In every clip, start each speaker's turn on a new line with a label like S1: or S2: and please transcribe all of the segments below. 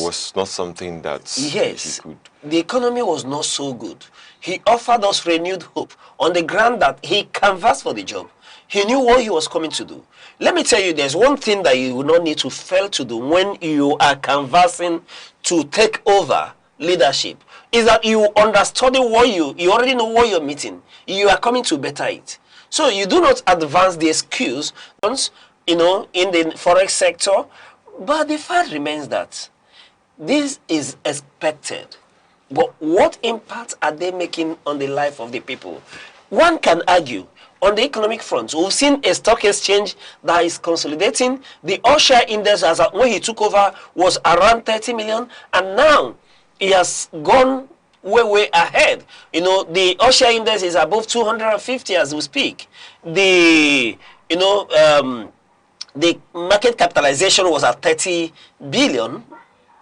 S1: was not something that
S2: yes,
S1: he could.
S2: The economy was not so good. He offered us renewed hope on the ground that he canvassed for the job. He knew what he was coming to do. Let me tell you, there's one thing that you will not need to fail to do when you are canvassing to take over leadership, is that you understudy what you already know what you're meeting. You are coming to better it. So you do not advance the excuse, in the forex sector, but the fact remains that this is expected. But what impact are they making on the life of the people? One can argue on the economic front, we've seen a stock exchange that is consolidating. The all-share index, when he took over, was around 30 million, and now he has gone way ahead. The all-share index is above 250 as we speak. The market capitalization was at 30 billion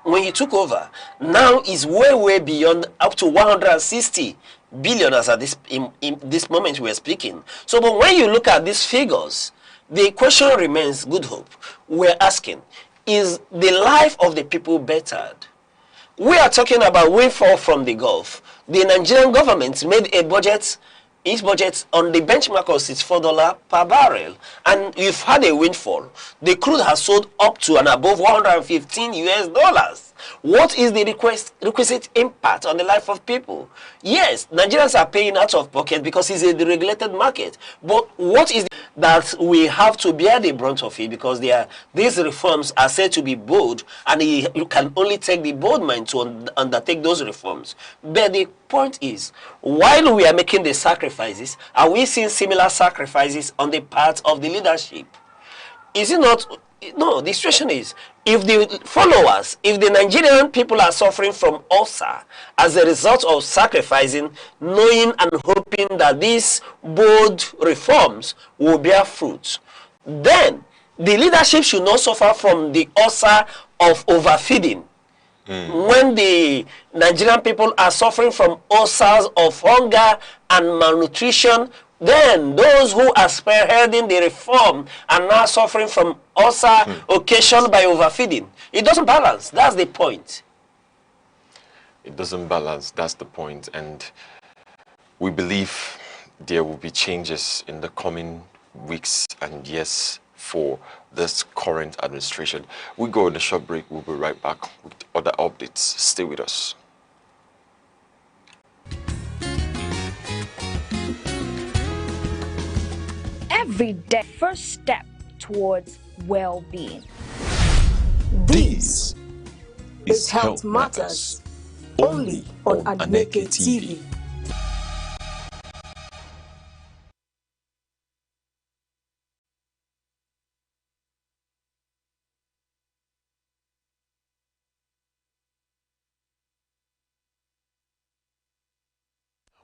S2: when he took over. Now is way beyond, up to 160 billion as at in this moment we are speaking. So, but when you look at these figures, the question remains, good hope. We're asking, is the life of the people bettered? We are talking about windfall from the Gulf. The Nigerian government made a budget, its budget on the benchmark of $64 per barrel, and you've had a windfall. The crude has sold up to and above $115. What is the requisite impact on the life of people? Yes, Nigerians are paying out of pocket because it's a deregulated market. But what is that we have to bear the brunt of it, because these reforms are said to be bold, and you can only take the bold mind to undertake those reforms. But the point is, while we are making the sacrifices, are we seeing similar sacrifices on the part of the leadership? Is it not? No, the situation is, if the followers, if the Nigerian people are suffering from ulcer as a result of sacrificing, knowing and hoping that these bold reforms will bear fruit, then the leadership should not suffer from the ulcer of overfeeding. When the Nigerian people are suffering from ulcers of hunger and malnutrition, then those who are spearheading the reform are now suffering from ulcer occasioned by overfeeding. It doesn't balance. That's the point.
S1: It doesn't balance. That's the point. And we believe there will be changes in the coming weeks and years for this current administration. We go on a short break. We'll be right back with other updates. Stay with us.
S3: Every day, first step towards well-being.
S4: This is Health Matters, only on Aneke TV.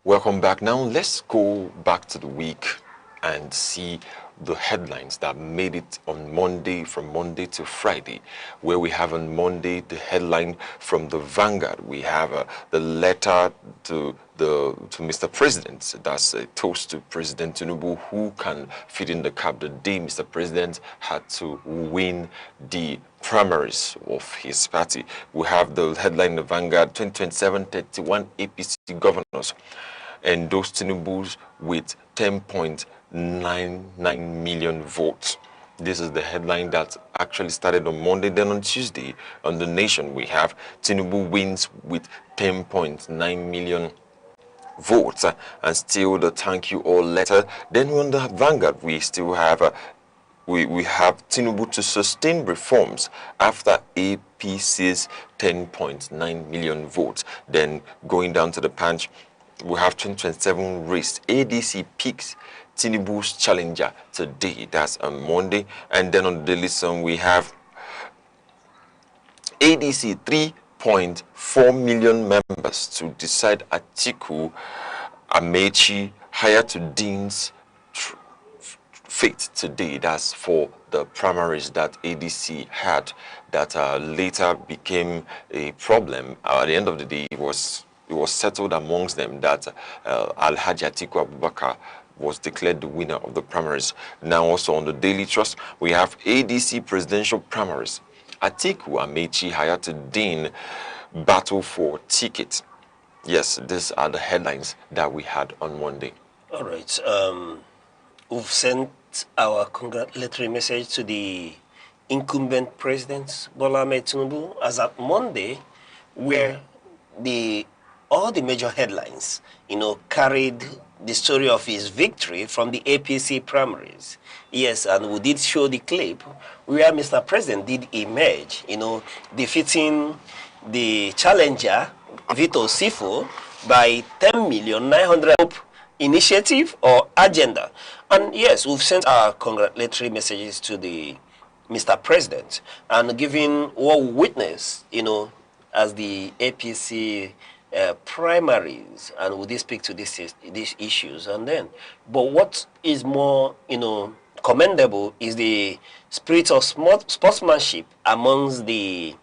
S1: Welcome back. Now let's go back to the week and see the headlines that made it on Monday, from Monday to Friday. Where we have on Monday the headline from the Vanguard. We have the letter to Mr. President. That's a toast to President Tinubu, who can fit in the cap the day Mr. President had to win the primaries of his party. We have the headline in the Vanguard: 2027 31 APC governors endorse Tinubu with 10.99 million votes. This is the headline that actually started on Monday. Then on Tuesday, on The Nation, we have Tinubu wins with 10.9 million votes, and still the thank you all letter. Then on the Vanguard, we still have we have Tinubu to sustain reforms after APC's 10.9 million votes. Then going down to the Punch, we have 2027 race. ADC picks Tinubu's challenger today. That's on Monday. And then on the Daily Sun, we have ADC 3.4 million members to decide Atiku Amechi Hayatuddin's fate today. That's for the primaries that ADC had that later became a problem. At the end of the day, it was settled amongst them that Alhaji Atiku Abubakar was declared the winner of the primaries. Now also on the Daily Trust, we have ADC presidential primaries. Atiku, Amechi, Hayatuddin battle for ticket. Yes, these are the headlines that we had on Monday.
S2: All right. We've sent our congratulatory message to the incumbent president, Bola Ahmed Tinubu, as at Monday, where all the major headlines, carried the story of his victory from the APC primaries. Yes, and we did show the clip where Mr. President did emerge, defeating the challenger, Vito Sifo, by 10,900,000 initiative or agenda. And yes, we've sent our congratulatory messages to the Mr. President and giving what we witnessed, as the APC primaries, and would they speak to these issues? And then, but what is more, commendable is the spirit of sportsmanship amongst the,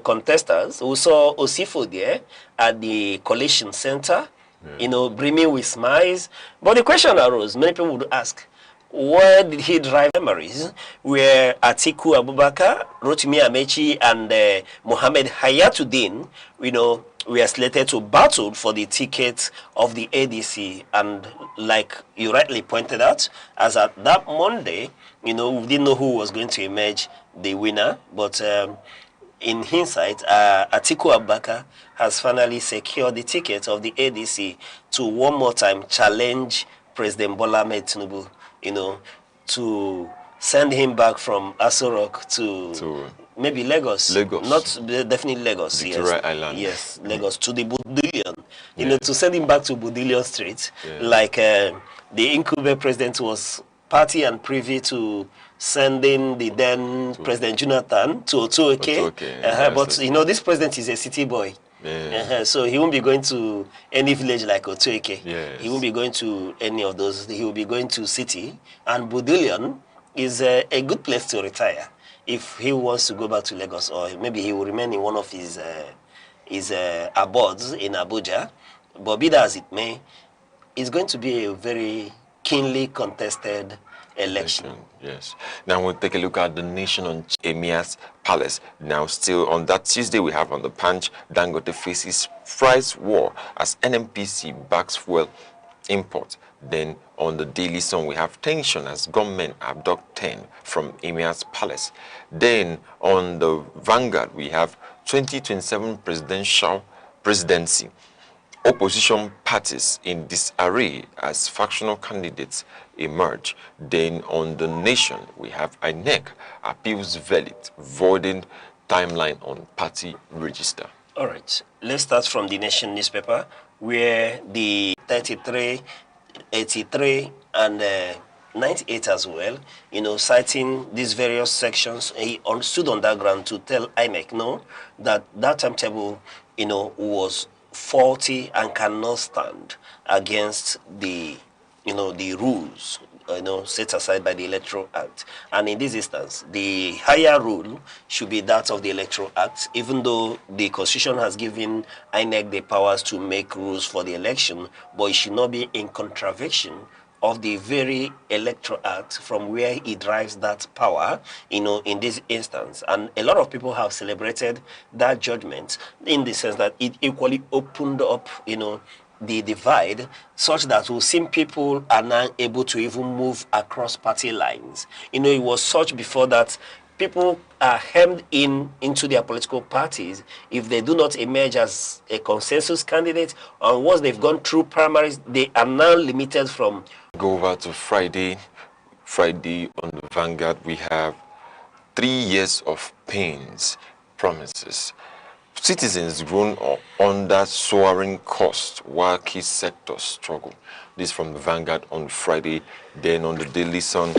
S2: contestants. We saw Osifo there at the Collation Center, brimming with smiles. But the question arose, many people would ask, where did he drive memories where Atiku Abubakar, Rotimi Amechi, and Mohammed Hayatuddin, we are slated to battle for the ticket of the ADC? And like you rightly pointed out, as at that Monday, we didn't know who was going to emerge the winner. But in hindsight, Atiku Abubakar has finally secured the ticket of the ADC to one more time challenge President Bola Ahmed Tinubu, to send him back from Aso Rock to maybe Lagos. Not definitely Lagos.
S1: Victoria Island.
S2: Yes, Lagos, to the Budillion. To send him back to Budillion Street, like the incumbent president was party and privy to sending the then President Jonathan to Otuoke. But this president is a city boy. So he won't be going to any village like Otuoke. He won't be going to any of those. He will be going to city. And Budillion is a good place to retire if he wants to go back to Lagos, or maybe he will remain in one of his abodes in Abuja. But be that as it may, it's going to be a very keenly contested election.
S1: Yes. Now we'll take a look at the nation on Emia's palace. Now, still on that Tuesday, we have on the Punch, Dangote faces price war as NMPC backs fuel import. Then on the Daily Sun, we have tension as gunmen abduct 10 from Emia's palace. Then on the Vanguard, we have 2027 presidency. Opposition parties in disarray as factional candidates emerge. Then on the Nation, we have INEC appeals verdict, voiding timeline on party register.
S2: All right, let's start from the Nation newspaper, where the 33, 83, and 98 as well, citing these various sections, he stood on that ground to tell INEC, that timetable, was faulty and cannot stand against the rules set aside by the Electoral Act. And in this instance, the higher rule should be that of the Electoral Act, even though the Constitution has given INEC the powers to make rules for the election, but it should not be in contravention of the very Electoral Act from where it derives that power, in this instance. And a lot of people have celebrated that judgment in the sense that it equally opened up, the divide, such that we've seen people are now able to even move across party lines. It was such before that people are hemmed into their political parties if they do not emerge as a consensus candidate, or once they've gone through primaries, they are now limited from.
S1: Go over to Friday. Friday on the Vanguard, we have 3 years of pains, promises. Citizens groan under soaring costs while key sectors struggle. This from the Vanguard on Friday. Then on the Daily Sun,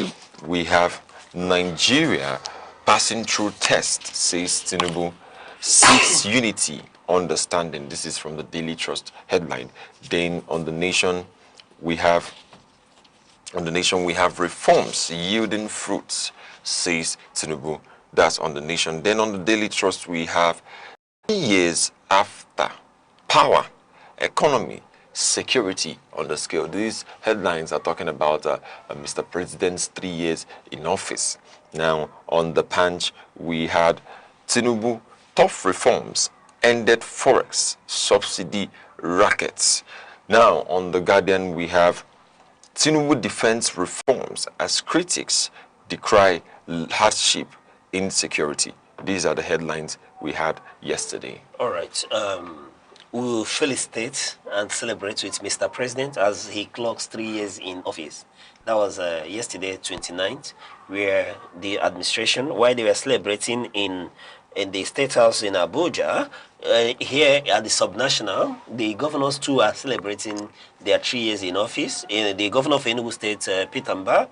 S1: we have Nigeria passing through test, says Tinubu, seeks unity, understanding. This is from the Daily Trust headline. Then on the Nation, we have reforms yielding fruits, says Tinubu. That's on the Nation. Then on the Daily Trust, we have 3 years after power, economy, security on the scale. These headlines are talking about Mr. President's 3 years in office. Now, on the Punch, we had Tinubu, tough reforms ended forex subsidy rackets. Now, on The Guardian, we have Tinubu defends reforms as critics decry hardship, insecurity. These are the headlines we had yesterday.
S2: All right. We will felicitate and celebrate with Mr. President as he clocks 3 years in office. That was yesterday, 29th, where the administration, while they were celebrating in the State House in Abuja, here at the Subnational, the governors too are celebrating their 3 years in office. The governor of Enugu State, petermbah,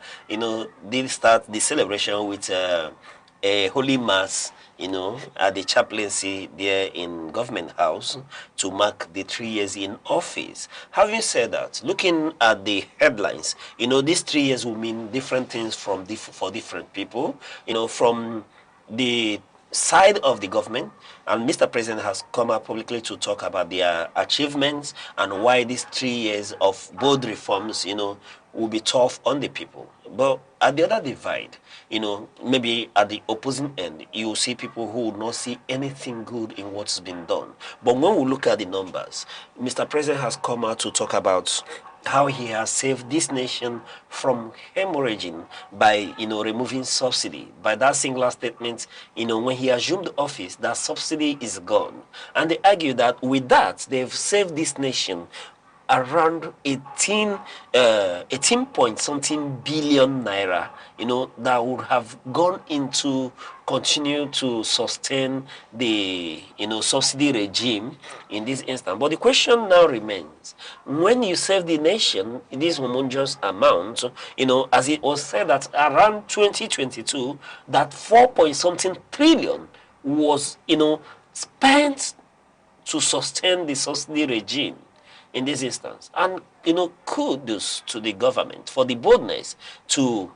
S2: did start the celebration with a holy mass, at the chaplaincy there in Government House to mark the 3 years in office. Having said that, looking at the headlines, these 3 years will mean different things for different people. From the side of the government, and Mr. President has come out publicly to talk about their achievements and why these 3 years of bold reforms, will be tough on the people. But at the other divide, maybe at the opposing end, you will see people who will not see anything good in what's been done. But when we look at the numbers, Mr. President has come out to talk about how he has saved this nation from hemorrhaging by, removing subsidy. By that singular statement, when he assumed office, that subsidy is gone. And they argue that with that, they've saved this nation around 18 point something billion naira, that would have gone into continue to sustain the, subsidy regime in this instance. But the question now remains, when you save the nation in this humongous amount, as it was said that around 2022, that 4 point something trillion was, spent to sustain the subsidy regime in this instance. And, kudos to the government for the boldness to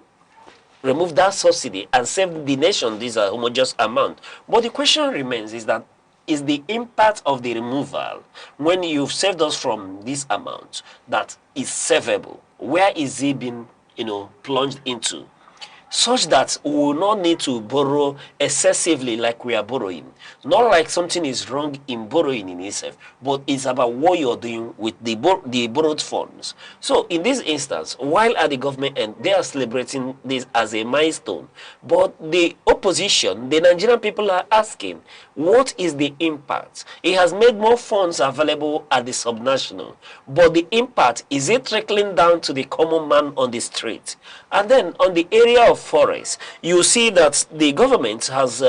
S2: remove that subsidy and save the nation this homogeneous amount. But the question remains is the impact of the removal, when you've saved us from this amount that is savable, where is it being, plunged into? Such that we will not need to borrow excessively like we are borrowing. Not like something is wrong in borrowing in itself, but it's about what you're doing with the borrowed funds. So in this instance, while at the government end, they are celebrating this as a milestone, but the opposition, the Nigerian people are asking, what is the impact? It has made more funds available at the subnational, but the impact, is it trickling down to the common man on the street? And then on the area of forest, you see that the government has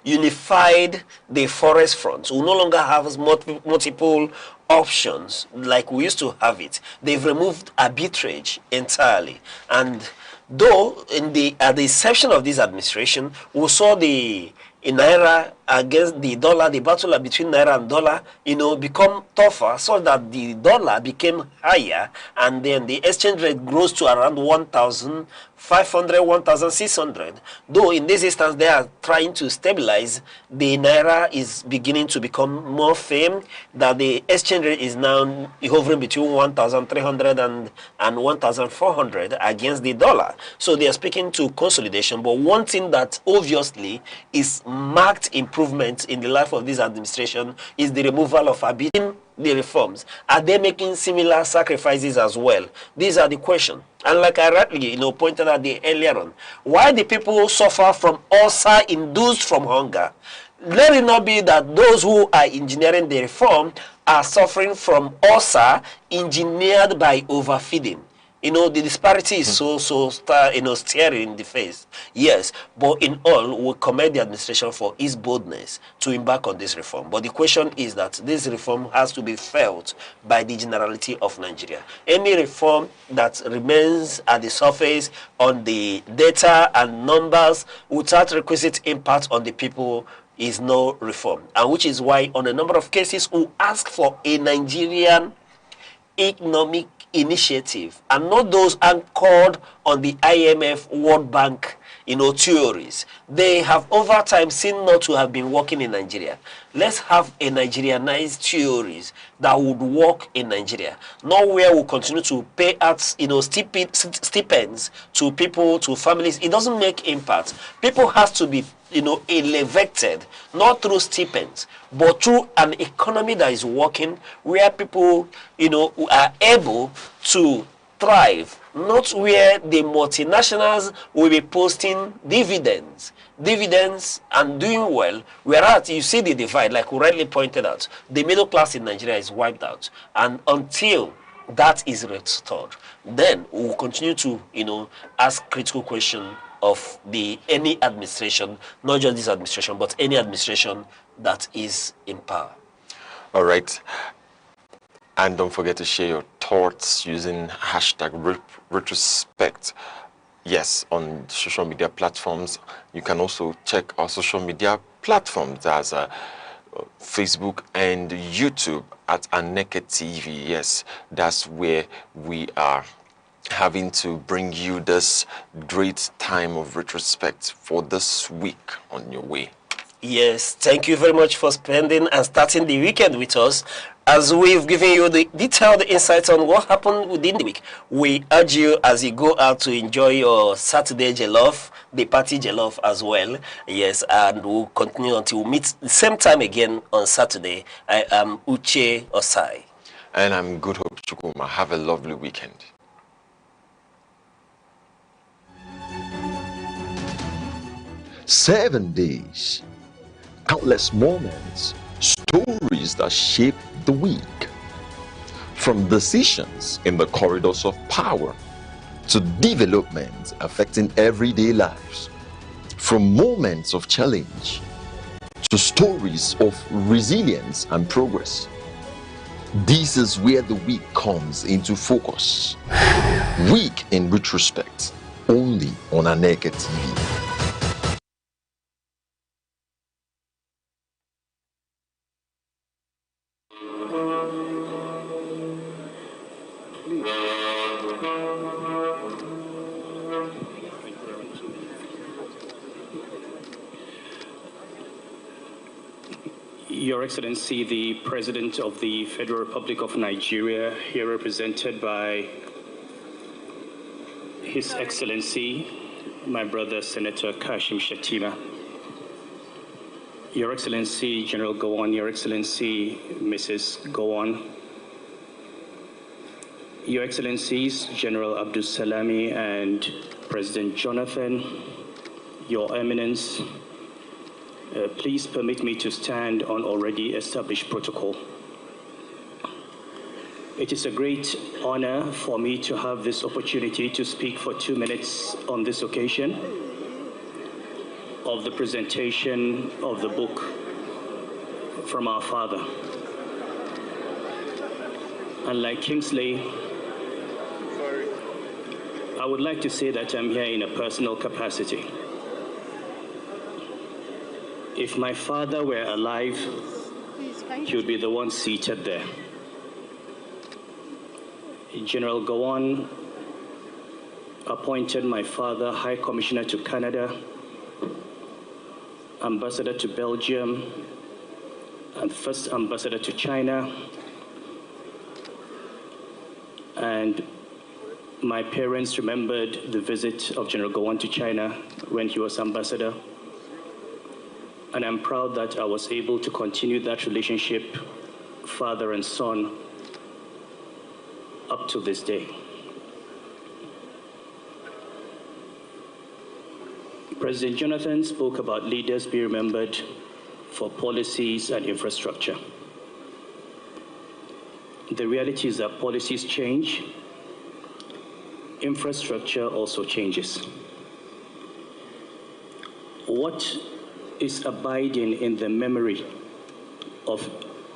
S2: unified the forest front. We no longer have multiple options like we used to have it. They've removed arbitrage entirely. And though at the inception of this administration, we saw the naira against the dollar, the battle between naira and dollar, become tougher, so that the dollar became higher, and then the exchange rate grows to around 1,500, 1,600. Though in this instance they are trying to stabilize, the naira is beginning to become more firm, that the exchange rate is now hovering between 1,300 and 1,400 against the dollar. So they are speaking to consolidation, but one thing that obviously is marked improvement in the life of this administration is the removal of the reforms. Are they making similar sacrifices as well? These are the questions. And like I rightly pointed out earlier on, why the people suffer from ulcer induced from hunger? Let it not be that those who are engineering the reform are suffering from ulcer engineered by overfeeding. The disparity is so staring in the face. Yes, but in all, we commend the administration for its boldness to embark on this reform. But the question is that this reform has to be felt by the generality of Nigeria. Any reform that remains at the surface on the data and numbers without requisite impact on the people is no reform. And which is why on a number of cases we ask for a Nigerian economic initiative, and not those anchored on the IMF, World Bank, theories. They have over time seen not to have been working in Nigeria. Let's have a Nigerianized theories that would work in Nigeria. Not where we'll continue to pay out, stipends to people, to families. It doesn't make impact. People have to be elevated, not through stipends, but through an economy that is working, where people, are able to thrive, not where the multinationals will be posting dividends and doing well, whereas you see the divide, like we rightly pointed out, the middle class in Nigeria is wiped out, and until that is restored, then we will continue to, ask critical questions of any administration, not just this administration, but any administration that is in power.
S1: All right. And don't forget to share your thoughts using hashtag retrospect. Yes, on social media platforms. You can also check our social media platforms as Facebook and YouTube at Aneke TV. Yes, that's where we are having to bring you this great time of retrospect for this week on your way.
S2: Yes, thank you very much for spending and starting the weekend with us. As we've given you the detailed insights on what happened within the week, we urge you as you go out to enjoy your Saturday jollof, the party jollof as well. Yes, and we'll continue until we meet the same time again on Saturday. I am Uche Osai.
S1: And I'm Good Hope Chukuma. Have a lovely weekend.
S5: Seven days, countless moments, stories that shape the week. From decisions in the corridors of power to developments affecting everyday lives. From moments of challenge to stories of resilience and progress. This is where the week comes into focus. Week in retrospect, only on Aneke TV.
S6: Your Excellency, the President of the Federal Republic of Nigeria, here represented by His Excellency, my brother Senator Kashim Shettima. Your Excellency, General Gowon, Your Excellency, Mrs. Gowon, Your Excellencies, General Abdul Salami and President Jonathan, Your Eminence, please permit me to stand on already established protocol. It is a great honor for me to have this opportunity to speak for 2 minutes on this occasion of the presentation of the book from our father. And like Kingsley, I would like to say that I'm here in a personal capacity. If my father were alive, he would be the one seated there. General Gowon appointed my father High Commissioner to Canada, Ambassador to Belgium, and First Ambassador to China. And my parents remembered the visit of General Gowon to China when he was ambassador. And I'm proud that I was able to continue that relationship, father and son, up to this day. President Jonathan spoke about leaders be remembered for policies and infrastructure. The reality is that policies change, infrastructure also changes. What is abiding in the memory of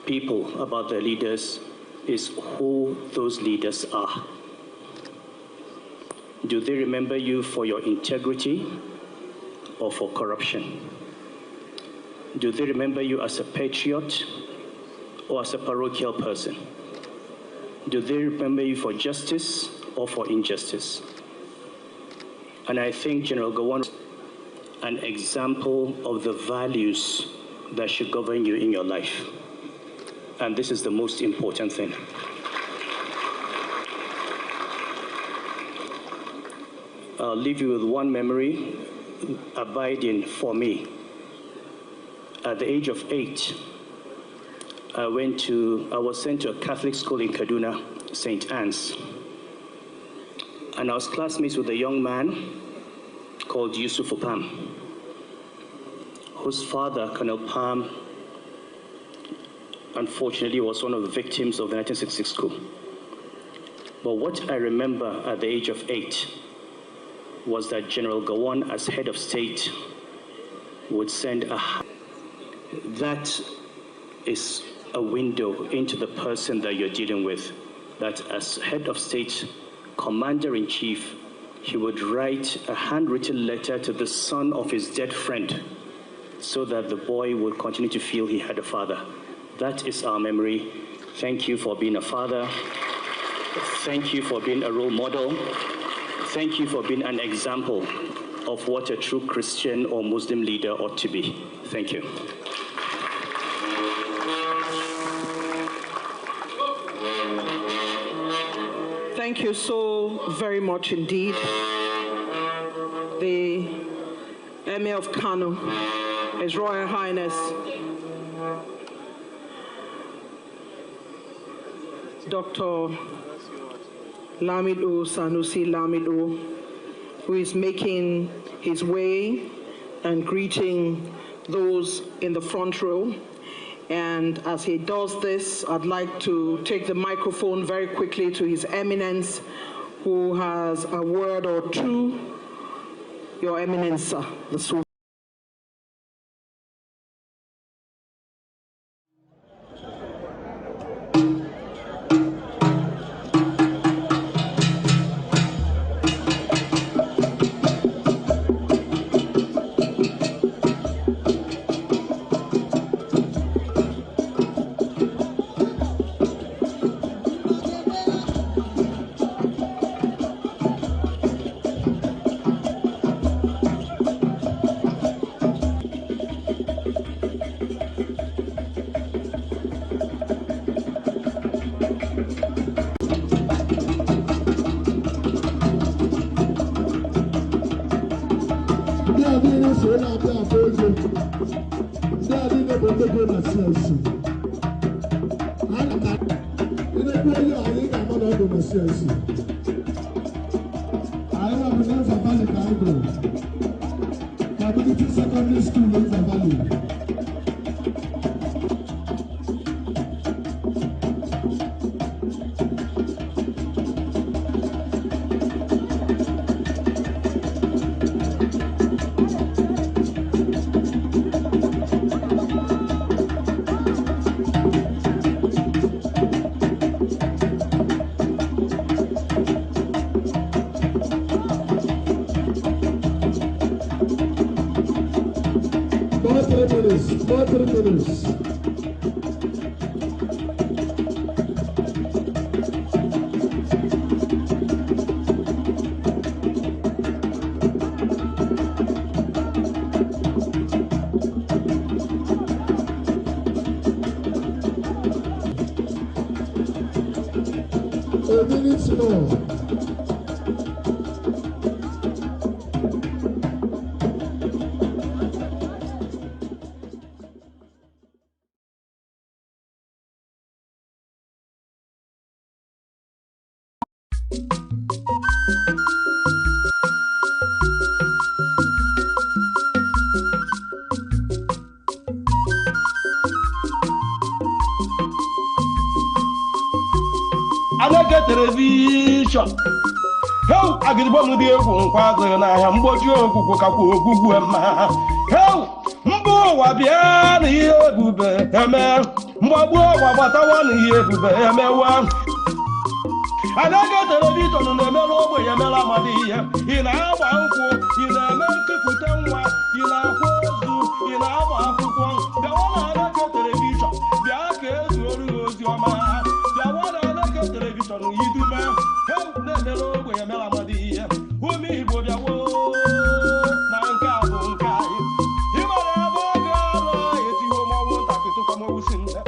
S6: people about their leaders is who those leaders are. Do they remember you for your integrity or for corruption? Do they remember you as a patriot or as a parochial person? Do they remember you for justice or for injustice? And I think General Gowon is an example of the values that should govern you in your life. And this is the most important thing. I'll leave you with one memory abiding for me at the age of 8, I was sent to a Catholic school in Kaduna, St. Anne's. And I was classmates with a young man called Yusuf Palm, whose father, Colonel Palm, unfortunately was one of the victims of the 1966 coup. But what I remember at the age of 8 was that General Gowon, as head of state, would send that is a window into the person that you're dealing with. That as head of state, commander-in-chief, he would write a handwritten letter to the son of his dead friend so that the boy would continue to feel he had a father. That is our memory. Thank you for being a father. Thank you for being a role model. Thank you for being an example of what a true Christian or Muslim leader ought to be. Thank you.
S7: Thank you so very much indeed. The Emir of Kano, His Royal Highness Dr. Lamido Sanusi Lamido, who is making his way and greeting those in the front row. And as he does this, I'd like to take the microphone very quickly to His Eminence, who has a word or two. Your Eminence, sir, the Sultan.
S8: Aneke television. How I get one with the father and I am what you are. How Mbo Wabian here, Bube, Mbo, what I want here, Bube, Aneke television on the mellow way, Yamela Madia, in our uncle, in a American Putanwa, in our Hozu, in our uncle, the one Aneke television, the Anke goes your man, the one Aneke television, you do man, help the mellow way, Yamela Madia, who me go the war, Nanka, Bunkai, you might have a girl, if you want to come over in there.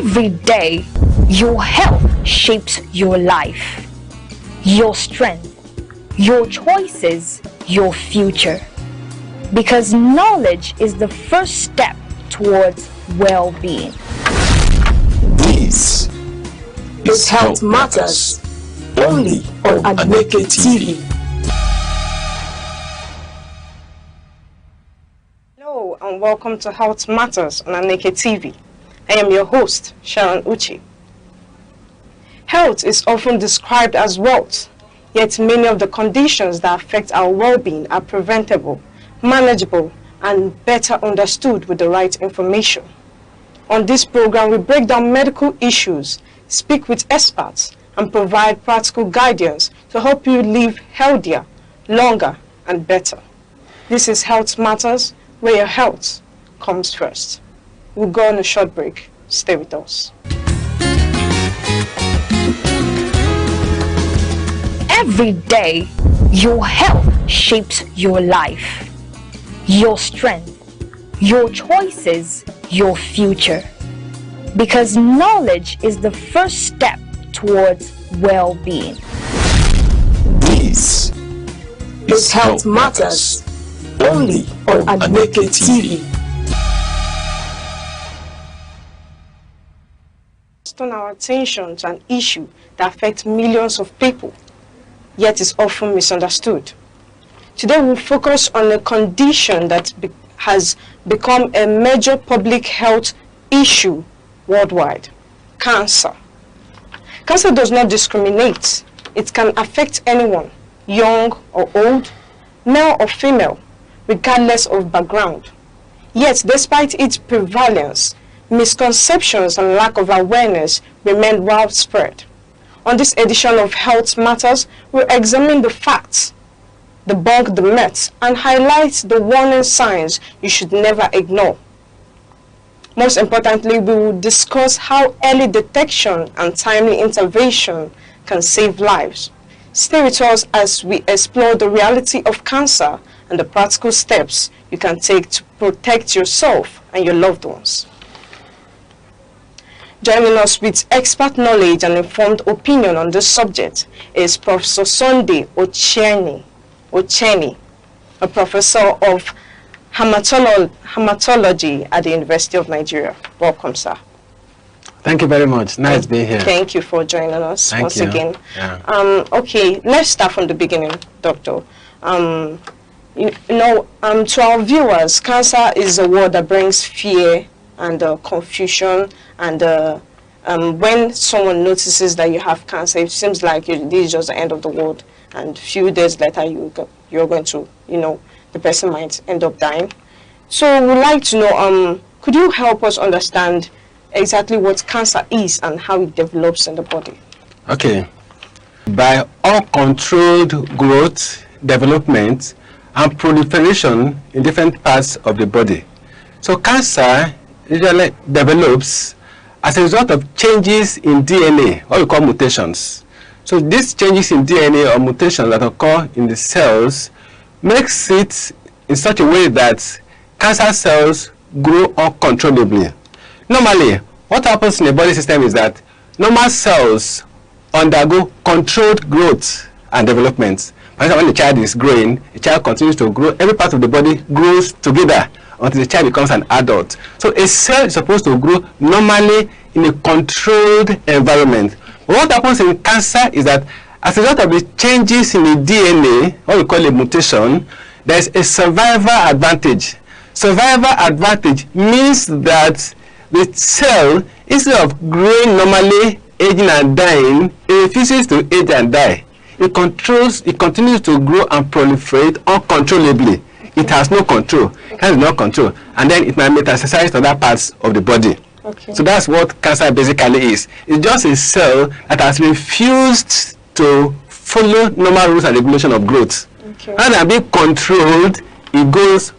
S3: Every day, your health shapes your life, your strength, your choices, your future. Because knowledge is the first step towards well-being.
S5: This is Health Matters, only on Aneke TV.
S9: Hello and welcome to Health Matters on Aneke TV. I am your host, Sharon Uchi. Health is often described as wealth, yet many of the conditions that affect our well-being are preventable, manageable, and better understood with the right information. On this program, we break down medical issues, speak with experts, and provide practical guidance to help you live healthier, longer, and better. This is Health Matters, where your health comes first. We'll go on a short break. Stay with us.
S3: Every day, your health shapes your life, your strength, your choices, your future. Because knowledge is the first step towards well-being.
S5: This is Health Matters, only on Aneke TV.
S9: Turn our attention to an issue that affects millions of people, yet is often misunderstood. Today we'll focus on a condition that has become a major public health issue worldwide: cancer. Cancer does not discriminate. It can affect anyone, young or old, male or female, regardless of background. Yet, despite its prevalence, misconceptions and lack of awareness remain widespread. On this edition of Health Matters, we'll examine the facts, debunk the myths, and highlight the warning signs you should never ignore. Most importantly, we will discuss how early detection and timely intervention can save lives. Stay with us as we explore the reality of cancer and the practical steps you can take to protect yourself and your loved ones. Joining us with expert knowledge and informed opinion on this subject is Professor Sunday Ocheni, a professor of hematology at the University of Nigeria. Welcome, sir.
S10: Thank you very much. Nice being here.
S9: Thank you for joining us once again.
S10: Yeah.
S9: Okay, let's start from the beginning, Doctor. To our viewers, cancer is a word that brings fear and confusion, and when someone notices that you have cancer, it seems like this is just the end of the world, and a few days later you're going to, the person might end up dying. So we'd like to know, could you help us understand exactly what cancer is and how it develops in the body?
S10: Okay. By uncontrolled growth, development, and proliferation in different parts of the body. So cancer usually develops as a result of changes in DNA, what we call mutations. So these changes in DNA or mutations that occur in the cells makes it in such a way that cancer cells grow uncontrollably. Normally, what happens in the body system is that normal cells undergo controlled growth and development. For example, when the child is growing, the child continues to grow. Every part of the body grows together until the child becomes an adult. So a cell is supposed to grow normally in a controlled environment. But what happens in cancer is that as a result of the changes in the DNA, what we call a mutation, there is a survival advantage. Survival advantage means that the cell, instead of growing normally, aging and dying, it refuses to age and die. It continues to grow and proliferate uncontrollably. It has no control. It has no control. And then it might metastasize to other parts of the body.
S9: Okay.
S10: So that's what cancer basically is. It's just a cell that has refused to follow normal rules and regulation of growth.
S9: Okay.
S10: Rather than being controlled, it goes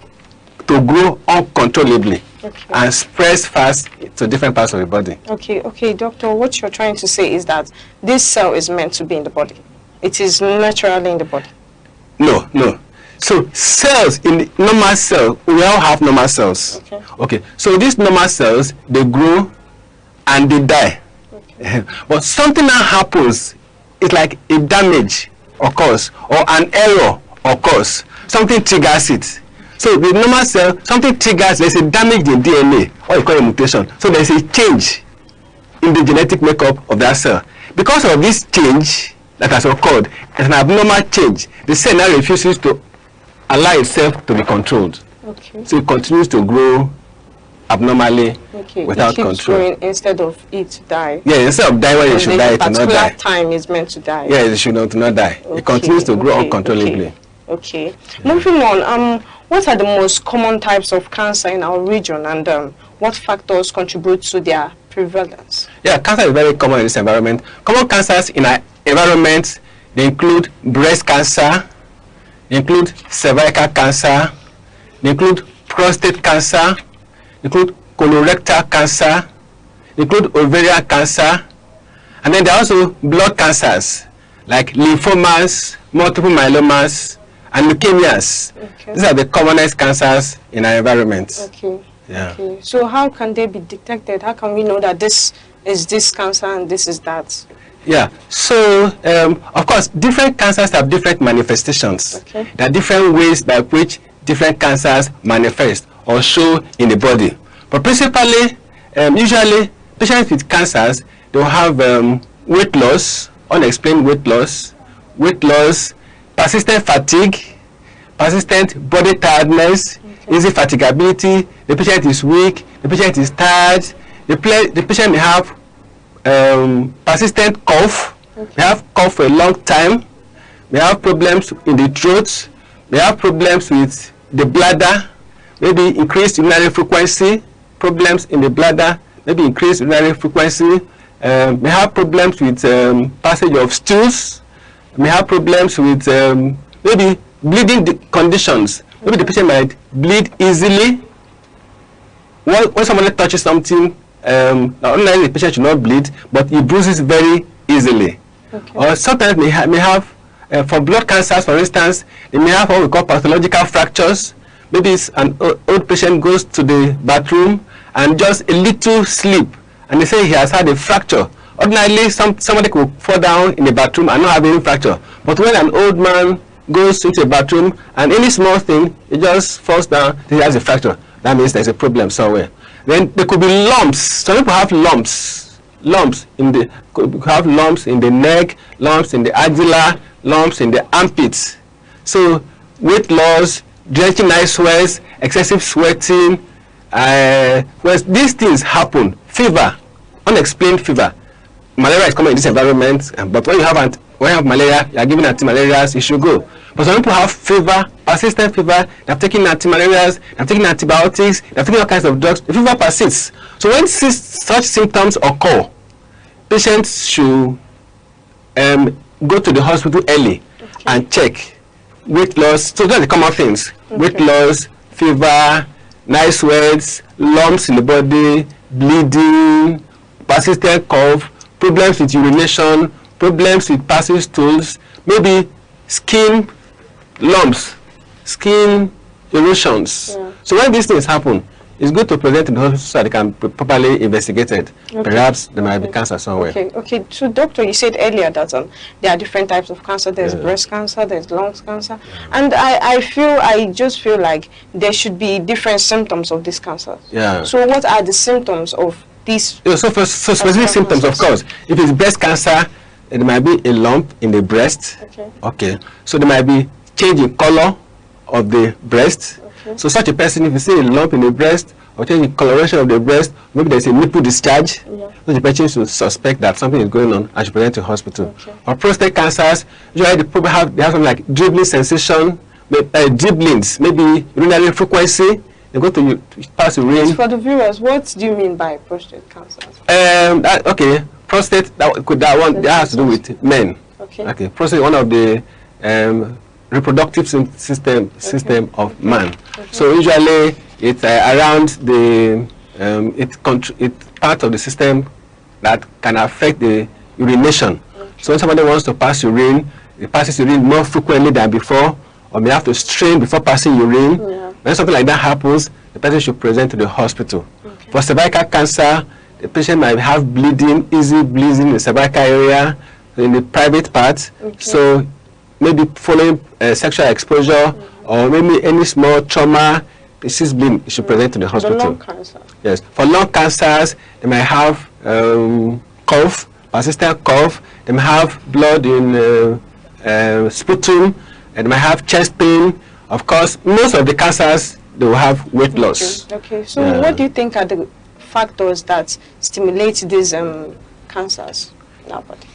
S10: to grow uncontrollably and spreads fast to different parts of the body.
S9: Okay, doctor, what you're trying to say is that this cell is meant to be in the body. It is naturally in the body.
S10: No. So cells in the normal cell, we all have normal cells. Okay. So these normal cells, they grow and they die. Okay. But something now happens, it's like a damage occurs or an error occurs. Something triggers it. So the normal cell, something triggers, there's a damage in DNA, or you call it mutation. So there's a change in the genetic makeup of that cell. Because of this change that has occurred, it's an abnormal change. The cell now refuses to allow itself to be controlled. Okay. So it continues to grow abnormally without control.
S9: Growing instead of it die.
S10: Yeah, instead of dying when it should die, it will not die.
S9: Time is meant to die.
S10: Yeah, it should not die. Okay. It continues to grow uncontrollably.
S9: Okay. Moving on, what are the most common types of cancer in our region, and what factors contribute to their prevalence?
S10: Yeah, cancer is very common in this environment. Common cancers in our environment, they include breast cancer, they include cervical cancer, they include prostate cancer, they include colorectal cancer, they include ovarian cancer, and then there are also blood cancers like lymphomas, multiple myelomas, and leukemias. Okay. These are the commonest cancers in our environment.
S9: Okay. Yeah. Okay. So how can they be detected? How can we know that this is this cancer and this is that?
S10: Yeah. So of course, different cancers have different manifestations. Okay. There are different ways by which different cancers manifest or show in the body. But principally, usually patients with cancers, they will have weight loss, unexplained weight loss, persistent fatigue, persistent body tiredness, easy fatigability. The patient is weak, the patient is tired, the patient may have persistent cough, may have cough for a long time, may have problems in the throat, may have problems with the bladder, maybe increased urinary frequency, problems in the bladder, maybe increased urinary frequency, may have problems with passage of stools, may have problems with maybe bleeding conditions. Maybe the patient might bleed easily. When somebody touches something, not only the patient should not bleed, but he bruises very easily. Okay. Or sometimes may have for blood cancers, for instance, they may have what we call pathological fractures. Maybe an old patient goes to the bathroom and just a little slip, and they say he has had a fracture. Ordinarily, somebody could fall down in the bathroom and not have any fracture. But when an old man goes into a bathroom and any small thing, he just falls down, he has a fracture. That means there's a problem somewhere. Then there could be lumps. Some people have lumps in the neck, lumps in the axilla, lumps in the armpits. So weight loss, drenching eye sweats, excessive sweating, these things happen. Fever, unexplained fever. Malaria is common in this environment, but when you have malaria, you are given anti-malarials, you should go. But some people have fever, persistent fever, they have taken anti-malarials, they have taken antibiotics, they have taken all kinds of drugs. The fever persists. So when such symptoms occur, patients should go to the hospital early and check. Weight loss, so those are the common things. Weight loss, fever, night sweats, lumps in the body, bleeding, persistent cough, problems with urination, problems with passing stools, maybe skin lumps, skin erosions. Yeah. So when these things happen, it's good to present in the hospital so they can be properly investigated. Okay. Perhaps there might be cancer somewhere.
S9: Okay. So doctor, you said earlier that there are different types of cancer. There's breast cancer, there's lung cancer, and I just feel like there should be different symptoms of this cancer. Yeah. So what are the symptoms of these? So specific symptoms, of course. If it's breast cancer, there might be a lump in the breast. Okay. So there might be change in color of the breast. Okay. So such a person, if you see a lump in the breast or change in coloration of the breast, maybe there's a nipple discharge. So the patient should suspect that something is going on and should present to hospital. Okay. Or prostate cancers, usually they have something like dribbling sensation, dribblings, maybe urinary frequency. They go to pass urine. For the viewers, what do you mean by prostate cancer?
S10: Prostate, that has to do with men. Okay. Prostate, one of the reproductive system of man. So usually it's around the it's part of the system that can affect the urination. So when somebody wants to pass urine, it passes urine more frequently than before, or may have to strain before passing urine. When something like that happens, the person should present to the hospital. For cervical cancer, The patient might have bleeding, easy bleeding in the cervical area, in the private part. So maybe following sexual exposure or maybe any small trauma, disease bleeding, you should present to the hospital.
S9: For lung cancer. Yes.
S10: For lung cancers, they might have cough, persistent cough. They might have blood in sputum, and they might have chest pain. Of course, most of the cancers, they will have weight loss.
S9: Okay. So what do you think are the factors that stimulate these cancers in our body?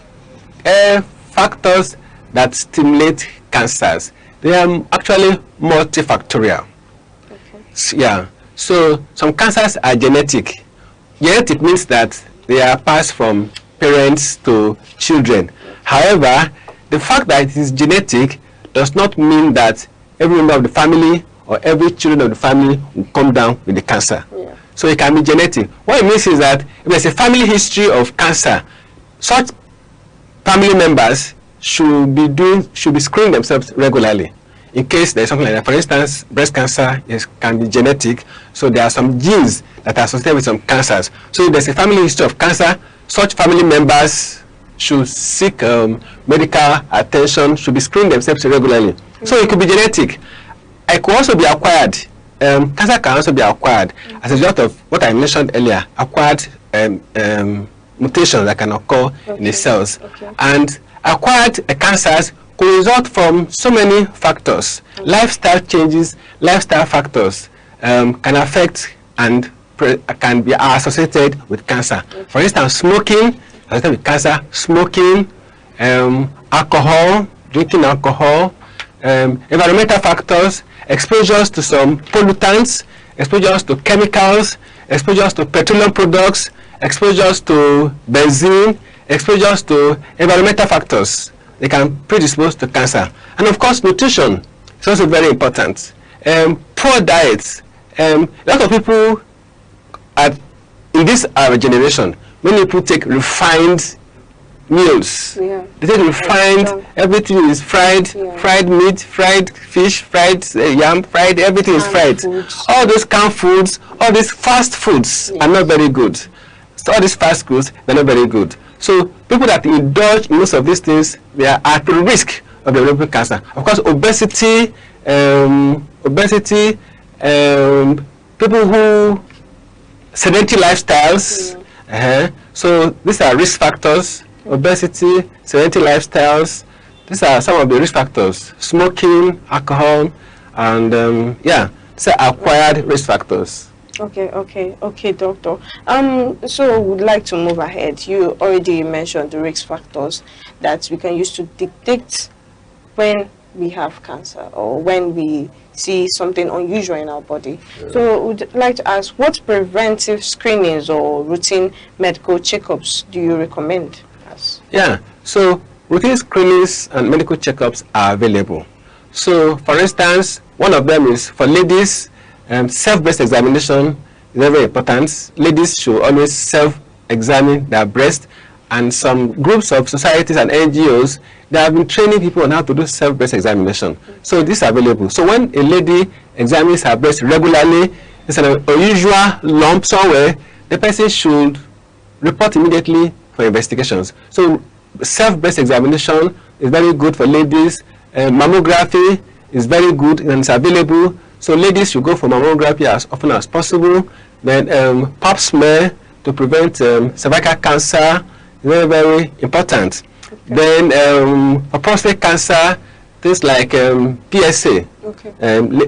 S10: Factors that stimulate cancers, they are actually multifactorial. So some cancers are genetic. Genetic means that they are passed from parents to children. However, the fact that it is genetic does not mean that every member of the family or every children of the family will come down with the cancer. So it can be genetic. What it means is that if there's a family history of cancer, such family members should be screening themselves regularly in case there's something like that. For instance, breast cancer can be genetic, so there are some genes that are associated with some cancers. So if there's a family history of cancer, such family members should seek medical attention, should be screening themselves regularly. So it could be genetic. It could also be acquired. Cancer can also be acquired as a result of what I mentioned earlier, acquired mutations that can occur in the cells. And acquired cancers could result from so many factors. Lifestyle changes, lifestyle factors can affect and can be associated with cancer. For instance, smoking associated with cancer, smoking, alcohol, drinking alcohol, environmental factors, exposures to some pollutants, exposures to chemicals, exposures to petroleum products, exposures to benzene, exposures to environmental factors. They can predispose to cancer. And of course, nutrition is also very important. Poor diets. A lot of people in this our generation, many people take refined meals. They take refined, everything is fried, fried meat, fried fish, fried yam, fried, everything is fried. All those canned foods, all these fast foods are not very good. So all these fast foods, they're not very good. So people that indulge in most of these things, they are at risk of developing cancer. Of course, obesity, people who sedentary lifestyles. So these are risk factors. Obesity, sedentary lifestyles. These are some of the risk factors. Smoking, alcohol, and these are acquired risk factors.
S9: Okay, doctor. So we'd like to move ahead. You already mentioned the risk factors that we can use to detect when we have cancer or when we see something unusual in our body. So we'd like to ask, what preventive screenings or routine medical checkups do you recommend us?
S10: So routine screenings and medical checkups are available. So for instance, one of them is for ladies. Self-breast examination is very important. Ladies should always self-examine their breast, and some groups of societies and NGOs, they have been training people on how to do self-breast examination. So this is available. So when a lady examines her breast regularly, there's an unusual lump somewhere, the person should report immediately for investigations. So self-breast examination is very good for ladies. Mammography is very good and it's available. So ladies should go for mammography as often as possible. Then pap smear to prevent cervical cancer is very, very important. Then for prostate cancer, things like PSA.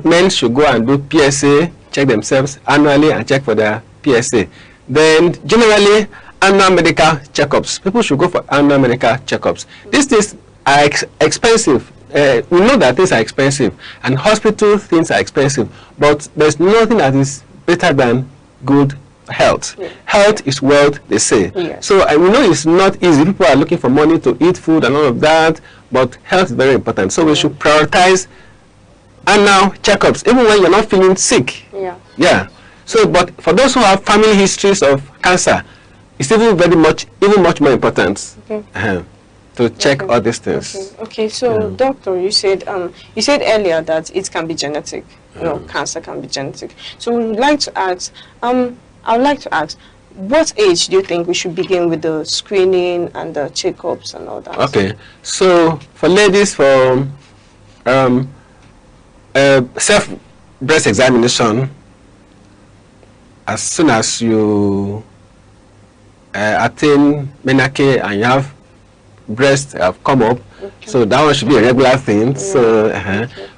S10: Men should go and do PSA, check themselves annually and check for their PSA. Then generally, annual medical checkups. People should go for annual medical checkups. These things are expensive. We know that things are expensive and hospital things are expensive, but there's nothing that is better than good health. Health is wealth, they say. So we know it's not easy. People are looking for money to eat food and all of that, but health is very important. So we should prioritize annual checkups, even when you're not feeling sick. So, but for those who have family histories of cancer, it's even much more important. To check all these things.
S9: So doctor, you said earlier that it can be genetic. Cancer can be genetic. So we would like to ask, I would like to ask, what age do you think we should begin with the screening and the checkups and all that?
S10: Okay, so for ladies, for self-breast examination, as soon as you attain menarche and you have breasts have come up, so that one should be a regular thing. So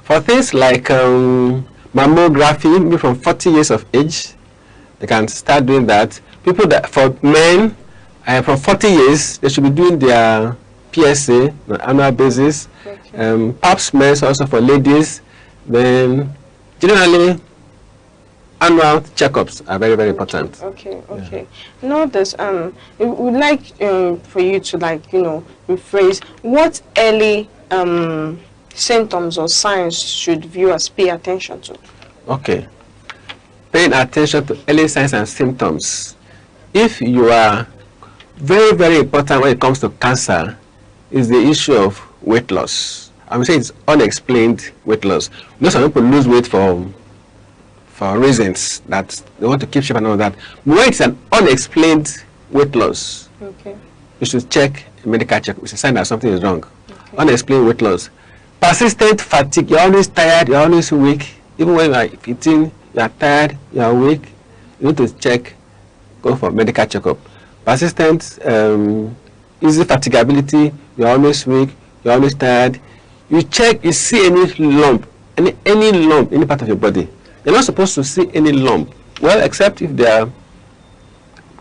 S10: for things like mammography, maybe from 40 years of age, they can start doing that. People that, for men, from 40 years, they should be doing their PSA on an annual basis. Pap smears also for ladies. Then generally, annual checkups are very, very important.
S9: Okay. Now, this we would like for you to, like, you know, rephrase what early symptoms or signs should viewers pay attention to. Okay, paying attention to early signs and symptoms. If you are very, very important when it comes to cancer, is the issue of weight loss. I'm saying it's unexplained weight loss. You know, some people lose weight for reasons that they want to keep shape and all that. When it's an unexplained weight loss, you should check a medical check. It's a sign that something is wrong. Unexplained weight loss. Persistent fatigue. You're always tired. You're always weak. Even when you are eating, you are tired. You are weak. You need to check. Go for medical checkup. Persistent, easy fatigability. You're always weak. You're always tired. You check. You see any lump, any lump, any part of your body. You're not supposed to see any lump. Well, except if they are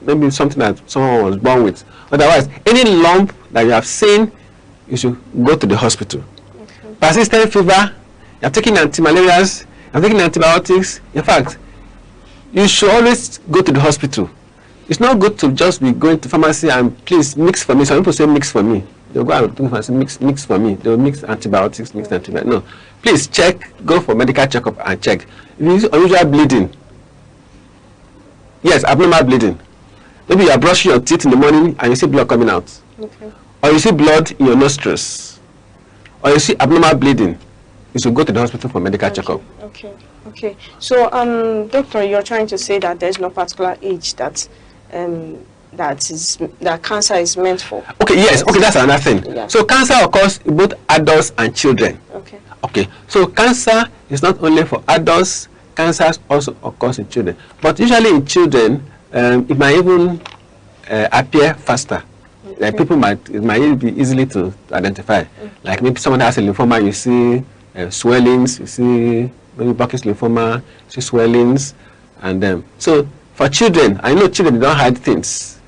S9: maybe something that someone was born with. Otherwise, any lump that you have seen, you should go to the hospital. Persistent fever, you're taking anti-malarials, you're taking antibiotics. In fact, you should always go to the hospital. It's not good to just be going to pharmacy and please mix for me. Some people say mix for me. They'll go out to pharmacy, mix for me. They'll mix antibiotics, mix antibiotics. No. Please check, go for medical checkup and check. If you use unusual bleeding, yes, abnormal bleeding. Maybe you are brushing your teeth in the morning and you see blood coming out. Or you see blood in your nostrils. Or you see abnormal bleeding. You should go to the hospital for medical checkup. Okay. So, doctor, you're trying to say that there's no particular age that cancer is meant for. Okay, yes. Okay, that's another thing. Yeah. So cancer occurs in both adults and children. Okay. So cancer is not only for adults. Cancer also occurs in children. But usually in children, it might even appear faster. Like it might be easily to identify. Like maybe someone has a lymphoma, you see swellings, you see maybe Burkitt's lymphoma, you see swellings, and so for children, I know children, they don't hide things.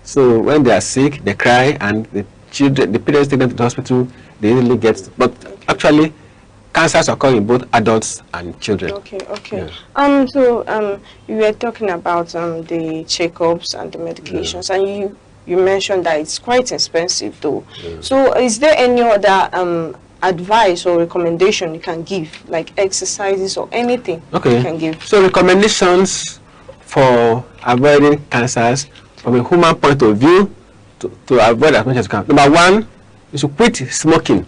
S9: So when they are sick, they cry, and the parents take them to the hospital, they easily get. But actually, cancers occur in both adults and children. Okay. Yeah. So you were talking about the checkups and the medications, and you mentioned that it's quite expensive, though. So is there any other advice or recommendation you can give, like exercises or anything you can give? So
S10: recommendations for avoiding cancers from a human point of view, to avoid as much as you can. Number one, you should quit smoking.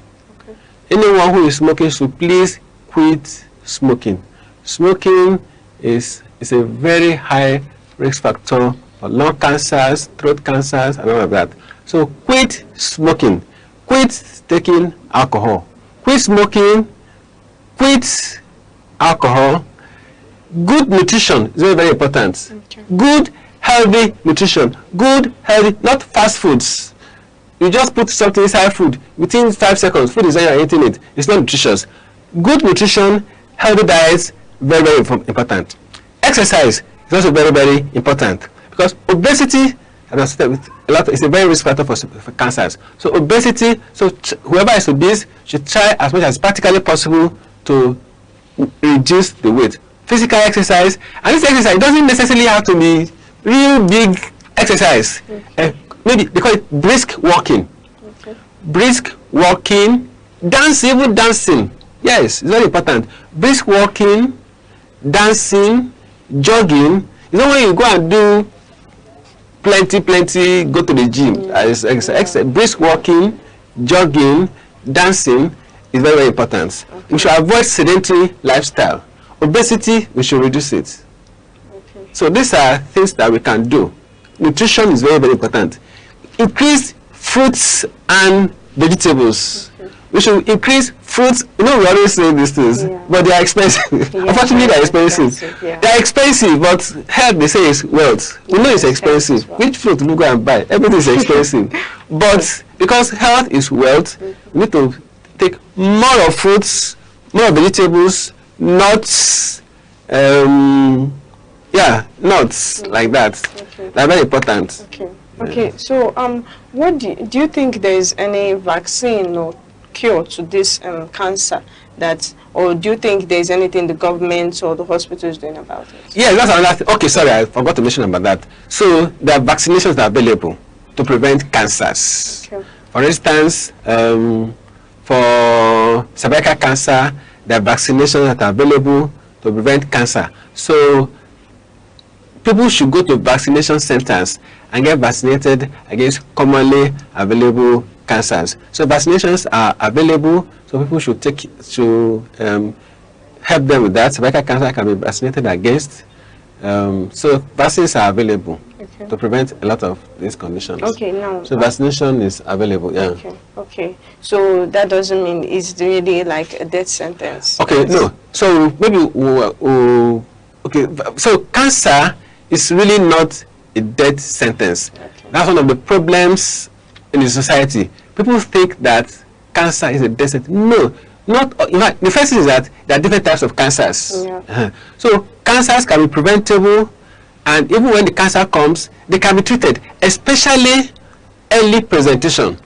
S10: Anyone who is smoking should please quit smoking. Smoking is a very high risk factor for lung cancers, throat cancers, and all of that. So quit smoking. Quit taking alcohol. Quit smoking. Quit alcohol. Good nutrition is very, very important. Good, healthy nutrition. Good, healthy, not fast foods. You just put something inside food. Within 5 seconds, food is there, you're eating it. It's not nutritious. Good nutrition, healthy diets, very, very important. Exercise is also very, very important. Because obesity, as I with a lot, is a very risk factor for cancers. So obesity, whoever is obese should try as much as practically possible to reduce the weight. Physical exercise, and this exercise doesn't necessarily have to be real big exercise. Maybe they call it brisk walking. Brisk walking, even dancing. Yes, it's very important. Brisk walking, dancing, jogging. You know, when you go and do plenty, go to the gym. Brisk walking, jogging, dancing is very, very important. We should avoid sedentary lifestyle. Obesity, we should reduce it. So these are things that we can do nutrition is very, very important. Increase fruits and vegetables. We should increase fruits. You know, we always say these things, but they are expensive. Unfortunately, they are expensive. They are expensive, but health, they say, is wealth. We know it's expensive. Which fruit do we go and buy? Everything is expensive. But because health is wealth, we need to take more of fruits, more of vegetables, nuts, nuts like that. They're very important.
S9: Okay. So, what do you think there is any vaccine or cure to this cancer or do you think there is anything the government or the hospital is doing about it?
S10: Yeah, that's another thing. Okay, sorry, I forgot to mention about that. So there are vaccinations that are available to prevent cancers. For instance, for cervical cancer, there are vaccinations that are available to prevent cancer. So people should go to vaccination centers and get vaccinated against commonly available cancers. So vaccinations are available, so people should help them with that. Cervical cancer can be vaccinated against. So vaccines are available to prevent a lot of these conditions. So vaccination is available.
S9: Okay. So that doesn't mean it's really like a death sentence.
S10: No. So maybe so cancer is really not a death sentence. That's one of the problems in the society. People think that cancer is a death sentence. No, not. In fact, the first thing is that there are different types of cancers. So cancers can be preventable, and even when the cancer comes, they can be treated, especially early presentation.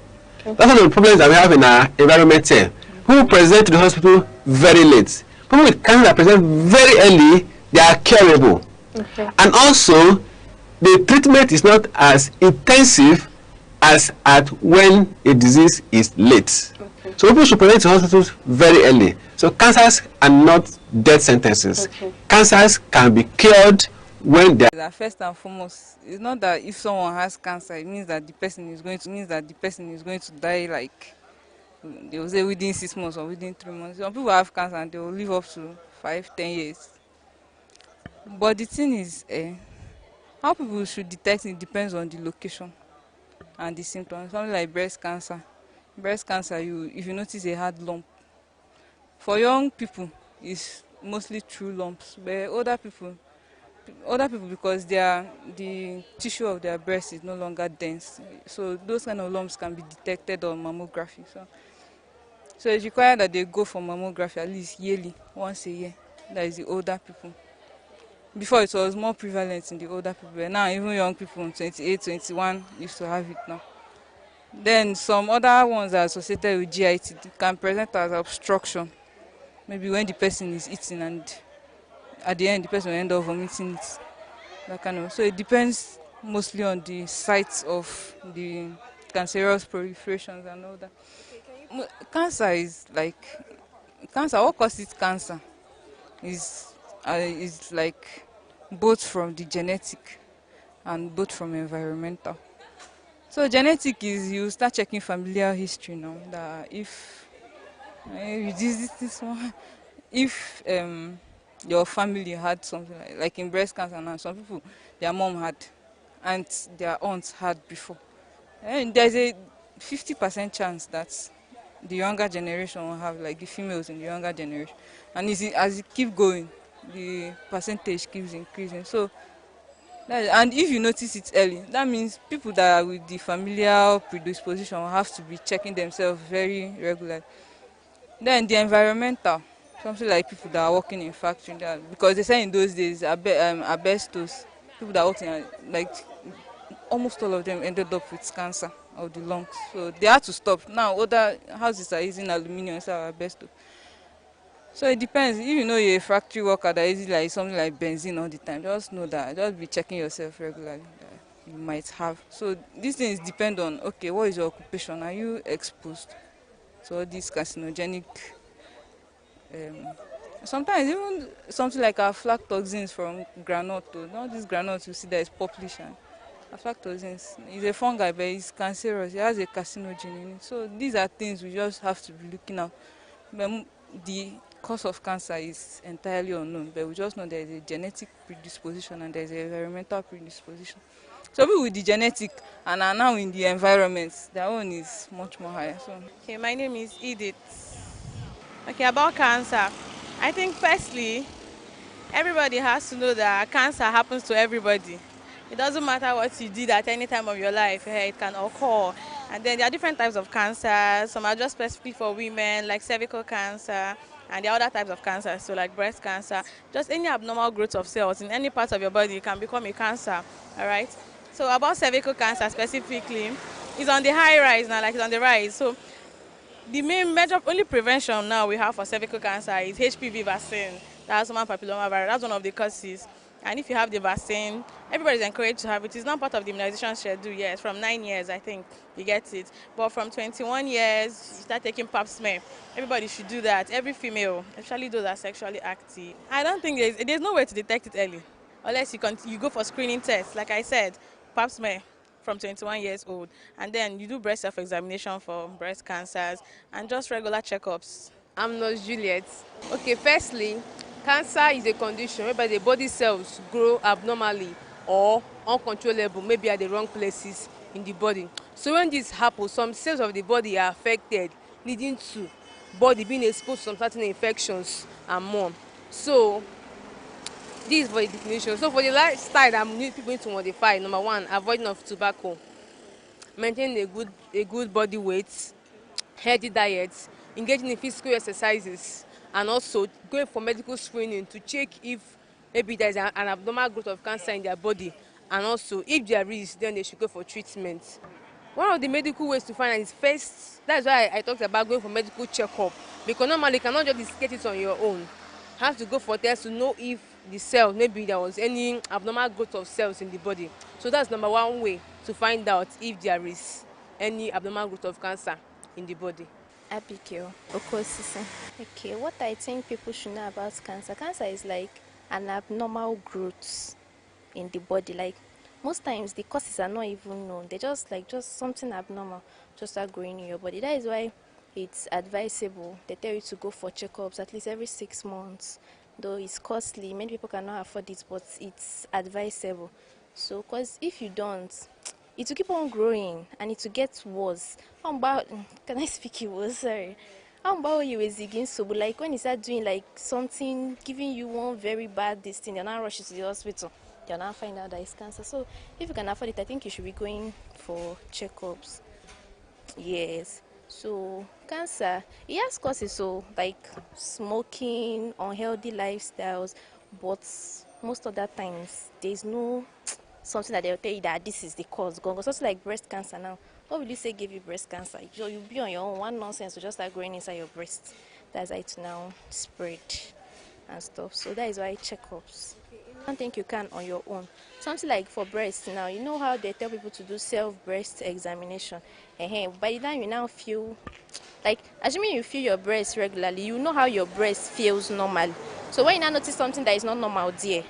S10: That's one of the problems that we have in our environment here. People present to the hospital very late. People with cancer that present very early, they are curable. And also, the treatment is not as intensive as at when a disease is late. So people should present to hospitals very early. So cancers are not death sentences. Cancers can be cured when they are.
S11: First and foremost, it's not that if someone has cancer, it means that the person is going to die, like they will say within 6 months or within 3 months. Some people have cancer and they will live up to 5-10 years. But the thing is, how people should detect it depends on the location and the symptoms. Something like breast cancer. Breast cancer, if you notice a hard lump. For young people, it's mostly true lumps. But older people because the tissue of their breast is no longer dense. So those kind of lumps can be detected on mammography. So it's required that they go for mammography at least yearly, once a year. That is the older people. Before it was more prevalent in the older people, but now even young people, 28, 21, used to have it now. Then some other ones are associated with GIT can present as obstruction. Maybe when the person is eating and at the end the person will end up vomiting it. That kind of. So it depends mostly on the sites of the cancerous proliferations and all that. Cancer is like what causes cancer is like both from the genetic and both from environmental. So genetic is you start checking familial history now. That if if your family had something like in breast cancer now, some people their mom had and their aunts had before, and there's a 50% chance that the younger generation will have, like the females in the younger generation, and as it keep going, the percentage keeps increasing. So and if you notice it early, that means people that are with the familial predisposition will have to be checking themselves very regularly. Then the environmental, something like people that are working in factory, because they say in those days asbestos, people that work in like almost all of them ended up with cancer of the lungs. So they had to stop. Now other houses are using aluminium instead of asbestos. So it depends. If you know you're a factory worker that is like something like benzene all the time, just know that. Just be checking yourself regularly that you might have. So these things depend on, okay, what is your occupation? Are you exposed to all these carcinogenic? Sometimes even something like aflatoxins from granola. All these granola you see that is purplish. Aflatoxins is a fungi, but it's cancerous. It has a carcinogen in it. So these are things we just have to be looking at. But the cause of cancer is entirely unknown, but we just know there is a genetic predisposition and there is an environmental predisposition. So people with the genetic and are now in the environment, their own is much more higher. So
S12: Okay, my name is Edith. Okay, about cancer. I think firstly, everybody has to know that cancer happens to everybody. It doesn't matter what you did at any time of your life, it can occur. And then there are different types of cancer. Some are just specifically for women, like cervical cancer, and there are other types of cancer, so like breast cancer. Just any abnormal growth of cells in any part of your body can become a cancer, all right? So about cervical cancer specifically, it's on the high rise now, like it's on the rise. So the main major only prevention now we have for cervical cancer is HPV vaccine. That's human papillomavirus. That's one of the causes. And if you have the vaccine, everybody's encouraged to have it. It's not part of the immunization schedule, yes. From 9 years, I think, you get it. But from 21 years, you start taking pap smear. Everybody should do that. Every female, especially those that are sexually active. I don't think there's no way to detect it early, unless you go for screening tests. Like I said, pap smear from 21 years old, and then you do breast self-examination for breast cancers and just regular checkups.
S13: I'm Nurse Juliet. Okay, firstly, cancer is a condition whereby the body cells grow abnormally or uncontrollable, maybe at the wrong places in the body. So when this happens, some cells of the body are affected, leading to body being exposed to some certain infections and more. So this is for the definition. So for the lifestyle that people need to modify, number one, avoiding of tobacco, maintaining a good body weight, healthy diet, engaging in physical exercises, and also going for medical screening to check if maybe there is an abnormal growth of cancer in their body, and also if there is, then they should go for treatment. One of the medical ways to find out is first, that's why I talked about going for medical checkup, because normally you cannot just get it on your own. You have to go for tests to know if the cell, maybe there was any abnormal growth of cells in the body. So that's number one way to find out if there is any abnormal growth of cancer in the body.
S14: Abigail Okosisi. Okay, what I think people should know about cancer. Cancer is like an abnormal growth in the body. Like most times the causes are not even known. They're just something abnormal just start growing in your body. That is why it's advisable. They tell you to go for checkups at least every 6 months. Though it's costly, many people cannot afford it, but it's advisable. So, because if you don't, it will keep on growing and it will get worse. Can I speak it worse? Sorry. How about you again? So, like when you start doing like something, giving you one very bad thing, you're not rushing to the hospital. You're not find out that it's cancer. So, if you can afford it, I think you should be going for checkups. Yes. So cancer, it has causes, so like smoking, unhealthy lifestyles, but most of the times there's no something that they'll tell you that this is the cause. Something like breast cancer now. What will you say gave you breast cancer? You'll be on your own. One nonsense will just start growing inside your breast. That's how it now spread and stuff. So that is why checkups. I don't think you can on your own. Something like for breast now, you know how they tell people to do self-breast examination. By the time you now feel, like, assuming you feel your breast regularly, you know how your breast feels normally. So when you now notice something that is not normal there,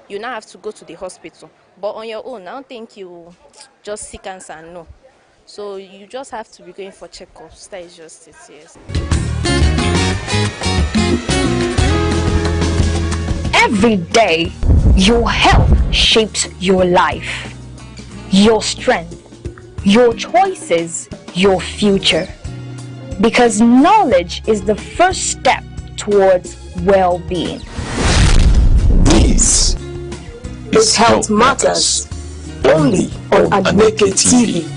S14: you now have to go to the hospital. But on your own, I don't think you just see cancer and know. So you just have to be going for checkups. That is just it, yes.
S3: Every day, your health shapes your life, your strength, your choices, your future. Because knowledge is the first step towards well-being.
S4: This is Health Matters, only on Aneke TV.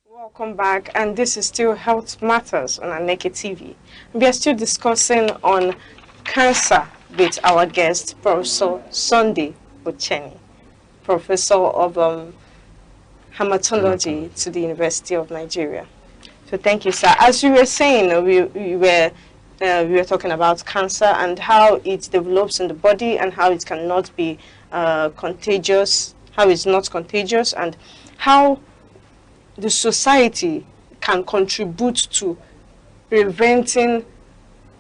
S9: Welcome back, and this is still Health Matters on Aneke TV. We are still discussing on cancer with our guest, Professor Sunday Uchenni, Professor of Hematology to the University of Nigeria. So thank you, sir. As you were saying, we were talking about cancer and how it develops in the body and how it cannot be contagious, how it's not contagious, and how the society can contribute to preventing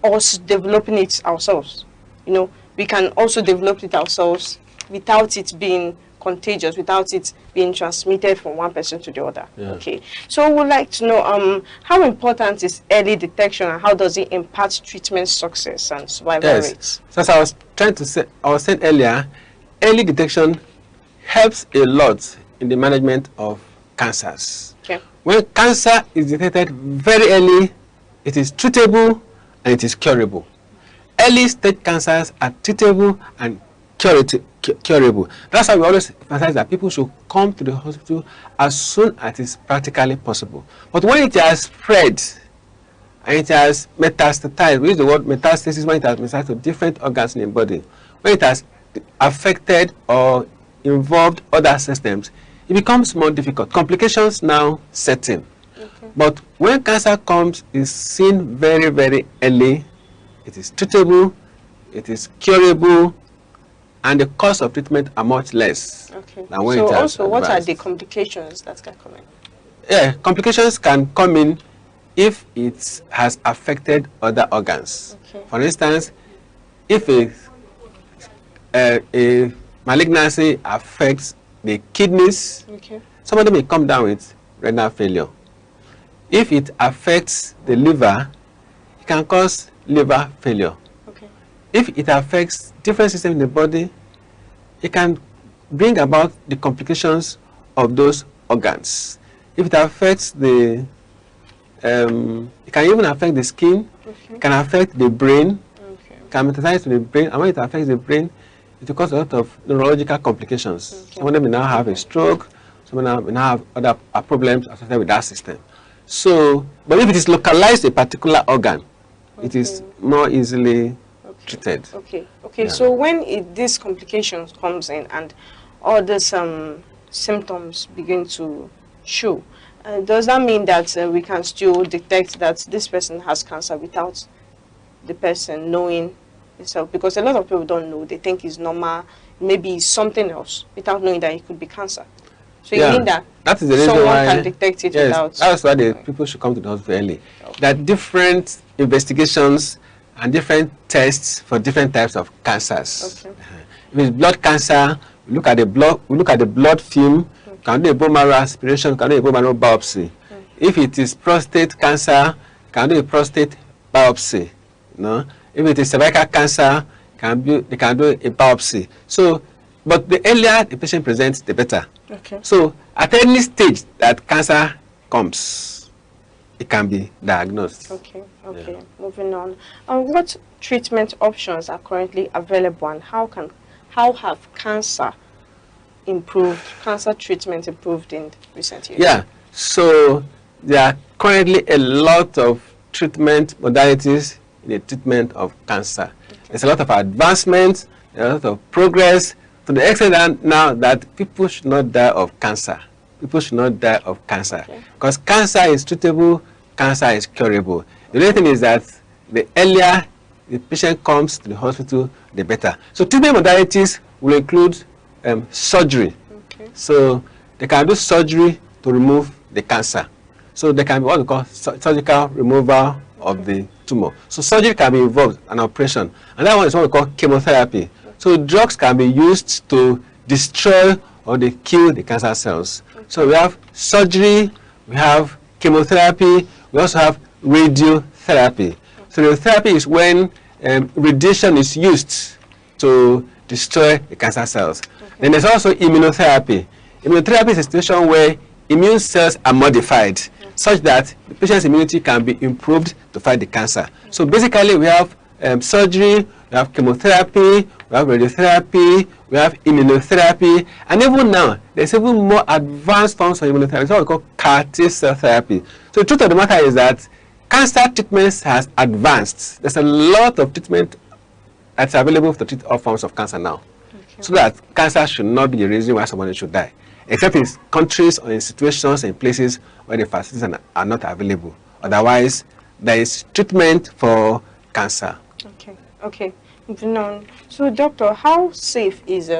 S9: us developing it ourselves. You know, we can also develop it ourselves without it being contagious without it being transmitted from one person to the other. Yeah. Okay. So we would like to know how important is early detection and how does it impact treatment success and survival rates? So as I was trying to say, I was saying earlier, early detection helps a lot in the management of cancers. Okay. When cancer is detected very early, it is treatable and it is curable. Early stage cancers are treatable and curable. That's why we always emphasize that people should come to the hospital as soon as it is practically possible. But when it has spread and it has metastatized, we use the word metastasis when it has metastated to different organs in the body, when it has affected or involved other systems, it becomes more difficult. Complications now set in. Okay. But when cancer comes, it's seen very, very early. It is treatable, it is curable, and the cost of treatment are much less. Okay. Than when so also, what are the complications that can come in? Yeah, complications can come in if it has affected other organs. Okay. For instance, if a malignancy affects the kidneys, okay, somebody may come down with renal failure. If it affects the liver, it can cause liver failure. Okay. If it affects different systems in the body, it can bring about the complications of those organs. If it affects the, it can even affect the skin, okay, it can affect the brain, okay, it can metastasize to the brain, and when it affects the brain, it will cause a lot of neurological complications. Okay. Some of them may now have a stroke, some of them may now have other problems associated with that system. So, but if it is localized to a particular organ, okay, it is more easily treated. Okay, okay. Yeah. So when these complications comes in and all the symptoms begin to show, does that mean that we can still detect that this person has cancer without the person knowing itself? Because a lot of people don't know. They think it's normal, maybe it's something else, without knowing that it could be cancer. So you mean that is the reason someone why can detect it without... That's why the people should come to the hospital early. Okay. There are different investigations and different tests for different types of cancers. Okay. If it's blood cancer, we look at the blood film, okay, can do a bone marrow aspiration, can do a bone marrow biopsy. Okay. If it is prostate cancer, can do a prostate biopsy. No? If it is cervical cancer, they can do a biopsy. So, but the earlier the patient presents, the better. Okay. So, at any stage that cancer comes, it can be diagnosed. Okay, okay. Yeah. Moving on. What treatment options are currently available, and how have cancer treatment improved in recent years? Yeah, so there are currently a lot of treatment modalities in the treatment of cancer. Okay. There's a lot of advancement, there's a lot of progress, to the extent now that people should not die of cancer. People should not die of cancer. Because cancer is treatable, cancer is curable. The only thing is that the earlier the patient comes to the hospital, the better. So treatment modalities will include surgery. Okay. So they can do surgery to remove the cancer. So they can be what we call surgical removal of the tumor. So surgery can be involved, an operation. And that one is what we call chemotherapy. So drugs can be used to destroy or they kill the cancer cells. Okay. So we have surgery, we have chemotherapy, we also have radiotherapy. Okay. So radiotherapy is when radiation is used to destroy the cancer cells. Okay. Then there's also immunotherapy. Immunotherapy is a situation where immune cells are modified, okay, such that the patient's immunity can be improved to fight the cancer. Okay. So basically we have surgery, we have chemotherapy, we have radiotherapy, we have immunotherapy, and even now, there's even more advanced forms of immunotherapy. It's what we call CAR T-cell therapy. So the truth of the matter is that cancer treatments has advanced. There's a lot of treatment that's available to treat all forms of cancer now. Okay. So that cancer should not be the reason why somebody should die, except in countries or in situations and places where the facilities are not available. Otherwise, there is treatment for cancer. Okay, okay. Moving on. So, doctor, how safe is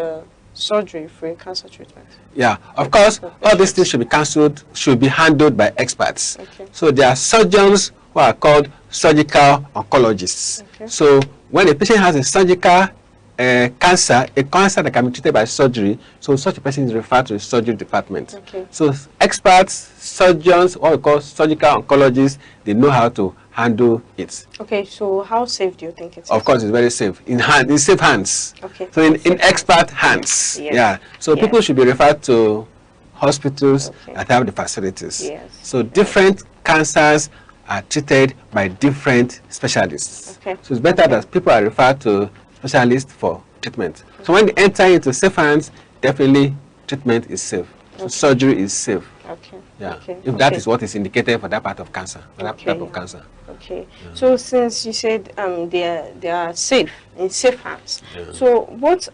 S9: surgery for a cancer treatment? Yeah, of course, all these things should be handled by experts. Okay. So there are surgeons who are called surgical oncologists. Okay. So when a patient has a surgical
S10: cancer, a cancer that can be treated by surgery, so such a person is referred to the surgery department.
S9: Okay.
S10: So experts, surgeons, what we call surgical oncologists, they know how to handle it.
S9: Okay, so how safe do you think it is?
S10: Of course, it's very safe. In safe hands.
S9: Okay.
S10: So in expert hands.
S9: Yes.
S10: Yeah. So
S9: Yes.
S10: people should be referred to hospitals that have the facilities.
S9: Yes.
S10: So different cancers are treated by different specialists.
S9: Okay.
S10: So it's better that people are referred to specialists for treatment. So when they enter into safe hands, definitely treatment is safe. So surgery is safe.
S9: Okay.
S10: Yeah.
S9: Okay.
S10: If that is what is indicated for that part of cancer, for that
S9: Okay,
S10: type of
S9: yeah.
S10: cancer.
S9: Okay. So since you said they are safe, in safe hands. So what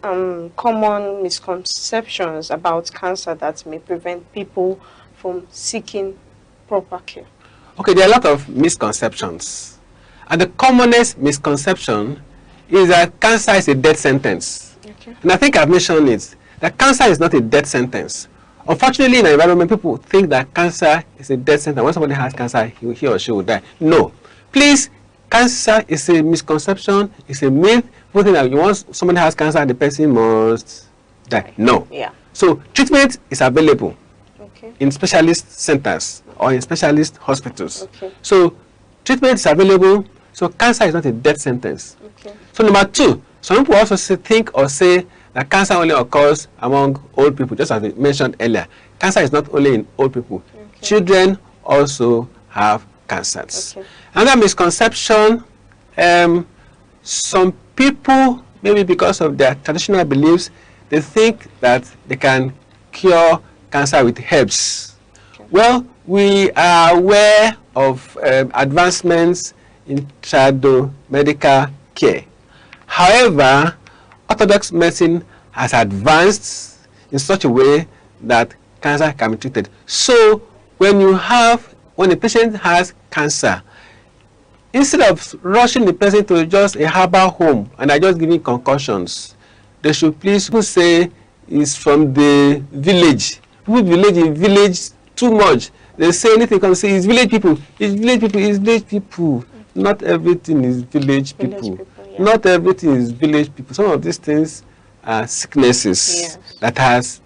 S9: common misconceptions about cancer that may prevent people from seeking proper care?
S10: Okay, there are a lot of misconceptions. And the commonest misconception is that cancer is a death sentence.
S9: Okay.
S10: And I think I've mentioned it, that cancer is not a death sentence. Unfortunately, in our environment, people think that cancer is a death sentence. When somebody has cancer, he or she will die. No. Please, cancer is a misconception, it's a myth. People think that once somebody has cancer, the person must die. No.
S9: Yeah.
S10: So treatment is available
S9: Okay.
S10: in specialist centers or in specialist hospitals.
S9: Okay.
S10: So treatment is available. So cancer is not a death sentence.
S9: Okay.
S10: So number two, some people also think or say that cancer only occurs among old people, just as we mentioned earlier. Cancer is not only in old people.
S9: Okay.
S10: Children also have cancers.
S9: Okay.
S10: Another misconception, some people, maybe because of their traditional beliefs, they think that they can cure cancer with herbs. Okay. Well, we are aware of advancements in medical care. However, orthodox medicine has advanced in such a way that cancer can be treated. So when a patient has cancer, instead of rushing the person to just a herbal home and are just giving concussions, they should please say it's from the village. People village too much. They say anything can say it's village people. It's village people. It's village people. Not everything is village people. Yeah. Not everything is village people. Some of these things are sicknesses that have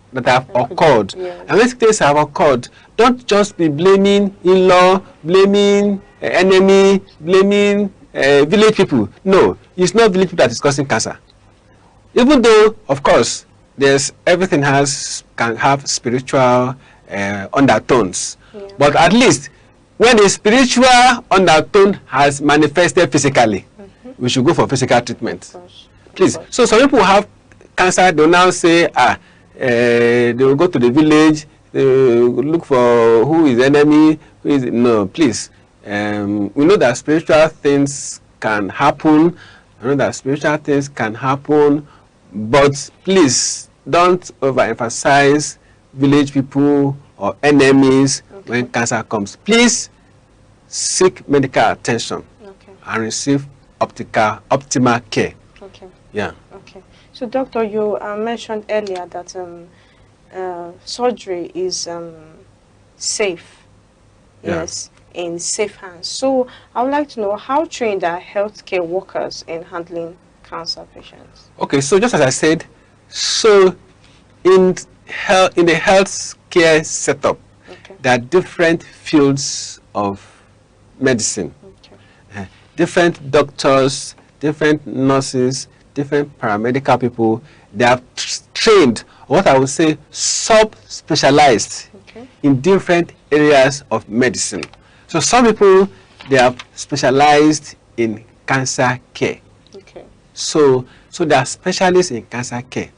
S10: occurred. Yes. And when sicknesses have occurred, don't just be blaming in-law, blaming enemy, blaming village people. No, it's not village people that is causing cancer. Even though, of course, everything can have spiritual undertones. Yeah. But at least when the spiritual undertone has manifested physically, we should go for physical treatment. Please. So some people have cancer, they will now say, they will go to the village, they will look for who is enemy, who is no, please. We know that spiritual things can happen. But please don't overemphasize village people or enemies when cancer comes. Please seek medical attention and receive optimal care.
S9: Okay.
S10: Yeah.
S9: Okay. So, doctor, you mentioned earlier that surgery is safe.
S10: Yeah.
S9: Yes, in safe hands. So, I would like to know how trained are healthcare workers in handling cancer patients?
S10: Okay, so just as I said, so in the healthcare setup, there are different fields of medicine. Different doctors, different nurses, different paramedical people, they are trained, what I would say, sub-specialized in different areas of medicine. So some people, they are specialized in cancer care. So they are specialists in cancer care.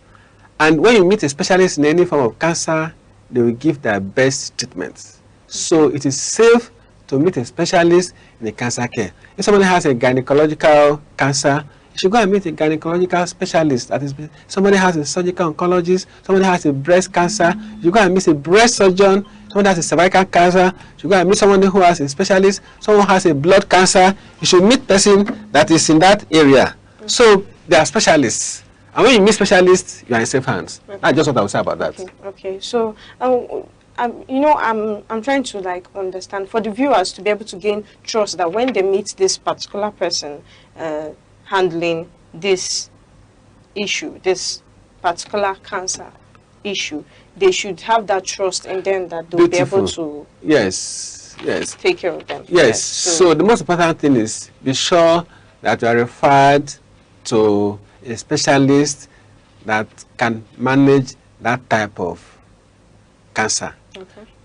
S10: And when you meet a specialist in any form of cancer, they will give their best treatment. So it is safe to meet a specialist in the cancer care. If somebody has a gynecological cancer, you should go and meet a gynecological specialist. That is, somebody has a surgical oncologist, somebody has a breast cancer, you should go and meet a breast surgeon. Somebody has a cervical cancer, you should go and meet somebody who has a specialist. Someone has a blood cancer, you should meet person that is in that area. So they are specialists. And when you meet specialists, you are in safe hands. That's just what I would say about that.
S9: Okay. So, I'm trying to understand for the viewers to be able to gain trust that when they meet this particular person handling this issue, this particular cancer issue, they should have that trust in them that they'll be able to take care of them.
S10: Yes. So the most important thing is be sure that you are referred to a specialist that can manage that type of cancer.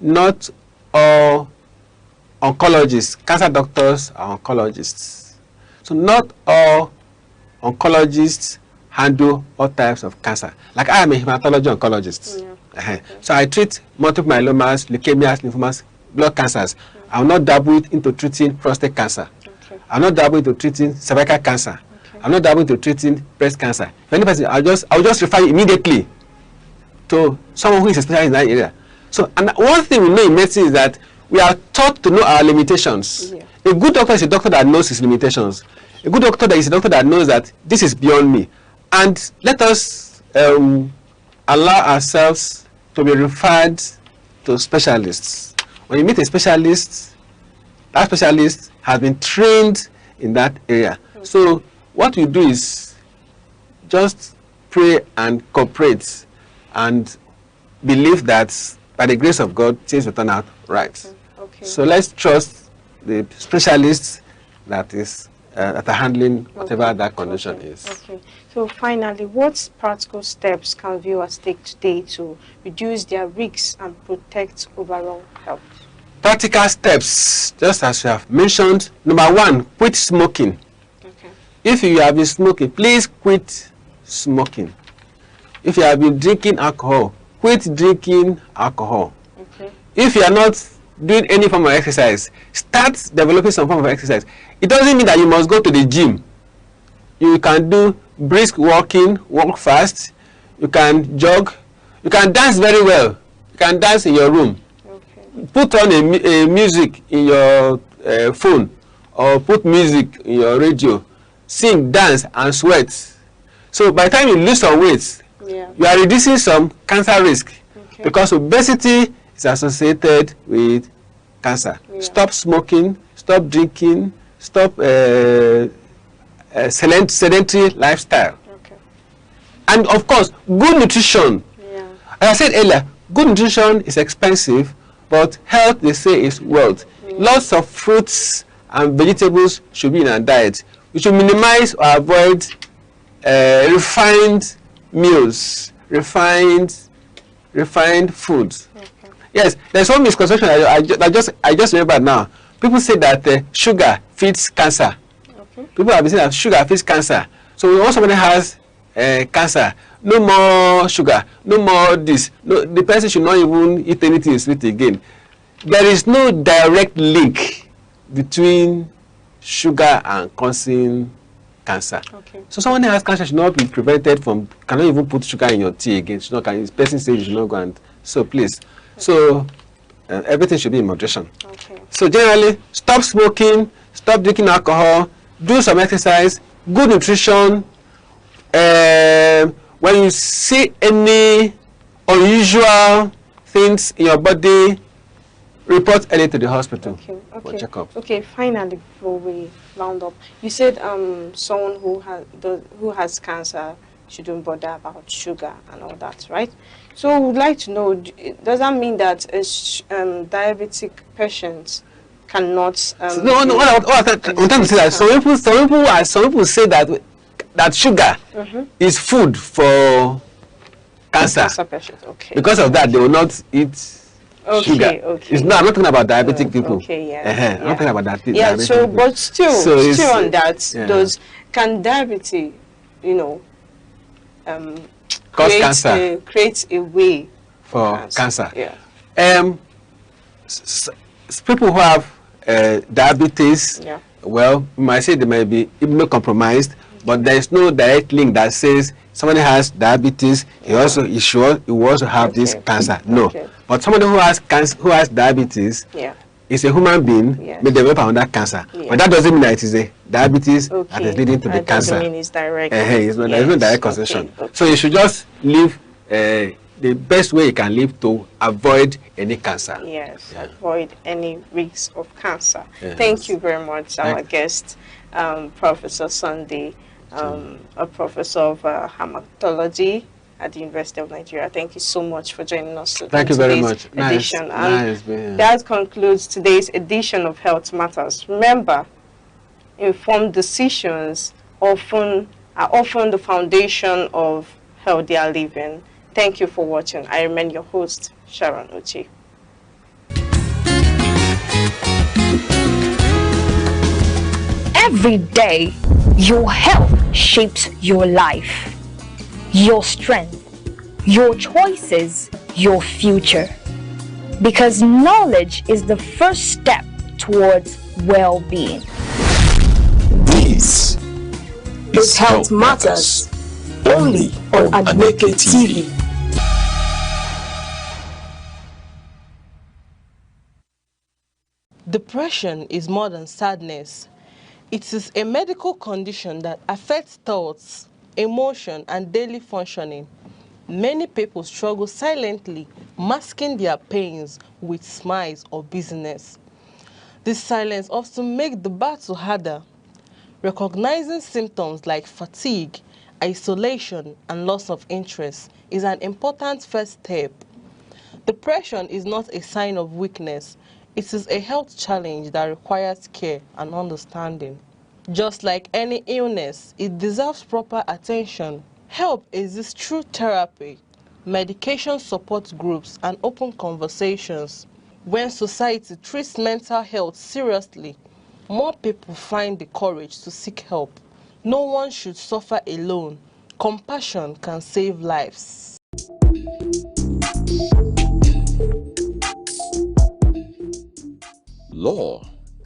S10: Not all oncologists, cancer doctors are oncologists. So not all oncologists handle all types of cancer. Like I am a hematology oncologist. So I treat multiple myelomas, leukemias, lymphomas, blood cancers. I will not dabble into treating prostate cancer. I will not dabble into treating cervical cancer. I will not dabble into treating breast cancer. If any person, I will just refer you immediately to someone who is a specialist in that area. So, and one thing we know in medicine is that we are taught to know our limitations. A good doctor is a doctor that knows his limitations. A good doctor is a doctor that knows that this is beyond me. And let us allow ourselves to be referred to specialists. When you meet a specialist, that specialist has been trained in that area. So what we do is just pray and cooperate and believe that by the grace of God, things will turn out right. So let's trust the specialists that are handling whatever that condition is.
S9: So finally, what practical steps can viewers take today to reduce their risks and protect overall health?
S10: Practical steps, just as you have mentioned. Number one, quit smoking. If you have been smoking, please quit smoking. If you have been drinking alcohol, quit drinking alcohol. If you are not doing any form of exercise, start developing some form of exercise. It doesn't mean that you must go to the gym. You can do brisk walking, walk fast. You can jog. You can dance very well. You can dance in your room. Put on a music in your phone, or put music in your radio. Sing, dance, and sweat. So by the time you lose some weight, you are reducing some cancer risk, because obesity is associated with cancer. Stop smoking, stop drinking, stop sedentary lifestyle. And of course, good nutrition. As I said earlier, good nutrition is expensive, but health, they say, is wealth. Lots of fruits and vegetables should be in our diet. We should minimize or avoid refined meals, refined foods. Yes, there's one misconception I just remember now. People say that sugar feeds cancer. People have been saying that sugar feeds cancer. So when somebody has cancer, no more sugar, no more this. No, the person should not even eat anything sweet again. There is no direct link between sugar and causing cancer. So someone who has cancer should not be prevented from, cannot even put sugar in your tea again. Should not, this person says you should not go and, so please. So everything should be in moderation. So generally, stop smoking, stop drinking alcohol, do some exercise, good nutrition. When you see any unusual things in your body, report early to the hospital for checkup.
S9: Finally, before we round up, you said someone who has cancer shouldn't bother about sugar and all that, right? So we would like to know, does that mean that diabetic patients cannot?
S10: No. What I'm trying to say that some people say that sugar is food for cancer.
S9: Patients,
S10: because of that, they will not eat sugar. It's not. I'm not talking about diabetic people. I'm not talking about that.
S9: So, but still on that, can diabetes,
S10: cause cancer?
S9: Create a way
S10: for cancer. People who have diabetes, well, we might say they may be immunocompromised, but there is no direct link that says somebody has diabetes, he will also have this cancer. No. But somebody who has diabetes is a human being, may develop another cancer. But that doesn't mean that it is a diabetes that is leading to the cancer.
S9: Doesn't mean it's direct.
S10: There's no direct causation. So you should just live the best way you can live to avoid any cancer.
S9: Avoid any risks of cancer. Thank you very much, our guest, Professor Sunday a professor of hematology at the University of Nigeria. Thank you so much for joining us today.
S10: Thank you very much.
S9: Edition.
S10: Nice.
S9: That concludes today's edition of Health Matters. Remember, informed decisions are often the foundation of healthier living. Thank you for watching. I remain your host, Sharon Uchi.
S3: Every day, your health shapes your life, your strength, your choices, your future. Because knowledge is the first step towards well-being.
S4: This is Health Matters, only on Aneke TV.
S15: Depression is more than sadness. It is a medical condition that affects thoughts, emotion, and daily functioning. Many people struggle silently, masking their pains with smiles or business. This silence often makes the battle harder. Recognizing symptoms like fatigue, isolation, and loss of interest is an important first step. Depression is not a sign of weakness. It is a health challenge that requires care and understanding. Just like any illness, it deserves proper attention. Help exists through therapy, medication support groups, and open conversations. When society treats mental health seriously, more people find the courage to seek help. No one should suffer alone. Compassion can save lives.
S5: Law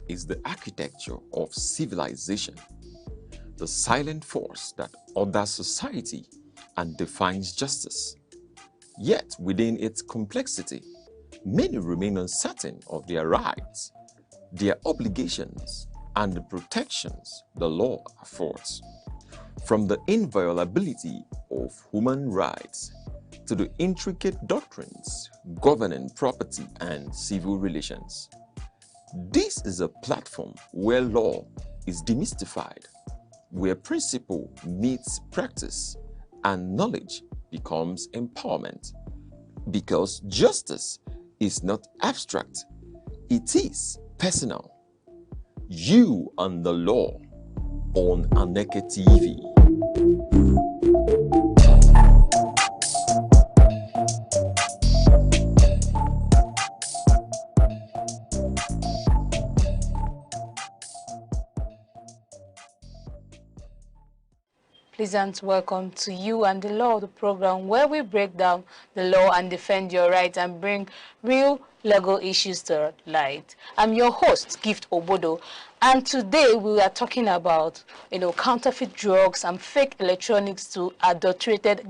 S5: is the architecture of civilization, the silent force that orders society and defines justice. Yet, within its complexity, many remain uncertain of their rights, their obligations, and the protections the law affords. From the inviolability of human rights to the intricate doctrines governing property and civil relations. This is a platform where law is demystified, where principle meets practice and knowledge becomes empowerment. Because justice is not abstract, it is personal. You and the law on Aneke TV.
S13: Pleasant welcome to You and the Law, the program where we break down the law and defend your rights and bring real legal issues to light. I'm your host, Gift Obodo, and today we are talking about, counterfeit drugs and fake electronics to adulterated,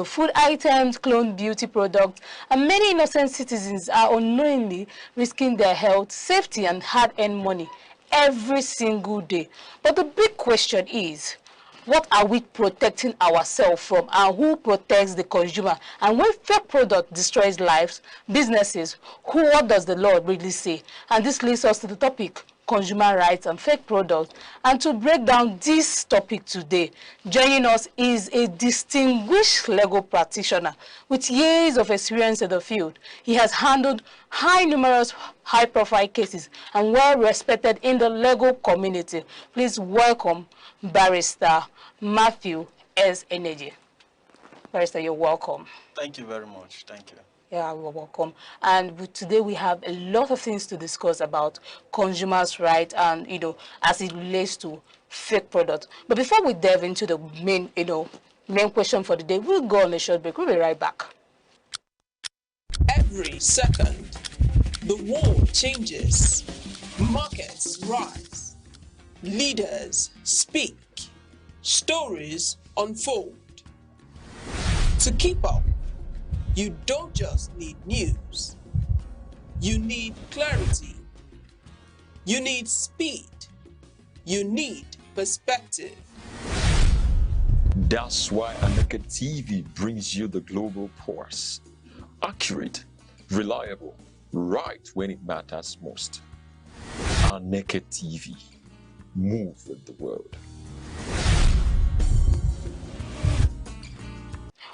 S13: food items, cloned beauty products, and many innocent citizens are unknowingly risking their health, safety, and hard-earned money every single day. But the big question is, what are we protecting ourselves from, and who protects the consumer? And when fake product destroys lives, businesses, what does the law really say? And this leads us to the topic, consumer rights and fake products. And to break down this topic today, joining us is a distinguished legal practitioner with years of experience in the field. He has handled numerous high-profile cases and well-respected in the legal community. Please welcome Barrister Matthew S. Aneke. Barrister, you're welcome.
S16: Thank you very much. Thank you.
S13: Yeah, you're welcome. And today we have a lot of things to discuss about consumers' rights and, as it relates to fake products. But before we delve into the main question for the day, we'll go on a short break. We'll be right back.
S17: Every second, the world changes. Markets rise. Leaders speak. Stories unfold. To keep up, you don't just need news. You need clarity. You need speed. You need perspective.
S5: That's why Aneke TV brings you the global pulse. Accurate, reliable, right when it matters most. Aneke TV. Move with the world.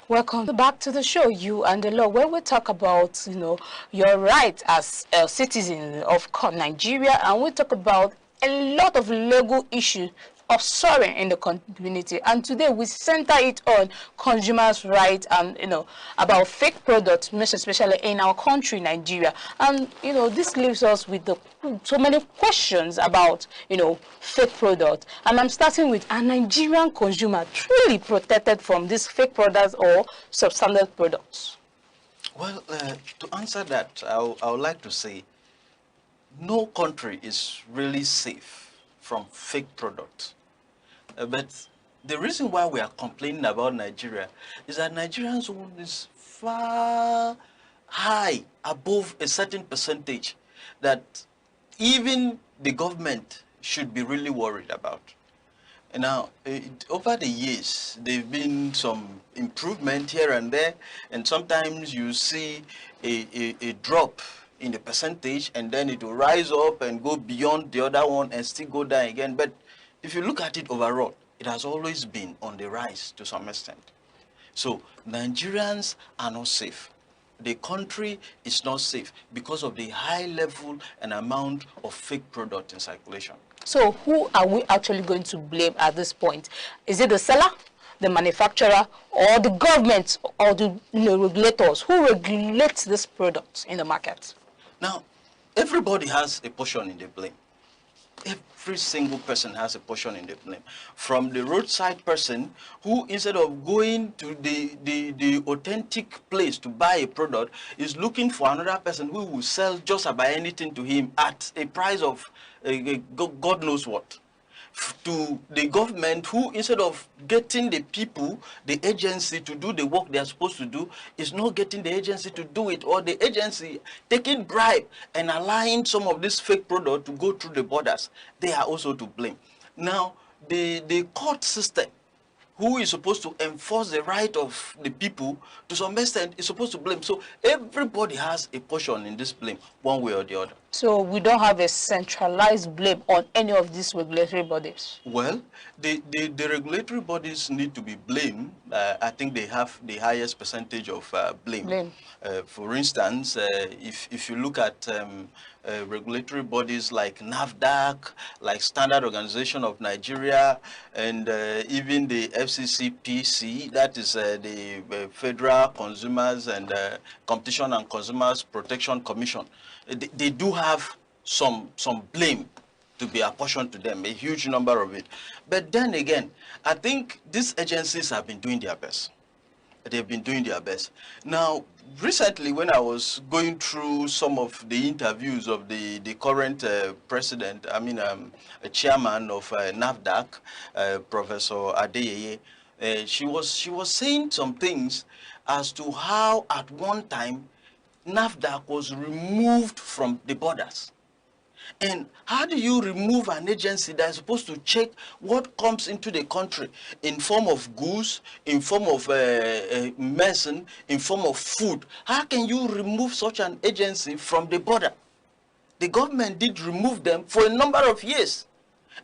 S18: Welcome back to the show, You and the Law, where we talk about, your right as a citizen of Nigeria, and we talk about a lot of legal issues of soaring in the community. And today we center it on consumers' rights and, about fake products, most especially in our country, Nigeria. And, this leaves us with so many questions about, fake products. And I'm starting with, a Nigerian consumer truly protected from these fake products or substandard products?
S16: Well, to answer that, I would like to say no country is really safe from fake products. But the reason why we are complaining about Nigeria is that Nigerians own is far high, above a certain percentage, that even the government should be really worried about. Now, over the years, there have been some improvement here and there, and sometimes you see a drop in the percentage, and then it will rise up and go beyond the other one and still go down again. But if you look at it overall, it has always been on the rise to some extent. So Nigerians are not safe. The country is not safe because of the high level and amount of fake product in circulation.
S18: So who are we actually going to blame at this point? Is it the seller, the manufacturer, or the government, or the regulators who regulate this product in the market?
S16: Now, everybody has a portion in the blame. Every single person has a portion in the blame. From the roadside person who, instead of going to the authentic place to buy a product, is looking for another person who will sell just about anything to him at a price of God knows what. To the government who, instead of getting the people, the agency to do the work they are supposed to do, is not getting the agency to do it, or the agency taking bribe and allowing some of this fake product to go through the borders. They are also to blame. Now, the court system, who is supposed to enforce the right of the people, to some extent is supposed to blame. So everybody has a portion in this blame, one way or the other.
S18: So we don't have a centralized blame on any of these regulatory bodies?
S16: Well, the regulatory bodies need to be blamed. I think they have the highest percentage of blame. For instance, if you look at regulatory bodies like NAFDAC, like Standard Organization of Nigeria, and even the FCCPC, that is the Federal Consumers and Competition and Consumers Protection Commission, they do have some blame to be apportioned to them, a huge number of it. But then again, I think these agencies have been doing their best. They've been doing their best. Now, recently, when I was going through some of the interviews of the current president, a chairman of NAFDAC, Professor Adeyeye, she was saying some things as to how at one time NAFDAC was removed from the borders. And how do you remove an agency that is supposed to check what comes into the country in form of goods, in form of medicine, in form of food? How can you remove such an agency from the border? The government did remove them for a number of years.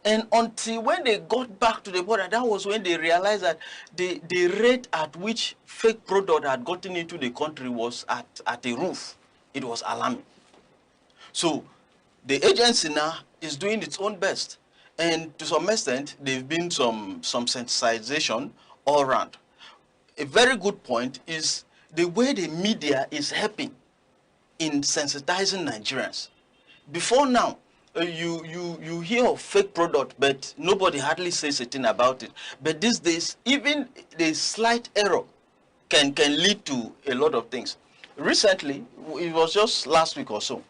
S16: And until when they got back to the border, that was when they realized that the rate at which fake product had gotten into the country was at a roof. It was alarming. So the agency now is doing its own best. And to some extent, there have been some sensitization all around. A very good point is the way the media is helping in sensitizing Nigerians. Before now, you hear of fake product, but nobody hardly says a thing about it. But these days, even the slight error can lead to a lot of things. Recently, it was just last week or so,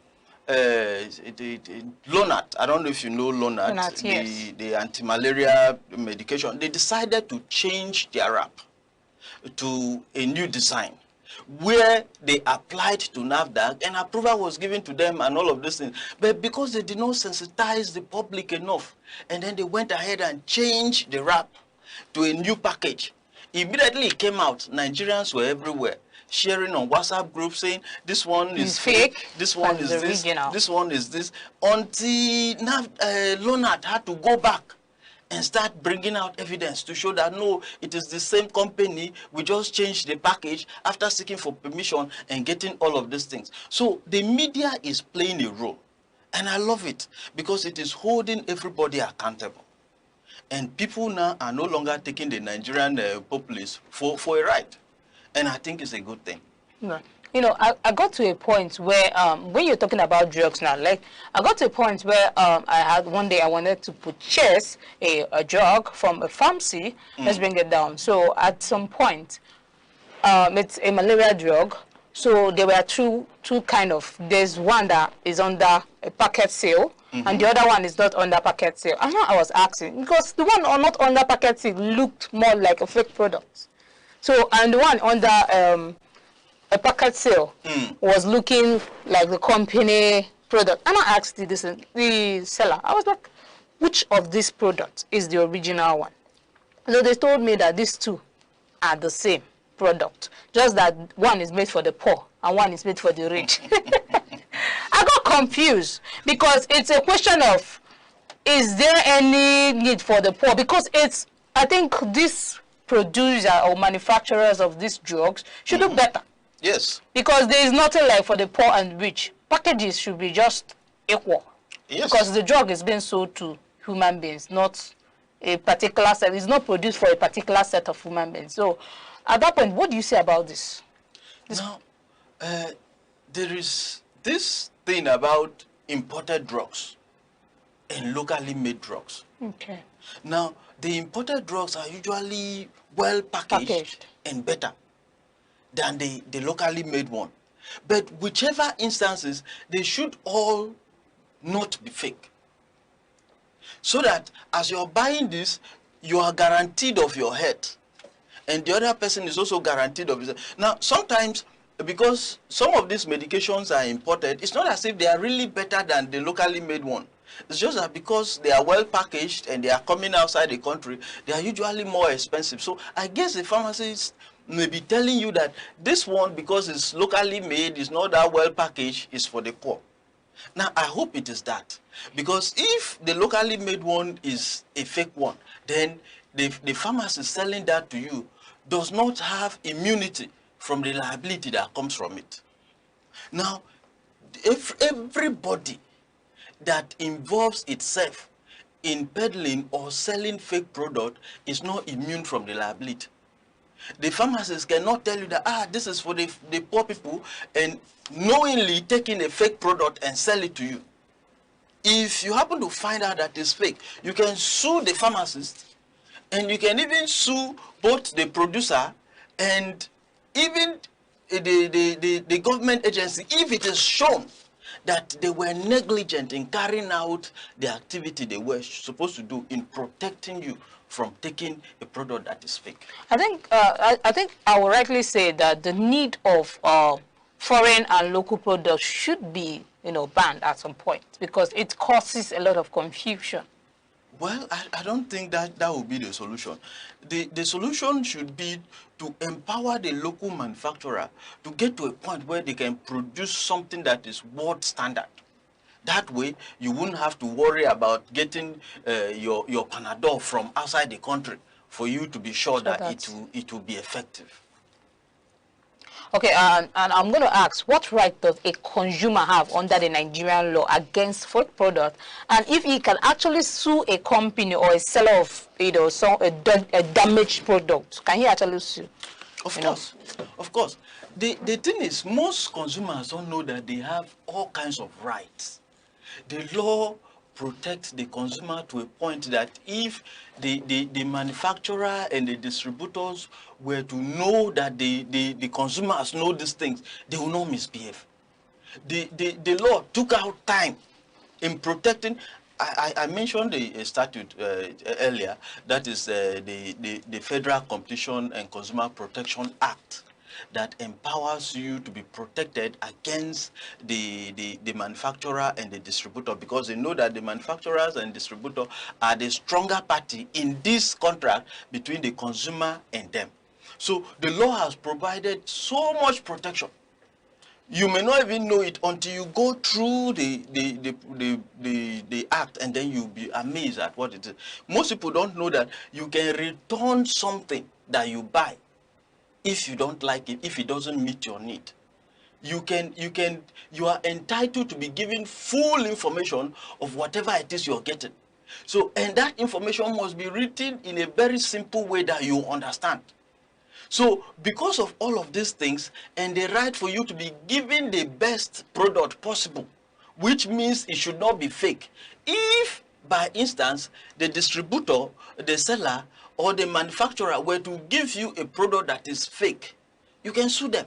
S16: Lonart, I don't know if you know Lonart,
S18: yes.
S16: the anti-malaria medication, they decided to change their wrap to a new design, where they applied to NAFDAC and approval was given to them and all of these things. But because they did not sensitize the public enough, and then they went ahead and changed the wrap to a new package. Immediately it came out, Nigerians were everywhere, sharing on WhatsApp groups saying, this one is fake, this one is this, this one is this, until Lonart had to go back and start bringing out evidence to show that no, it is the same company, we just changed the package after seeking for permission and getting all of these things. So the media is playing a role, and I love it because it is holding everybody accountable. And people now are no longer taking the Nigerian populace for a ride. And I think it's a good thing.
S18: Yeah. You know, I got to a point where, when you're talking about drugs now, like, I got to a point where one day I wanted to purchase a drug from a pharmacy. Let's bring it down. So at some point, it's a malaria drug. So there were two kind of, there's one that is under a packet sale, and the other one is not under packet sale. And now I was asking, because the one not under packet sale looked more like a fake product. So, and the one under a packet sale was looking like the company product. And I asked the seller, I was like, which of these products is the original one? So they told me that these two are the same product, just that one is made for the poor and one is made for the rich. I got confused because it's a question of, is there any need for the poor? Because it's, I think this producer or manufacturers of these drugs should do better.
S16: Yes.
S18: Because there is nothing like for the poor and rich. Packages should be just equal.
S16: Yes.
S18: Because the drug is being sold to human beings, not a particular set. It's not produced for a particular set of human beings. So at that point, what do you say about this?
S16: Now, there is this thing about imported drugs and locally made drugs.
S18: Okay.
S16: Now, the imported drugs are usually well packaged and better than the locally made one. But whichever instances, they should all not be fake. So that as you're buying this, you are guaranteed of your health. And the other person is also guaranteed of his health. Now, sometimes, because some of these medications are imported, it's not as if they are really better than the locally made one. It's just that because they are well packaged and they are coming outside the country, they are usually more expensive. So I guess the pharmacist may be telling you that this one, because it's locally made, is not that well packaged, is for the poor. Now, I hope it is that. Because if the locally made one is a fake one, then the pharmacist selling that to you does not have immunity from the liability that comes from it. Now, if everybody that involves itself in peddling or selling fake product is not immune from the liability. The pharmacist cannot tell you that, this is for the poor people, and knowingly taking a fake product and sell it to you. If you happen to find out that it's fake, you can sue the pharmacist, and you can even sue both the producer and even the government agency if it is shown that they were negligent in carrying out the activity they were supposed to do in protecting you from taking a product that is fake.
S18: I think I would rightly say that the need of foreign and local products should be, banned at some point because it causes a lot of confusion.
S16: Well, I don't think that would be the solution. The solution should be to empower the local manufacturer to get to a point where they can produce something that is world standard. That way, you wouldn't have to worry about getting your Panadol from outside the country for you to be sure that it will be effective.
S18: Okay, and I'm going to ask, what right does a consumer have under the Nigerian law against fake product? And if he can actually sue a company or a seller of a damaged product, can he actually sue?
S16: Of course, of course. The thing is, most consumers don't know that they have all kinds of rights. The law protects the consumer to a point that if the manufacturer and the distributors were to know that the consumers know these things, they will not misbehave. The law took out time in protecting. I mentioned the statute earlier, that is the Federal Competition and Consumer Protection Act, that empowers you to be protected against the manufacturer and the distributor, because they know that the manufacturers and distributor are the stronger party in this contract between the consumer and them. So the law has provided so much protection You may not even know it until you go through the act, and then you'll be amazed at what it is. Most people don't know that you can return something that you buy if you don't like it, if it doesn't meet your need. You are entitled to be given full information of whatever it is you're getting. So, and that information must be written in a very simple way that you understand. So, because of all of these things, and the right for you to be given the best product possible, which means it should not be fake. If, by instance, the distributor, the seller, or the manufacturer were to give you a product that is fake, you can sue them.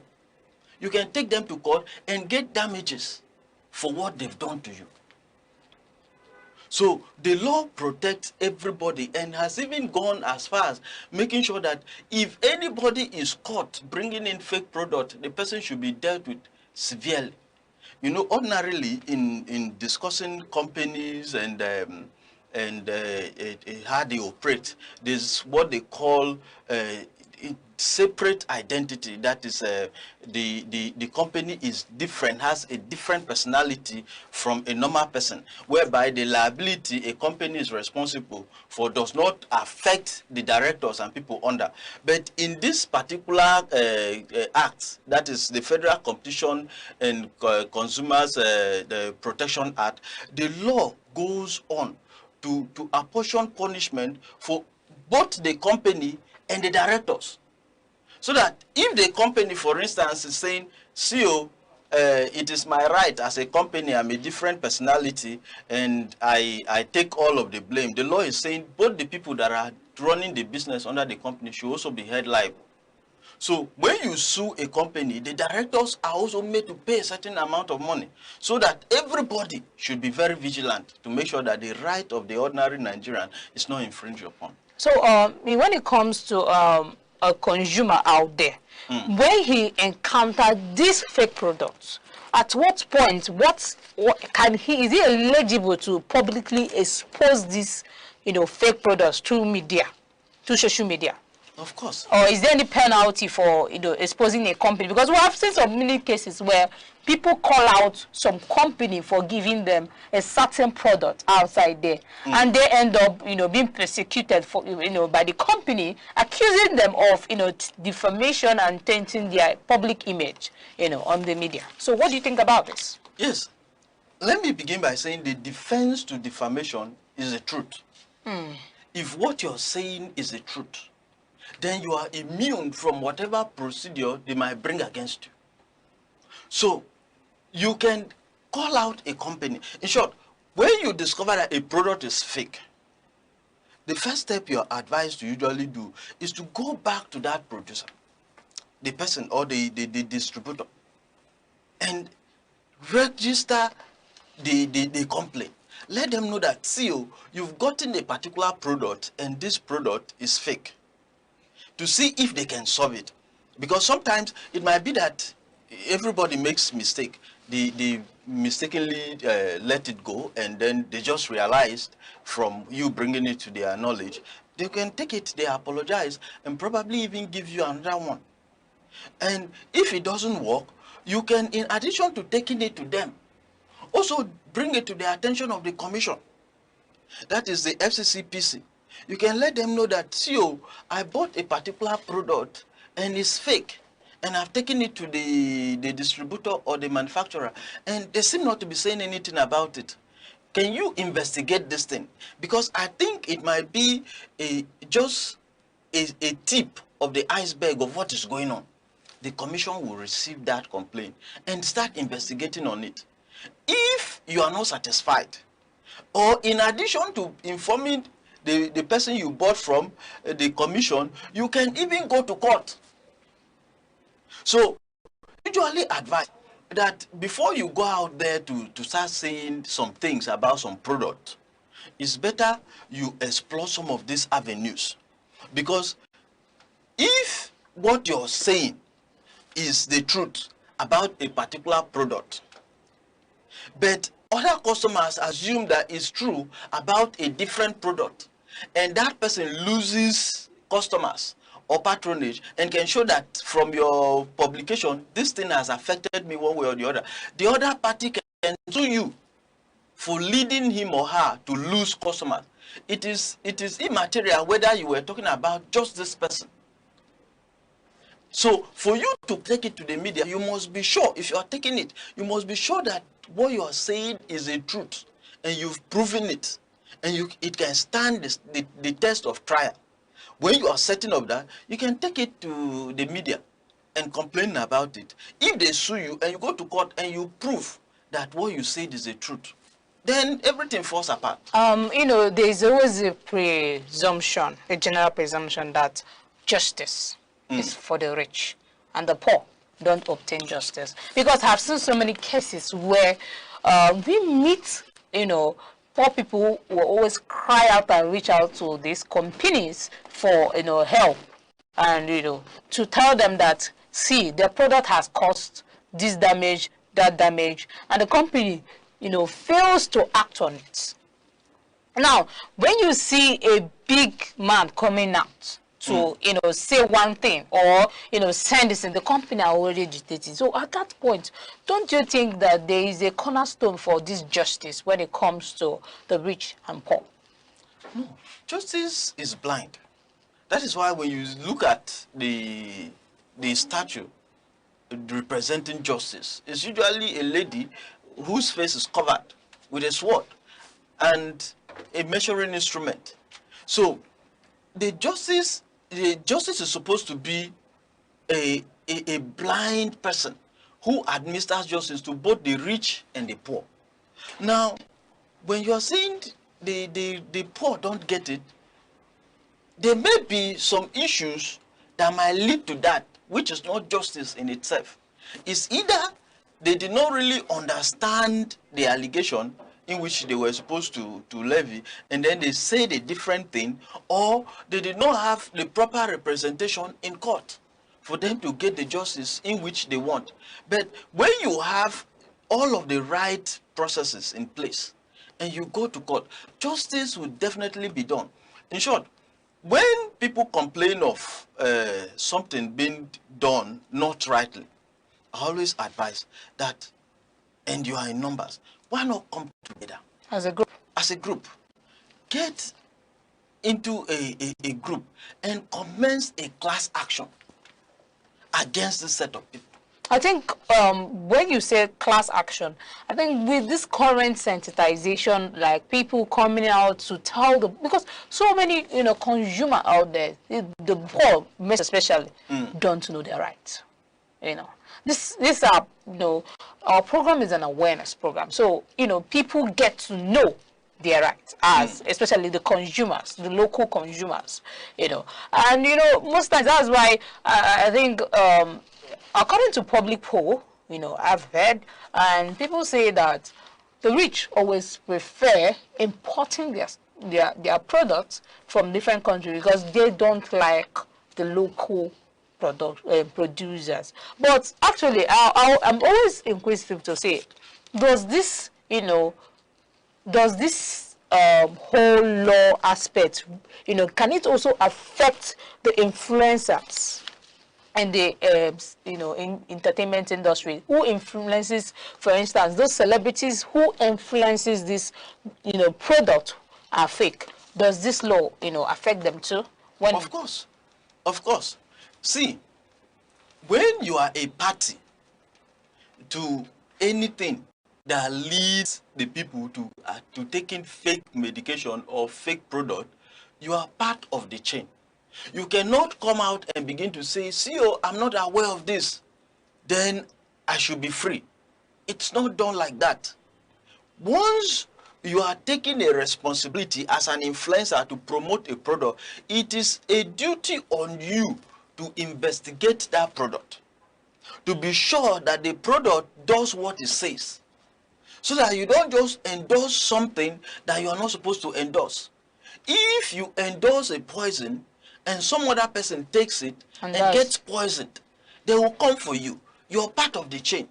S16: You can take them to court and get damages for what they've done to you. So the law protects everybody and has even gone as far as making sure that if anybody is caught bringing in fake product, the person should be dealt with severely. You know, ordinarily in discussing companies and how they operate, there's what they call separate identity. That is, the company is different, has a different personality from a normal person, whereby the liability a company is responsible for does not affect the directors and people under. But in this particular act, that is the Federal Competition and Consumers Protection Act, the law goes on to apportion punishment for both the company and the directors. So that if the company, for instance, is saying, CEO, it is my right as a company, I'm a different personality, and I take all of the blame. The law is saying both the people that are running the business under the company should also be held liable. So when you sue a company, the directors are also made to pay a certain amount of money, so that everybody should be very vigilant to make sure that the right of the ordinary Nigerian is not infringed upon.
S18: So when it comes to a consumer out there, when he encountered these fake products, at what point, what can he, is he eligible to publicly expose these, fake products through media, through social media?
S16: Of course.
S18: Or is there any penalty for, exposing a company? Because we have seen so many cases where people call out some company for giving them a certain product outside there, and they end up, being persecuted for, by the company, accusing them of, defamation and tainting their public image, on the media. So what do you think about this?
S16: Yes. Let me begin by saying the defense to defamation is the truth. If what you're saying is the truth, then you are immune from whatever procedure they might bring against you. So you can call out a company. In short, when you discover that a product is fake, the first step you're advised to usually do is to go back to that producer, the person or the distributor, and register the complaint. Let them know that, see, you've gotten a particular product and this product is fake, to see if they can solve it. Because sometimes it might be that everybody makes mistake. They mistakenly let it go, and then they just realized from you bringing it to their knowledge, they can take it, they apologize, and probably even give you another one. And if it doesn't work, you can, in addition to taking it to them, also bring it to the attention of the commission. That is the FCCPC. You can let them know that, CEO, I bought a particular product and it's fake, and I've taken it to the distributor or the manufacturer, and they seem not to be saying anything about it. Can you investigate this thing? Because I think it might be just a tip of the iceberg of what is going on. The commission will receive that complaint and start investigating on it. If you are not satisfied, or in addition to informing the person you bought from, the commission, you can even go to court. So, usually advise that before you go out there to start saying some things about some product, it's better you explore some of these avenues. Because if what you're saying is the truth about a particular product, but other customers assume that it's true about a different product, and that person loses customers or patronage and can show that from your publication, this thing has affected me one way or the other party can sue you for leading him or her to lose customers. It is immaterial whether you were talking about just this person. So for you to take it to the media, you must be sure, if you are taking it, you must be sure that what you are saying is a truth and you've proven it. And it can stand the test of trial. When you are setting up that, you can take it to the media and complain about it. If they sue you and you go to court and you prove that what you said is the truth, then everything falls apart.
S18: You know, there's always a presumption, a general presumption that justice is for the rich and the poor don't obtain justice. Because I've seen so many cases where we meet, you know, poor people will always cry out and reach out to these companies for, you know, help and, you know, to tell them that, see, their product has caused this damage, that damage, and the company, you know, fails to act on it. Now, when you see a big man coming out to, you know, say one thing or, you know, send this, and the company are already agitated. So at that point, don't you think that there is a cornerstone for this justice when it comes to the rich and poor?
S16: No, justice is blind. That is why when you look at the statue representing justice, it's usually a lady whose face is covered with a sword and a measuring instrument. So the justice is supposed to be a blind person who administers justice to both the rich and the poor. Now, when you are saying the poor don't get it, there may be some issues that might lead to that, which is not justice in itself. It's either they did not really understand the allegation in which they were supposed to levy, and then they said a different thing, or they did not have the proper representation in court for them to get the justice in which they want. But when you have all of the right processes in place and you go to court, justice will definitely be done. In short, when people complain of something being done not rightly, I always advise that, and you are in numbers, why not come together?
S18: As a group.
S16: As a group. Get into a group and commence a class action against this set of people.
S18: I think when you say class action, I think with this current sensitization, like people coming out to tell them, because so many, you know, consumer out there, the poor, most especially, don't know their rights. You know, this you know, our program is an awareness program. So, you know, people get to know their rights, as especially the consumers, the local consumers, you know. And, you know, most times that's why I think, according to public poll, you know, I've heard, and people say that the rich always prefer importing their products from different countries because they don't like the local producers. But actually, I'm always inquisitive to say, does this, you know, does this whole law aspect, you know, can it also affect the influencers and the you know, in entertainment industry? Who influences, for instance, those celebrities who influences this, you know, product are fake? Does this law, you know, affect them too?
S16: Of course, of course. See, when you are a party to anything that leads the people to taking fake medication or fake product, you are part of the chain. You cannot come out and begin to say, see, oh, I'm not aware of this, then I should be free. It's not done like that. Once you are taking a responsibility as an influencer to promote a product, it is a duty on you to investigate that product, to be sure that the product does what it says, so that you don't just endorse something that you are not supposed to endorse. If you endorse a poison and some other person takes it and gets poisoned, they will come for you. You're part of the chain.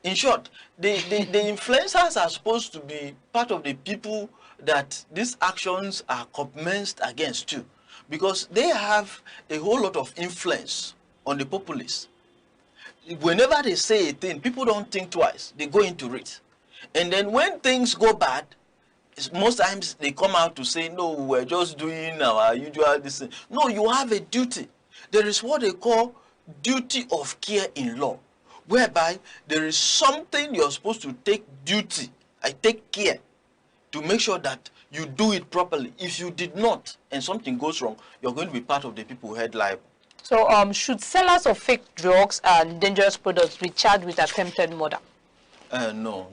S16: In short, the influencers are supposed to be part of the people that these actions are commenced against too. because they have a whole lot of influence on the populace. Whenever they say a thing, people don't think twice. They go into it. And then when things go bad, most times they come out to say, no, we're just doing our usual this thing. No, you have a duty. There is what they call duty of care in law, whereby there is something you're supposed to take duty, I take care to make sure that you do it properly. If you did not and something goes wrong, you're going to be part of the people held liable.
S18: So should sellers of fake drugs and dangerous products be charged with attempted murder?
S16: No.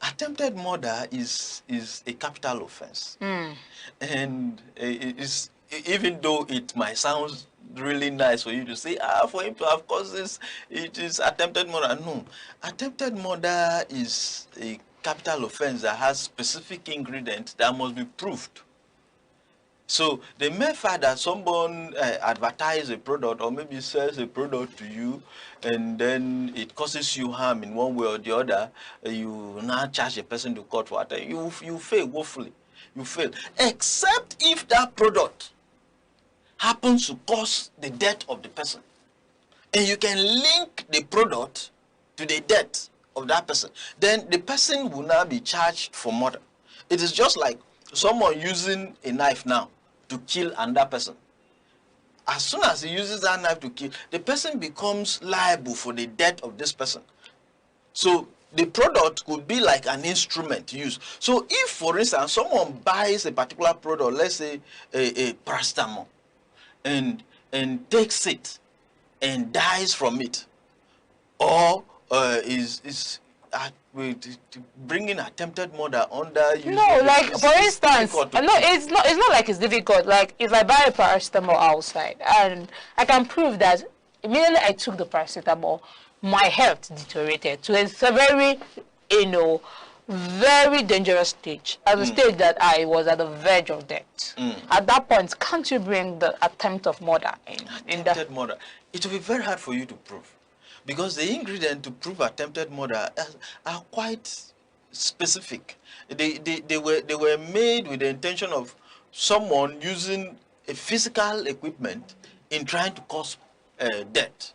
S16: Attempted murder is a capital offense. And it is, even though it might sound really nice for you to say, for him to have caused this, it is attempted murder. No. Attempted murder is a capital offense that has specific ingredients that must be proved. So the mere fact that someone advertises a product or maybe sells a product to you and then it causes you harm in one way or the other, you now charge the person to court for it. You fail woefully. You fail. Except if that product happens to cause the death of the person. And you can link the product to the death of that person. Then the person will now be charged for murder. It is just like someone using a knife now to kill another person. As soon as he uses that knife to kill, the person becomes liable for the death of this person. So the product could be like an instrument used. So if, for instance, someone buys a particular product, let's say a paracetamol, and takes it and dies from it, or is bringing attempted murder under you.
S18: No, like for instance, no, it's not like it's difficult. Like if I buy a paracetamol outside and I can prove that immediately I took the paracetamol, my health deteriorated to a very, very dangerous stage, at the stage that I was at the verge of death. At that point, can't you bring the attempt of murder in that?
S16: Murder. It will be very hard for you to prove, because the ingredients to prove attempted murder are quite specific. They were made with the intention of someone using a physical equipment in trying to cause death.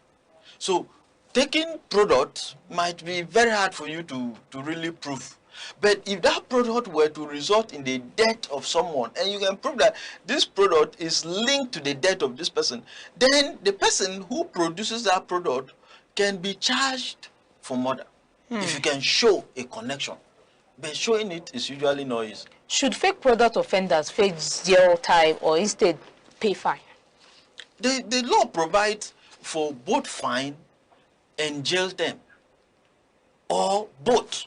S16: So taking product might be very hard for you to really prove. But if that product were to result in the death of someone, and you can prove that this product is linked to the death of this person, then the person who produces that product can be charged for murder if you can show a connection. But showing it is usually not easy.
S18: Should fake product offenders face jail time or instead pay fine?
S16: The law provides for both fine and jail term, or both,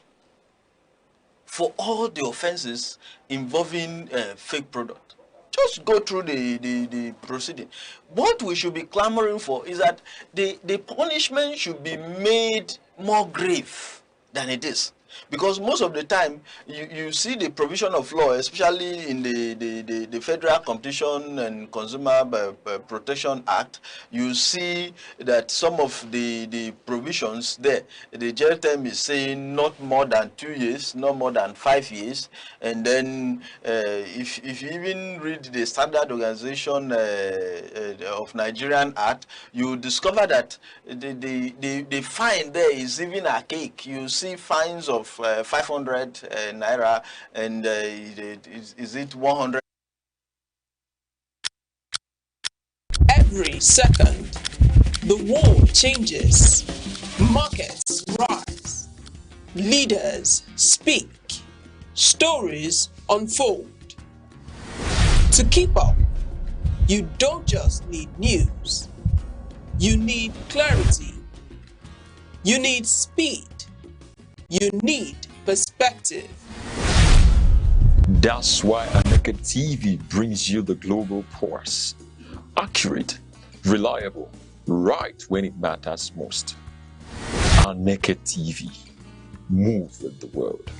S16: for all the offenses involving fake product. Just go through the proceeding. What we should be clamoring for is that the punishment should be made more grave than it is. Because most of the time, you see the provision of law, especially in the Federal Competition and Consumer Protection Act, you see that some of the provisions there, the jail term is saying not more than 2 years, not more than 5 years. And then if you even read the Standard Organization of Nigerian Act, you discover that the fine there is even archaic. You see fines of 500 naira, and is it 100?
S17: Every second, the world changes, markets rise, leaders speak, stories unfold. To keep up, you don't just need news, you need clarity, you need speed, you need perspective.
S5: That's why Aneke TV brings you the global pulse. Accurate, reliable, right when it matters most. Aneke TV. Move with the world.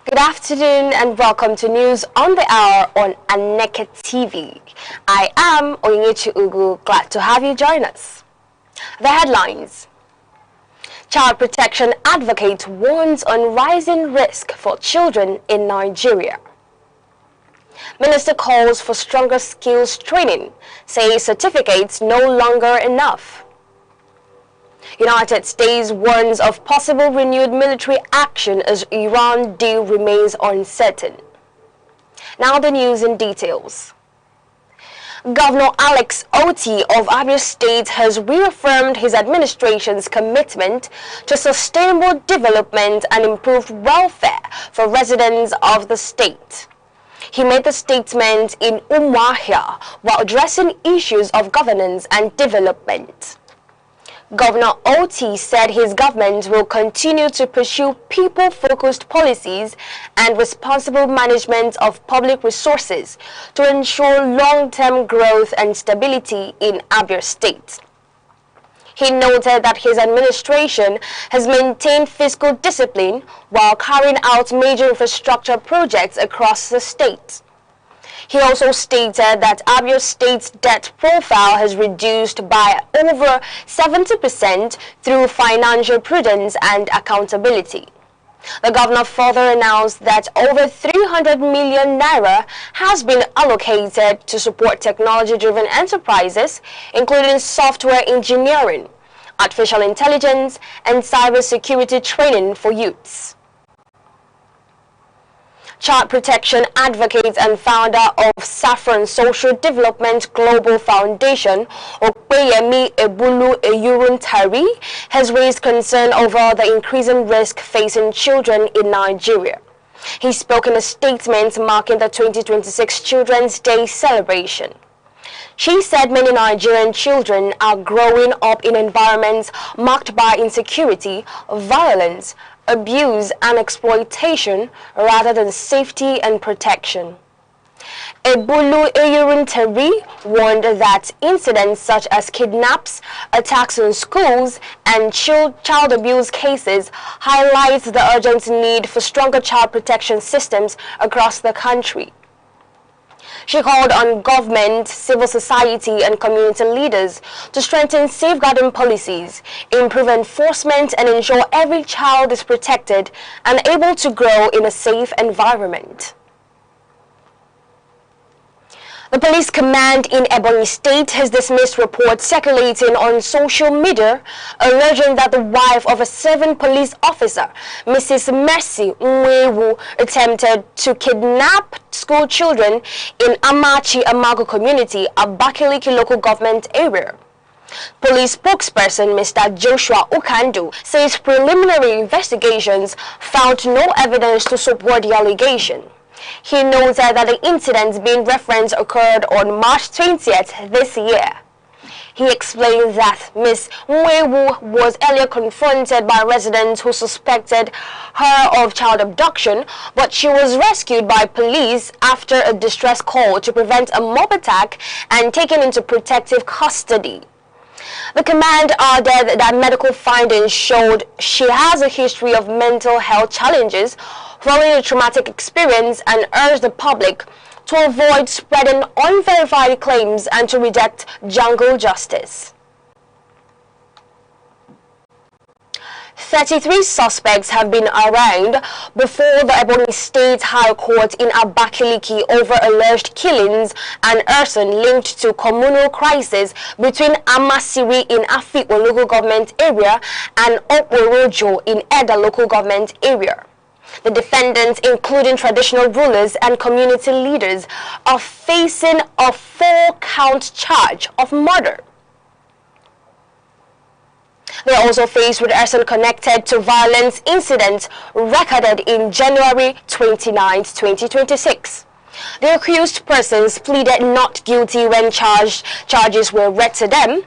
S19: Good afternoon and welcome to News on the Hour on Aneke TV. I am Onyechi, glad to have you join us. The headlines. Child protection advocate warns on rising risk for children in Nigeria. Minister calls for stronger skills training, says certificates no longer enough. United States warns of possible renewed military action as Iran deal remains uncertain. Now the news in details. Governor Alex Oti of Abia State has reaffirmed his administration's commitment to sustainable development and improved welfare for residents of the state. He made the statement in Umuahia while addressing issues of governance and development. Governor Oti said his government will continue to pursue people-focused policies and responsible management of public resources to ensure long-term growth and stability in Abia State. He noted that his administration has maintained fiscal discipline while carrying out major infrastructure projects across the state. He also stated that Abia State's debt profile has reduced by over 70% through financial prudence and accountability. The governor further announced that over 300 million naira has been allocated to support technology-driven enterprises, including software engineering, artificial intelligence, and cybersecurity training for youths. Child protection advocate and founder of Saffron Social Development Global Foundation, Okpeyemi Ebulu Eyuruntari, has raised concern over the increasing risk facing children in Nigeria. He spoke in a statement marking the 2026 Children's Day celebration. She said many Nigerian children are growing up in environments marked by insecurity, violence, abuse and exploitation rather than safety and protection. Ebulu Eyuruntari warned that incidents such as kidnaps, attacks on schools, and child abuse cases highlight the urgent need for stronger child protection systems across the country. She called on government, civil society, and community leaders to strengthen safeguarding policies, improve enforcement, and ensure every child is protected and able to grow in a safe environment. The police command in Ebonyi State has dismissed reports circulating on social media alleging that the wife of a serving police officer, Mrs. Mercy Nwewu, attempted to kidnap school children in Amachi Amago community, Abakaliki local government area. Police spokesperson Mr. Joshua Ukandu says preliminary investigations found no evidence to support the allegation. He noted that the incident being referenced occurred on March 20th this year. He explained that Ms. Nwewu was earlier confronted by residents who suspected her of child abduction, but she was rescued by police after a distress call to prevent a mob attack and taken into protective custody. The command added that medical findings showed she has a history of mental health challenges following a traumatic experience and urged the public to avoid spreading unverified claims and to reject jungle justice. 33 suspects have been arraigned before the Ebonyi State High Court in Abakaliki over alleged killings and arson linked to communal crisis between Amasiri in Afikpo local government area and Okporojo in Eda local government area. The defendants, including traditional rulers and community leaders, are facing a 4-count charge of murder. They are also faced with arson connected to violence incidents recorded in January 29, 2026. The accused persons pleaded not guilty when charges were read to them.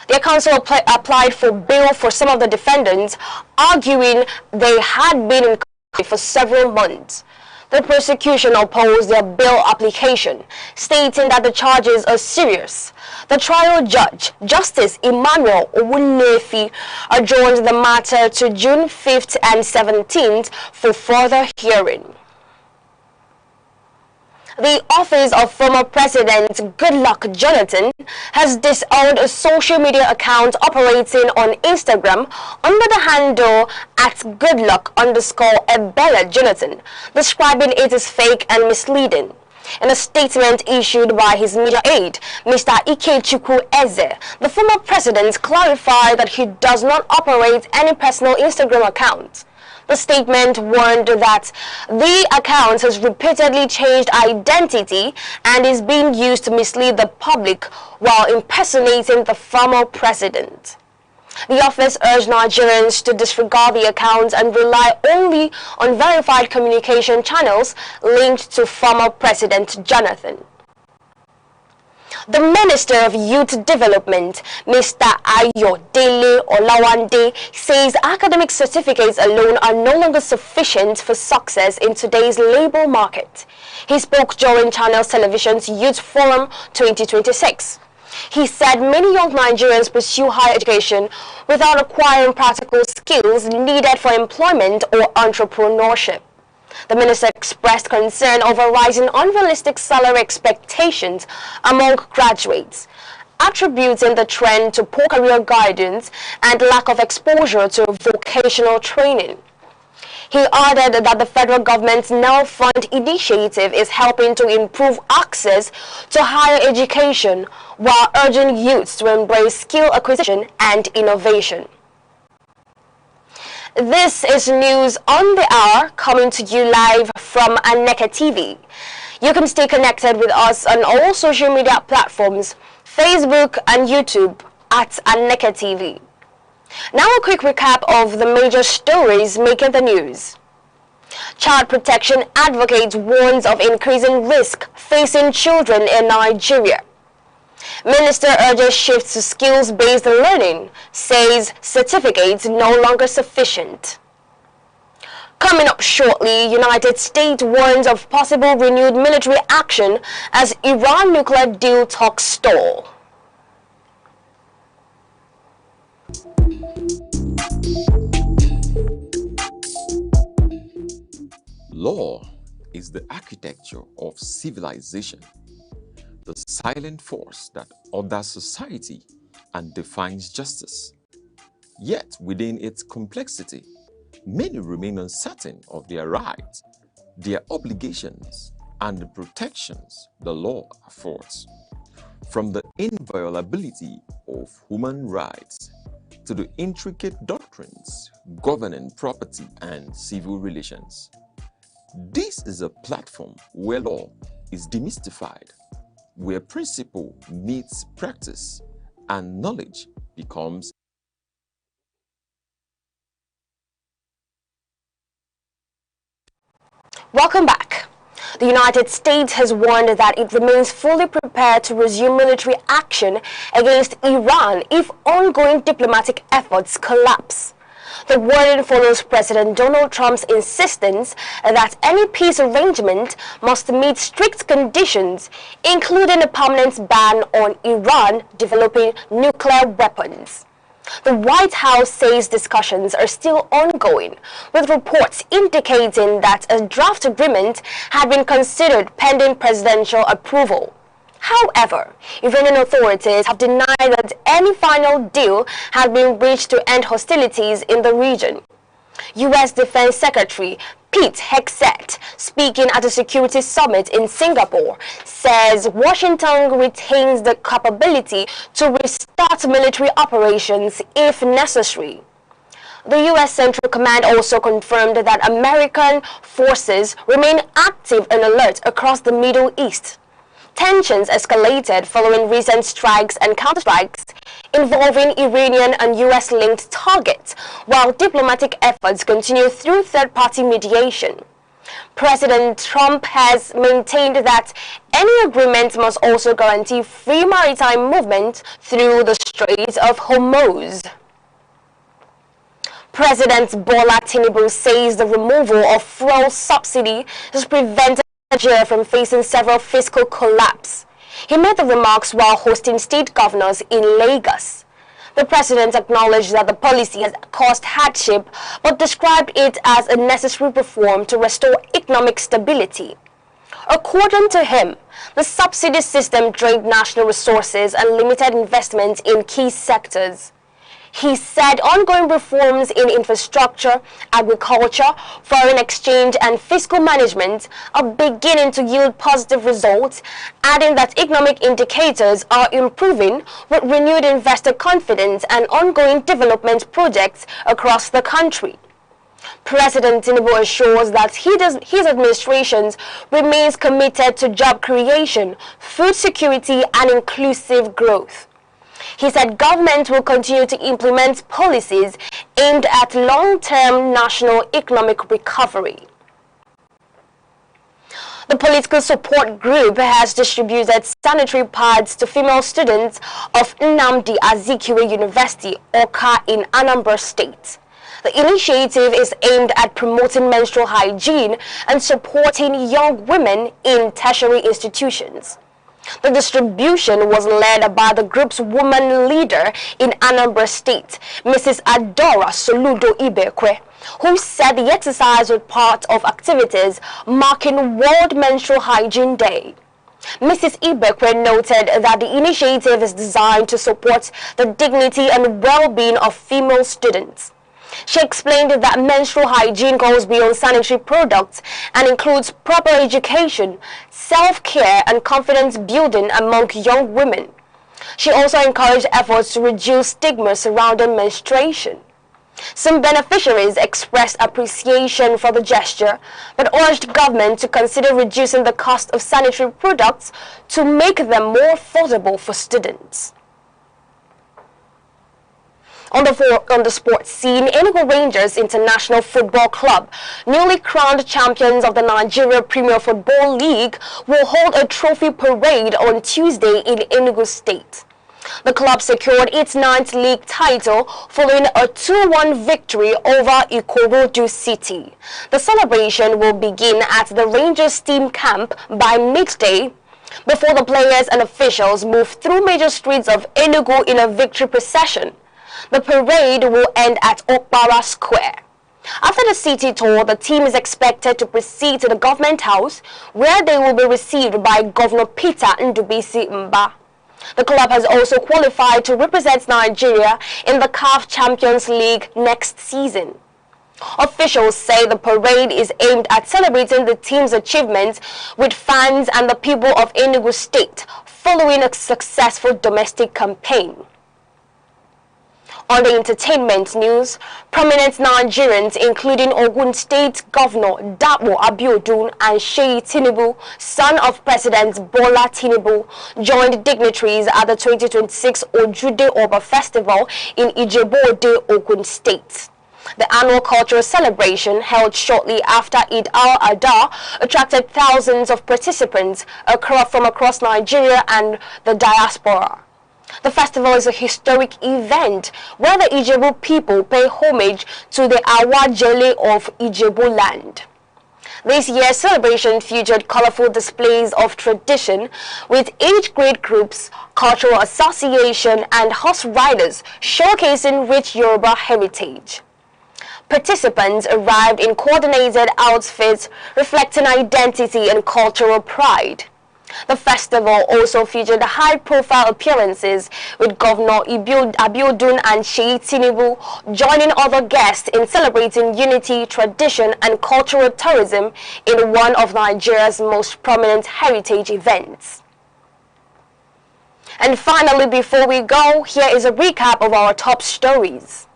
S19: Their counsel applied for bail for some of the defendants, arguing they had been in custody for several months. The prosecution opposed their bail application, stating that the charges are serious. The trial judge, Justice Emmanuel Owunefi, adjourned the matter to June 5th and 17th for further hearing. The office of former President Goodluck Jonathan has disowned a social media account operating on Instagram under the handle @Goodluck_Ebele Jonathan, describing it as fake and misleading. In a statement issued by his media aide, Mr. Ikechukwu Eze, the former president clarified that he does not operate any personal Instagram account. The statement warned that the account has repeatedly changed identity and is being used to mislead the public while impersonating the former president. The office urged Nigerians to disregard the account and rely only on verified communication channels linked to former President Jonathan. The Minister of Youth Development, Mr. Ayodele Olawande, says academic certificates alone are no longer sufficient for success in today's labor market. He spoke during Channels Television's Youth Forum 2026. He said many young Nigerians pursue higher education without acquiring practical skills needed for employment or entrepreneurship. The minister expressed concern over rising unrealistic salary expectations among graduates, attributing the trend to poor career guidance and lack of exposure to vocational training. He added that the federal government's Now Fund initiative is helping to improve access to higher education while urging youths to embrace skill acquisition and innovation. This is News on the Hour, coming to you live from Aneke TV. You can stay connected with us on all social media platforms, Facebook and YouTube at Aneke TV. Now a quick recap of the major stories making the news. Child protection advocate warns of increasing risk facing children in Nigeria. Minister urges shift to skills-based learning, says certificates no longer sufficient. Coming up shortly, United States warns of possible renewed military action as Iran nuclear deal talks stall.
S5: Law is the architecture of civilization, the silent force that orders society and defines justice. Yet, within its complexity, many remain uncertain of their rights, their obligations, and the protections the law affords. From the inviolability of human rights to the intricate doctrines governing property and civil relations. This is a platform where law is demystified, where principle meets practice and knowledge becomes.
S19: Welcome back. The United States has warned that it remains fully prepared to resume military action against Iran if ongoing diplomatic efforts collapse. The warning follows President Donald Trump's insistence that any peace arrangement must meet strict conditions, including a permanent ban on Iran developing nuclear weapons. The White House says discussions are still ongoing, with reports indicating that a draft agreement had been considered pending presidential approval. However, Iranian authorities have denied that any final deal had been reached to end hostilities in the region. U.S. Defense Secretary Pete Hegseth, speaking at a security summit in Singapore, says Washington retains the capability to restart military operations if necessary. The U.S. Central Command also confirmed that American forces remain active and alert across the Middle East. Tensions escalated following recent strikes and counterstrikes involving Iranian and U.S.-linked targets, while diplomatic efforts continue through third-party mediation. President Trump has maintained that any agreement must also guarantee free maritime movement through the Strait of Hormuz. President Bola Tinubu says the removal of fuel subsidy has prevented Nigeria from facing several fiscal collapse. He made the remarks while hosting state governors in Lagos. The president acknowledged that the policy has caused hardship, but described it as a necessary reform to restore economic stability. According to him, the subsidy system drained national resources and limited investment in key sectors. He said ongoing reforms in infrastructure, agriculture, foreign exchange and fiscal management are beginning to yield positive results, adding that economic indicators are improving with renewed investor confidence and ongoing development projects across the country. President Tinubu assures that his administration remains committed to job creation, food security and inclusive growth. He said government will continue to implement policies aimed at long-term national economic recovery. The political support group has distributed sanitary pads to female students of Nnamdi Azikiwe University, Awka in Anambra State. The initiative is aimed at promoting menstrual hygiene and supporting young women in tertiary institutions. The distribution was led by the group's woman leader in Anambra State, Mrs. Adora Soludo Ibekwe, who said the exercise was part of activities marking World Menstrual Hygiene Day. Mrs. Ibekwe noted that the initiative is designed to support the dignity and well-being of female students. She explained that menstrual hygiene goes beyond sanitary products and includes proper education, self-care and confidence building among young women. She also encouraged efforts to reduce stigma surrounding menstruation. Some beneficiaries expressed appreciation for the gesture, but urged government to consider reducing the cost of sanitary products to make them more affordable for students. On the sports scene, Enugu Rangers International Football Club, newly crowned champions of the Nigeria Premier Football League, will hold a trophy parade on Tuesday in Enugu State. The club secured its 9th league title following a 2-1 victory over Ikorodu City. The celebration will begin at the Rangers team camp by midday before the players and officials move through major streets of Enugu in a victory procession. The parade will end at Okpara Square. After the city tour, the team is expected to proceed to the government house, where they will be received by Governor Peter Ndubisi. The club has also qualified to represent Nigeria in the CAF Champions League next season. Officials say the parade is aimed at celebrating the team's achievements with fans and the people of Enugu State following a successful domestic campaign. On the entertainment news, prominent Nigerians, including Ogun State Governor Dapo Abiodun and Sheyi Tinubu, son of President Bola Tinubu, joined dignitaries at the 2026 Ojude Oba Festival in Ijebu-Ode, Ogun State. The annual cultural celebration, held shortly after Eid al-Adha, attracted thousands of participants from across Nigeria and the diaspora. The festival is a historic event where the Ijebu people pay homage to the Awajele of Ijebu land. This year's celebration featured colorful displays of tradition with age grade groups, cultural association and horse riders showcasing rich Yoruba heritage. Participants arrived in coordinated outfits reflecting identity and cultural pride. The festival also featured high-profile appearances with Governor Abiodun and Sheyi Tinubu joining other guests in celebrating unity, tradition and cultural tourism in one of Nigeria's most prominent heritage events. And finally, before we go, here is a recap of our top stories.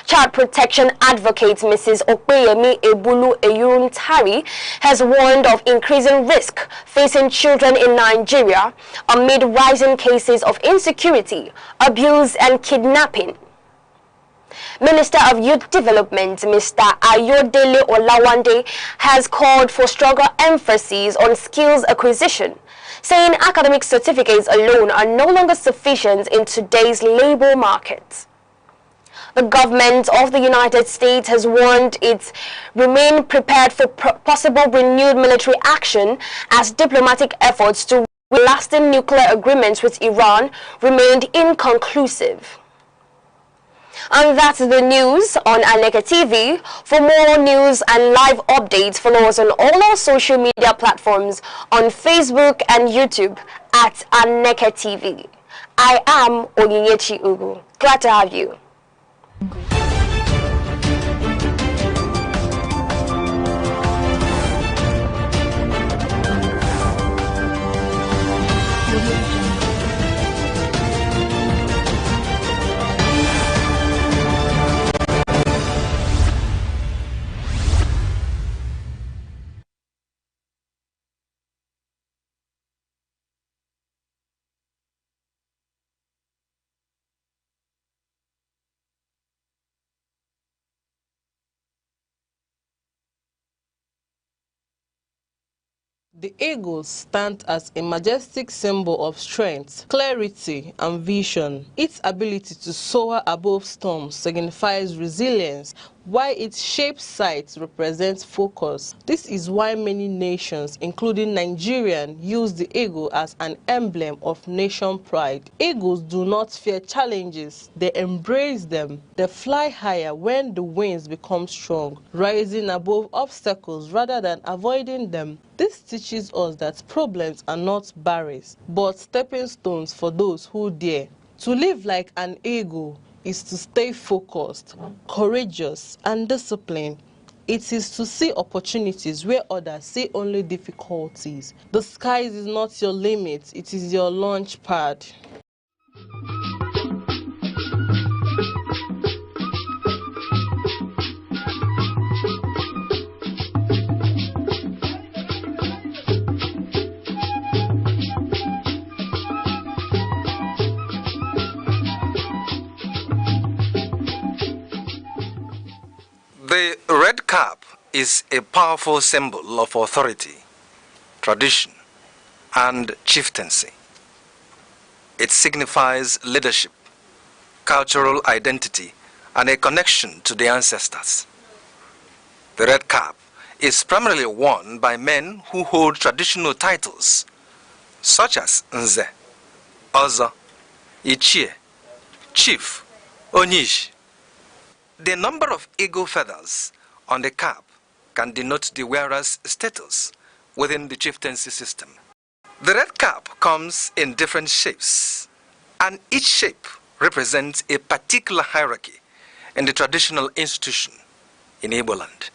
S19: Child protection advocate Mrs. Okpeyemi Ebulu Eyuruntari has warned of increasing risk facing children in Nigeria amid rising cases of insecurity, abuse and kidnapping. Minister of Youth Development, Mr. Ayodele Olawande, has called for stronger emphasis on skills acquisition, saying academic certificates alone are no longer sufficient in today's labor market. The government of the United States has warned it remain prepared for possible renewed military action as diplomatic efforts to lasting nuclear agreements with Iran remained inconclusive. And that's the news on Aneke TV. For more news and live updates, follow us on all our social media platforms on Facebook and YouTube at Aneke TV. I am Onyinyechi Ugu. Glad to have you.
S15: The eagle stands as a majestic symbol of strength, clarity, and vision. Its ability to soar above storms signifies resilience, while its shaped sight represents focus. This is why many nations, including Nigeria, use the eagle as an emblem of nation pride. Eagles do not fear challenges, they embrace them. They fly higher when the winds become strong, rising above obstacles rather than avoiding them. This teaches us that problems are not barriers, but stepping stones for those who dare. To live like an eagle is to stay focused, courageous, and disciplined. It is to see opportunities where others see only difficulties. The sky is not your limit, it is your launch pad.
S20: The red cap is a powerful symbol of authority, tradition, and chieftaincy. It signifies leadership, cultural identity, and a connection to the ancestors. The red cap is primarily worn by men who hold traditional titles, such as Nze, Ozo, Ichie, Chief, Onyish. The number of eagle feathers on the cap can denote the wearer's status within the chieftaincy system. The red cap comes in different shapes, and each shape represents a particular hierarchy in the traditional institution in Igbo land.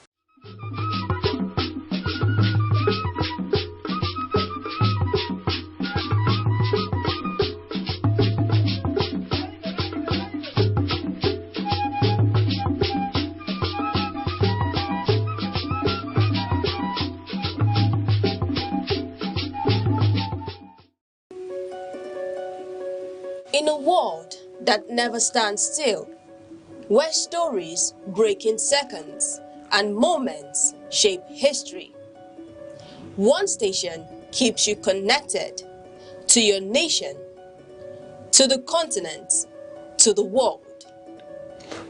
S21: In a world that never stands still, where stories break in seconds and moments shape history, one station keeps you connected to your nation, to the continent, to the world.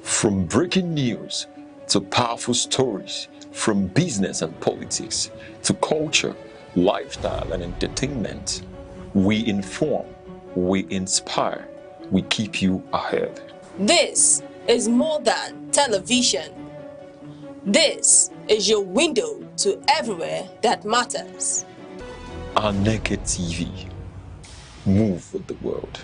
S5: From breaking news to powerful stories, from business and politics to culture, lifestyle and entertainment, we inform, we inspire, we keep you ahead.
S21: This is more than television. This is your window to everywhere that matters.
S5: Aneke TV. Move with the world.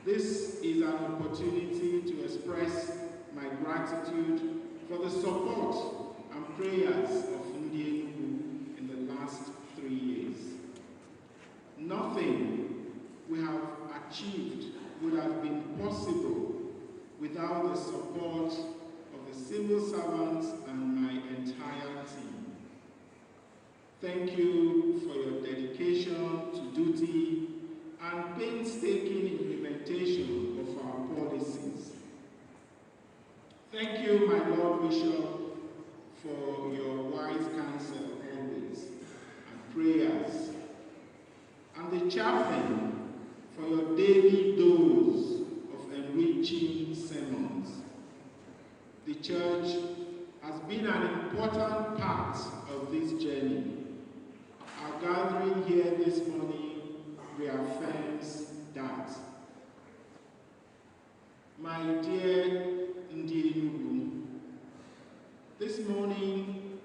S2: This is an opportunity to express my gratitude for the support and prayers of ndlea in the last 3 years. Nothing we have achieved would have been possible without the support of the civil servants and my entire team. Thank you for your dedication to duty and painstaking implementation of our policies. Thank you, my Lord Bishop, for your wise counsel always and prayers, and the chaplain for your daily dose of enriching sermons. The church has been an important part of this journey. Our gathering here this morning reaffirms that. My dear ndlea, this morning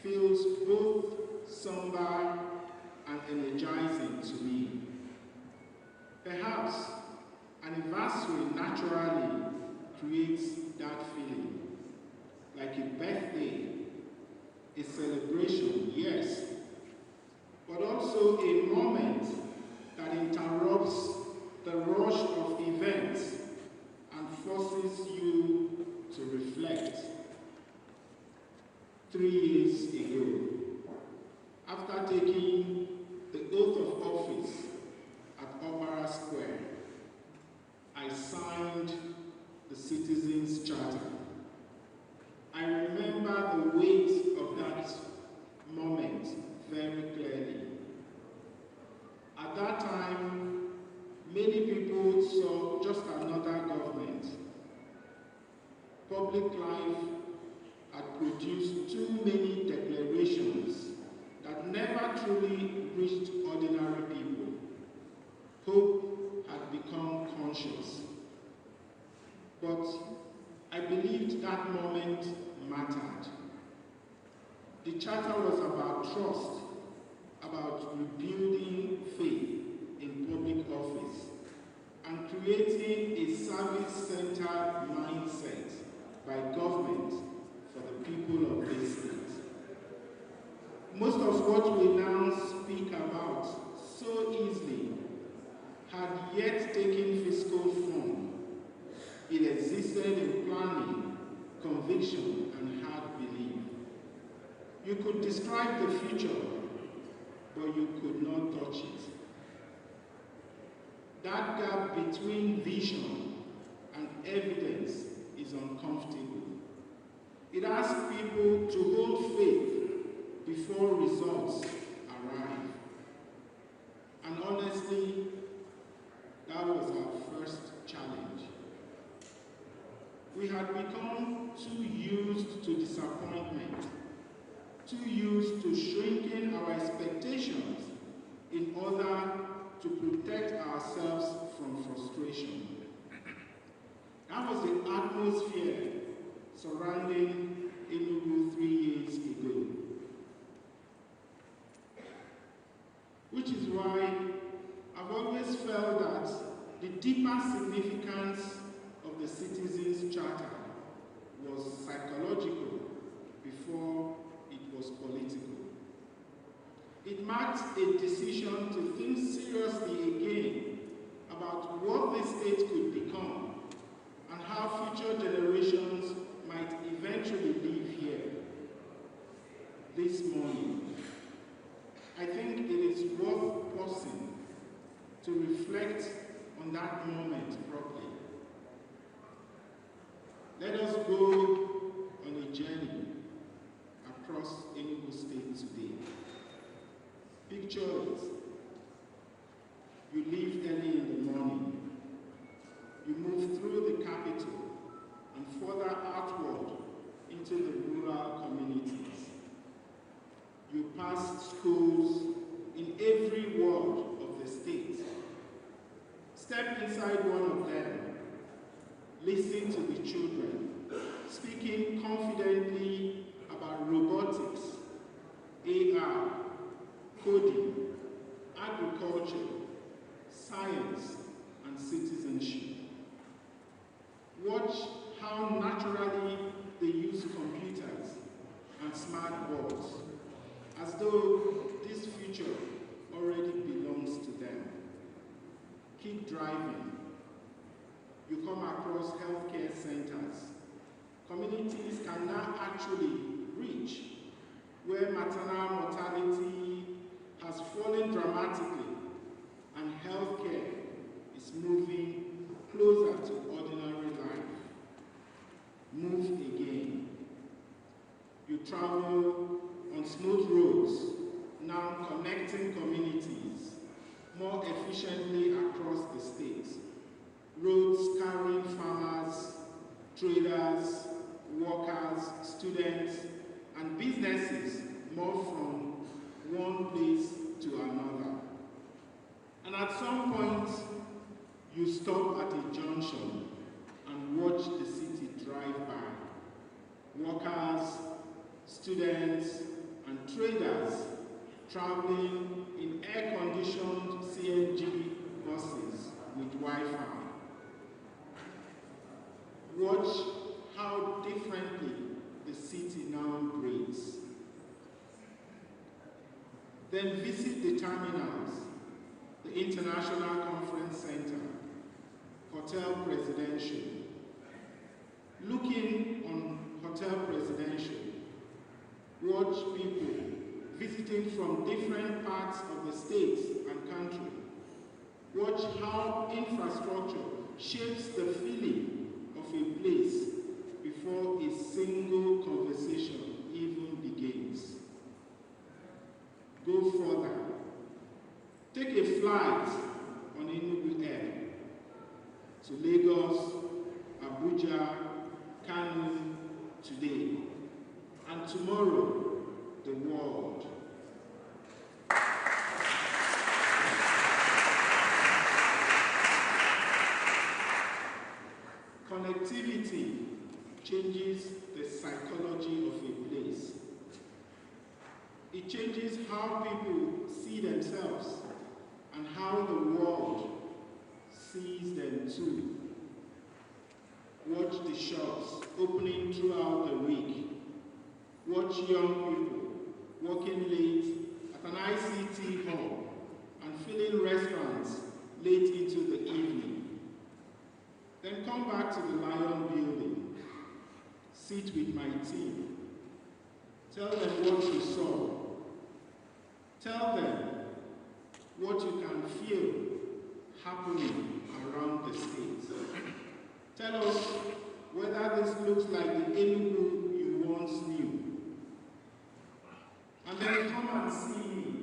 S2: feels both somber and energizing to me. Perhaps anniversary naturally creates that feeling, like a birthday, a celebration, yes, but also a moment that interrupts the rush of events and forces you to reflect. 3 years ago, after taking the oath of office at Opera Square, I signed the Citizens' Charter. I remember the weight of that moment very clearly. At that time, many people saw just another government. Public life had produced too many declarations that never truly reached ordinary people. Hope had become conscious. But I believed that moment mattered. The charter was about trust, about rebuilding faith in public office, and creating a service-centered mindset by government for the people of this state. Most of what we now speak about so easily had yet taken physical form. It existed in planning, conviction, and hard belief. You could describe the future, but you could not touch it. That gap between vision and evidence is uncomfortable. It asks people to hold faith before results arrive. And honestly, that was our first challenge. We had become too used to disappointment, too used to shrinking our expectations in order to protect ourselves from frustration. That was the atmosphere surrounding Enugu 3 years ago. Which is why I've always felt that the deeper significance of the Citizens' Charter was psychological before it was political. It marked a decision to think seriously again about what this state could become and how future generations might eventually live here. This morning, I think it is worth pausing to reflect on that moment properly. Let us go on a journey across Enugu State today. Picture it. You leave early in the morning. You move through the capital and further outward into the rural communities. You pass schools in every ward of the state. Step inside one of them. Listen to the children speaking confidently about robotics, AR, coding, agriculture, science, and citizenship. thriving. You come across healthcare centers. Communities can now actually reach where maternal mortality has fallen dramatically and healthcare is moving closer to ordinary life. Move again. You travel on smooth roads, now connecting communities more efficiently across the state. Roads carrying farmers, traders, workers, students, and businesses more from one place to another. And at some point, you stop at a junction and watch the city drive by. Workers, students, and traders traveling in air-conditioned CNG buses with Wi-Fi. Watch how differently the city now breathes. Then visit the terminals, the International Conference Center, Hotel Presidential. Looking on Hotel Presidential, watch people visiting from different parts of the state and country. Watch how infrastructure shapes the feeling of a place before a single conversation even begins. Go further. Take a flight on Enugu Air to Lagos, Abuja, Kano today, and tomorrow, the world. Connectivity changes the psychology of a place. It changes how people see themselves and how the world sees them too. Watch the shops opening throughout the week. Watch young people working late at an ICT hall and filling restaurants late into the evening. Then come back to the Lion building. Sit with my team. Tell them what you saw. Tell them what you can feel happening around the state. Tell us whether this looks like the enugu you once knew. And then come and see me.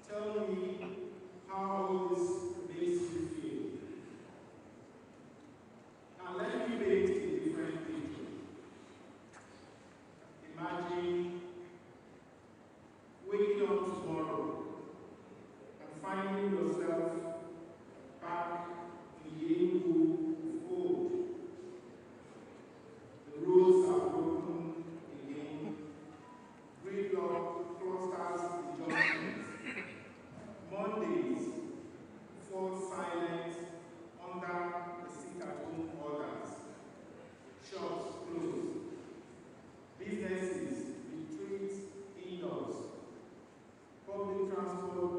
S2: Tell me how this makes you feel. Now let me paint a different picture. Imagine waking up tomorrow and finding yourself back in the enugu of old. The roads are broken again. Gridlock clusters the junctions. Mondays fall silent under the sit-at-home orders. Shops close. Businesses retreat indoors. Public transport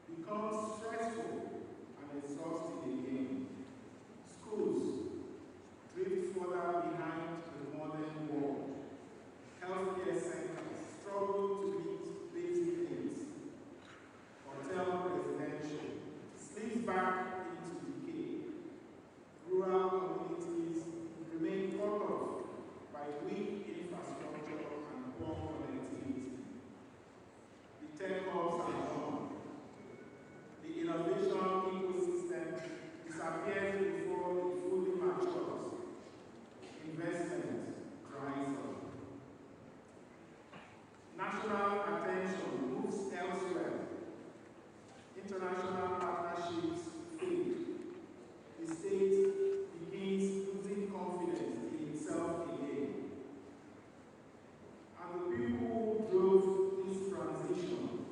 S2: becomes stressful and exhausting again. Schools drift further behind the modern world. Healthcare centers struggle to meet basic needs. Hotel residential slips back into decay. Rural communities remain cut off by weak infrastructure and poor connectivity. The tech hubs are gone. The innovation ecosystem disappears before it fully matures. Investment dries up. National attention moves elsewhere. International partnerships fade. The state begins losing confidence in itself again. And the people who drove this transition,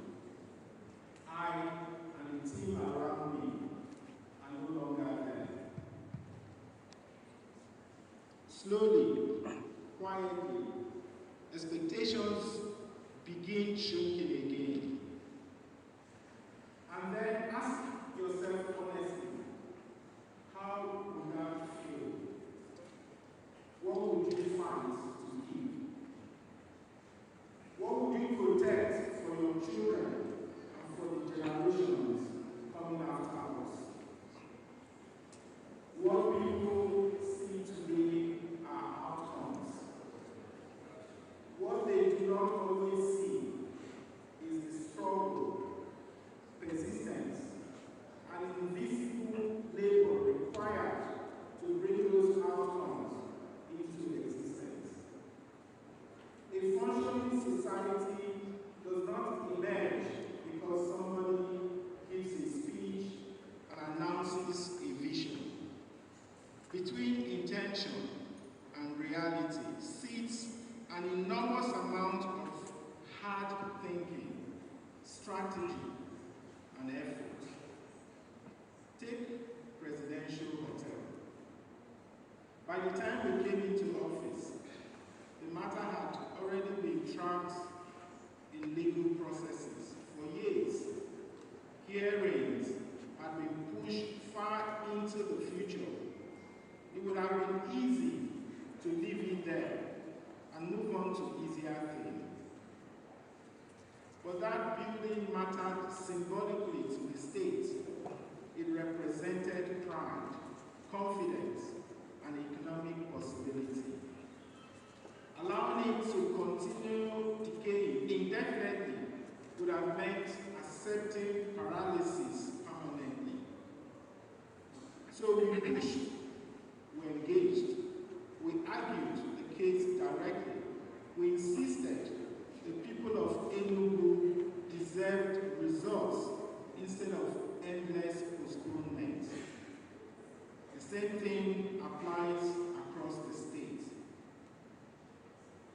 S2: I and the team around me, are no longer there. Slowly, quietly, expectations begin shrinking again. And then ask yourself honestly, By the time we came into office, the matter had already been tracked in legal processes for years. Hearings had been pushed far into the future. It would have been easy to leave it there and move on to easier things. But that building mattered symbolically to the state. It represented pride, confidence, and economic possibility. Allowing it to continue decaying indefinitely would have meant accepting paralysis permanently. So we pushed, we engaged, we argued the case directly. We insisted the people of Enugu deserved results instead of endless postponement. The same thing applies across the state.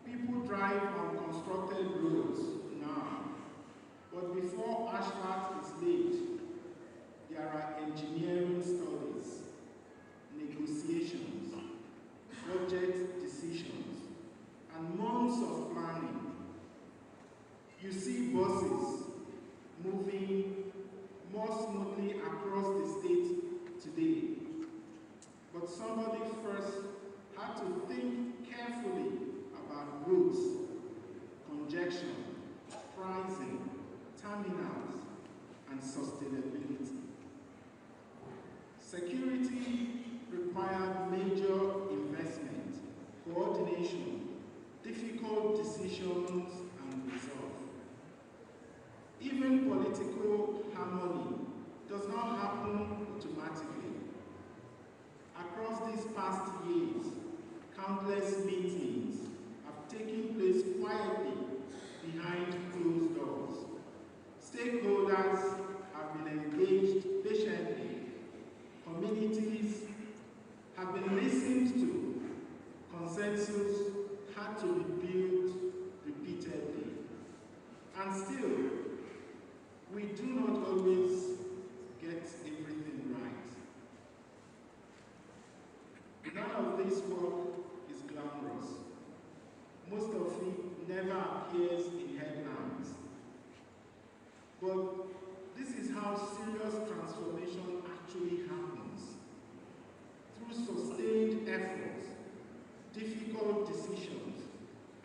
S2: People drive on constructed roads now, but before asphalt is laid, there are engineering studies, negotiations, budget decisions, and months of planning. You see buses moving more smoothly across the state today, but somebody first had to think carefully about routes, congestion, pricing, terminals, and sustainability. Security required major investment, coordination, difficult decisions, and resolve. Even political harmony does not happen automatically. Across these past years, countless meetings have taken place quietly behind closed doors. Stakeholders have been engaged patiently. Communities have been listened to. Consensus had to be built repeatedly. And still, we do not always get everything right. None of this work is glamorous. Most of it never appears in headlines. But this is how serious transformation actually happens. Through sustained efforts, difficult decisions,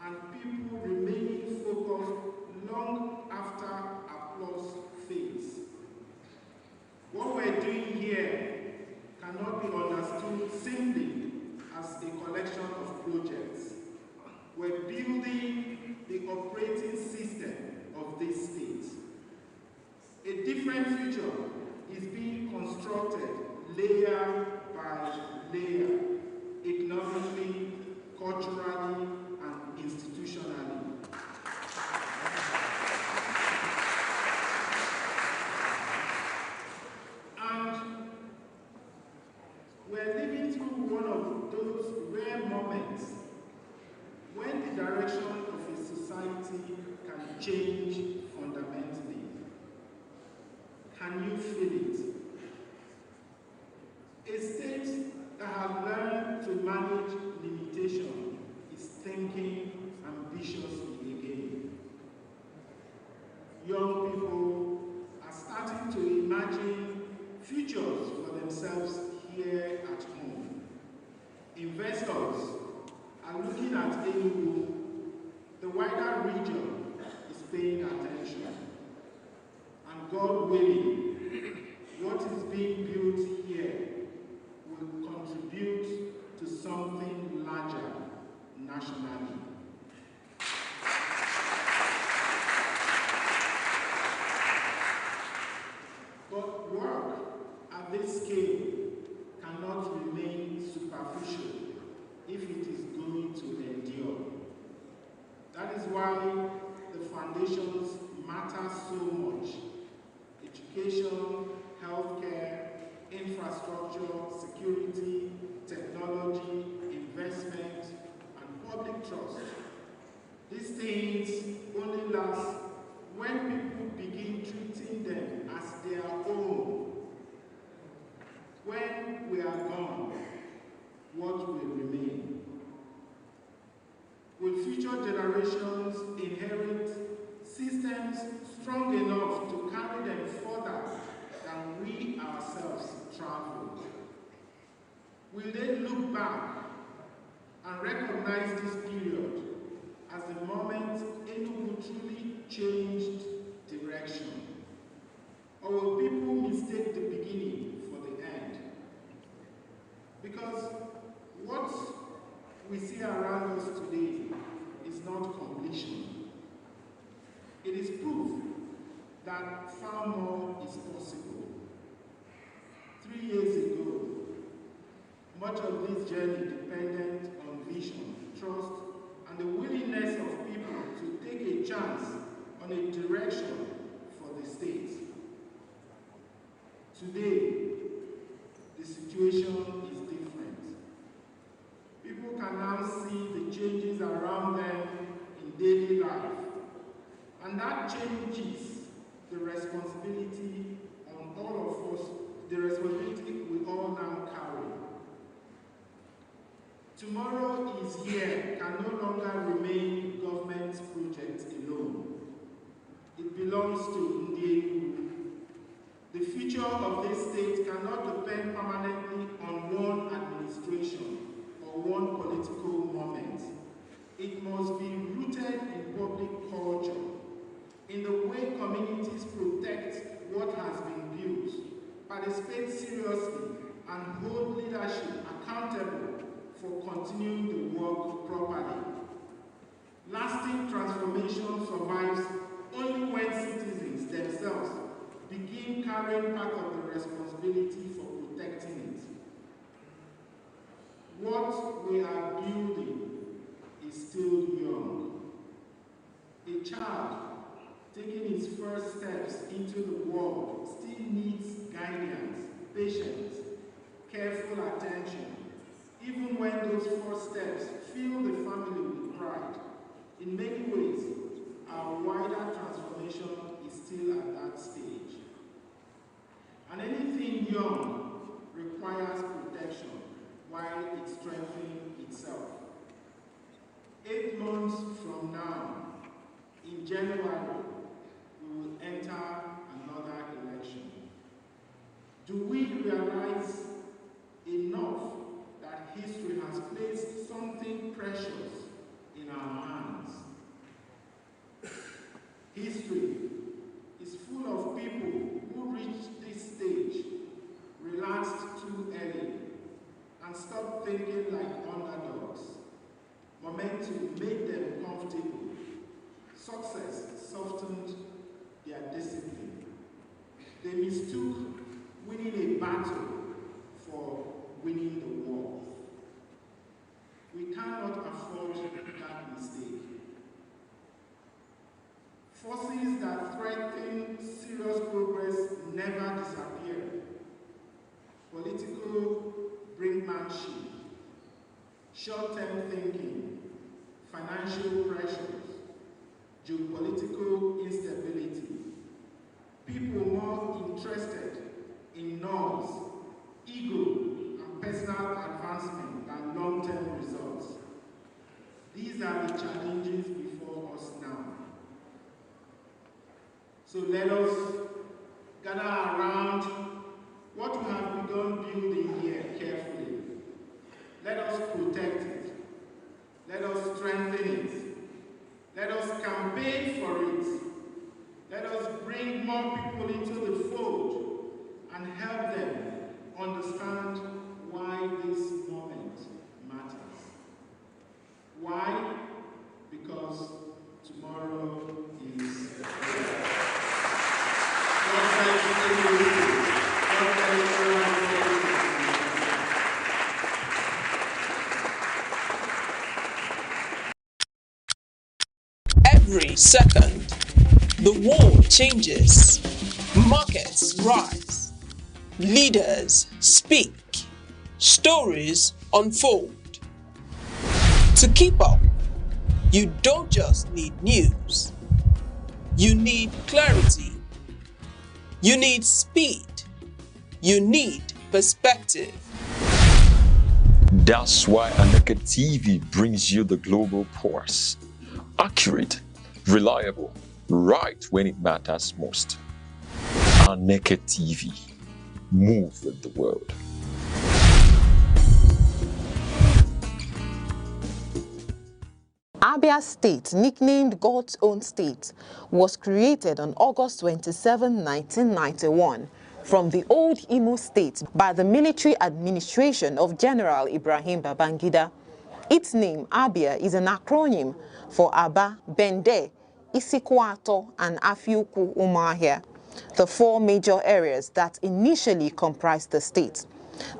S2: and people remaining focused long after applause fades. What we're doing here cannot be understood simply as a collection of projects. We're building the operating system of this state. A different future is being constructed layer by layer, economically, culturally, and institutionally. And we're living through one of those rare moments when the direction of a society can change fundamentally. Can you feel it? A state that has learned to manage limitation is thinking ambitiously again. Young people are starting to imagine futures for themselves here at home. Investors are looking at Enugu. The wider region is paying attention. And God willing, what is being built here will contribute to something larger nationally. But work at this scale cannot remain superficial if it is going to endure. That is why the foundations matter so much. Education, healthcare, infrastructure, security, technology, investment, and public trust. These things only last when people begin treating them as their own. When we are gone, what will remain? will they look back and recognize this period as the moment Enugu truly changed direction? Or will people mistake the beginning for the end? Because what we see around us today is not completion. It is proof that far more is possible. 3 years ago, much of this journey depended on vision, trust, and the willingness of people to take a chance on a direction for the state. Today, the situation is different. People can now see the changes around them in daily life, and that changes the responsibility on all of us, the responsibility we all now carry. Tomorrow is here can no longer remain government's project alone. It belongs to ndlea. The future of this state cannot depend permanently on one administration or one political moment. It must be rooted in public culture, in the way communities protect what has been built, participate seriously, and hold leadership accountable for continuing the work properly. Lasting transformation survives only when citizens themselves begin carrying part of the responsibility for protecting it. What we are building is still young. A child taking his first steps into the world still needs guidance, patience, careful attention, even when those first steps fill the family with pride. In many ways, our wider transformation is still at that stage. And anything young requires protection while it's strengthening itself. 8 months from now, in January, we will enter another election. Do we realize enough that history has placed something precious in our hands? History is full of people who reached this stage, relaxed too early, and stopped thinking like underdogs. Momentum made them comfortable. Success softened their discipline. They mistook winning a battle for winning the war. We cannot afford that mistake. Forces that threaten serious progress never disappear. Political brinkmanship, short-term thinking, financial pressures, geopolitical instability, people more interested in noise, ego, and personal advancement than long-term results. These are the challenges before us now. So let us gather around what we have begun building here carefully. Let us protect it. Let us strengthen it. Let us campaign for it. Let us bring more people into the fold and help them understand why this moment matters. Why? Because tomorrow is
S17: Every second, the world changes, markets rise, leaders speak, stories unfold. To keep up, you don't just need news, you need clarity, you need speed, you need perspective.
S5: That's why Aneke TV brings you the global pulse. Accurate, reliable, right when it matters most. Aneke TV. Move with the world.
S1: Abia State, nicknamed God's Own State, was created on August 27, 1991, from the old Imo State by the military administration of General Ibrahim Babangida. Its name, Abia, is an acronym for Aba, Bende, Isikwato, and Afiuku Umahia, the four major areas that initially comprised the state.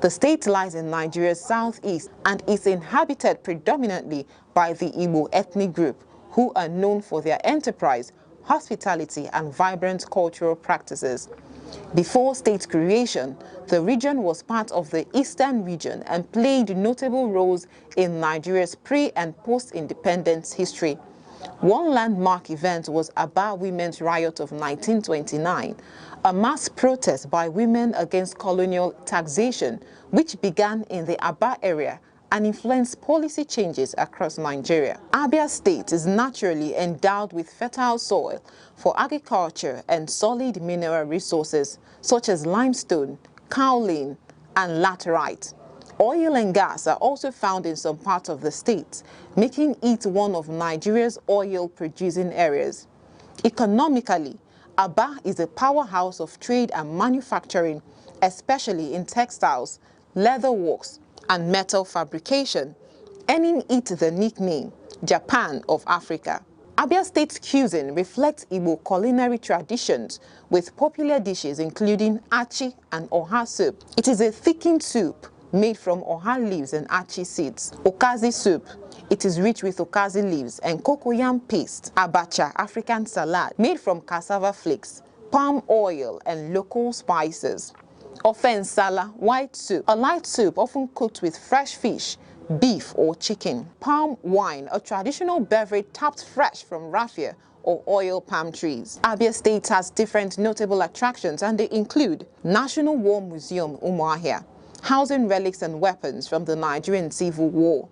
S1: The state lies in Nigeria's southeast and is inhabited predominantly by the Igbo ethnic group, who are known for their enterprise, hospitality, and vibrant cultural practices. Before state creation, the region was part of the Eastern region and played notable roles in Nigeria's pre- and post-independence history. One landmark event was Aba Women's Riot of 1929, a mass protest by women against colonial taxation, which began in the Aba area and influenced policy changes across Nigeria. Abia State is naturally endowed with fertile soil for agriculture and solid mineral resources such as limestone, kaolin, and laterite. Oil and gas are also found in some parts of the state, making it one of Nigeria's oil-producing areas. Economically, Aba is a powerhouse of trade and manufacturing, especially in textiles, leather works, and metal fabrication, earning it the nickname Japan of Africa. Abia State's cuisine reflects Igbo culinary traditions with popular dishes including achi and oha soup. It is a thickened soup made from oha leaves and achi seeds. Okazi soup. It is rich with okazi leaves and cocoyam paste. Abacha, African salad, made from cassava flakes, palm oil, and local spices. Ofe nsala, white soup, a light soup often cooked with fresh fish, beef, or chicken. Palm wine, a traditional beverage tapped fresh from raffia or oil palm trees. Abia State has different notable attractions, and they include National War Museum Umuahia, housing relics and weapons from the Nigerian Civil War.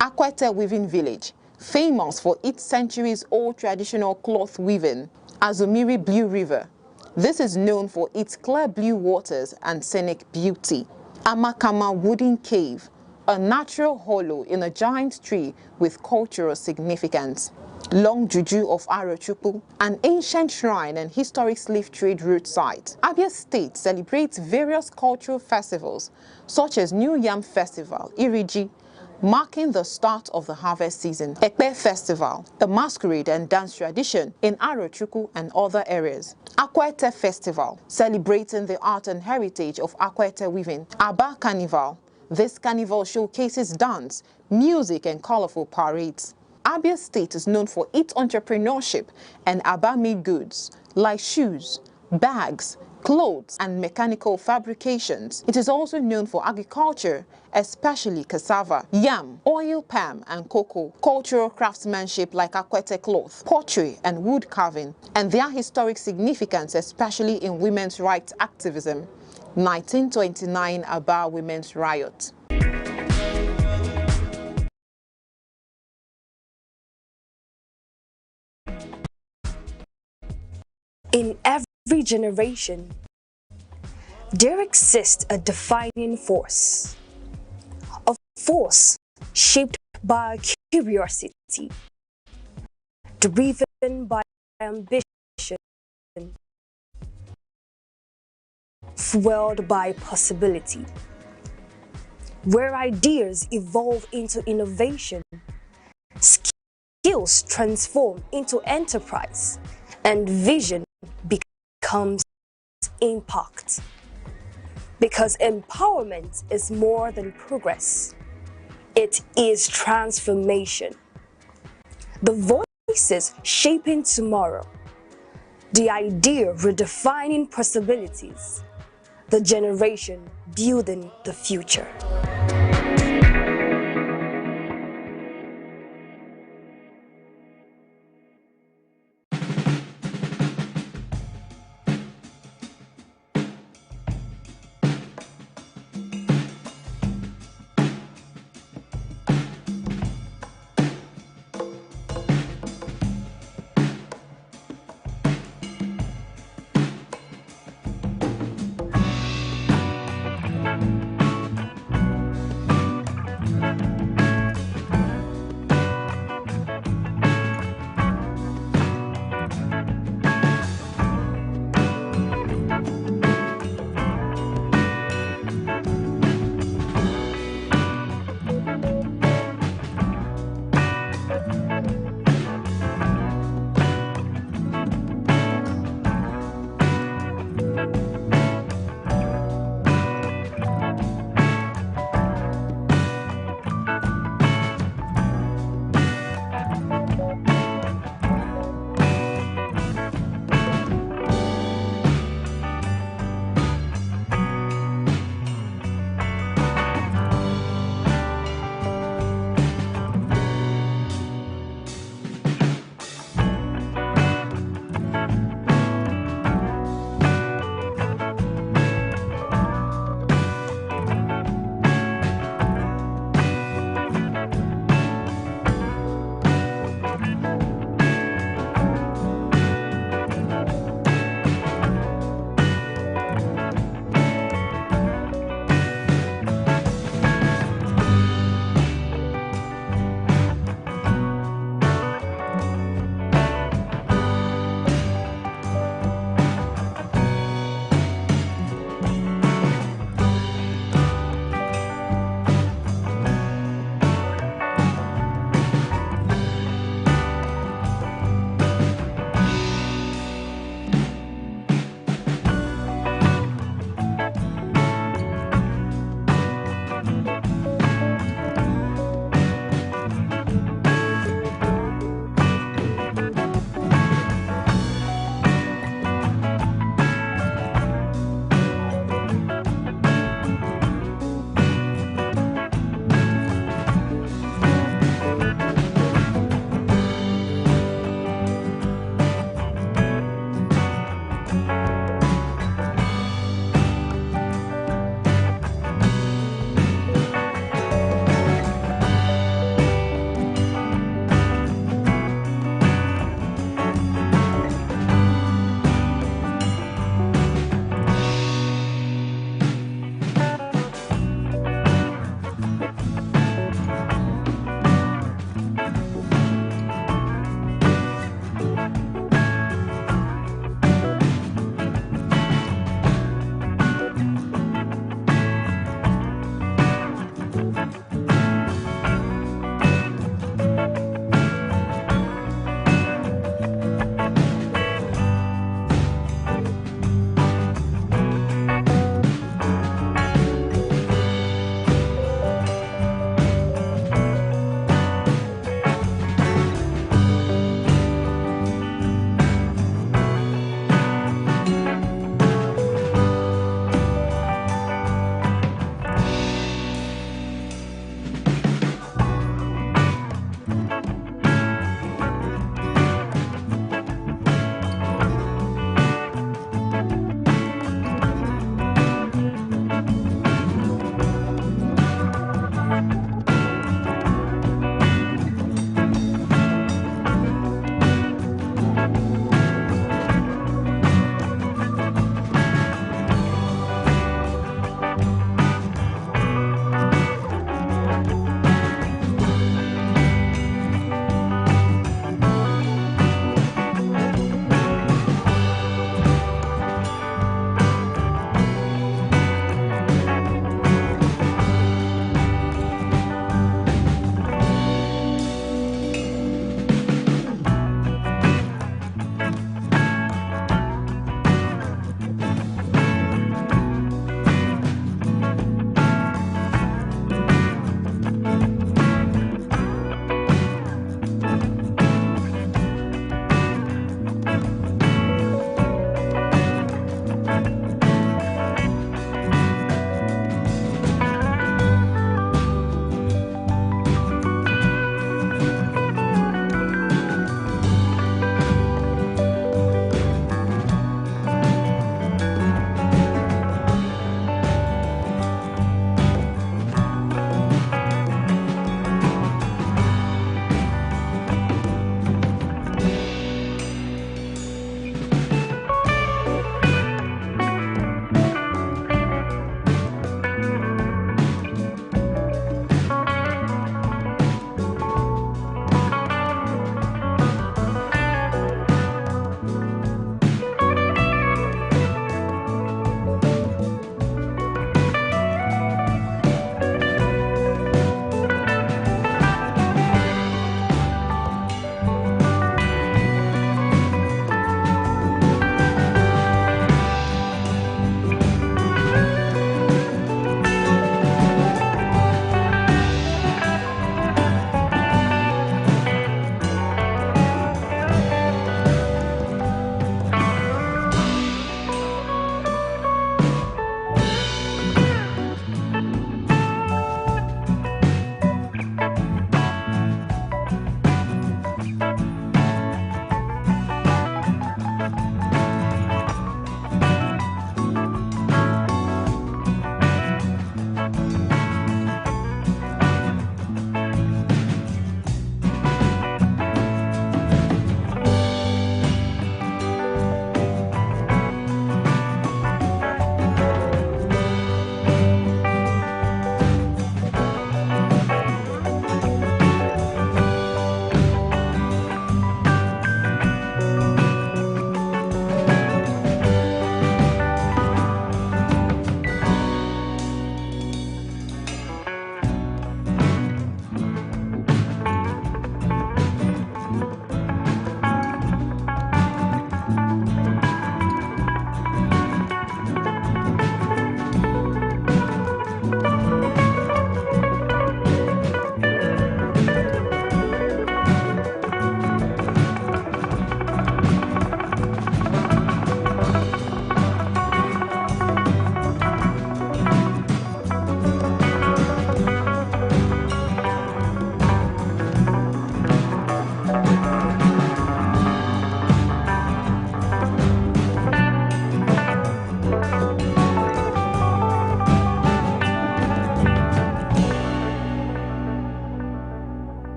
S1: Akwete Weaving Village, famous for its centuries-old traditional cloth weaving. Azumiri Blue River. This is known for its clear blue waters and scenic beauty. Amakama Wooden Cave, a natural hollow in a giant tree with cultural significance. Long Juju of Arochukwu, an ancient shrine and historic slave trade route site. Abia State celebrates various cultural festivals, such as New Yam Festival, Iriji, marking the start of the harvest season. Ekpe Festival, a masquerade and dance tradition in Arochukwu and other areas. Akwete Festival, celebrating the art and heritage of Akwete weaving. Aba Carnival. This carnival showcases dance, music, and colorful parades. Abia State is known for its entrepreneurship and Aba-made goods like shoes, bags, clothes, and mechanical fabrications. It is also known for agriculture, especially cassava, yam, oil palm, and cocoa, cultural craftsmanship like Akwete cloth, pottery, and wood carving, and their historic significance, especially in women's rights activism. 1929 Aba Women's Riot.
S21: In every generation, there exists a defining force, a force shaped by curiosity, driven by ambition, fueled by possibility, where ideas evolve into innovation, skills transform into enterprise, and vision becomes impact. Because empowerment is more than progress. It is transformation. The voices shaping tomorrow. The idea redefining possibilities. The generation building the future.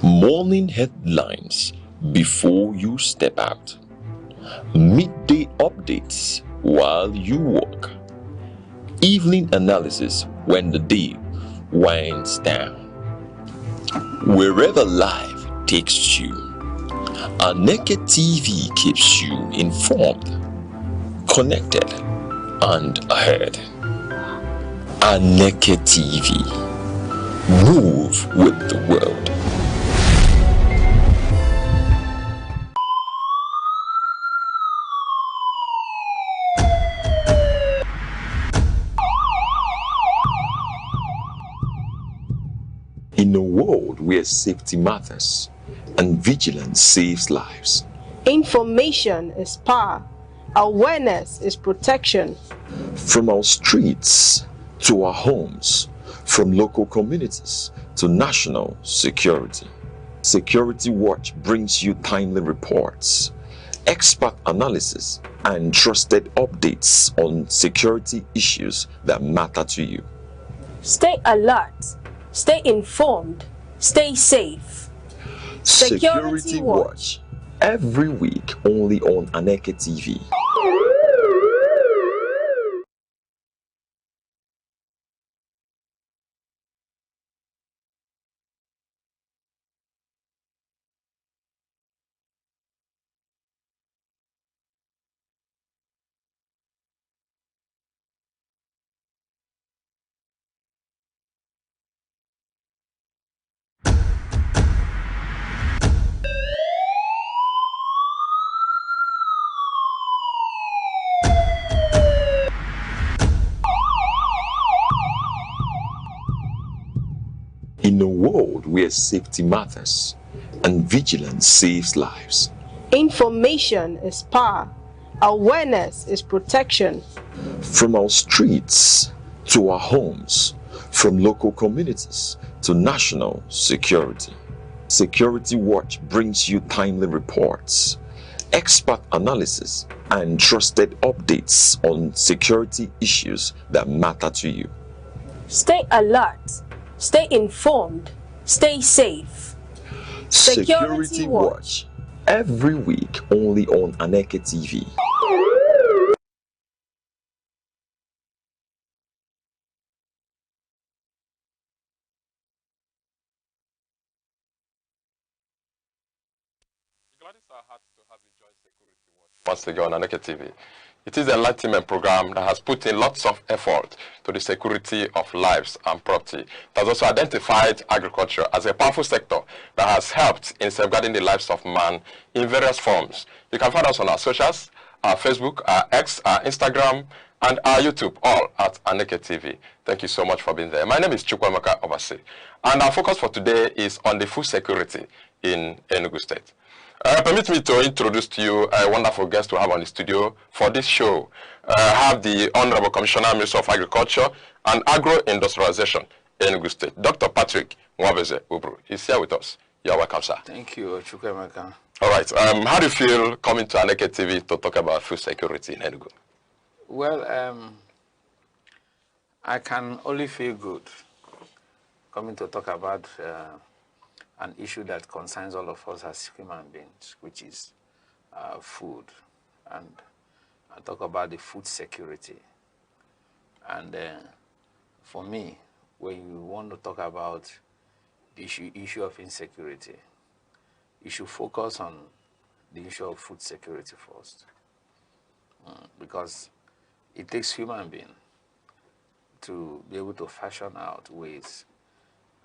S5: Morning headlines before you step out. Midday updates while you work. Evening analysis when the day winds down. Wherever life takes you, Aneke TV keeps you informed, connected, and ahead. Aneke TV. Move with the world. In a world where safety matters and vigilance saves lives,
S15: Information is power. Awareness is protection.
S5: from our streets to our homes, from local communities to national security, Security Watch brings you timely reports, expert analysis, and trusted updates on security issues that matter to you.
S21: Stay alert, stay informed, stay safe.
S5: Security Watch, every week only on Aneke TV. In a world where safety matters and vigilance saves lives,
S15: Information is power. Awareness is protection.
S5: from our streets to our homes, from local communities to national security, Security Watch brings you timely reports, expert analysis, and trusted updates on security issues that matter to you.
S21: Stay alert, stay informed, stay safe.
S5: Security Watch, every week only on Aneke TV.
S6: Once again on Aneke TV. It is an enlightenment program that has put in lots of effort to the security of lives and property. It has also identified agriculture as a powerful sector that has helped in safeguarding the lives of man in various forms. You can find us on our socials, our Facebook, our X, our Instagram, and our YouTube, all at Aneke TV. Thank you so much for being there. My name is Chukwemeka Obasi, and our focus for today is on the food security in Enugu State. Permit me to introduce to you a wonderful guest we have on the studio for this show. I have the Honorable Commissioner, Minister of Agriculture and Agro-Industrialization in Enugu State, Dr. Patrick Nwabeze Ubru. He's here with us. You're welcome, sir.
S22: Thank you, Chukwemeka.
S6: All right. How do you feel coming to Aneke TV to talk about food security in Enugu?
S22: Well, I can only feel good coming to talk about an issue that concerns all of us as human beings, which is food. And I talk about the food security. And for me, when you want to talk about the issue of insecurity, you should focus on the issue of food security first. because it takes human being to be able to fashion out ways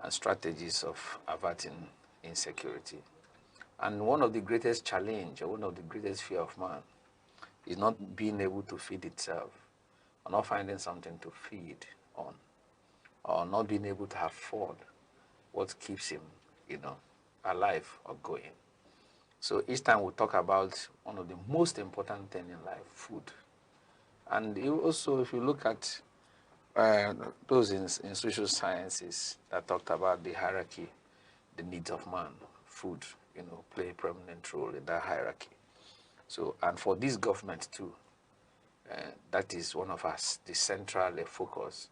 S22: and strategies of averting insecurity. And one of the greatest challenge, or one of the greatest fear of man, is not being able to feed itself, or not finding something to feed on, or not being able to afford what keeps him, alive or going. So each time we talk about one of the most important things in life, food. And also, if you look at those in social sciences that talked about the hierarchy, the needs of man, food, play a prominent role in that hierarchy. So, and for this government too, that is one of us, the central focus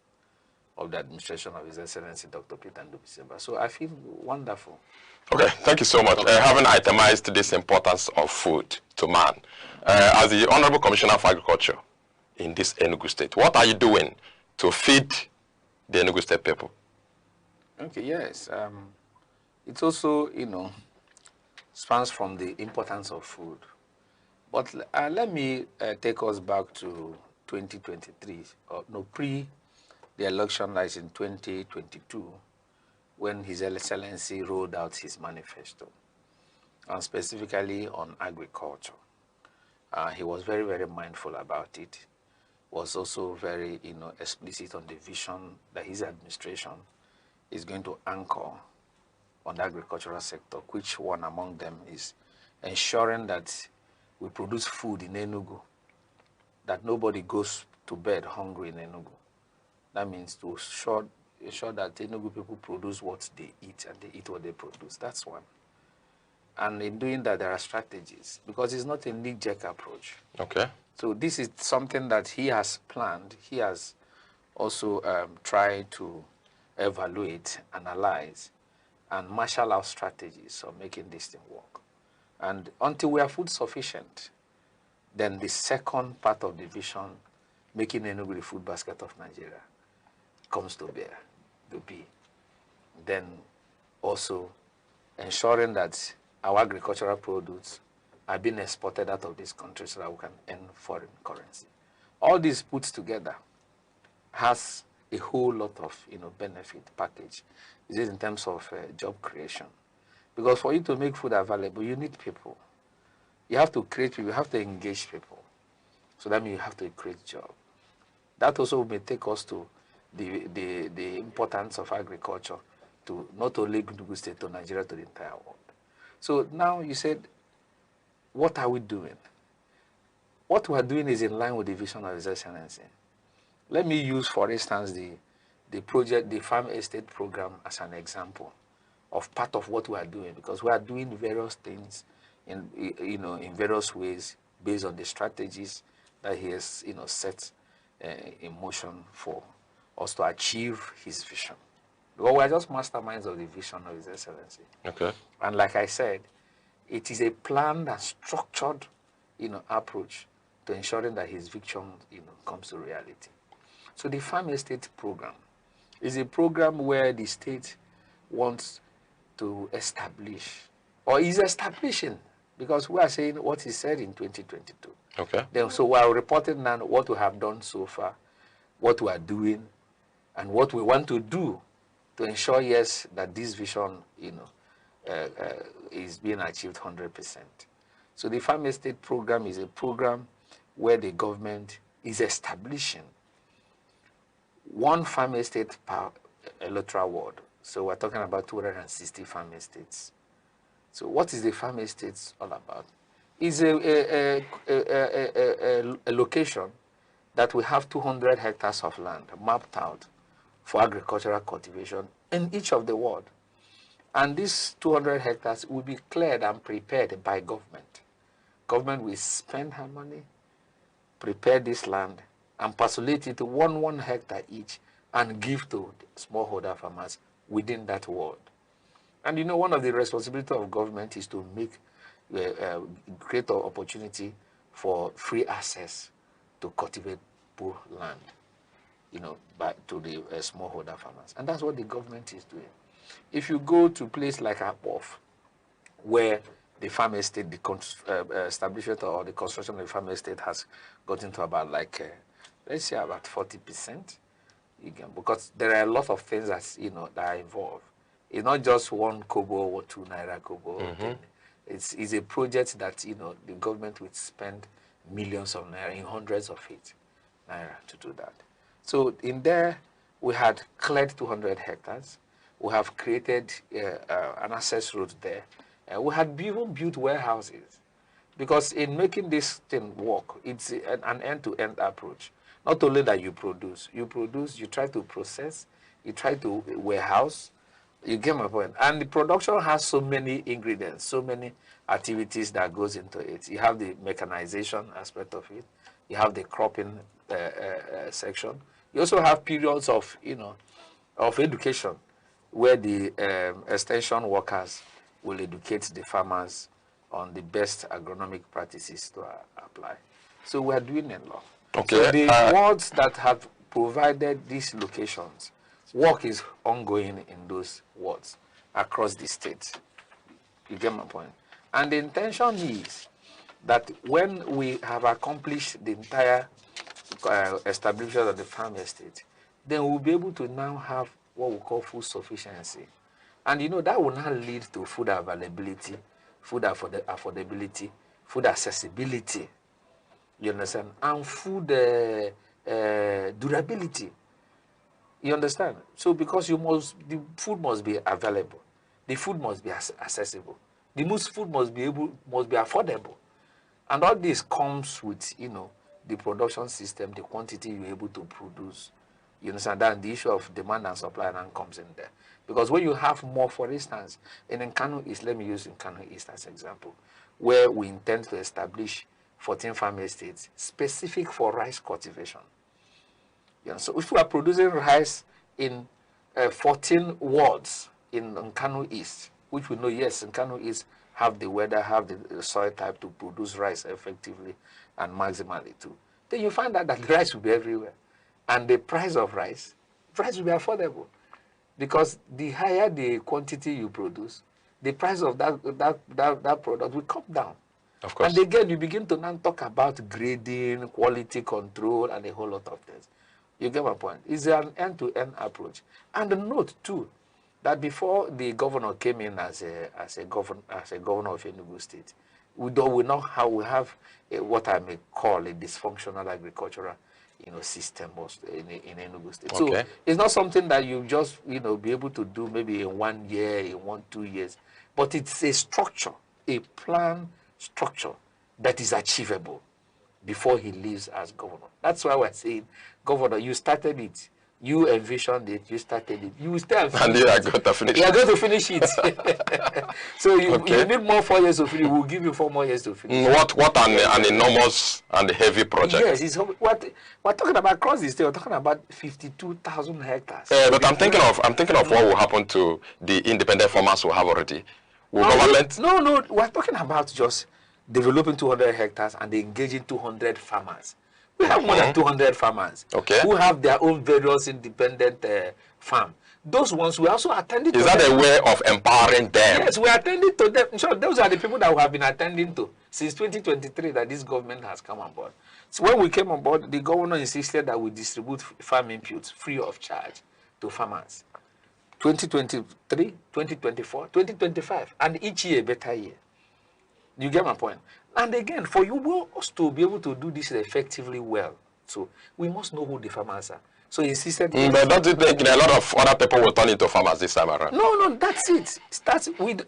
S22: of the administration of His Excellency Dr. Petermbah. So I feel wonderful.
S6: Okay, thank you so much. Having itemized this importance of food to man, as the Honorable Commissioner for Agriculture in this Enugu State, what are you doing to feed the Enugu State people?
S22: Okay, yes. It's also, spans from the importance of food. But let me take us back to 2023, pre the election that is in 2022, when His Excellency rolled out his manifesto, and specifically on agriculture. He was very, very mindful about it. Was also very, explicit on the vision that his administration is going to anchor on the agricultural sector, which one among them is ensuring that we produce food in Enugu, that nobody goes to bed hungry in Enugu. That means to ensure that Enugu people produce what they eat and they eat what they produce. That's one. And in doing that, there are strategies, because it's not a knee-jerk approach.
S6: Okay.
S22: So this is something that he has planned. He has also tried to evaluate, analyze, and marshal out strategies of making this thing work. And until we are food sufficient, then the second part of the vision, making Enugu the food basket of Nigeria, comes to bear, to be. Then also ensuring that our agricultural products are being exported out of this country so that we can earn foreign currency. All this put together has a whole lot of benefit package. Is it in terms of job creation? Because for you to make food available, you need people. You have to create people, you have to engage people. So that means you have to create jobs. That also may take us to the importance of agriculture to not only Enugu State, to Nigeria, to the entire world. So now you said, what are we doing? What we are doing is in line with the vision of His Excellency. Let me use, for instance, the project, the farm estate program, as an example of part of what we are doing, because we are doing various things in various ways based on the strategies that he has set in motion for us to achieve his vision. Because we are just masterminds of the vision of His Excellency.
S6: Okay.
S22: And like I said, it is a planned and structured approach to ensuring that his vision comes to reality. So the farm estate program is a program where the state wants to establish, or is establishing, because we are saying what he said in 2022.
S6: Okay.
S22: Then, so we are reporting now what we have done so far, what we are doing, and what we want to do to ensure, yes, that this vision, is being achieved 100%. So the farm estate program is a program where the government is establishing one farm estate per electoral ward. So we're talking about 260 farm estates. So what is the farm estates all about? It's a location that we have 200 hectares of land mapped out for agricultural cultivation in each of the ward. And these 200 hectares will be cleared and prepared by government. Government will spend her money, prepare this land, and parcelate it to 1 hectare each and give to smallholder farmers within that ward. And one of the responsibilities of government is to make greater opportunity for free access to cultivate poor land, to the smallholder farmers. And that's what the government is doing. If you go to a place like Apof, where the farm estate, the establishment or the construction of the farm estate has gotten to about like, let's say about 40%. Because there are a lot of things that, you know, that are involved. It's not just 1 kobo or 2 naira kobo. It's a project that, you know, the government would spend millions of naira, in hundreds of it, naira to do that. So in there, we had cleared 200 hectares. We have created an access road there. We had even built warehouses. Because in making this thing work, it's an end-to-end approach. Not only that you produce, you try to process, you try to warehouse, you get my point. And the production has so many ingredients, so many activities that goes into it. You have the mechanization aspect of it. You have the cropping section. You also have periods of, you know, of education where the extension workers will educate the farmers on the best agronomic practices to apply. So we are doing a lot.
S6: Okay.
S22: So the wards that have provided these locations, work is ongoing in those wards across the state. You get my point? And the intention is that when we have accomplished the entire establishment of the farm estate, then we'll be able to now have what we call food sufficiency. And you know, that will now lead to food availability, food affordability, food accessibility. You understand? And food durability. You understand? So because the food must be available, the food must be accessible, the food must be affordable, and all this comes with, you know, the production system, the quantity you're able to produce. You understand? That the issue of demand and supply now comes in there. Because when you have more, for instance, in Nkanu East, let me use Nkanu East as an example, where we intend to establish 14 farm estates specific for rice cultivation. Yeah, so if we are producing rice in 14 wards in Nkanu East, which we know, yes, Nkanu East have the weather, have the soil type to produce rice effectively and maximally too, then you find out that the rice will be everywhere. And the price of rice will be affordable. Because the higher the quantity you produce, the price of that product will come down.
S6: Of course.
S22: And again, you begin to now talk about grading, quality control, and a whole lot of things. You get my point? It's an end-to-end approach. And note too, that before the governor came in as a governor of Enugu State, we have what I may call a dysfunctional agricultural, you know, system in Enugu State. Okay. So it's not something that you just, you know, be able to do maybe in 1 year, in 1-2 years, but it's a structure, a plan structure that is achievable before he leaves as governor. That's why we're saying, Governor, you started it. You envisioned it. You started it. You will stay and finish it. You are going to finish it. So you need more 4 years to finish. We'll give you 4 more years to finish.
S6: What an enormous and heavy project.
S22: Yes, we're talking about across the state. We're talking about 52,000 hectares.
S6: But I'm thinking of what will happen to the independent farmers who have already.
S22: No, we're talking about just developing 200 hectares and engaging 200 farmers. We have more than 200 farmers who have their own various independent farm. Those ones we also attended to.
S6: Is that a way of empowering them?
S22: Yes, we are attending to them. So those are the people that we have been attending to since 2023 that this government has come on board. So when we came on board, the governor insisted that we distribute farm inputs free of charge to farmers. 2023, 2024, 2025, and each year a better year. You get my point? And again, for you us to be able to do this effectively well, so we must know who the farmers are. So he insisted.
S6: But don't you think a lot of other people will turn into farmers this time around?
S22: No, that's it.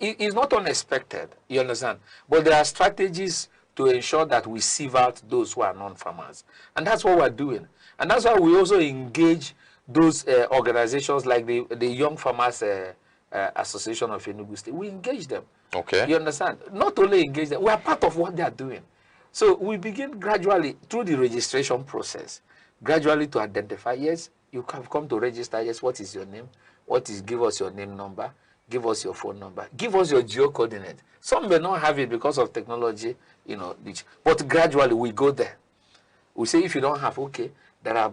S22: It's not unexpected, you understand? But there are strategies to ensure that we sieve out those who are non-farmers. And that's what we're doing. And that's why we also engage those organizations like the Young Farmers Association of Enugu State. We engage them.
S6: Okay.
S22: You understand? Not only engage them, we are part of what they are doing. So we begin gradually through the registration process, gradually to identify, yes, you have come to register, yes, what is your name? Give us your name number, give us your phone number, give us your geo coordinate. Some may not have it because of technology, you know, but gradually we go there. We say if you don't have, okay, there are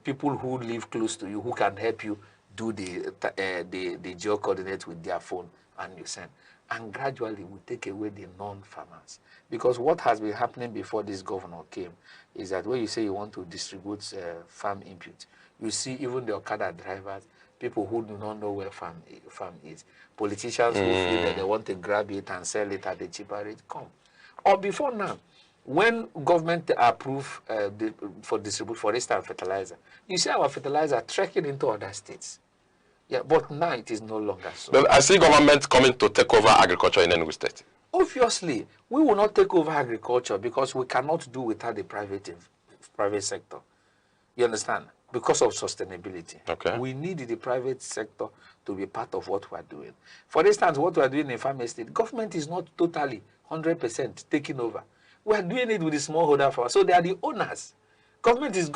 S22: people who live close to you who can help you do the geo coordinate with their phone, and you send. and gradually we take away the non-farmers. Because what has been happening before this governor came is that when you say you want to distribute farm input, you see even the Okada drivers, people who do not know where farm is, politicians who feel that they want to grab it and sell it at a cheaper rate, come. Or before now, when government approve for distribute, for instance, fertilizer, you see our fertilizer trekking into other states. Yeah, but now it is no longer so.
S6: But I see government coming to take over agriculture in Enugu State.
S22: Obviously, we will not take over agriculture because we cannot do without the private sector. You understand? Because of sustainability.
S6: Okay.
S22: We need the private sector to be part of what we are doing. For instance, what we are doing in farm estate, government is not totally 100% taking over. We are doing it with the smallholder farmers. So they are the owners. Government is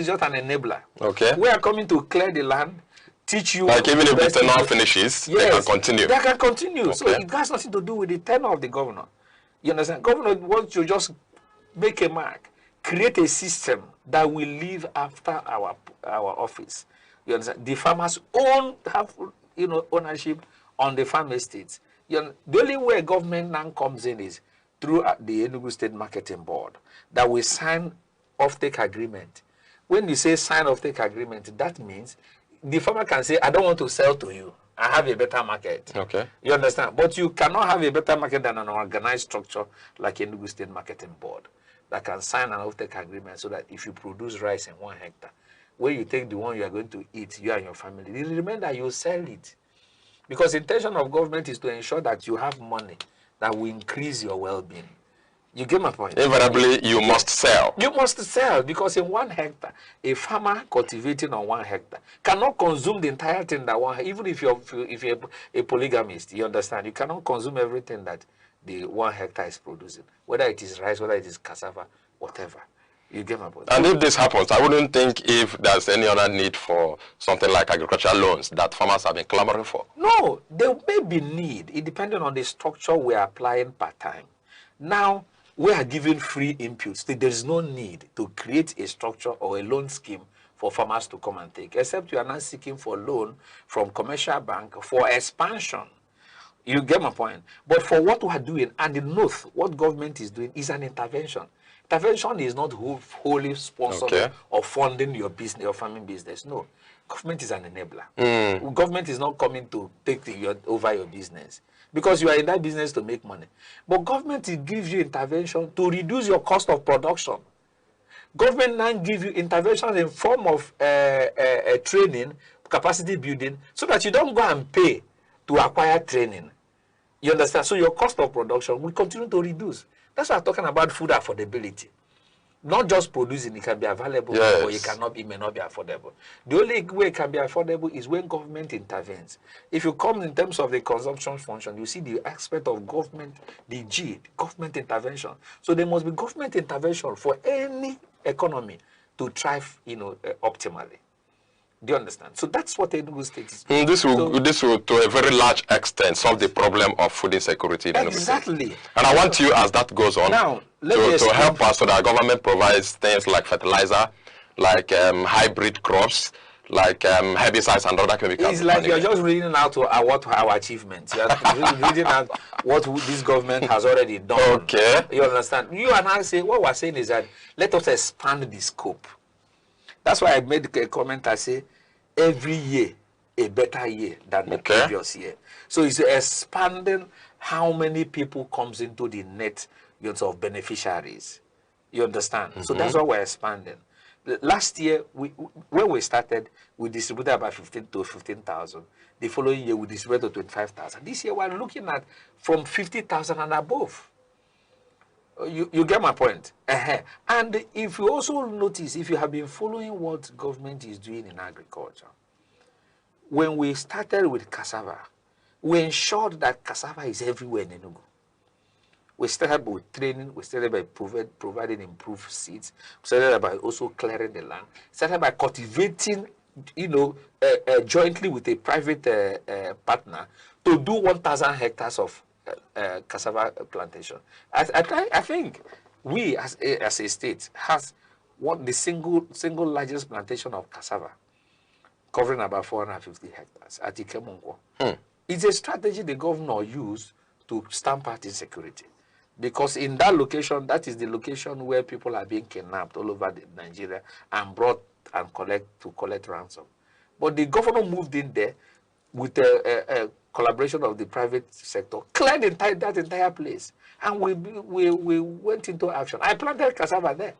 S22: just an enabler.
S6: Okay.
S22: We are coming to clear the land, teach you.
S6: Like even if the tenure finishes,
S22: yes,
S6: they can continue.
S22: They can continue.
S6: Okay.
S22: So it has nothing to do with the tenure of the governor. You understand? Governor wants to just make a mark, create a system that will live after our office. You understand? The farmers have ownership on the farm estates. The only way government now comes in is through the Enugu State Marketing Board that we sign off-take agreement. When you say sign off-take agreement, that means the farmer can say, I don't want to sell to you. I have a better market.
S6: Okay.
S22: You understand? But you cannot have a better market than an organized structure like Enugu State Marketing Board that can sign an off-take agreement so that if you produce rice in 1 hectare, when you take the one you are going to eat, you and your family, remember you sell it. Because the intention of government is to ensure that you have money that will increase your well-being. You get my point?
S6: Invariably, you must sell.
S22: You must sell because in 1 hectare, a farmer cultivating on 1 hectare cannot consume the entire thing that one. Even if you're a polygamist, you understand, you cannot consume everything that the 1 hectare is producing, whether it is rice, whether it is cassava, whatever. You get my point?
S6: And if this happens, I wouldn't think if there's any other need for something like agricultural loans that farmers have been clamoring for.
S22: No, there may be need. It depends on the structure we are applying per time. Now, we are giving free inputs. There is no need to create a structure or a loan scheme for farmers to come and take, except you are not seeking for loan from commercial bank for expansion. You get my point? But for what we are doing, and the north, what government is doing is an intervention. Intervention is not wholly sponsored or funding your business, your farming business. No, government is an enabler. Government is not coming to take over your business because you are in that business to make money. But government gives you intervention to reduce your cost of production. Government now gives you intervention in form of training, capacity building, so that you don't go and pay to acquire training. You understand? So your cost of production will continue to reduce. That's why I'm talking about food affordability. Not just producing, it can be available, or it may not be affordable. The only way it can be affordable is when government intervenes. If you come in terms of the consumption function, you see the aspect of government, the government intervention. So there must be government intervention for any economy to thrive, optimally. Do you understand? So that's what Enugu State is doing.
S6: This will, to a very large extent, solve the problem of food insecurity in Enugu State.
S22: Exactly.
S6: And I want you, as that goes on,
S22: now,
S6: to help us so that government provides things like fertilizer, like hybrid crops, like herbicides and other chemicals.
S22: It's like you're just reading out what our achievements. You're reading out what this government has already done.
S6: Okay.
S22: You understand? You and I say, what we're saying is that let us expand the scope. That's why I made a comment. I say, every year, a better year than the previous year. So it's expanding how many people comes into the net of beneficiaries. You understand? So that's why we're expanding. Last year, when we started, we distributed about 15,000. The following year, we distributed to 25,000. This year, we're looking at from 50,000 and above. You get my point? And if you also notice, if you have been following what government is doing in agriculture, when we started with cassava, we ensured that cassava is everywhere in Enugu. We started by training, we started by providing improved seeds, we started by also clearing the land, started by cultivating, jointly with a private partner to do 1,000 hectares of cassava plantation. I think we as a state has the single largest plantation of cassava, covering about 450 hectares at Ikemungo. It's a strategy the governor used to stamp out insecurity. Because in that location, that is the location where people are being kidnapped all over Nigeria and brought and collect ransom. But the governor moved in there with a collaboration of the private sector, cleared that entire place. And we went into action. I planted cassava there.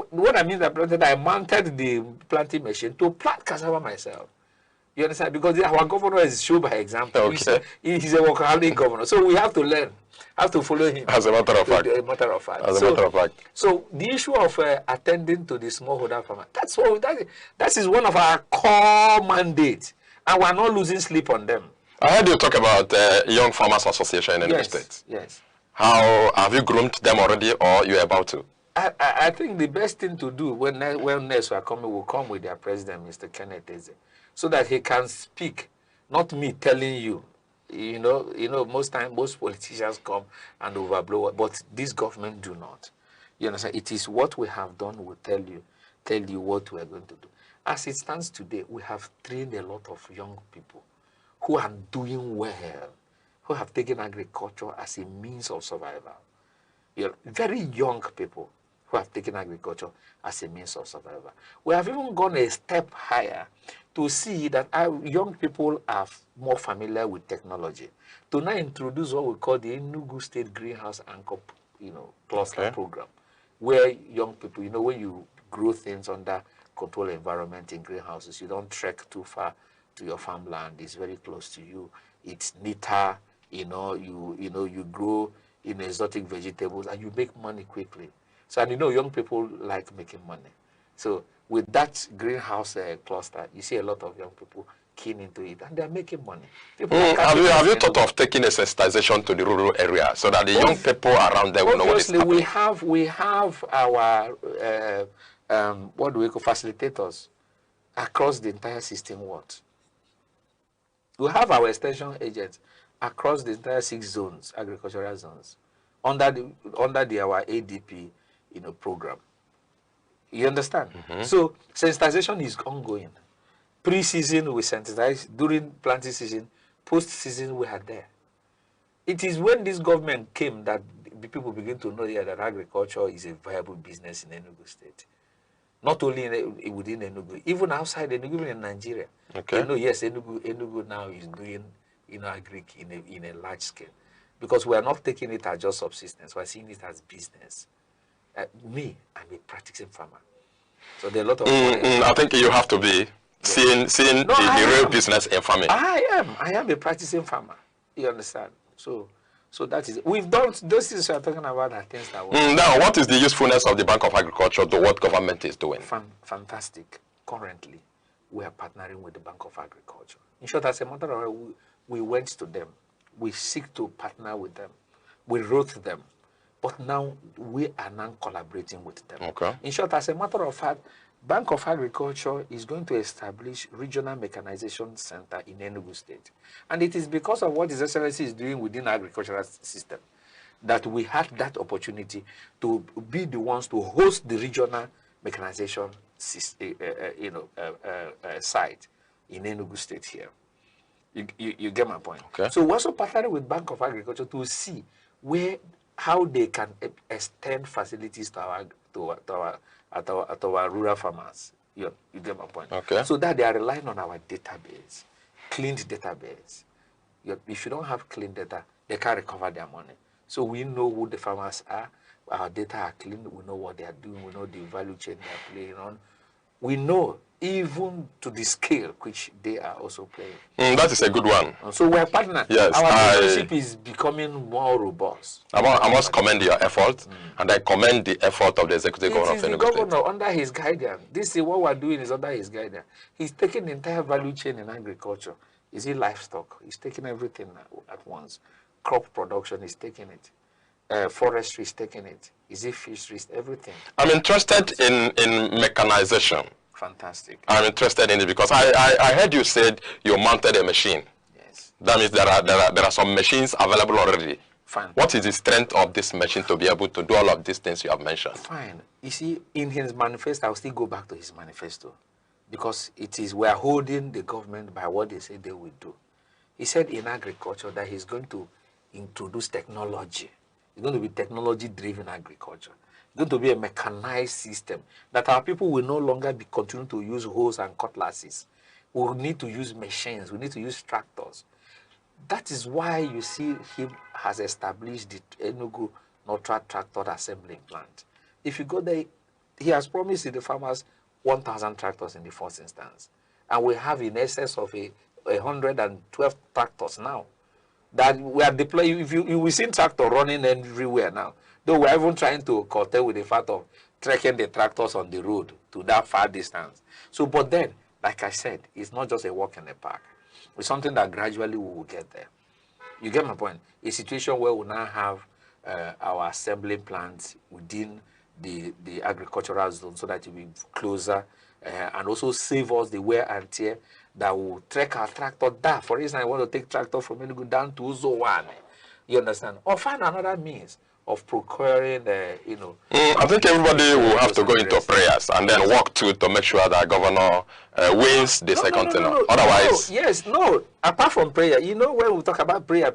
S22: What I mean, I mounted the planting machine to plant cassava myself. You understand? Because our governor is shown by example.
S6: Okay.
S22: He's a workaholic governor. So we have to learn, have to follow him.
S6: As a matter of fact. As a matter of fact.
S22: So the issue of attending to the smallholder farmer, that is one of our core mandates. And we're not losing sleep on them.
S6: I heard you talk about Young Farmers Association in the state.
S22: Yes.
S6: How have you groomed them already, or you're about to?
S22: I think the best thing to do when next are coming will come with their president, Mr. Kenneth Eze, so that he can speak, not me telling you. You know, most times most politicians come and overblow, but this government do not. You understand? It is what we have done will tell you what we are going to do. As it stands today, we have trained a lot of young people who are doing well, who have taken agriculture as a means of survival. Very young people who have taken agriculture as a means of survival. We have even gone a step higher to see that our young people are more familiar with technology. To now introduce what we call the Enugu State Greenhouse Anchor, cluster program, where young people, when you grow things under controlled environment in greenhouses, you don't trek too far to your farmland. It's very close to you. It's neater. You grow in exotic vegetables and you make money quickly. So, and young people like making money. So with that greenhouse cluster, you see a lot of young people keen into it and they're making money.
S6: Have you thought of taking a sensitization to the rural area so that the young people around there will know what is happening?
S22: We have our what do we call facilitators across the entire system. We have our extension agents across the entire 6 zones, agricultural zones, under our ADP, program. You understand? So sensitization is ongoing. Pre-season we sensitize, during planting season, post-season we are there. It is when this government came that people begin to know that agriculture is a viable business in Enugu State. Not only within Enugu, even outside Enugu, even in Nigeria.
S6: Okay.
S22: Yes, Enugu now is doing agric in a large scale. Because we are not taking it as just subsistence, we are seeing it as business. Me, I'm a practicing farmer. So there are a lot of
S6: I think you have to be seeing the real business in farming.
S22: I am a practicing farmer. You understand? So that is, we've done those things we are talking about are things that
S6: now, what is the usefulness of the Bank of Agriculture to what government is doing?
S22: Fantastic. Currently, we are partnering with the Bank of Agriculture. In short, as a matter of fact, we went to them. We seek to partner with them. We wrote them. But now we are now collaborating with them.
S6: Okay.
S22: In short, as a matter of fact, Bank of Agriculture is going to establish regional mechanization center in Enugu State. And it is because of what His Excellency is doing within the agricultural system that we had that opportunity to be the ones to host the regional mechanization site in Enugu State here. You get my point?
S6: Okay.
S22: So we're also partnering with Bank of Agriculture to see how they can extend facilities to our rural farmers. You get my point?
S6: Okay.
S22: So that they are relying on our database, cleaned database. If you don't have clean data, they can't recover their money. So we know who the farmers are. Our data are clean. We know what they are doing. We know the value chain they are playing on. We know even to the scale which they are also playing.
S6: That is a good one.
S22: So we are partners.
S6: Yes,
S22: our relationship is becoming more robust.
S6: I must commend your effort, and I commend the effort of the executive governor of Enugu State.
S22: The governor under his guidance. This is what we are doing is under his guidance. He's taking the entire value chain in agriculture. Is it livestock? He's taking everything at once. Crop production is taking it. Forestry is taking it. Is it fisheries? Everything.
S6: I'm interested in mechanization.
S22: Fantastic.
S6: I'm interested in it because I heard you said you mounted a machine.
S22: Yes.
S6: That means there are some machines available already.
S22: Fine.
S6: What is the strength of this machine to be able to do all of these things you have mentioned?
S22: Fine. You see, in his manifesto, I'll still go back to his manifesto because we are holding the government by what they say they will do. He said in agriculture that he's going to introduce technology. It's going to be technology-driven agriculture. It's going to be a mechanized system that our people will no longer be continue to use hoes and cutlasses. We will need to use machines. We need to use tractors. That is why you see him has established the Enugu Neutral Tractor Assembly Plant. If you go there, he has promised the farmers 1,000 tractors in the first instance. And we have in excess of 112 tractors now that we are deploying. If you will see tractor running everywhere now, though we're even trying to curtail with the fact of trekking the tractors on the road to that far distance. So, but then, like I said, it's not just a walk in the park. It's something that gradually we will get there. You get my point? A situation where we now have our assembly plants within the agricultural zone so that it will be closer and also save us the wear and tear that will trek our tractor down. For instance, I want to take tractor from Enugu down to Uzowane. You understand? Or find another means of procuring, you know.
S6: I think everybody will have to go into prayers and then work to make sure that governor wins the second tenure. Otherwise,
S22: no. Apart from prayer, you know, when we talk about prayer,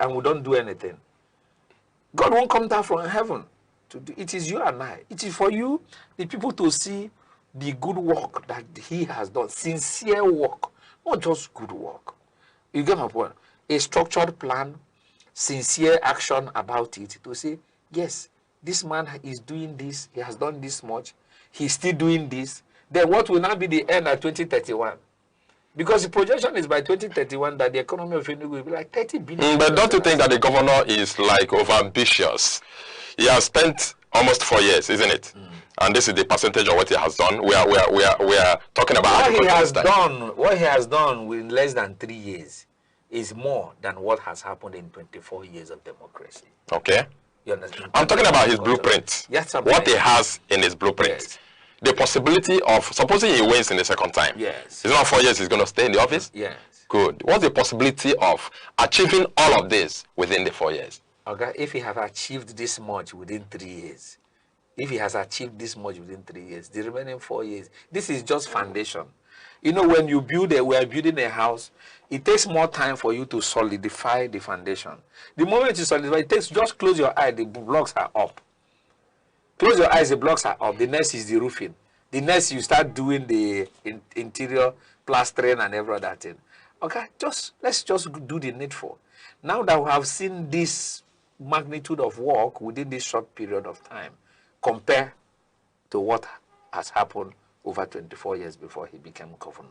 S22: and we don't do anything, God won't come down from heaven to do. It is you and I. It is for you, the people, to see the good work that he has done, sincere work, not just good work. You get my point? A structured plan, sincere action about it, to say, yes, this man is doing this, he has done this much, he's still doing this. Then what will now be the end at 2031? Because the projection is by 2031 that the economy of Enugu will be like 30 billion.
S6: But don't you think that the governor is like overambitious? He has spent almost 4 years, isn't it? And this is the percentage of what he has done. We are talking about
S22: what he has done in less than 3 years is more than what has happened in 24 years of democracy.
S6: Okay.
S22: You understand?
S6: I'm talking about his blueprint.
S22: Yes,
S6: what he has in his blueprint.
S22: Yes.
S6: The possibility of, supposing he wins in the second time.
S22: Yes.
S6: It's not 4 years he's going to stay in the office?
S22: Yes.
S6: Good. What's the possibility of achieving all of this within the 4 years?
S22: Okay, if he has achieved this much within 3 years, if he has achieved this much within 3 years, the remaining 4 years, this is just foundation. You know, when you build we are building a house, it takes more time for you to solidify the foundation. The moment you solidify, it takes, just close your eye, the blocks are up. Close your eyes, the blocks are up. The next is the roofing. The next, you start doing the interior plastering and every other thing. Okay, let's just do the needful. Now that we have seen this magnitude of work within this short period of time, compare to what has happened over 24 years before he became governor.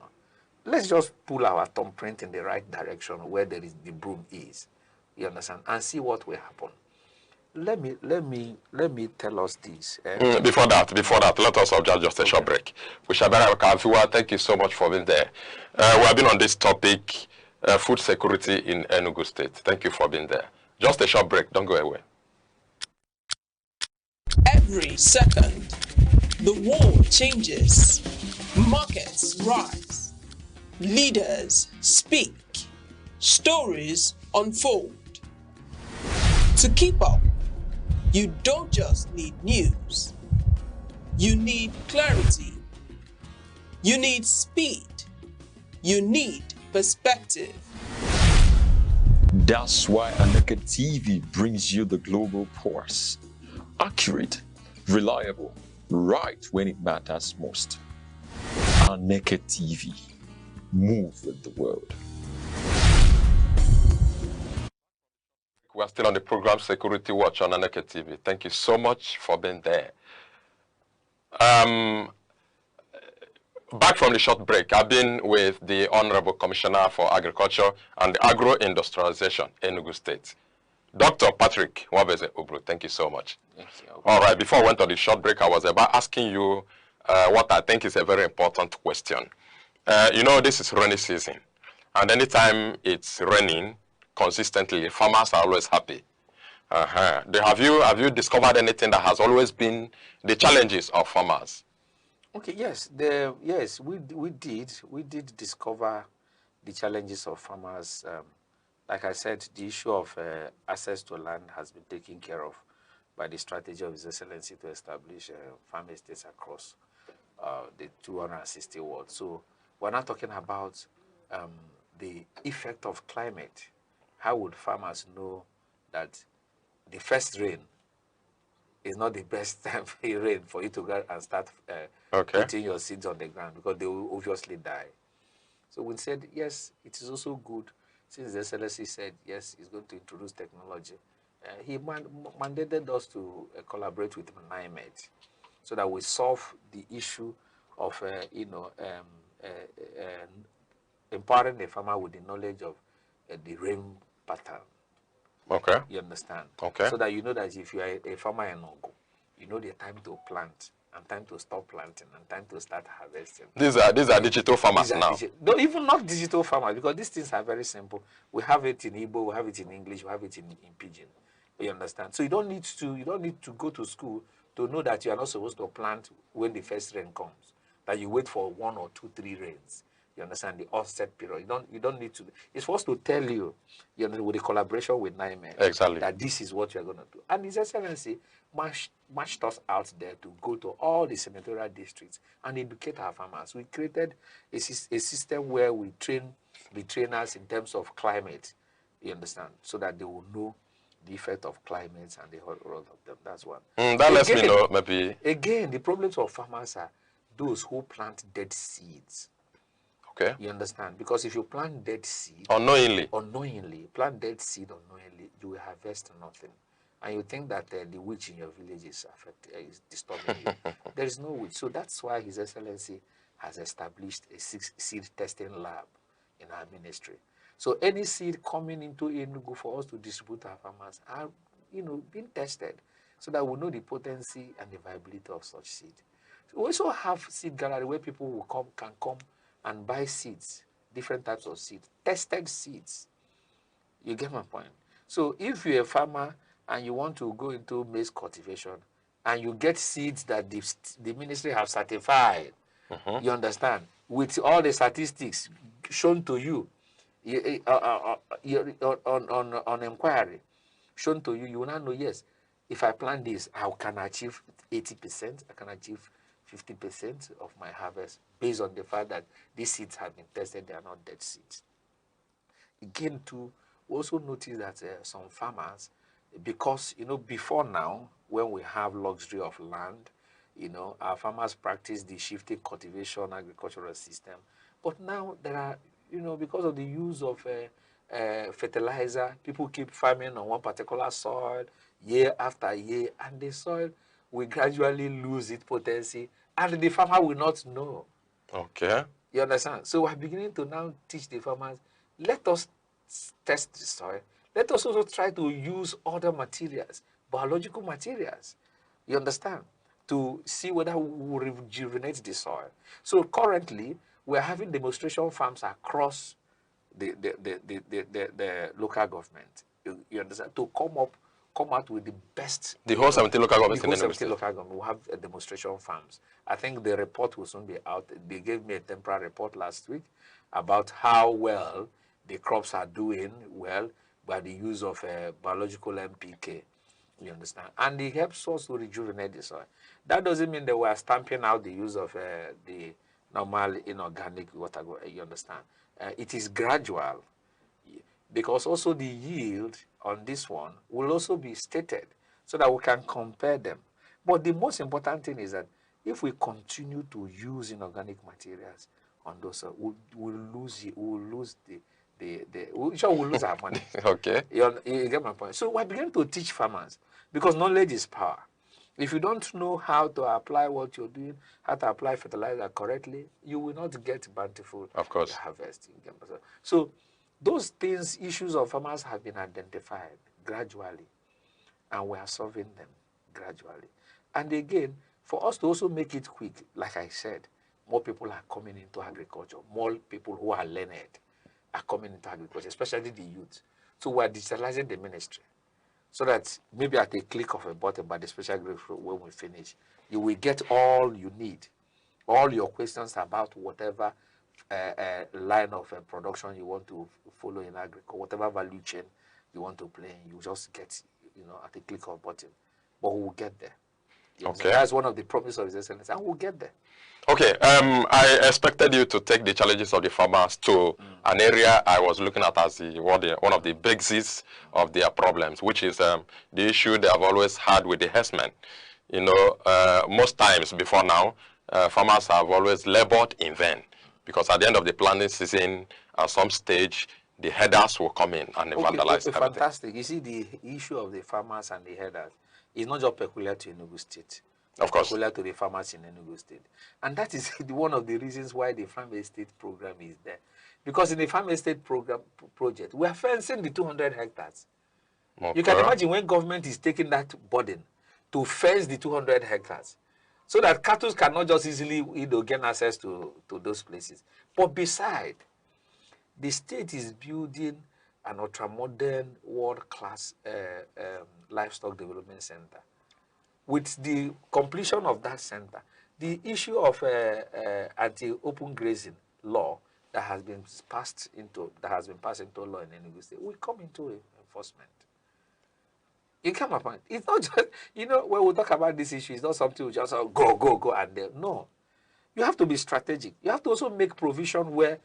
S22: Let's just pull our thumbprint in the right direction where there is the broom is. You understand? And see what will happen. Let me tell us this.
S6: Before that, let us observe just a short break. Thank you so much for being there. We have been on this topic, food security in Enugu State. Thank you for being there. Just a short break. Don't go away.
S17: Every second, the world changes. Markets rise. Leaders speak. Stories unfold. To keep up, you don't just need news. You need clarity. You need speed. You need perspective.
S5: That's why Aneke TV brings you the global pulse. Accurate, reliable, right when it matters most. Aneke TV. Move with the world.
S6: We are still on the program Security Watch on Aneke TV. Thank you so much for being there. Back from the short break, I've been with the Honorable Commissioner for Agriculture and Agro-Industrialization, Enugu State, Dr. Patrick Nwabeze Ubru. Thank you so much. All right, before I went on the short break, I was about asking you what I think is a very important question. You know, this is rainy season, and anytime it's raining consistently, farmers are always happy. Have you discovered anything that has always been the challenges of farmers?
S22: Okay, yes, we did discover the challenges of farmers. Like I said, the issue of access to land has been taken care of by the strategy of His Excellency to establish farm estates across the 260 wards. So we're not talking about the effect of climate. How would farmers know that the first rain is not the best time for rain for you to go and start putting your seeds on the ground, because they will obviously die. So we said, yes, it is also good, since the SLSC said, yes, he's going to introduce technology. He mandated us to collaborate with NIMET so that we solve the issue of, empowering the farmer with the knowledge of the rain pattern.
S6: Okay.
S22: You understand?
S6: Okay.
S22: So that you know that if you are a farmer in Ogo, you know the time to plant and time to stop planting and time to start harvesting.
S6: These are digital farmers now.
S22: No, even not digital farmers, because these things are very simple. We have it in Igbo, we have it in English, we have it in Pidgin. You understand? So you don't need to go to school to know that you are not supposed to plant when the first rain comes. That you wait for 1 or 2, 3 rains. You understand? The offset period. You don't need to. It's supposed to tell you, you know, with the collaboration with NIMET,
S6: exactly,
S22: that this is what you're going to do. And His Excellency marched us out there to go to all the senatorial districts and educate our farmers. We created a system where we train the trainers in terms of climate. You understand? So that they will know the effect of climate and the whole role of them. That's one.
S6: That lets me know, maybe.
S22: Again, the problems of farmers are those who plant dead seeds.
S6: Okay.
S22: You understand? Because if you plant dead seed
S6: unknowingly,
S22: plant dead seed unknowingly, you will harvest nothing. And you think that the witch in your village is disturbing you. There is no witch. So that's why His Excellency has established a seed testing lab in our ministry. So any seed coming into Enugu for us to distribute to our farmers are, being tested so that we know the potency and the viability of such seed. So we also have seed gallery where people can come and buy seeds, different types of seeds, tested seeds. You get my point? So if you're a farmer and you want to go into maize cultivation and you get seeds that the ministry have certified, you understand, with all the statistics shown to you, on inquiry, shown to you, you will not know, yes, if I plant this, I can achieve 80%, I can achieve 50% of my harvest based on the fact that these seeds have been tested, they are not dead seeds. Again, too, we also notice that some farmers, because, before now, when we have luxury of land, our farmers practice the shifting cultivation agricultural system. But now there are, because of the use of fertilizer, people keep farming on one particular soil year after year, and the soil will gradually lose its potency, and the farmer will not know.
S6: Okay.
S22: You understand? So we're beginning to now teach the farmers, let us test the soil. Let us also try to use other materials, biological materials. You understand? To see whether we will rejuvenate the soil. So currently, we're having demonstration farms across the local government. You understand? To come out with the best.
S6: The whole 17 local governments in the
S22: local government will have a demonstration farms. I think the report will soon be out. They gave me a temporary report last week about how well the crops are doing well by the use of biological NPK. You understand? And it helps us to rejuvenate the soil. That doesn't mean that we are stamping out the use of the normal inorganic water. You understand? It is gradual, because also the yield on this one will also be stated so that we can compare them. But the most important thing is that if we continue to use inorganic materials on those, we'll lose our money.
S6: Okay.
S22: You get my point? So we're beginning to teach farmers, because knowledge is power. If you don't know how to apply what you're doing, how to apply fertilizer correctly, you will not get bountiful harvest. So those things, issues of farmers have been identified gradually, and we are solving them gradually. And again, for us to also make it quick, like I said, more people are coming into agriculture. More people who are learned are coming into agriculture, especially the youth. So we are digitalizing the ministry, so that maybe at a click of a button by the special group, when we finish, you will get all you need, all your questions about whatever line of production you want to follow in agriculture, whatever value chain you want to play in, you just get, at a click of a button. But we will get there. Okay. That's one of the promises of His Excellency, and we'll get there.
S6: Okay, I expected you to take the challenges of the farmers to an area I was looking at as one of the bases of their problems, which is the issue they have always had with the herdsmen. You know, most times before now, farmers have always labored in vain, because at the end of the planting season, at some stage, the herders will come in and vandalize everything.
S22: Fantastic. You see, the issue of the farmers and the herders is not just peculiar to Enugu State.
S6: Of course.
S22: Peculiar to the farmers in Enugu State. And that is one of the reasons why the farm estate program is there. Because in the farm estate project, we are fencing the 200 hectares. Okay. You can imagine when government is taking that burden to fence the 200 hectares, so that cattle cannot just easily gain access to those places. But beside, the state is building an ultra-modern, world-class livestock development center. With the completion of that center, the issue of anti-open grazing law that has been passed into law in Enugu State will come into enforcement. It come upon. It's not just, when we talk about this issue, it's not something we just go and there. No, you have to be strategic. You have to also make provision where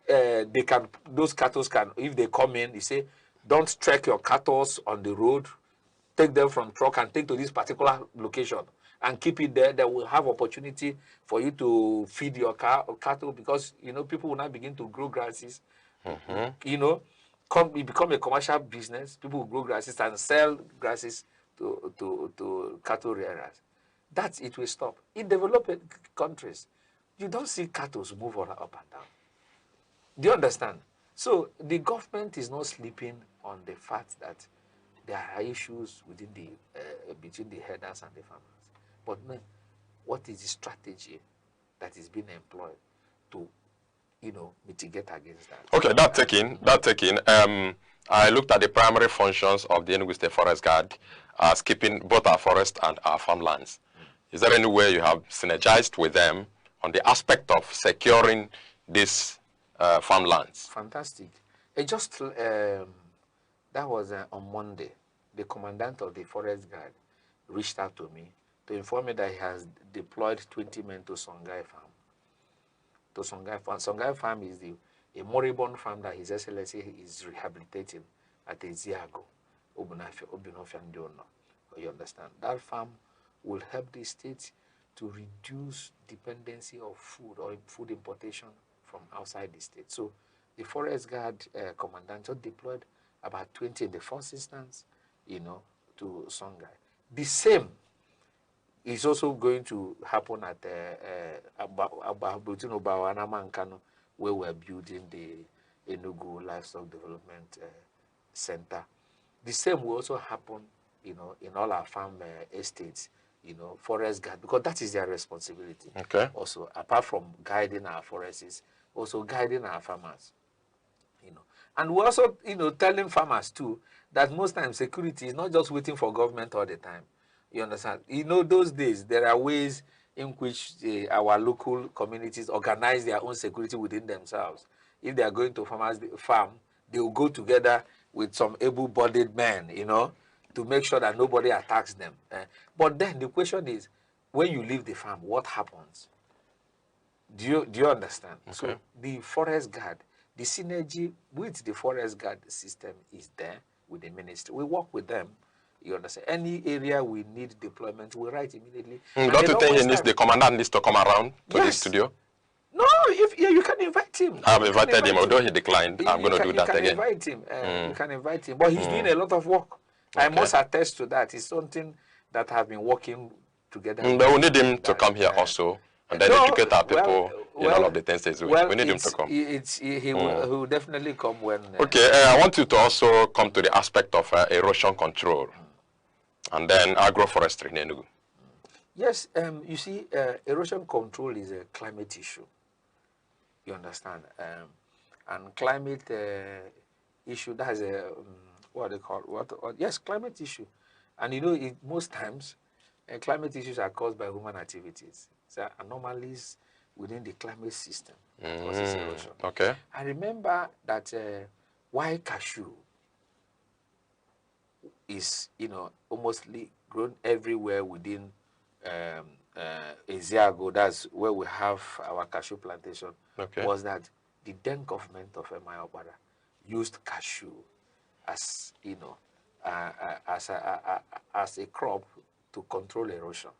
S22: those cattle can, if they come in, you say, don't trek your cattle on the road. Take them from truck and take to this particular location and keep it there. They will have opportunity for you to feed your cattle, because people will now begin to grow grasses. It become a commercial business. People will grow grasses and sell grasses to cattle rearers. That it will stop. In developed countries, you don't see cattle move up and down. Do you understand? So the government is not sleeping on the fact that there are issues within between the herders and the farmers. But man, what is the strategy that is being employed to, mitigate against that? Okay,
S6: that taking. I looked at the primary functions of the Enugu State Forest Guard as keeping both our forest and our farmlands. Is there any way you have synergized with them on the aspect of securing these farmlands?
S22: Fantastic. That was on Monday. The commandant of the Forest Guard reached out to me to inform me that he has deployed 20 men to Songhai Farm. Songhai Farm is a moribund farm that His Excellency is rehabilitating at Eziago, you understand? That farm will help the state to reduce dependency of food or food importation from outside the state. So the Forest Guard commandant just deployed about 20 in the first instance, to Songhai. The same is also going to happen at where we're building the Enugu Livestock Development Center. The same will also happen, in all our farm estates, Forest Guard, because that is their responsibility.
S6: Okay.
S22: Also, apart from guiding our forests, also guiding our farmers. And we're also, telling farmers too that most times security is not just waiting for government all the time. You understand? Those days, there are ways in which our local communities organize their own security within themselves. If they are going to farm, they will go together with some able-bodied men, to make sure that nobody attacks them. But then the question is, when you leave the farm, what happens? Do you understand?
S6: Okay.
S22: So the Forest Guard, the synergy with the Forest Guard system is there with the ministry. We work with them. You understand? Any area we need deployment, we write immediately.
S6: Don't you think the commandant needs to come around to the studio?
S22: No, you can invite him.
S6: I've invited him, although he declined. I'm going to do that again.
S22: You can invite him. But he's doing a lot of work. Okay. I must attest to that. It's something that have been working together.
S6: But we need him to come here also. And then educate our people in all of the things he's doing. We need him to come.
S22: He will definitely come when...
S6: Okay, I want you to also come to the aspect of erosion control and then agroforestry in Enugu.
S22: Yes, you see, erosion control is a climate issue. You understand? And climate issue, that has a, what they call, yes, climate issue. And most times, climate issues are caused by human activities. So anomalies within the climate system causes erosion.
S6: Okay.
S22: I remember that wike cashew is, almost grown everywhere within a year ago, that's where we have our cashew plantation,
S6: Okay.
S22: was that the then government of Emma Obada used cashew as, you know, as a crop to control erosion.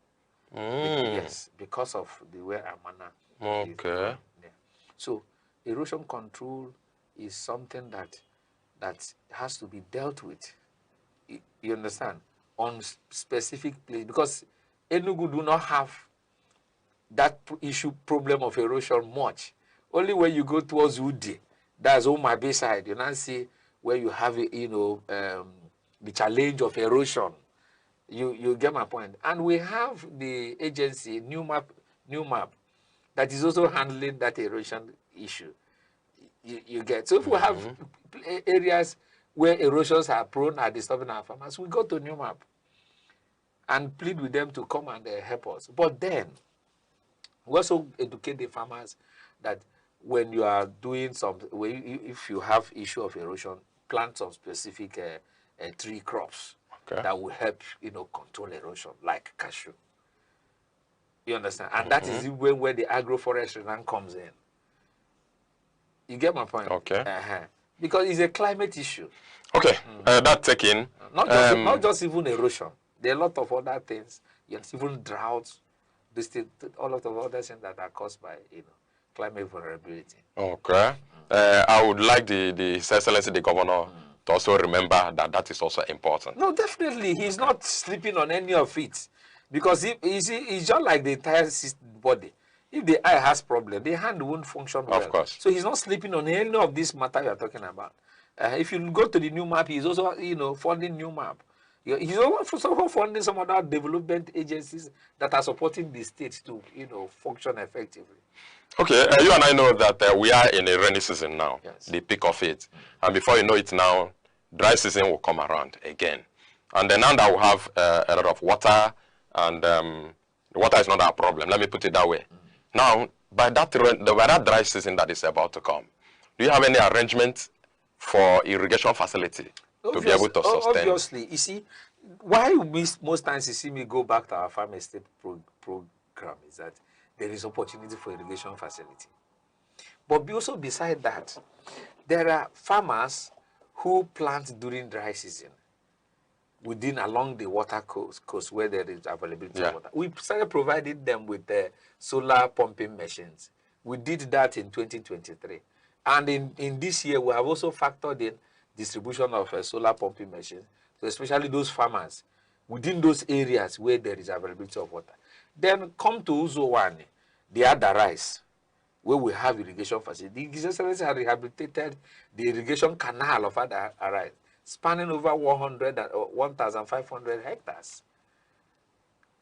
S22: Yes, because of the way Amana.
S6: Okay.
S22: So erosion control is something that has to be dealt with. You understand? On specific place, because Enugu do not have that problem of erosion much. Only when you go towards Udi, that's on my Bay side, you now see where you have, you know, the challenge of erosion. You get my point. And we have the agency, New Map, that is also handling that erosion issue. You get. So if we have areas where erosions are prone are disturbing our farmers, we go to New Map and plead with them to come and help us. But then, we also educate the farmers that when you are doing if you have issue of erosion, plant some specific tree crops that will help, you know, control erosion, like cashew. You understand? And that is where the agroforestry then comes in. You get my point?
S6: Okay.
S22: Because it's a climate issue.
S6: Okay, that's taken.
S22: Not just even erosion. There are a lot of other things. Yes, even droughts. All of the other things that are caused by, you know, climate vulnerability.
S6: Okay. I would like His Excellency the Governor to also remember that is also important.
S22: No, definitely. He's not sleeping on any of it. Because it's just like the entire body. If the eye has problem, the hand won't function well.
S6: Of course.
S22: So he's not sleeping on any of this matter you're talking about. If you go to the new map, he's also, you know, funding new map. He's also funding some other development agencies that are supporting the state to, you know, function effectively.
S6: Okay, you and I know that we are in a rainy season now, the peak of it. And before you know it now, dry season will come around again. And then now that we have a lot of water, and water is not our problem, let me put it that way. Now, by that dry season that is about to come, do you have any arrangement for irrigation facility to be able to sustain?
S22: Obviously, you see, why most times you see me go back to our farm estate program is that there is opportunity for irrigation facility. But also beside that, there are farmers who plant during dry season along the water coast where there is availability of water. We started providing them with solar pumping machines. We did that in 2023. And in this year, we have also factored in distribution of solar pumping machines, so especially those farmers within those areas where there is availability of water. Then come to Uzowani, the other rice, where we have irrigation facility. The Excellency has rehabilitated the irrigation canal of other rice, spanning over 1,500 hectares.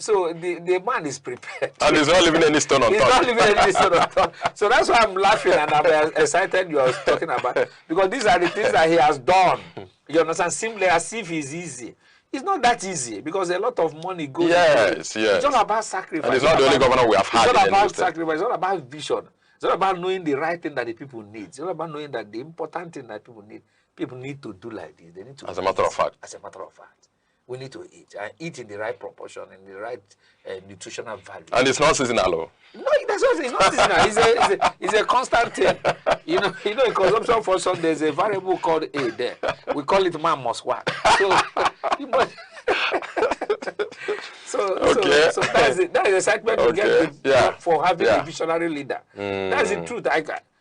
S22: So the man is prepared.
S6: And he's not leaving any stone on top.
S22: He's not leaving any stone on top. So that's why I'm laughing and I'm excited you are talking about. Because these are the things that he has done. You understand? Simply as if it's easy. It's not that easy because a lot of money goes into it. It's all about sacrifice.
S6: And it's not the only governor we have had.
S22: It's all about sacrifice. It's all about vision. It's all about knowing the right thing that the people need. It's all about knowing that the important thing that people need to do like this. They need to.
S6: As a matter of fact.
S22: As a matter of fact. We need to eat and eat in the right proportion, in the right nutritional value.
S6: And it's not seasonal.
S22: No, that's what it's not seasonal. It's a constant thing. You know, in consumption function, there's a variable called A there. We call it man must work. So, so that's it. That is the excitement you get for having a visionary leader. That's the truth.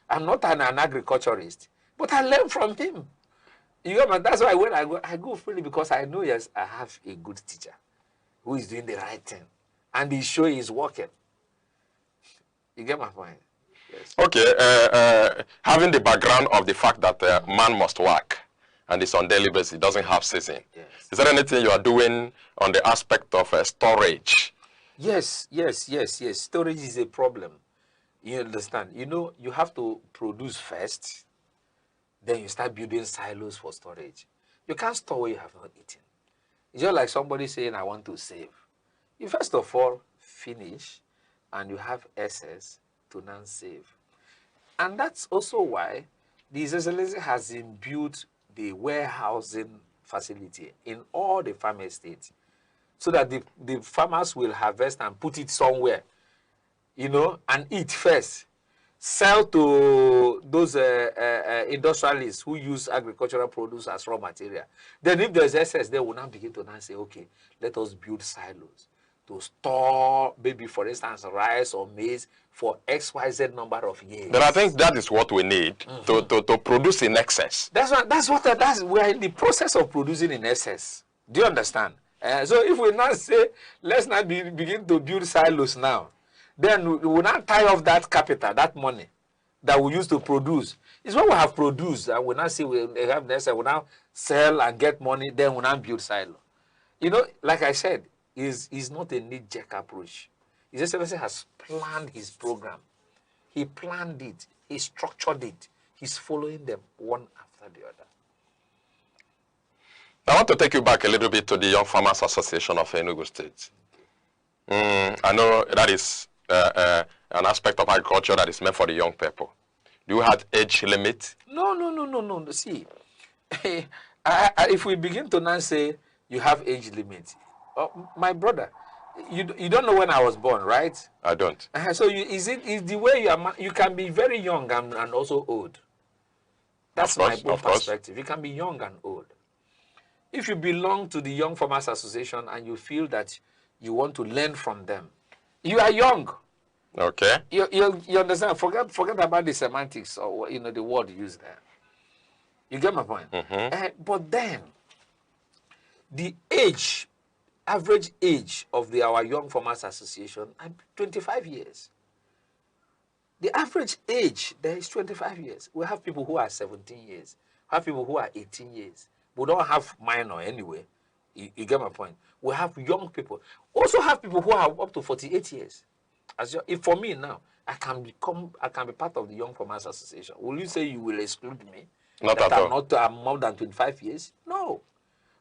S22: I'm not an agriculturist, but I learn from him. You know, that's why when I go freely because I know, yes, I have a good teacher who is doing the right thing. And the show is working. You get my point? Yes.
S6: Okay. Having the background of the fact that man must work and it's on daily basis, it doesn't have season.
S22: Yes.
S6: Is there anything you are doing on the aspect of storage?
S22: Yes. Storage is a problem. You understand? You know, you have to produce first. Then you start building silos for storage. You can't store what you have not eaten. It's just like somebody saying, I want to save. You first of all finish, and you have excess to now save. And that's also why the Excellency has imbued the warehousing facility in all the farm estates so that the farmers will harvest and put it somewhere, you know, and eat first. Sell to those industrialists who use agricultural produce as raw material. Then if there's excess, they will now begin to now say, okay, let us build silos to store maybe, for instance, rice or maize for XYZ number of years.
S6: But I think that is what we need to produce in excess.
S22: We're in the process of producing in excess. Do you understand? So if we now say, let's not begin to build silos now, then we will not tie off that capital, that money that we used to produce. It's what we have produced, and we now see we have this, we now sell and get money, then we now build silo. You know, like I said, is not a knee-jerk approach. His Excellency has planned his program. He planned it, he structured it, he's following them one after the other.
S6: I want to take you back a little bit to the Young Farmers Association of Enugu State. I know that is an aspect of agriculture that is meant for the young people. Do you have age limit?
S22: No. See, if we begin to now say you have age limit, my brother, you don't know when I was born, right?
S6: I don't.
S22: So is the way you can be very young and also old. That's my own perspective. You can be young and old. If you belong to the Young Farmers Association and you feel that you want to learn from them, you are young.
S6: Okay.
S22: You understand? Forget about the semantics or the word used there. You get my point? But then, the average age of our Young Farmers Association are 25 years. The average age there is 25 years. We have people who are 17 years. We have people who are 18 years. We don't have minor anyway. You get my point? We have young people. Also have people who are up to 48 years. If for me now, I can be part of the Young Farmers Association. Will you say you will exclude me?
S6: Not at all.
S22: I'm more than 25 years? No.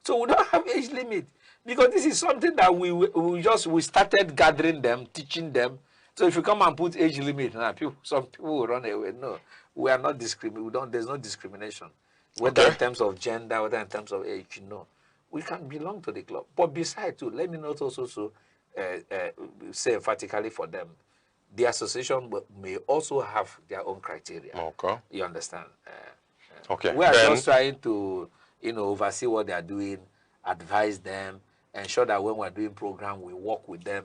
S22: So we don't have age limit. Because this is something that we started gathering them, teaching them. So if you come and put age limit now, some people will run away. No, we are not discriminating. There's no discrimination. Whether in terms of gender, whether in terms of age, we can belong to the club. But besides too, let me not also say emphatically for them, the association may also have their own criteria.
S6: Okay.
S22: You understand?
S6: Okay.
S22: We are just trying to, oversee what they are doing, advise them, ensure that when we're doing program, we work with them.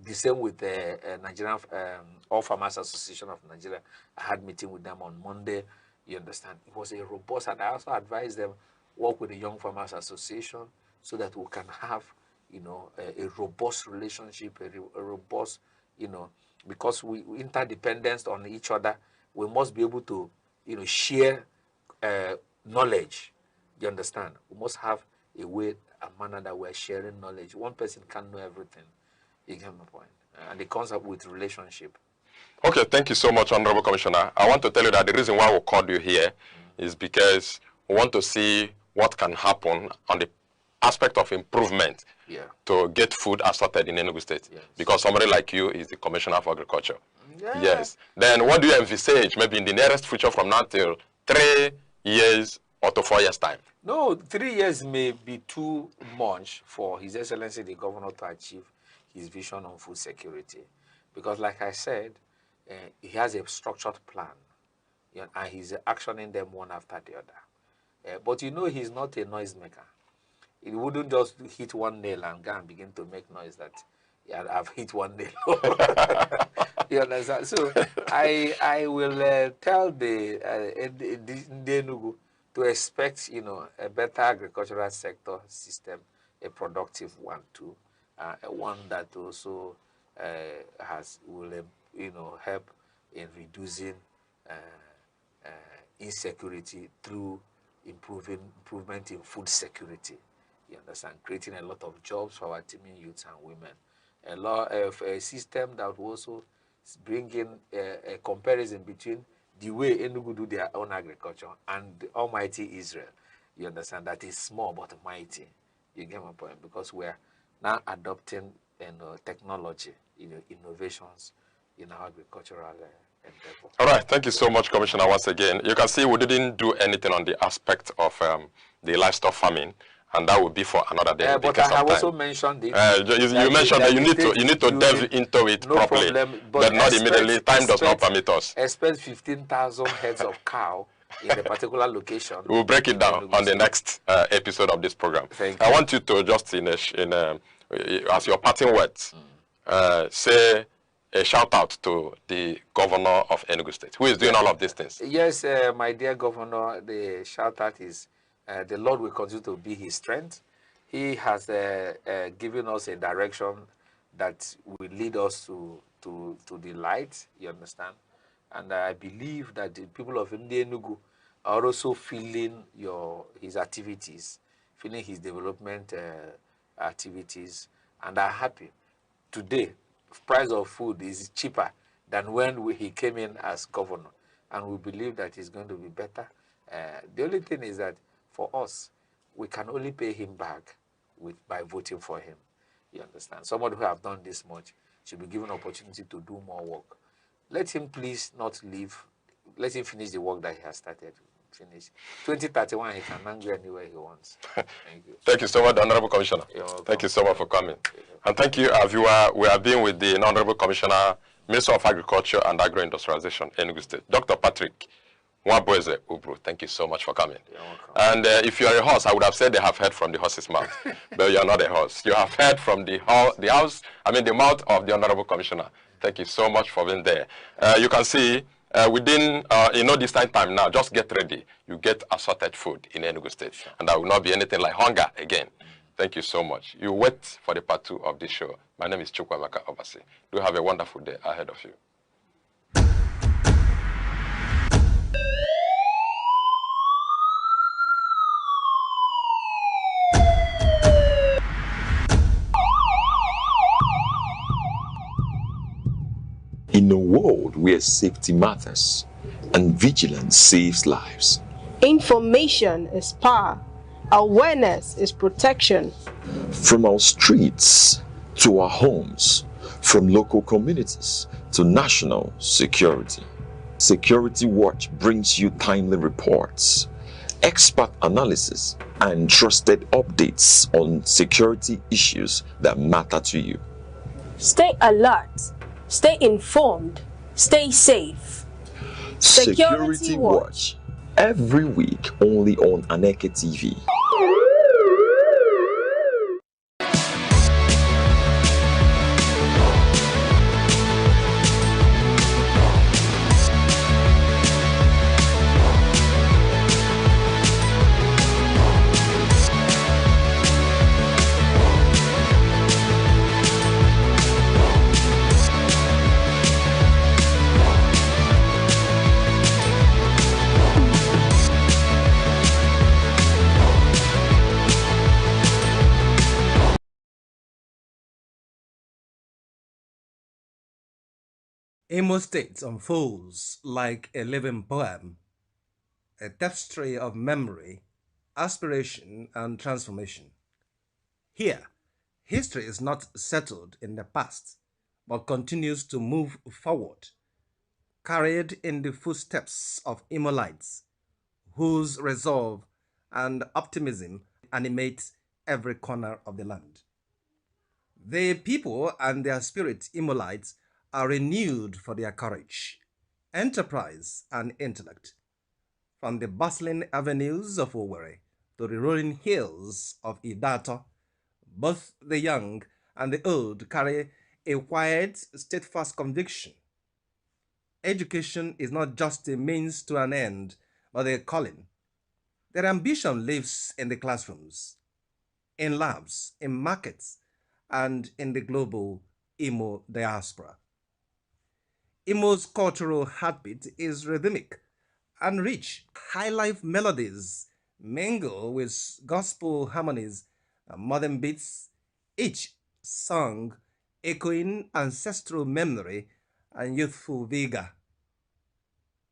S22: The same with the Nigerian All Farmers Association of Nigeria. I had a meeting with them on Monday. You understand? It was a robust, and I also advised them work with the Young Farmers Association so that we can have, a robust relationship, a robust, because we interdependent on each other. We must be able to, share knowledge. You understand? We must have a way, a manner that we're sharing knowledge. One person can't know everything. You get my point? And it comes up with relationship.
S6: Okay, thank you so much, Honorable Commissioner. I want to tell you that the reason why we called you here is because we want to see what can happen on the aspect of improvement to get food assorted in Enugu State. Yes. Because somebody like you is the Commissioner for Agriculture. Yeah. Yes. Then what do you envisage, maybe in the nearest future from now till 3 years or to 4 years' time?
S22: No, 3 years may be too much for His Excellency the Governor to achieve his vision on food security. Because like I said, he has a structured plan, and he's actioning them one after the other. But he's not a noisemaker. He wouldn't just hit one nail and go and begin to make noise that I've hit one nail. You understand? So I will tell the Enugu to expect, a better agricultural sector system, a productive one too, one that also will help in reducing insecurity through improvement in food security. You understand? Creating a lot of jobs for our teeming youths and women. A lot of a system that will also bring in a comparison between the way Enugu do their own agriculture and the almighty Israel. You understand? That is small but mighty. You get my point? Because we are now adopting technology, innovations in our agricultural endeavor.
S6: All right, thank you so much, Commissioner, once again. You can see we didn't do anything on the aspect of the livestock farming. and that will be for another day.
S22: But I have also mentioned it.
S6: You mentioned that you need to delve into it properly, but not immediately. Time does not permit us.
S22: Expect 15,000 heads of cow in a particular location.
S6: We'll break it down on the next episode of this program. I want you to just as your parting words, say a shout out to the governor of Enugu State, who is doing all of these things.
S22: Yes, my dear governor, the shout out is the Lord will continue to be his strength. He has given us a direction that will lead us to the light, you understand? And I believe that the people of Enugu are also feeling his activities, feeling his development activities, and are happy. Today, price of food is cheaper than when he came in as governor, and we believe that it's going to be better. The only thing is that for us, we can only pay him back by voting for him. You understand? Somebody who have done this much should be given opportunity to do more work. Let him please not leave. Let him finish the work that he has started. Finish. 2031, he can now go anywhere he wants. Thank you.
S6: Thank you so much, Honorable Commissioner. Thank you so much for coming. And thank you, our viewer. We have been with the Honorable Commissioner, Minister of Agriculture and Agro-Industrialization, Enugu State, Dr. Patrick Nwabueze Ubru. Thank you so much for coming. And if you are a horse, I would have said they have heard from the horse's mouth, but you are not a horse. You have heard from the mouth of the Honorable Commissioner. Thank you so much for being there. You can see within, this time now, just get ready. You get assorted food in Enugu State, and there will not be anything like hunger again. Thank you so much. You wait for the part 2 of this show. My name is Chukwamaka Obasi. Do have a wonderful day ahead of you.
S5: In a world where safety matters and vigilance saves lives,
S21: information is power. Awareness is protection.
S5: from our streets to our homes, from local communities to national security, Security Watch brings you timely reports, expert analysis, and trusted updates on security issues that matter to you.
S21: Stay alert, stay informed, stay safe.
S5: Security Watch, every week only on Aneke TV.
S7: Imo State unfolds like a living poem, a tapestry of memory, aspiration, and transformation. Here, history is not settled in the past, but continues to move forward, carried in the footsteps of Imolites, whose resolve and optimism animate every corner of the land. The people and their spirit Imolites are renewed for their courage, enterprise, and intellect. From the bustling avenues of Owerri to the rolling hills of Idato, both the young and the old carry a quiet, steadfast conviction. Education is not just a means to an end, but a calling. Their ambition lives in the classrooms, in labs, in markets, and in the global Imo diaspora. Imo's cultural heartbeat is rhythmic and rich. High-life melodies mingle with gospel harmonies and modern beats, each song echoing ancestral memory and youthful vigor.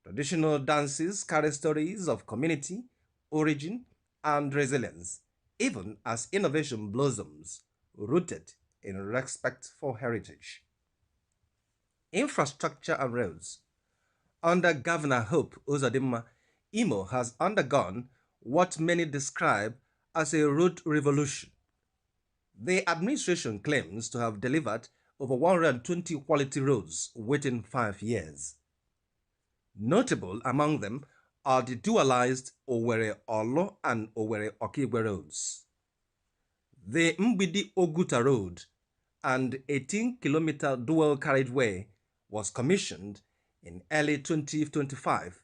S7: Traditional dances carry stories of community, origin, and resilience, even as innovation blossoms, rooted in respect for heritage. Infrastructure and roads. Under Governor Hope Uzodimma, Imo has undergone what many describe as a road revolution. The administration claims to have delivered over 120 quality roads within 5 years. Notable among them are the dualized Owerri-Olo and Owerri-Okigwe roads. The Mbidi-Oguta road and 18-kilometer dual carriageway was commissioned in early 2025,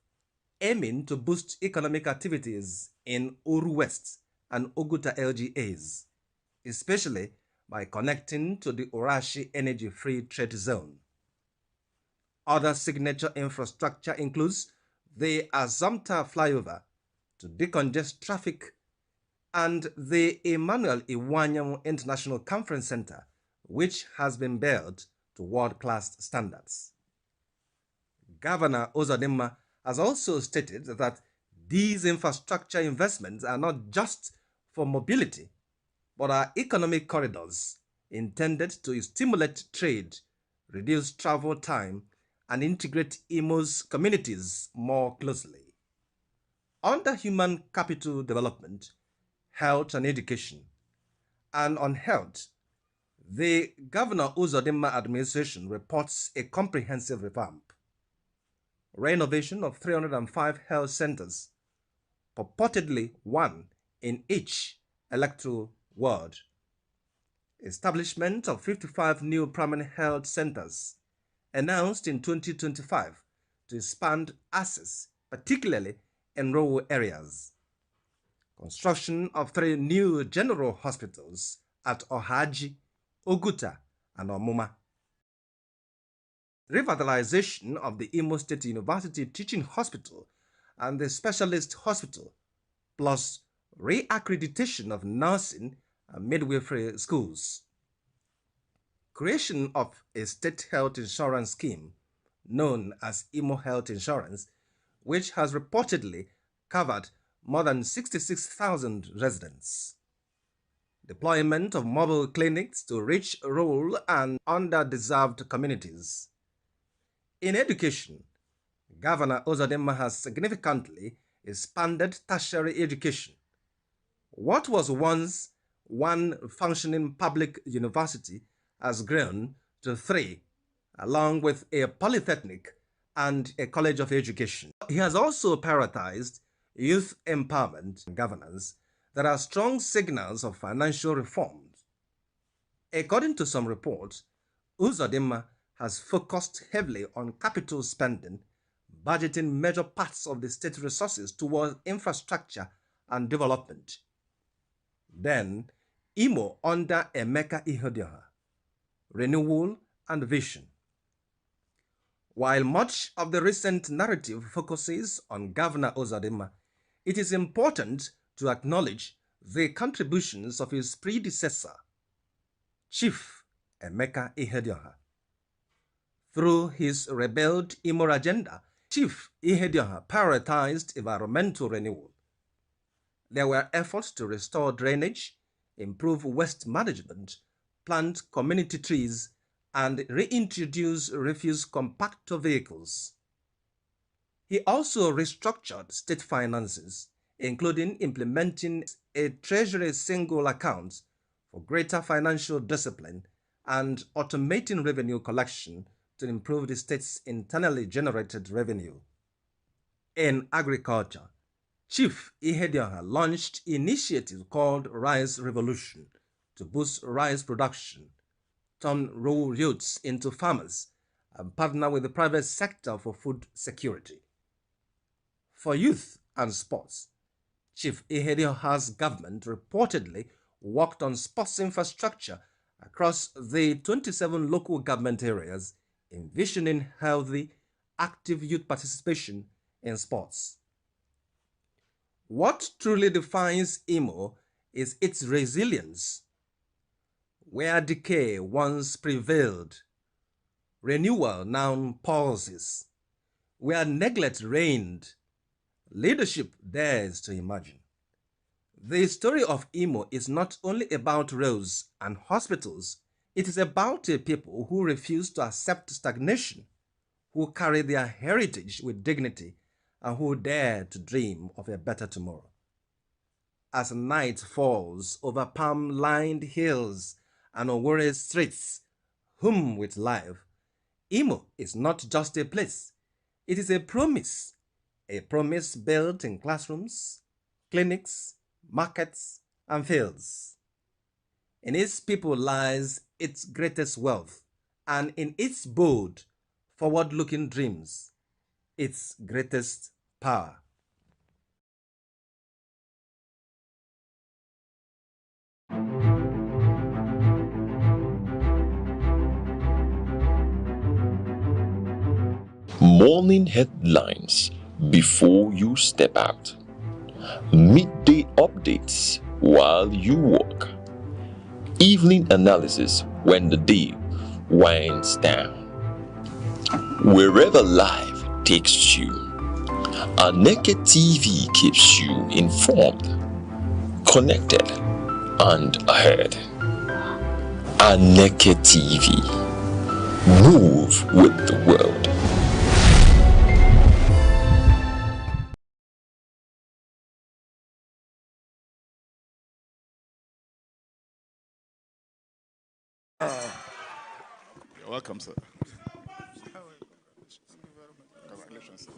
S7: aiming to boost economic activities in Oru West and Oguta LGAs, especially by connecting to the Orashi Energy Free Trade Zone. Other signature infrastructure includes the Azamta flyover to decongest traffic and the Emmanuel Iwanyam International Conference Center, which has been built to world-class standards. Governor Uzodimma has also stated that these infrastructure investments are not just for mobility, but are economic corridors intended to stimulate trade, reduce travel time, and integrate Imo's communities more closely. Under human capital development, health and education, and on health, the Governor Uzodimma administration reports a comprehensive revamp. Renovation of 305 health centers, purportedly one in each electoral ward. Establishment of 55 new primary health centers, announced in 2025 to expand access, particularly in rural areas. Construction of 3 new general hospitals at Ohaji, Oguta, and Omuma. Revitalization of the Imo State University Teaching Hospital and the Specialist Hospital, plus re-accreditation of nursing and midwifery schools. Creation of a state health insurance scheme known as Imo Health Insurance, which has reportedly covered more than 66,000 residents. Deployment of mobile clinics to reach rural and underdeserved communities. In education, Governor Uzodimma has significantly expanded tertiary education. What was once one functioning public university has grown to 3, along with a polytechnic and a college of education. He has also prioritized youth empowerment and governance. There are strong signals of financial reforms. According to some reports, Uzodimma has focused heavily on capital spending, budgeting major parts of the state resources towards infrastructure and development. Then, Imo under Emeka Ihedioha, renewal and vision. While much of the recent narrative focuses on Governor Uzodimma, it is important to acknowledge the contributions of his predecessor, Chief Emeka Ihedioha. Through his rebuild Imo agenda, Chief Ihedioha prioritized environmental renewal. There were efforts to restore drainage, improve waste management, plant community trees, and reintroduce refuse compactor vehicles. He also restructured state finances, including implementing a treasury single account for greater financial discipline and automating revenue collection to improve the state's internally generated revenue. In agriculture, Chief Ihedioha launched an initiative called Rice Revolution to boost rice production, turn rural youths into farmers, and partner with the private sector for food security. For youth and sports, Chief Ihedioha's government reportedly worked on sports infrastructure across the 27 local government areas, envisioning healthy, active youth participation in sports. What truly defines Imo is its resilience. Where decay once prevailed, renewal now pauses. Where neglect reigned, leadership dares to imagine. The story of Imo is not only about roads and hospitals, it is about a people who refuse to accept stagnation, who carry their heritage with dignity, and who dare to dream of a better tomorrow. as night falls over palm-lined hills and Owerri streets, hum with life. Imo is not just a place, it is a promise built in classrooms, clinics, markets, and fields. In its people lies its greatest wealth, and in its bold, forward-looking dreams, its greatest power.
S5: Morning headlines before you step out. Midday updates while you walk. Evening analysis when the day winds down. Wherever life takes you, Aneke TV keeps you informed, connected, and ahead. Aneke TV. Move with the world.
S8: You're welcome, sir. Congratulations, sir.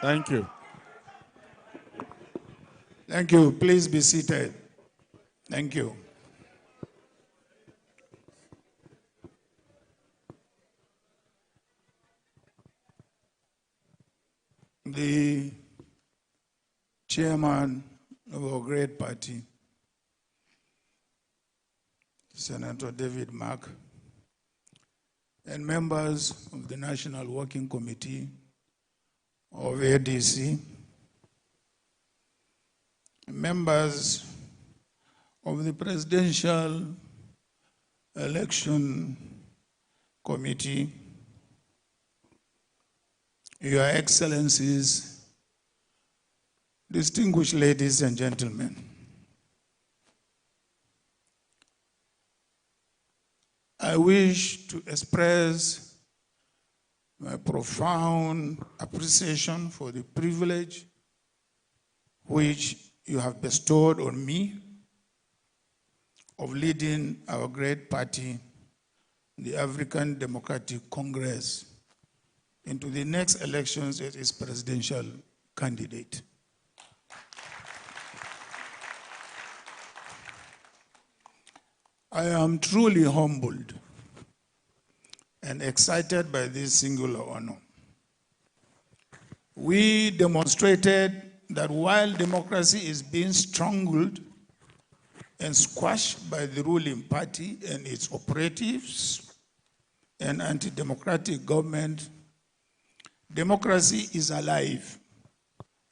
S8: Thank you. Thank you. Please be seated. Thank you. The chairman of our great party, Senator David Mark, and members of the National Working Committee of ADC, members of the Presidential Election Committee, Your Excellencies, distinguished ladies and gentlemen. I wish to express my profound appreciation for the privilege which you have bestowed on me of leading our great party, the African Democratic Congress, into the next elections as its presidential candidate. I am truly humbled and excited by this singular honor. We demonstrated that while democracy is being strangled and squashed by the ruling party and its operatives and anti-democratic government, democracy is alive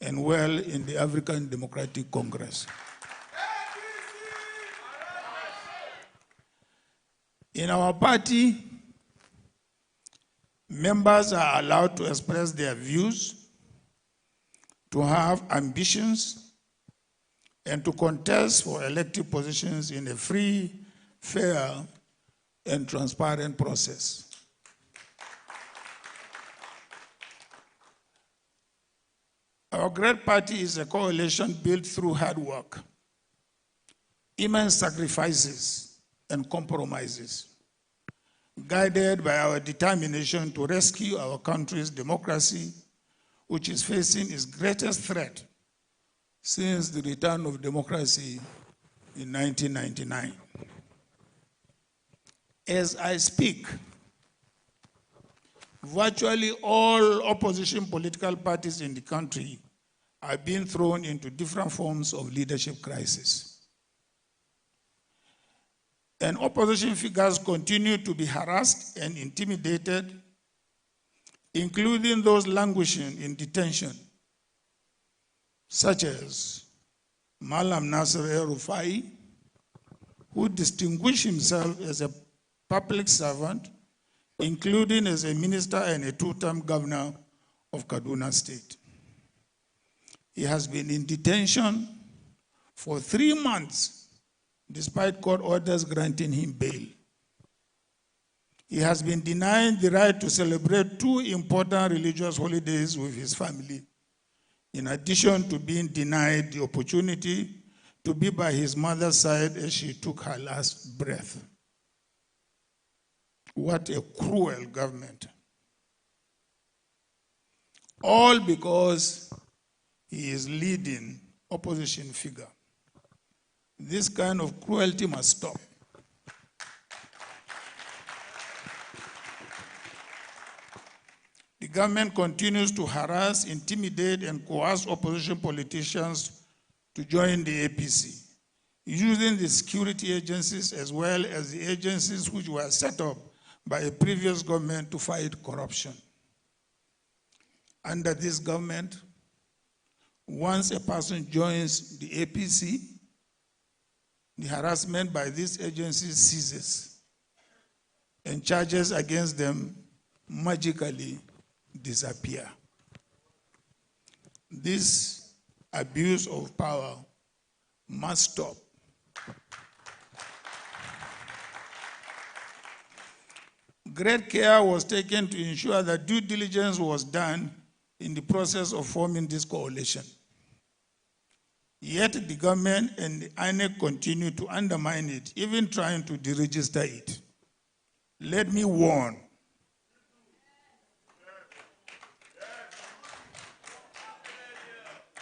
S8: and well in the African Democratic Congress. In our party, members are allowed to express their views, to have ambitions, and to contest for elective positions in a free, fair, and transparent process. Our great party is a coalition built through hard work, immense sacrifices, and compromises, guided by our determination to rescue our country's democracy which is facing its greatest threat since the return of democracy in 1999. As I speak, virtually all opposition political parties in the country are being thrown into different forms of leadership crisis. And opposition figures continue to be harassed and intimidated, including those languishing in detention, such as Malam Nasser El-Rufai, who distinguished himself as a public servant, including as a minister and a two-term governor of Kaduna State. He has been in detention for 3 months, despite court orders granting him bail. He has been denied the right to celebrate 2 important religious holidays with his family, in addition to being denied the opportunity to be by his mother's side as she took her last breath. What a cruel government. All because he is leading opposition figure. This kind of cruelty must stop. The government continues to harass, intimidate, and coerce opposition politicians to join the APC, using the security agencies as well as the agencies which were set up by a previous government to fight corruption. Under this government, once a person joins the APC, the harassment by these agencies ceases, and charges against them magically disappear. This abuse of power must stop. Great care was taken to ensure that due diligence was done in the process of forming this coalition. Yet the government and the INEC continue to undermine it, even trying to deregister it. Let me warn.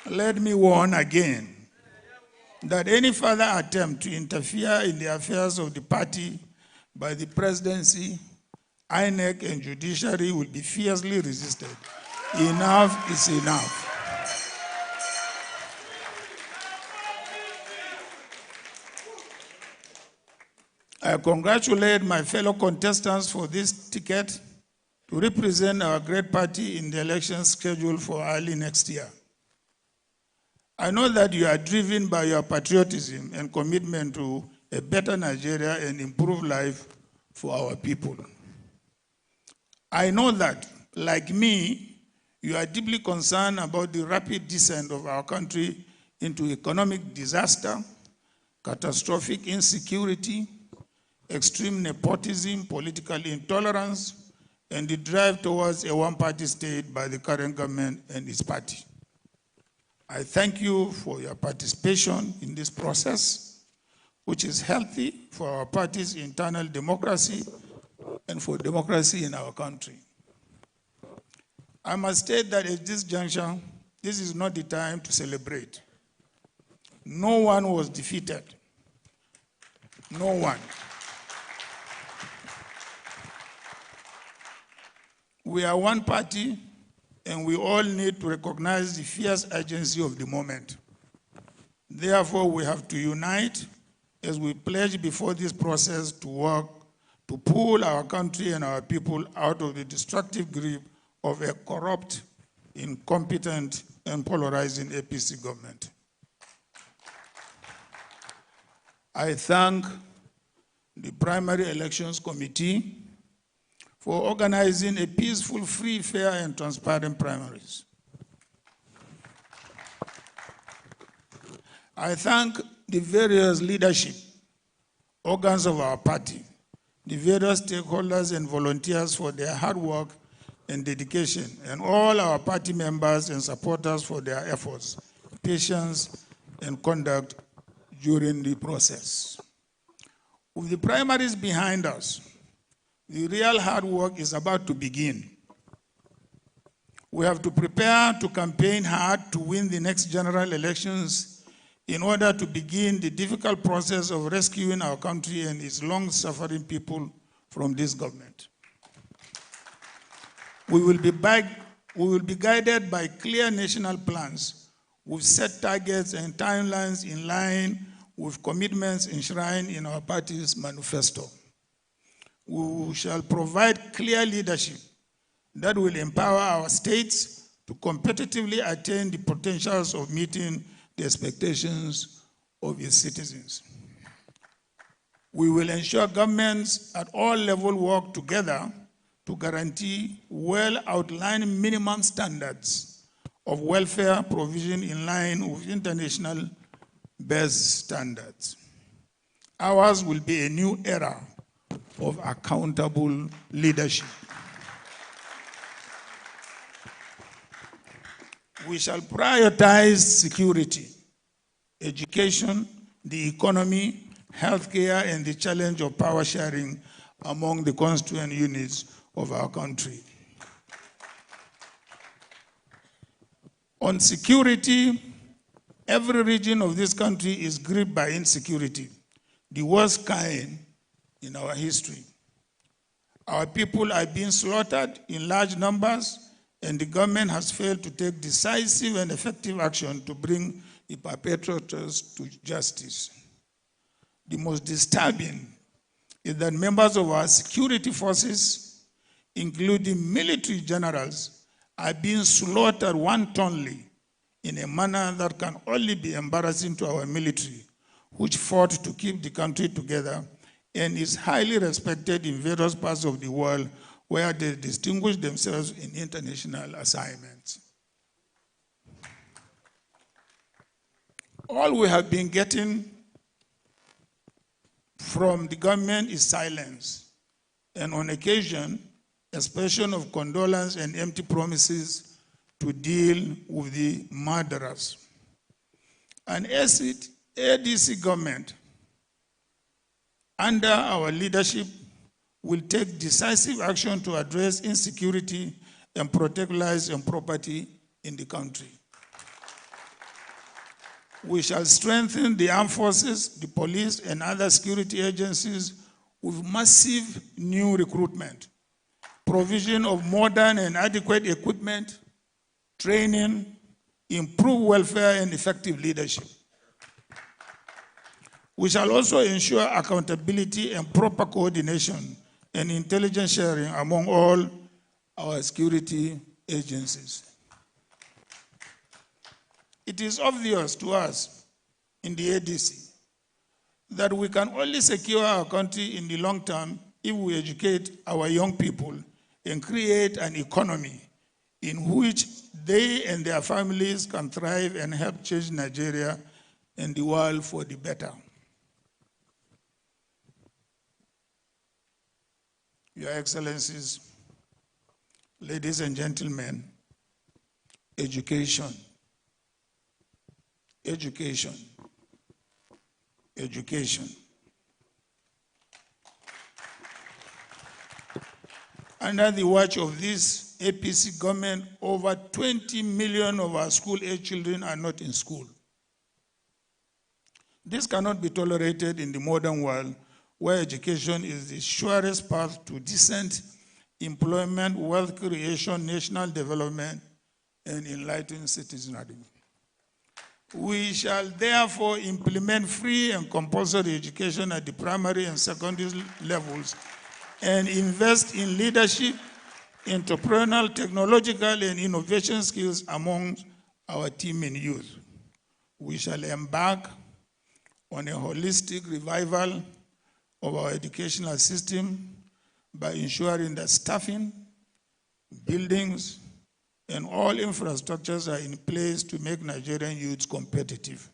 S8: Let me warn again that any further attempt to interfere in the affairs of the party by the presidency, INEC, and judiciary will be fiercely resisted. Enough is enough. I congratulate my fellow contestants for this ticket to represent our great party in the elections scheduled for early next year. I know that you are driven by your patriotism and commitment to a better Nigeria and improved life for our people. I know that, like me, you are deeply concerned about the rapid descent of our country into economic disaster, catastrophic insecurity, extreme nepotism, political intolerance, and the drive towards a one-party state by the current government and its party. I thank you for your participation in this process, which is healthy for our party's internal democracy and for democracy in our country. I must state that at this juncture, this is not the time to celebrate. No one was defeated. No one. We are one party, and we all need to recognize the fierce urgency of the moment. Therefore, we have to unite as we pledge before this process to work to pull our country and our people out of the destructive grip of a corrupt, incompetent, and polarizing APC government. I thank the Primary Elections Committee for organizing a peaceful, free, fair, and transparent primaries. I thank the various leadership organs of our party, the various stakeholders and volunteers for their hard work and dedication, and all our party members and supporters for their efforts, patience, and conduct during the process. With the primaries behind us, the real hard work is about to begin. We have to prepare to campaign hard to win the next general elections in order to begin the difficult process of rescuing our country and its long-suffering people from this government. We will be guided by clear national plans with set targets and timelines in line with commitments enshrined in our party's manifesto. We shall provide clear leadership that will empower our states to competitively attain the potentials of meeting the expectations of its citizens. We will ensure governments at all levels work together to guarantee well-outlined minimum standards of welfare provision in line with international best standards. Ours will be a new era of accountable leadership. We shall prioritize security, education, the economy, healthcare, and the challenge of power sharing among the constituent units of our country. On security, every region of this country is gripped by insecurity, the worst kind in our history. Our people are being slaughtered in large numbers, and the government has failed to take decisive and effective action to bring the perpetrators to justice. The most disturbing is that members of our security forces, including military generals, are being slaughtered wantonly in a manner that can only be embarrassing to our military, which fought to keep the country together and is highly respected in various parts of the world where they distinguish themselves in international assignments. All we have been getting from the government is silence, and on occasion, expression of condolence and empty promises to deal with the murderers. An ADC government under our leadership will take decisive action to address insecurity and protect lives and property in the country. We shall strengthen the armed forces, the police, and other security agencies with massive new recruitment, provision of modern and adequate equipment, training, improved welfare, and effective leadership. We shall also ensure accountability and proper coordination and intelligence sharing among all our security agencies. It is obvious to us in the ADC that we can only secure our country in the long term if we educate our young people and create an economy in which they and their families can thrive and help change Nigeria and the world for the better. Your Excellencies, ladies and gentlemen, education, education, education. Under the watch of this APC government, over 20 million of our school-age children are not in school. This cannot be tolerated in the modern world, where education is the surest path to decent employment, wealth creation, national development, and enlightened citizenry. We shall therefore implement free and compulsory education at the primary and secondary levels and invest in leadership, entrepreneurial, technological, and innovation skills among our team and youth. We shall embark on a holistic revival of our educational system by ensuring that staffing, buildings, and all infrastructures are in place to make Nigerian youths competitive.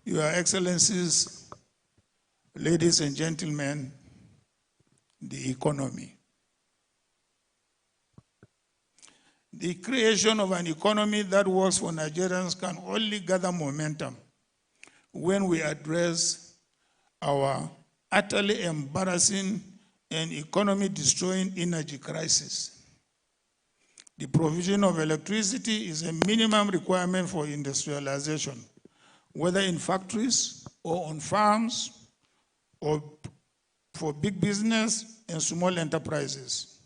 S8: Your Excellencies, ladies and gentlemen, the economy. The creation of an economy that works for Nigerians can only gather momentum when we address our utterly embarrassing and economy-destroying energy crisis. The provision of electricity is a minimum requirement for industrialization, whether in factories or on farms or for big business and small enterprises.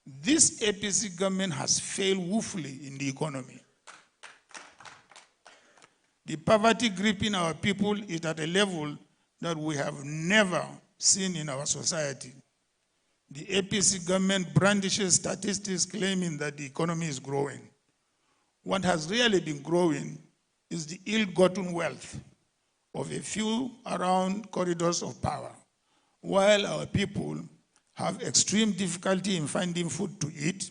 S8: This APC government has failed woefully in the economy. The poverty gripping our people is at a level that we have never seen in our society. The APC government brandishes statistics claiming that the economy is growing. What has really been growing is the ill-gotten wealth of a few around corridors of power, while our people have extreme difficulty in finding food to eat,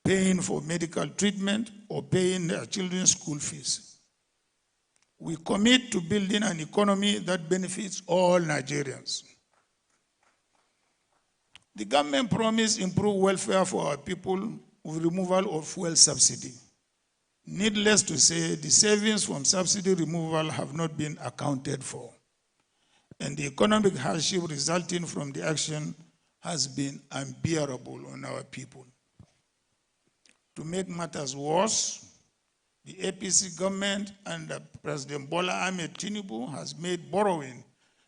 S8: paying for medical treatment, or paying their children's school fees. We commit to building an economy that benefits all Nigerians. The government promised improved welfare for our people with removal of fuel subsidy. Needless to say, the savings from subsidy removal have not been accounted for, and the economic hardship resulting from the action has been unbearable on our people. To make matters worse, the APC government under President Bola Ahmed Tinubu has made borrowing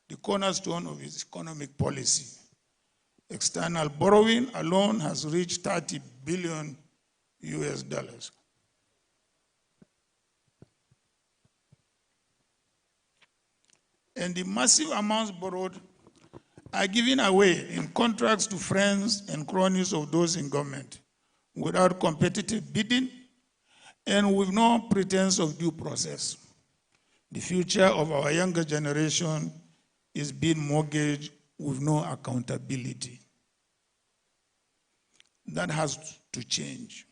S8: the cornerstone of its economic policy. External borrowing alone has reached $30 billion US. And the massive amounts borrowed are given away in contracts to friends and cronies of those in government without competitive bidding and with no pretense of due process. The future of our younger generation is being mortgaged with no accountability. That has to change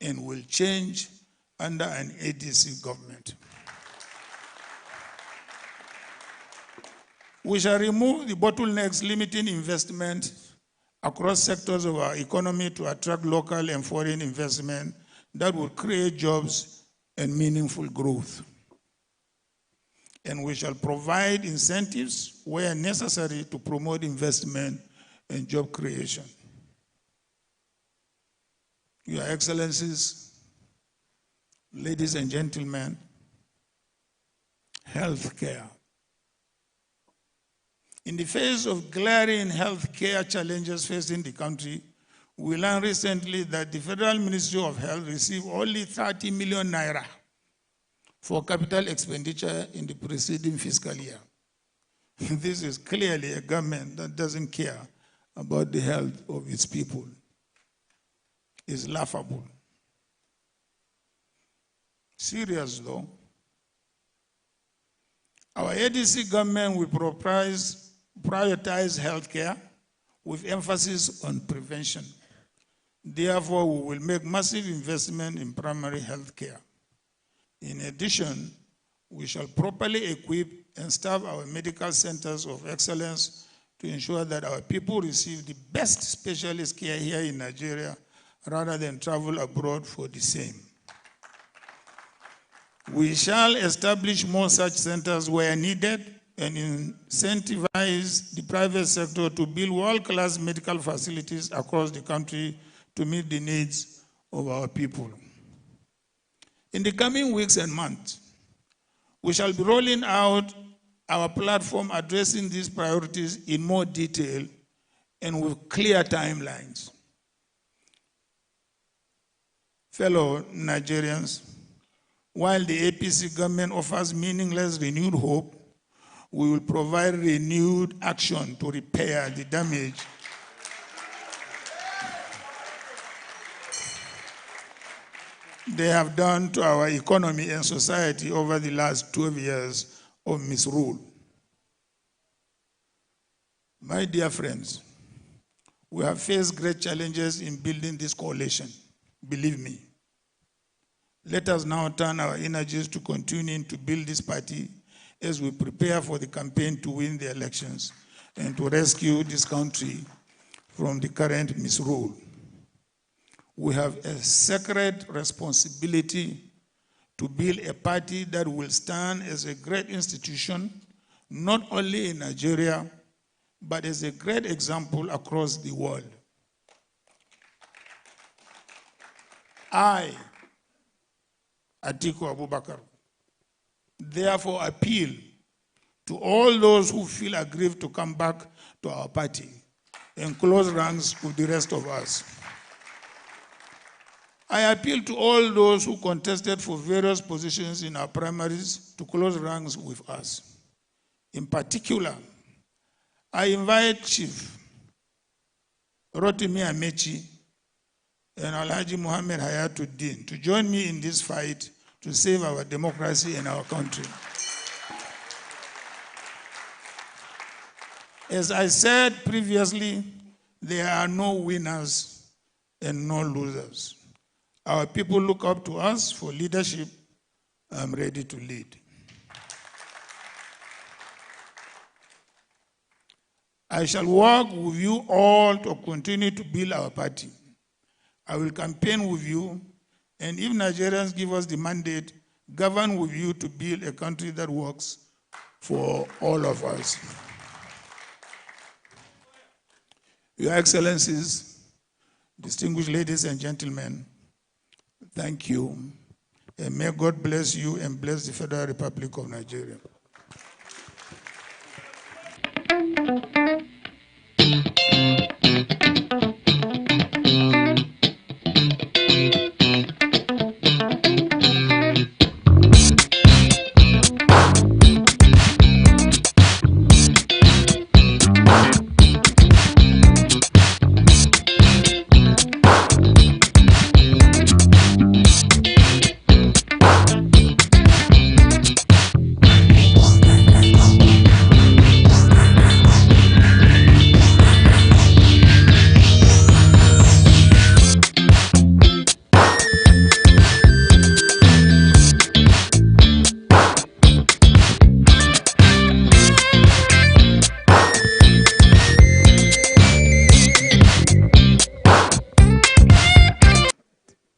S8: and will change under an ADC government. We shall remove the bottlenecks limiting investment across sectors of our economy to attract local and foreign investment that will create jobs and meaningful growth. And we shall provide incentives where necessary to promote investment and job creation. Your Excellencies, ladies and gentlemen, healthcare. In the face of glaring healthcare challenges facing the country, we learned recently that the Federal Ministry of Health received only 30 million naira for capital expenditure in the preceding fiscal year. This is clearly a government that doesn't care about the health of its people. It's laughable. Serious though. Our ADC government will prioritize healthcare with emphasis on prevention. Therefore, we will make massive investment in primary healthcare. In addition, we shall properly equip and staff our medical centers of excellence to ensure that our people receive the best specialist care here in Nigeria rather than travel abroad for the same. We shall establish more such centers where needed and incentivize the private sector to build world-class medical facilities across the country to meet the needs of our people. In the coming weeks and months, we shall be rolling out our platform addressing these priorities in more detail and with clear timelines. Fellow Nigerians, while the APC government offers meaningless renewed hope, we will provide renewed action to repair the damage they have done to our economy and society over the last 12 years of misrule. My dear friends, we have faced great challenges in building this coalition, believe me. Let us now turn our energies to continuing to build this party as we prepare for the campaign to win the elections and to rescue this country from the current misrule. We have a sacred responsibility to build a party that will stand as a great institution, not only in Nigeria, but as a great example across the world. I, Atiku Abubakar, therefore appeal to all those who feel aggrieved to come back to our party and close ranks with the rest of us. I appeal to all those who contested for various positions in our primaries to close ranks with us. In particular, I invite Chief Rotimi Amechi and Alhaji Muhammad Hayatuddin to join me in this fight to save our democracy and our country. As I said previously, there are no winners and no losers. Our people look up to us for leadership. I'm ready to lead. I shall work with you all to continue to build our party. I will campaign with you, and if Nigerians give us the mandate, govern with you to build a country that works for all of us. Your Excellencies, distinguished ladies and gentlemen, thank you, and may God bless you and bless the Federal Republic of Nigeria.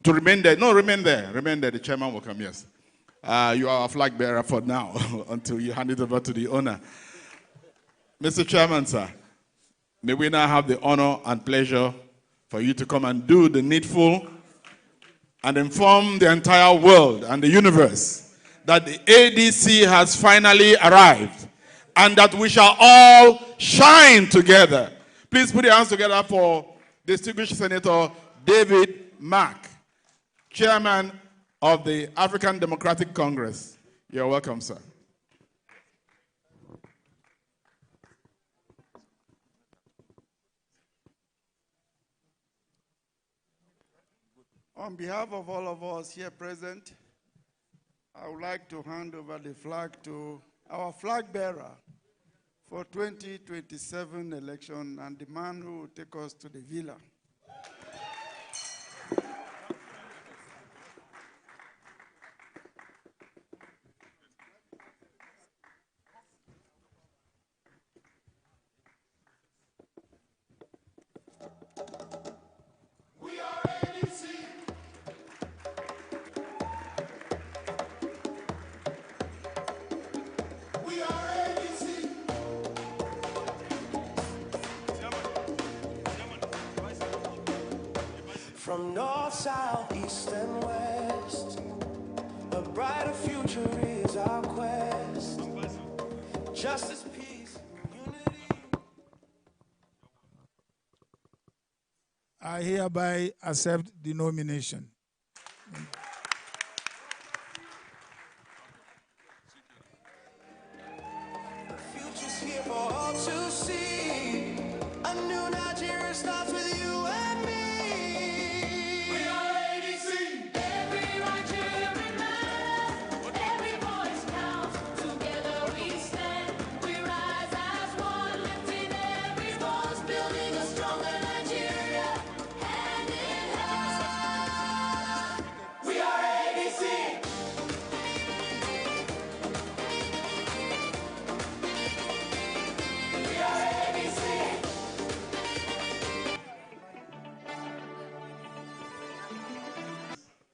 S2: To remain there. No, remain there. Remain there. The chairman will come, yes. You are a flag bearer for now until you hand it over to the owner. Mr. Chairman, sir, may we now have the honor and pleasure for you to come and do the needful and inform the entire world and the universe that the ADC has finally arrived and that we shall all shine together. Please put your hands together for distinguished Senator David Mack, Chairman of the African Democratic Congress. You're welcome, sir.
S11: On behalf of all of us here present, I would like to hand over the flag to our flag bearer for 2027 election and the man who will take us to the villa.
S12: From north, south, east, and west, a brighter future is our quest. Justice, peace, unity.
S8: I hereby accept the nomination.
S12: The future's here for all to see. A new Nigeria starts with you and me.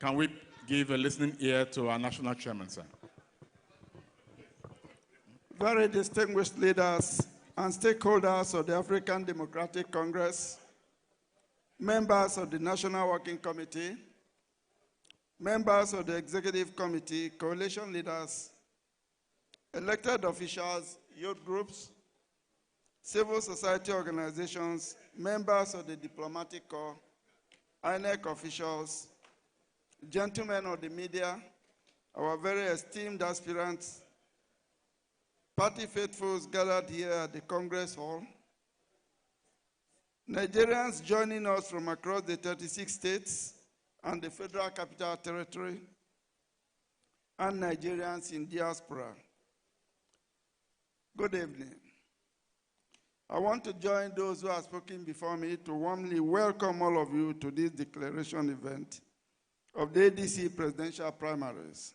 S2: Can we give a listening ear to our national chairman, sir?
S11: Very distinguished leaders and stakeholders of the African Democratic Congress, members of the National Working Committee, members of the Executive Committee, coalition leaders, elected officials, youth groups, civil society organizations, members of the diplomatic corps, INEC officials, gentlemen of the media, our very esteemed aspirants, party faithfuls gathered here at the Congress Hall, Nigerians joining us from across the 36 states and the Federal Capital Territory, and Nigerians in diaspora. Good evening. I want to join those who have spoken before me to warmly welcome all of you to this declaration event of the ADC presidential primaries.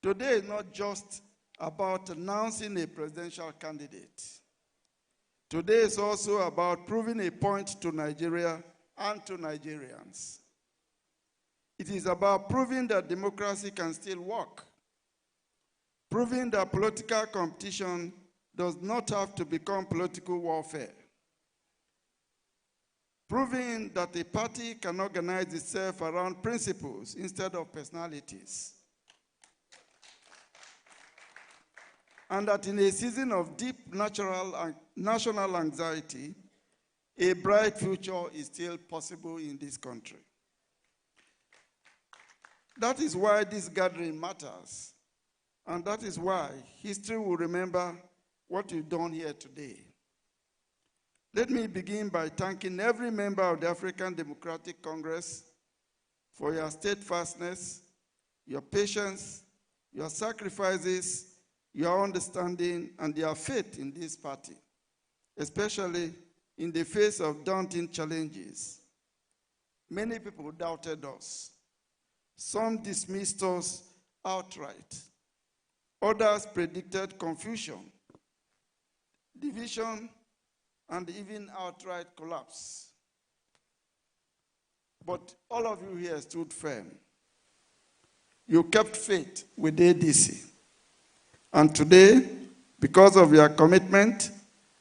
S11: Today is not just about announcing a presidential candidate. Today is also about proving a point to Nigeria and to Nigerians. It is about proving that democracy can still work, proving that political competition does not have to become political warfare, proving that a party can organize itself around principles instead of personalities, and that in a season of deep national anxiety, a bright future is still possible in this country. That is why this gathering matters, and that is why history will remember what you've done here today. Let me begin by thanking every member of the African Democratic Congress for your steadfastness, your patience, your sacrifices, your understanding, and your faith in this party, especially in the face of daunting challenges. Many people doubted us. Some dismissed us outright. Others predicted confusion, division, and even outright collapse. But all of you here stood firm. You kept faith with the ADC. And today, because of your commitment,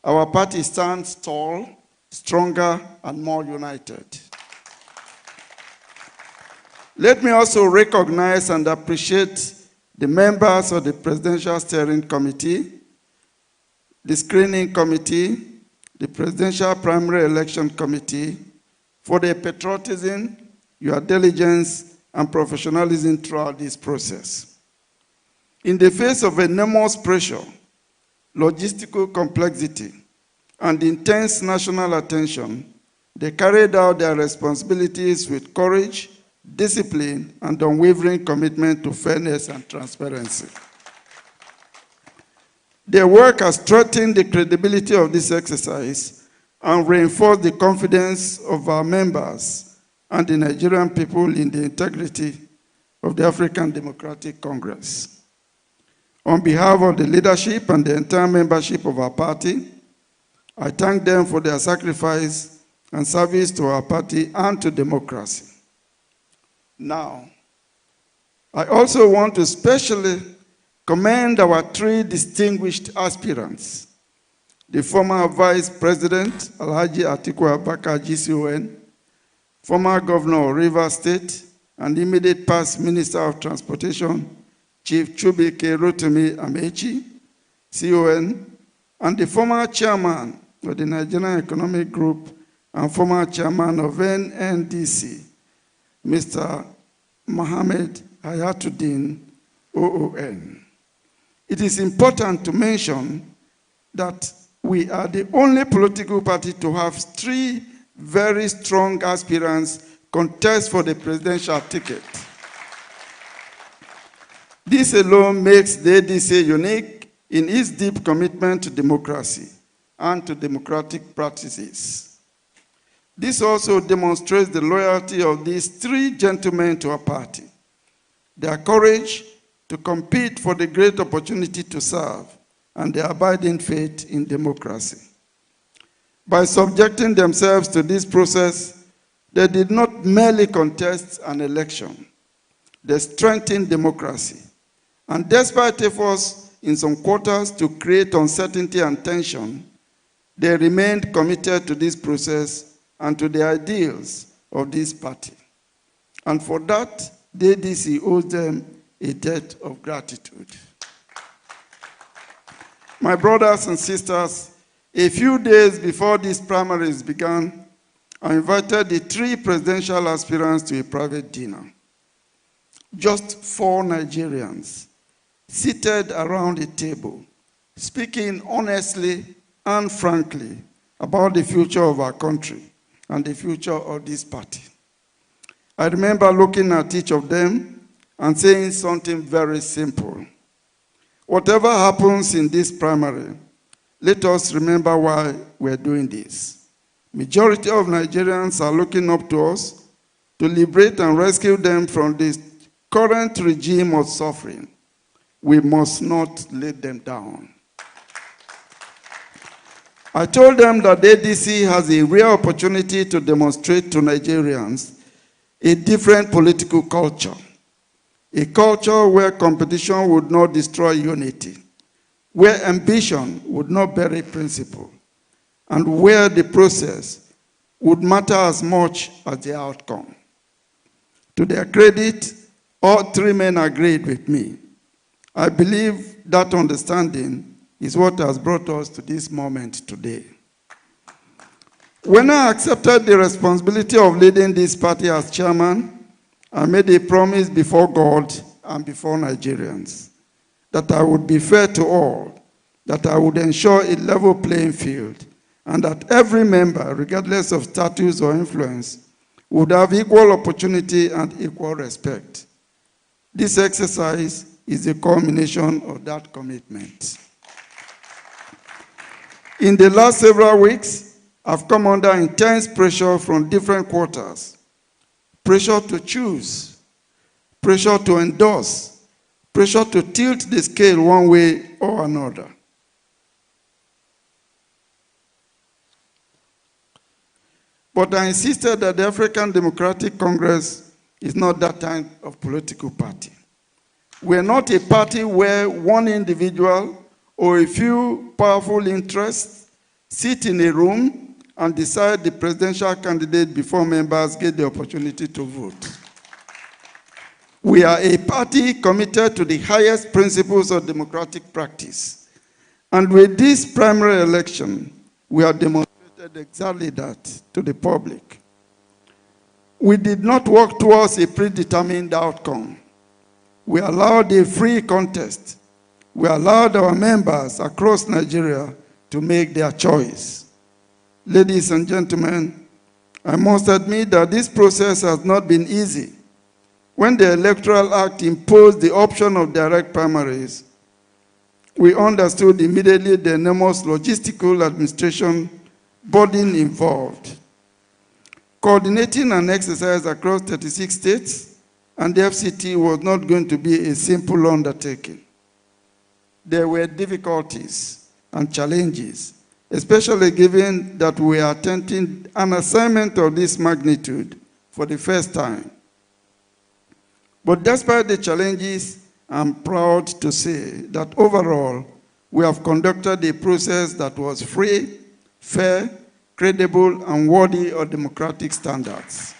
S11: our party stands tall, stronger, and more united. Let me also recognize and appreciate the members of the Presidential Steering Committee, the Screening Committee, the Presidential Primary Election Committee, for their patriotism, your diligence, and professionalism throughout this process. In the face of enormous pressure, logistical complexity, and intense national attention, they carried out their responsibilities with courage, discipline, and unwavering commitment to fairness and transparency. Their work has strengthened the credibility of this exercise and reinforced the confidence of our members and the Nigerian people in the integrity of the African Democratic Congress. On behalf of the leadership and the entire membership of our party, I thank them for their sacrifice and service to our party and to democracy. Now, I also want to specially commend our three distinguished aspirants, the former Vice President, Alhaji Atiku Abubakar GCON, former Governor of Rivers State, and immediate past Minister of Transportation, Chief Chubike Rotimi Amechi, CON, and the former Chairman of the Nigerian Economic Group and former Chairman of NNDC, Mr. Mohammed Hayatuddin, OON. It is important to mention that we are the only political party to have three very strong aspirants contest for the presidential ticket. This alone makes the ADC unique in its deep commitment to democracy and to democratic practices. This also demonstrates the loyalty of these three gentlemen to our party, their courage to compete for the great opportunity to serve, and their abiding faith in democracy. By subjecting themselves to this process, they did not merely contest an election. They strengthened democracy. And despite efforts in some quarters to create uncertainty and tension, they remained committed to this process and to the ideals of this party. And for that, the ADC owes them a debt of gratitude. My brothers and sisters, a few days before these primaries began, I invited the 3 presidential aspirants to a private dinner. Just 4 Nigerians seated around a table, speaking honestly and frankly about the future of our country and the future of this party. I remember looking at each of them and saying something very simple. Whatever happens in this primary, let us remember why we're doing this. Majority of Nigerians are looking up to us to liberate and rescue them from this current regime of suffering. We must not let them down. I told them that the ADC has a real opportunity to demonstrate to Nigerians a different political culture, a culture where competition would not destroy unity, where ambition would not bury principle, and where the process would matter as much as the outcome. To their credit, all 3 men agreed with me. I believe that understanding is what has brought us to this moment today. When I accepted the responsibility of leading this party as chairman, I made a promise before God and before Nigerians that I would be fair to all, that I would ensure a level playing field, and that every member, regardless of status or influence, would have equal opportunity and equal respect. This exercise is the culmination of that commitment. In the last several weeks, I've come under intense pressure from different quarters. Pressure to choose, pressure to endorse, pressure to tilt the scale one way or another. But I insisted that the African Democratic Congress is not that kind of political party. We're not a party where one individual or a few powerful interests sit in a room and decide the presidential candidate before members get the opportunity to vote. We are a party committed to the highest principles of democratic practice. And with this primary election, we have demonstrated exactly that to the public. We did not work towards a predetermined outcome. We allowed a free contest. We allowed our members across Nigeria to make their choice. Ladies and gentlemen, I must admit that this process has not been easy. When the Electoral Act imposed the option of direct primaries, we understood immediately the enormous logistical administration burden involved. Coordinating an exercise across 36 states and the FCT was not going to be a simple undertaking. There were difficulties and challenges, especially given that we are attempting an assignment of this magnitude for the first time. But despite the challenges, I'm proud to say that overall, we have conducted a process that was free, fair, credible, and worthy of democratic standards.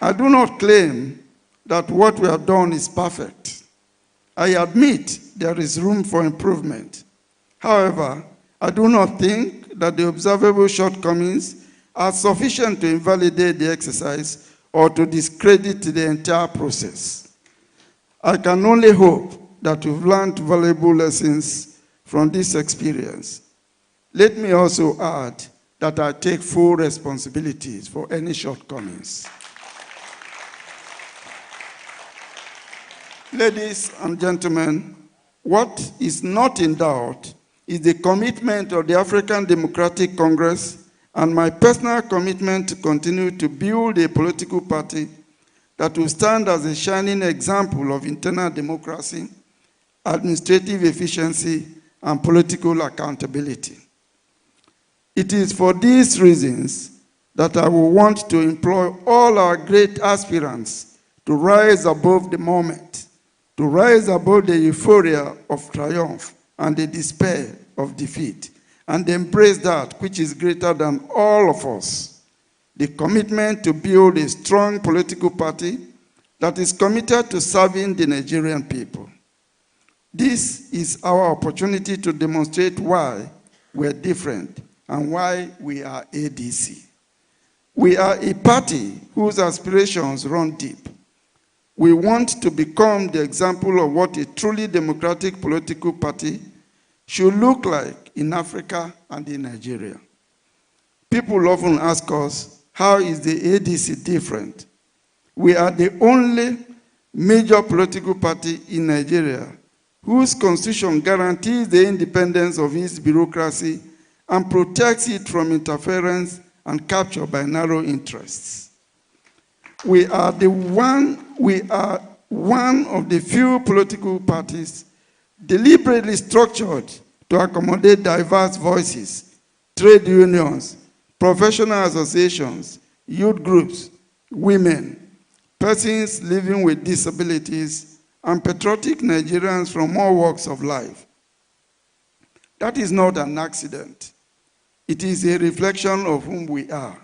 S11: I do not claim that what we have done is perfect. I admit there is room for improvement. However, I do not think that the observable shortcomings are sufficient to invalidate the exercise or to discredit the entire process. I can only hope that we've learned valuable lessons from this experience. Let me also add that I take full responsibilities for any shortcomings. Ladies and gentlemen, what is not in doubt is the commitment of the African Democratic Congress and my personal commitment to continue to build a political party that will stand as a shining example of internal democracy, administrative efficiency, and political accountability. It is for these reasons that I will want to employ all our great aspirants to rise above the moment, to rise above the euphoria of triumph and the despair of defeat, and embrace that which is greater than all of us, the commitment to build a strong political party that is committed to serving the Nigerian people. This is our opportunity to demonstrate why we're different and why we are ADC. We are a party whose aspirations run deep. We want to become the example of what a truly democratic political party should look like in Africa and in Nigeria. People often ask us, how is the ADC different? We are the only major political party in Nigeria whose constitution guarantees the independence of its bureaucracy and protects it from interference and capture by narrow interests. We are one of the few political parties deliberately structured to accommodate diverse voices, trade unions, professional associations, youth groups, women, persons living with disabilities, and patriotic Nigerians from all walks of life. That is not an accident. It is a reflection of whom we are.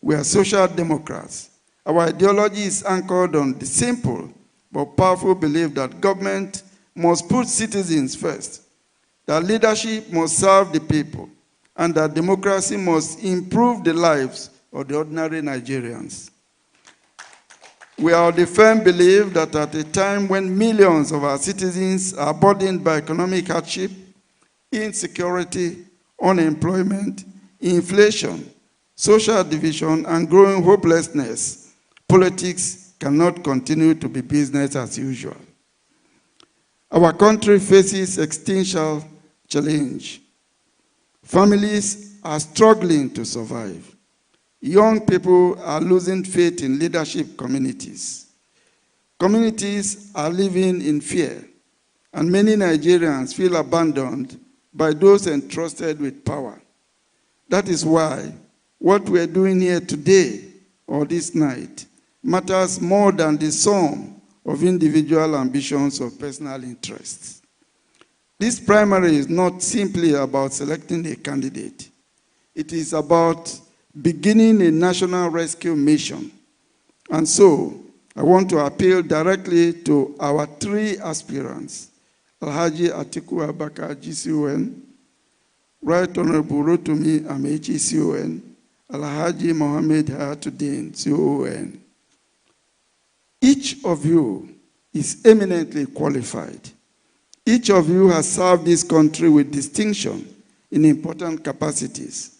S11: We are social democrats. Our ideology is anchored on the simple but powerful belief that government must put citizens first, that leadership must serve the people, and that democracy must improve the lives of the ordinary Nigerians. We are of the firm belief that at a time when millions of our citizens are burdened by economic hardship, insecurity, unemployment, inflation, social division, and growing hopelessness, politics cannot continue to be business as usual. Our country faces existential challenge. Families are struggling to survive. Young people are losing faith in leadership communities. Communities are living in fear, and many Nigerians feel abandoned by those entrusted with power. That is why what we are doing here today or this night matters more than the sum of individual ambitions or personal interests. This primary is not simply about selecting a candidate. It is about beginning a national rescue mission. And so, I want to appeal directly to our three aspirants, Alhaji Atiku Abubakar, GCON, Right Honorable Rotimi Amechi, CON, Alhaji Mohammed Hayatuddin, CON. Each of you is eminently qualified. Each of you has served this country with distinction in important capacities.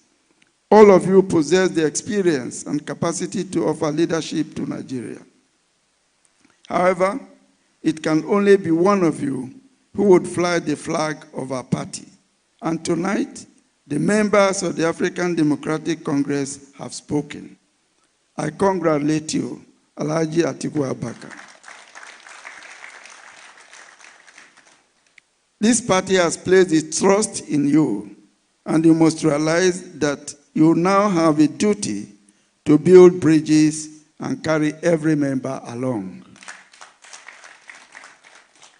S11: All of you possess the experience and capacity to offer leadership to Nigeria. However, it can only be one of you who would fly the flag of our party. And tonight, the members of the African Democratic Congress have spoken. I congratulate you, Alhaji Atiku Abubakar. This party has placed its trust in you, and you must realize that you now have a duty to build bridges and carry every member along.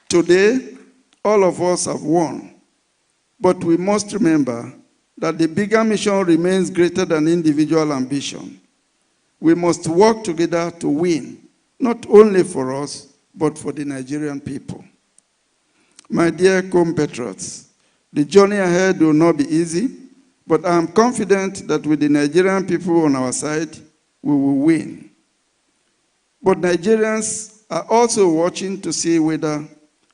S11: Today, all of us have won, but we must remember that the bigger mission remains greater than individual ambition. We must work together to win, not only for us, but for the Nigerian people. My dear compatriots, the journey ahead will not be easy, but I am confident that with the Nigerian people on our side, we will win. But Nigerians are also watching to see whether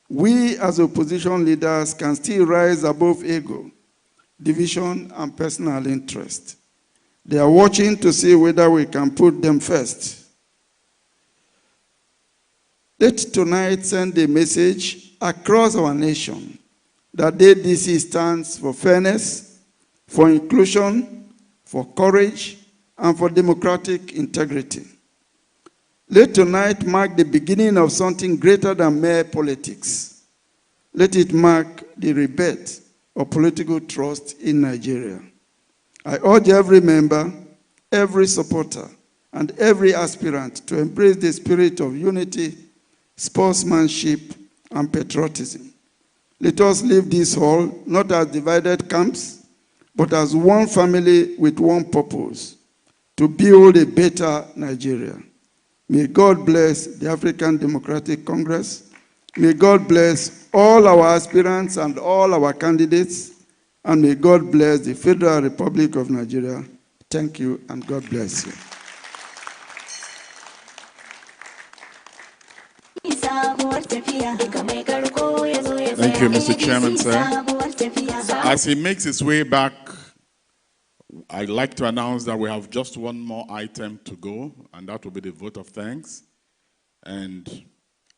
S11: we as opposition leaders can still rise above ego, division, and personal interest. They are watching to see whether we can put them first. Let tonight send a message across our nation that the ADC stands for fairness, for inclusion, for courage, and for democratic integrity. Let tonight mark the beginning of something greater than mere politics. Let it mark the rebirth of political trust in Nigeria. I urge every member, every supporter, and every aspirant to embrace the spirit of unity, sportsmanship, and patriotism. Let us leave this hall not as divided camps, but as one family with one purpose, to build a better Nigeria. May God bless the African Democratic Congress. May God bless all our aspirants and all our candidates. And may God bless the Federal Republic of Nigeria. Thank you, and God bless you.
S10: Thank you, Mr. Chairman, sir. As he makes his way back, I'd like to announce that we have just one more item to go, and that will be the vote of thanks. And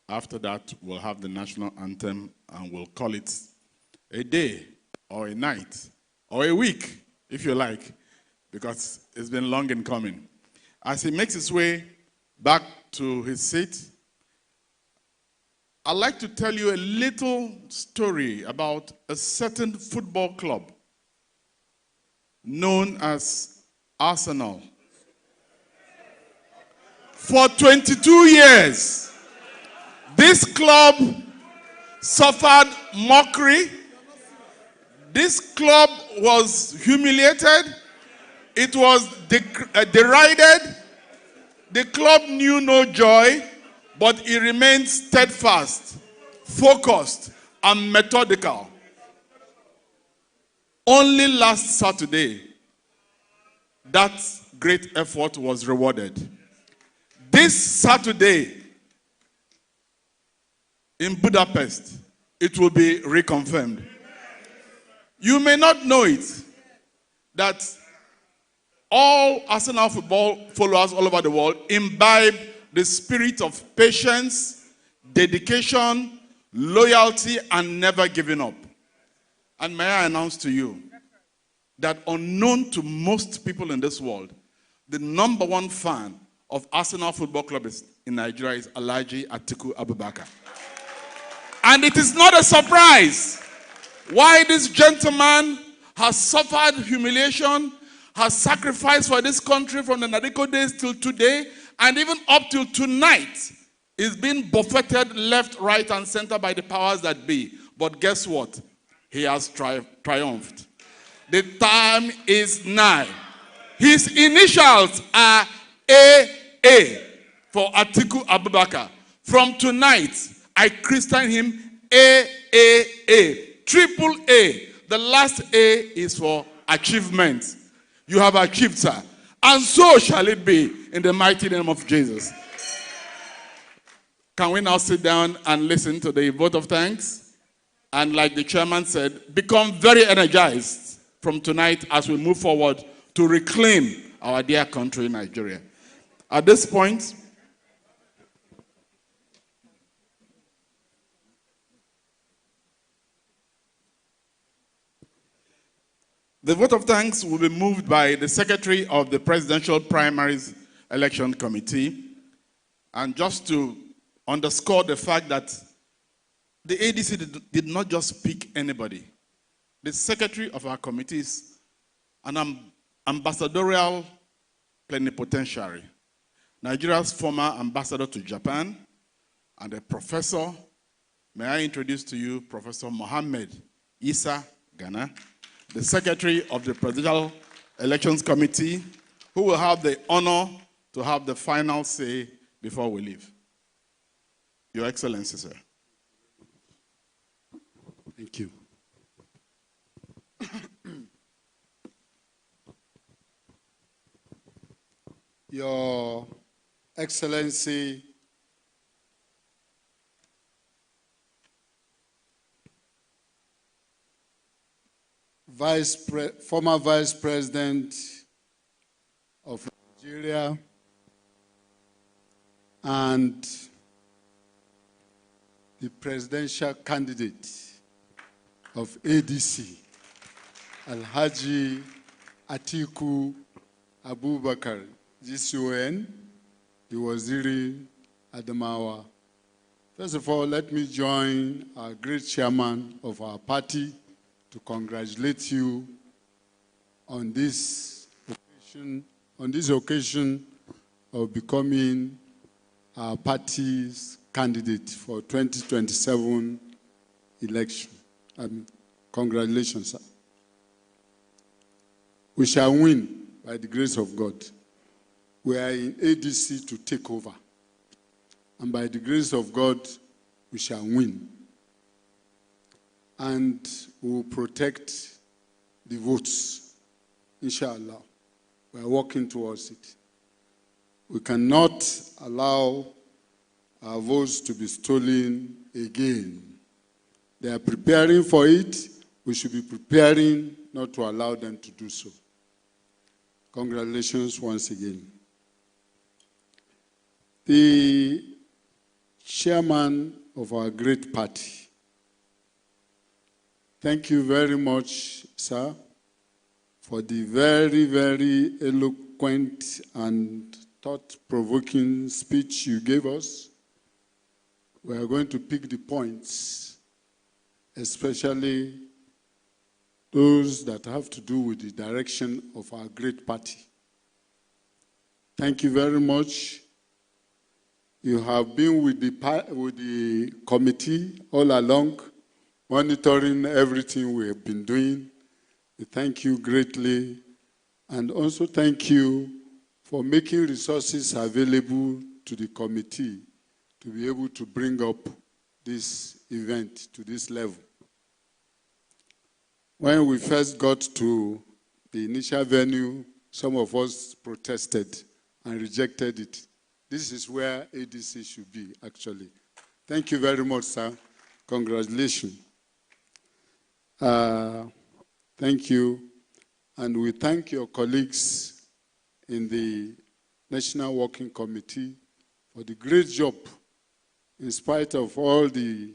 S10: after that, we'll have the national anthem, and we'll call it a day, or a night, or a week, if you like, because it's been long in coming. As he makes his way back to his seat, I'd like to tell you a little story about a certain football club known as Arsenal. For 22 years, this club suffered mockery. This club was humiliated. It was derided. The club knew no joy, but it remained steadfast, focused, and methodical. Only last Saturday, that great effort was rewarded. This Saturday, in Budapest, it will be reconfirmed. You may not know it, that all Arsenal football followers all over the world imbibe the spirit of patience, dedication, loyalty, and never giving up. And may I announce to you that unknown to most people in this world, the #1 fan of Arsenal Football Club in Nigeria is Alhaji Atiku Abubakar. And it is not a surprise why this gentleman has suffered humiliation, has sacrificed for this country from the Nadeko days till today, and even up till tonight is being buffeted left, right, and center by the powers that be. But guess what? He has triumphed. The time is nigh. His initials are AA for Atiku Abubakar. From tonight, I christen him AAA, triple A. The last A is for achievement. You have achieved, sir. And so shall it be in the mighty name of Jesus. Can we now sit down and listen to the vote of thanks? And like the chairman said, become very energized from tonight as we move forward to reclaim our dear country, Nigeria. At this point, the vote of thanks will be moved by the Secretary of the Presidential Primaries Election Committee. And just to underscore the fact that the ADC did not just pick anybody. The Secretary of our committee is an ambassadorial plenipotentiary, Nigeria's former ambassador to Japan, and a professor. May I introduce to you Professor Mohammed Issa Ghana, the Secretary of the Presidential Elections Committee, who will have the honor to have the final say before we leave. Your Excellency, sir.
S14: Thank you. Your Excellency, former Vice President of Nigeria and the presidential candidate of ADC, Alhaji Atiku Abubakar, GCON, the Waziri Adamawa. First of all, let me join our great chairman of our party to congratulate you on this occasion of becoming our party's candidate for 2027 election. Congratulations, sir. We shall win by the grace of God. We are in ADC to take over. And by the grace of God, we shall win. And we will protect the votes, inshallah. We are working towards it. We cannot allow our votes to be stolen again. They are preparing for it. We should be preparing not to allow them to do so. Congratulations once again. The chairman of our great party, thank you very much, sir, for the very, very eloquent and thought-provoking speech you gave us. We are going to pick the points, especially those that have to do with the direction of our great party. Thank you very much. You have been with the committee all along, monitoring everything we have been doing. We thank you greatly, and also thank you for making resources available to the committee to be able to bring up this event to this level. When we first got to the initial venue, some of us protested and rejected it. This is where ADC should be, actually. Thank you very much, sir. Congratulations. Thank you. And we thank your colleagues in the National Working Committee for the great job, in spite of all the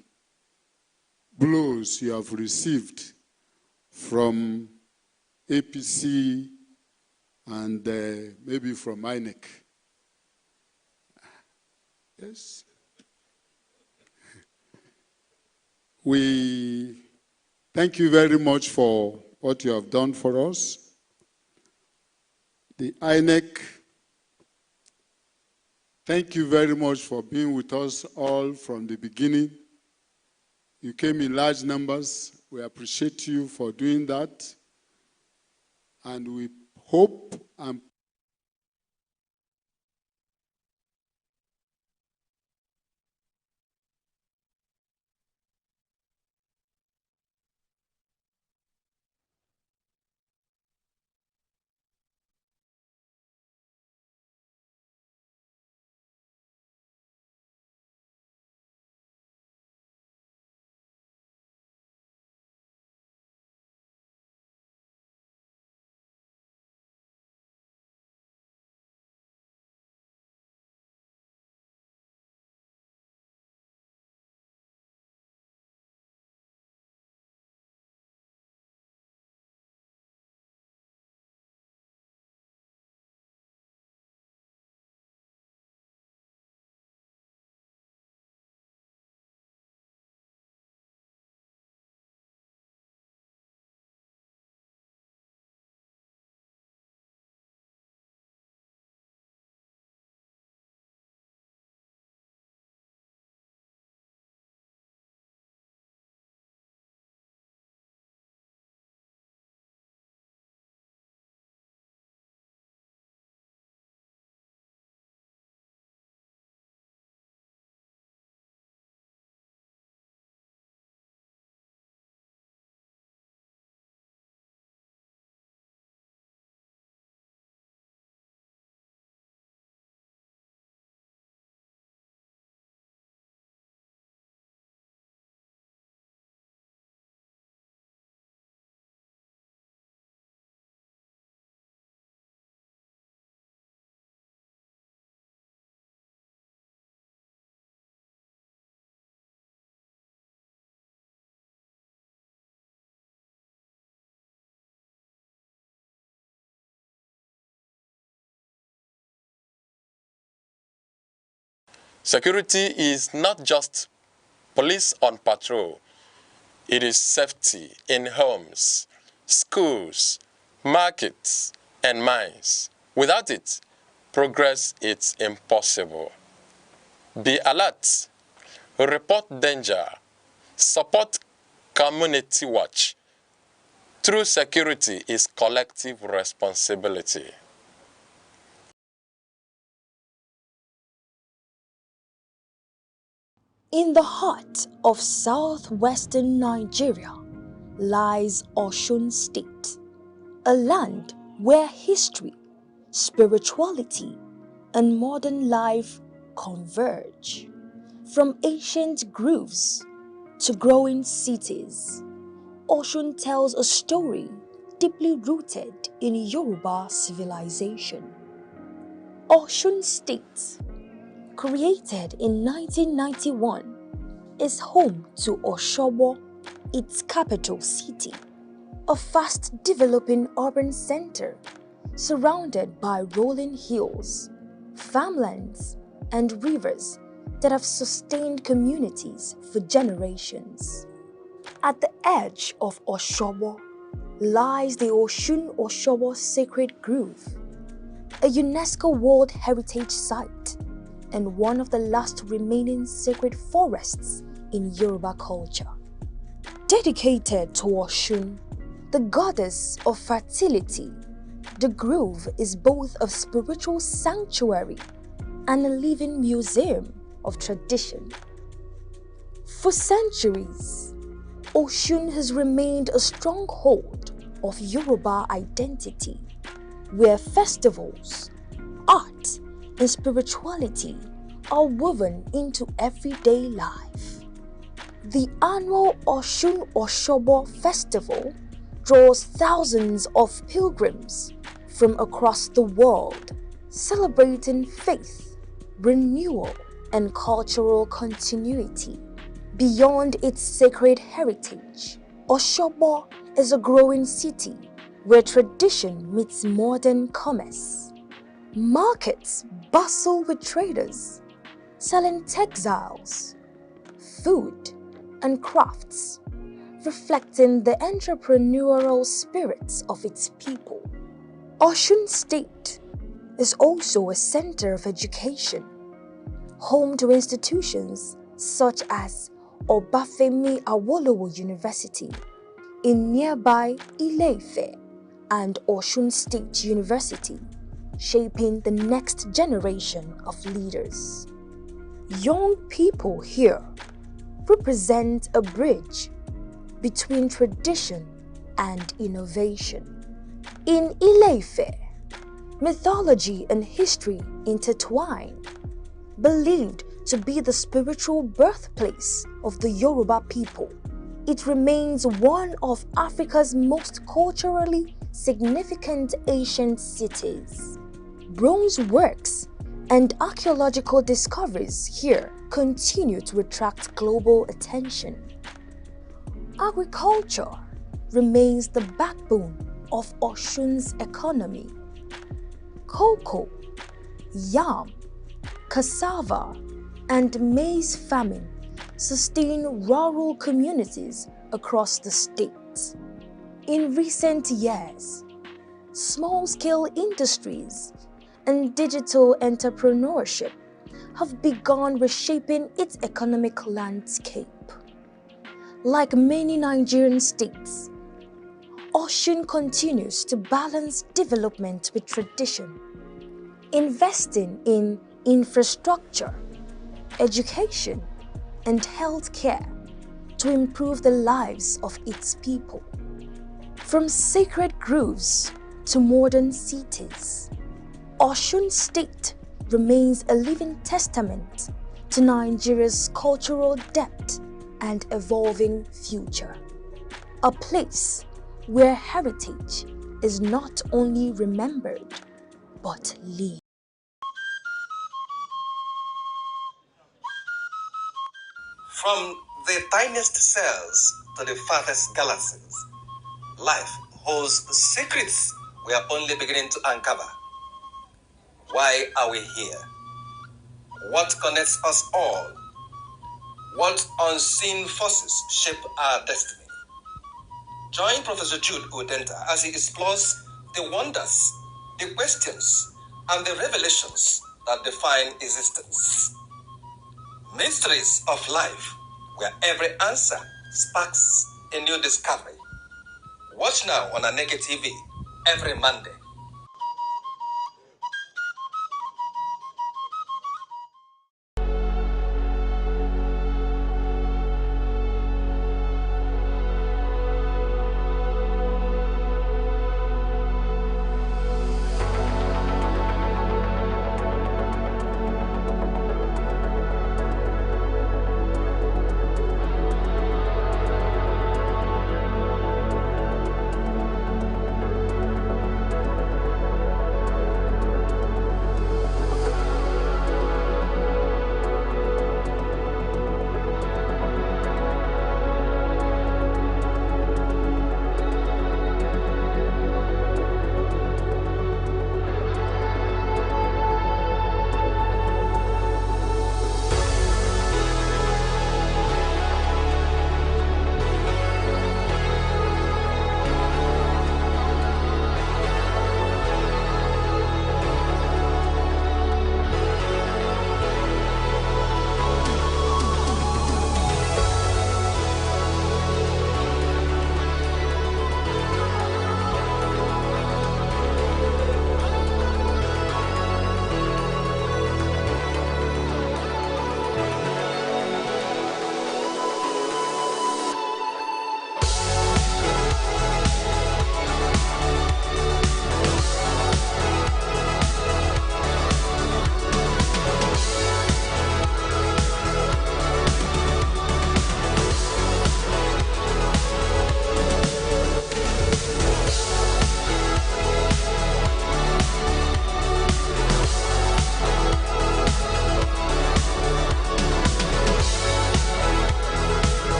S14: blows you have received from APC and maybe from inec. Yes. We thank you very much for what you have done for us. The inec, thank you very much for being with us all from the beginning. You came in large numbers. We appreciate you for doing that. And we hope and
S6: Security is not just police on patrol. It is safety in homes, schools, markets, and mines. Without it, progress is impossible. Be alert report danger, support community watch. True security is collective responsibility.
S3: In the heart of southwestern Nigeria lies Osun State, a land where history, spirituality, and modern life converge. From ancient groves to growing cities, Osun tells a story deeply rooted in Yoruba civilization. Osun State, created in 1991, is home to Osogbo, its capital city, a fast-developing urban center surrounded by rolling hills, farmlands, and rivers that have sustained communities for generations. At the edge of Osogbo lies the Osun-Osogbo Sacred Grove, a UNESCO World Heritage Site and one of the last remaining sacred forests in Yoruba culture. Dedicated to Osun, the goddess of fertility, the grove is both a spiritual sanctuary and a living museum of tradition. For centuries, Osun has remained a stronghold of Yoruba identity, where festivals, art, and spirituality are woven into everyday life. The annual Osun-Osogbo Festival draws thousands of pilgrims from across the world, celebrating faith, renewal, and cultural continuity. Beyond its sacred heritage, Osogbo is a growing city where tradition meets modern commerce. Markets bustle with traders selling textiles, food, and crafts, reflecting the entrepreneurial spirits of its people. Osun State is also a center of education, home to institutions such as Obafemi Awolowo University in nearby Ile-Ife and Osun State University, shaping the next generation of leaders. Young people here represent a bridge between tradition and innovation. In Ile-Ife, mythology and history intertwine, believed to be the spiritual birthplace of the Yoruba people. It remains one of Africa's most culturally significant ancient cities. Bronze works and archaeological discoveries here continue to attract global attention. Agriculture remains the backbone of Osun's economy. Cocoa, yam, cassava, and maize farming sustain rural communities across the state. In recent years, small-scale industries and digital entrepreneurship have begun reshaping its economic landscape. Like many Nigerian states, Osun continues to balance development with tradition, investing in infrastructure, education, and healthcare to improve the lives of its people. From sacred groves to modern cities, Osun State remains a living testament to Nigeria's cultural depth and evolving future. A place where heritage is not only remembered, but lived.
S20: From the tiniest cells to the farthest galaxies, life holds secrets we are only beginning to uncover. Why are we here? What connects us all? What unseen forces shape our destiny? Join Professor Jude Udenta as he explores the wonders, the questions, and the revelations that define existence. Mysteries of life, where every answer sparks a new discovery. Watch now on Aneke TV every Monday.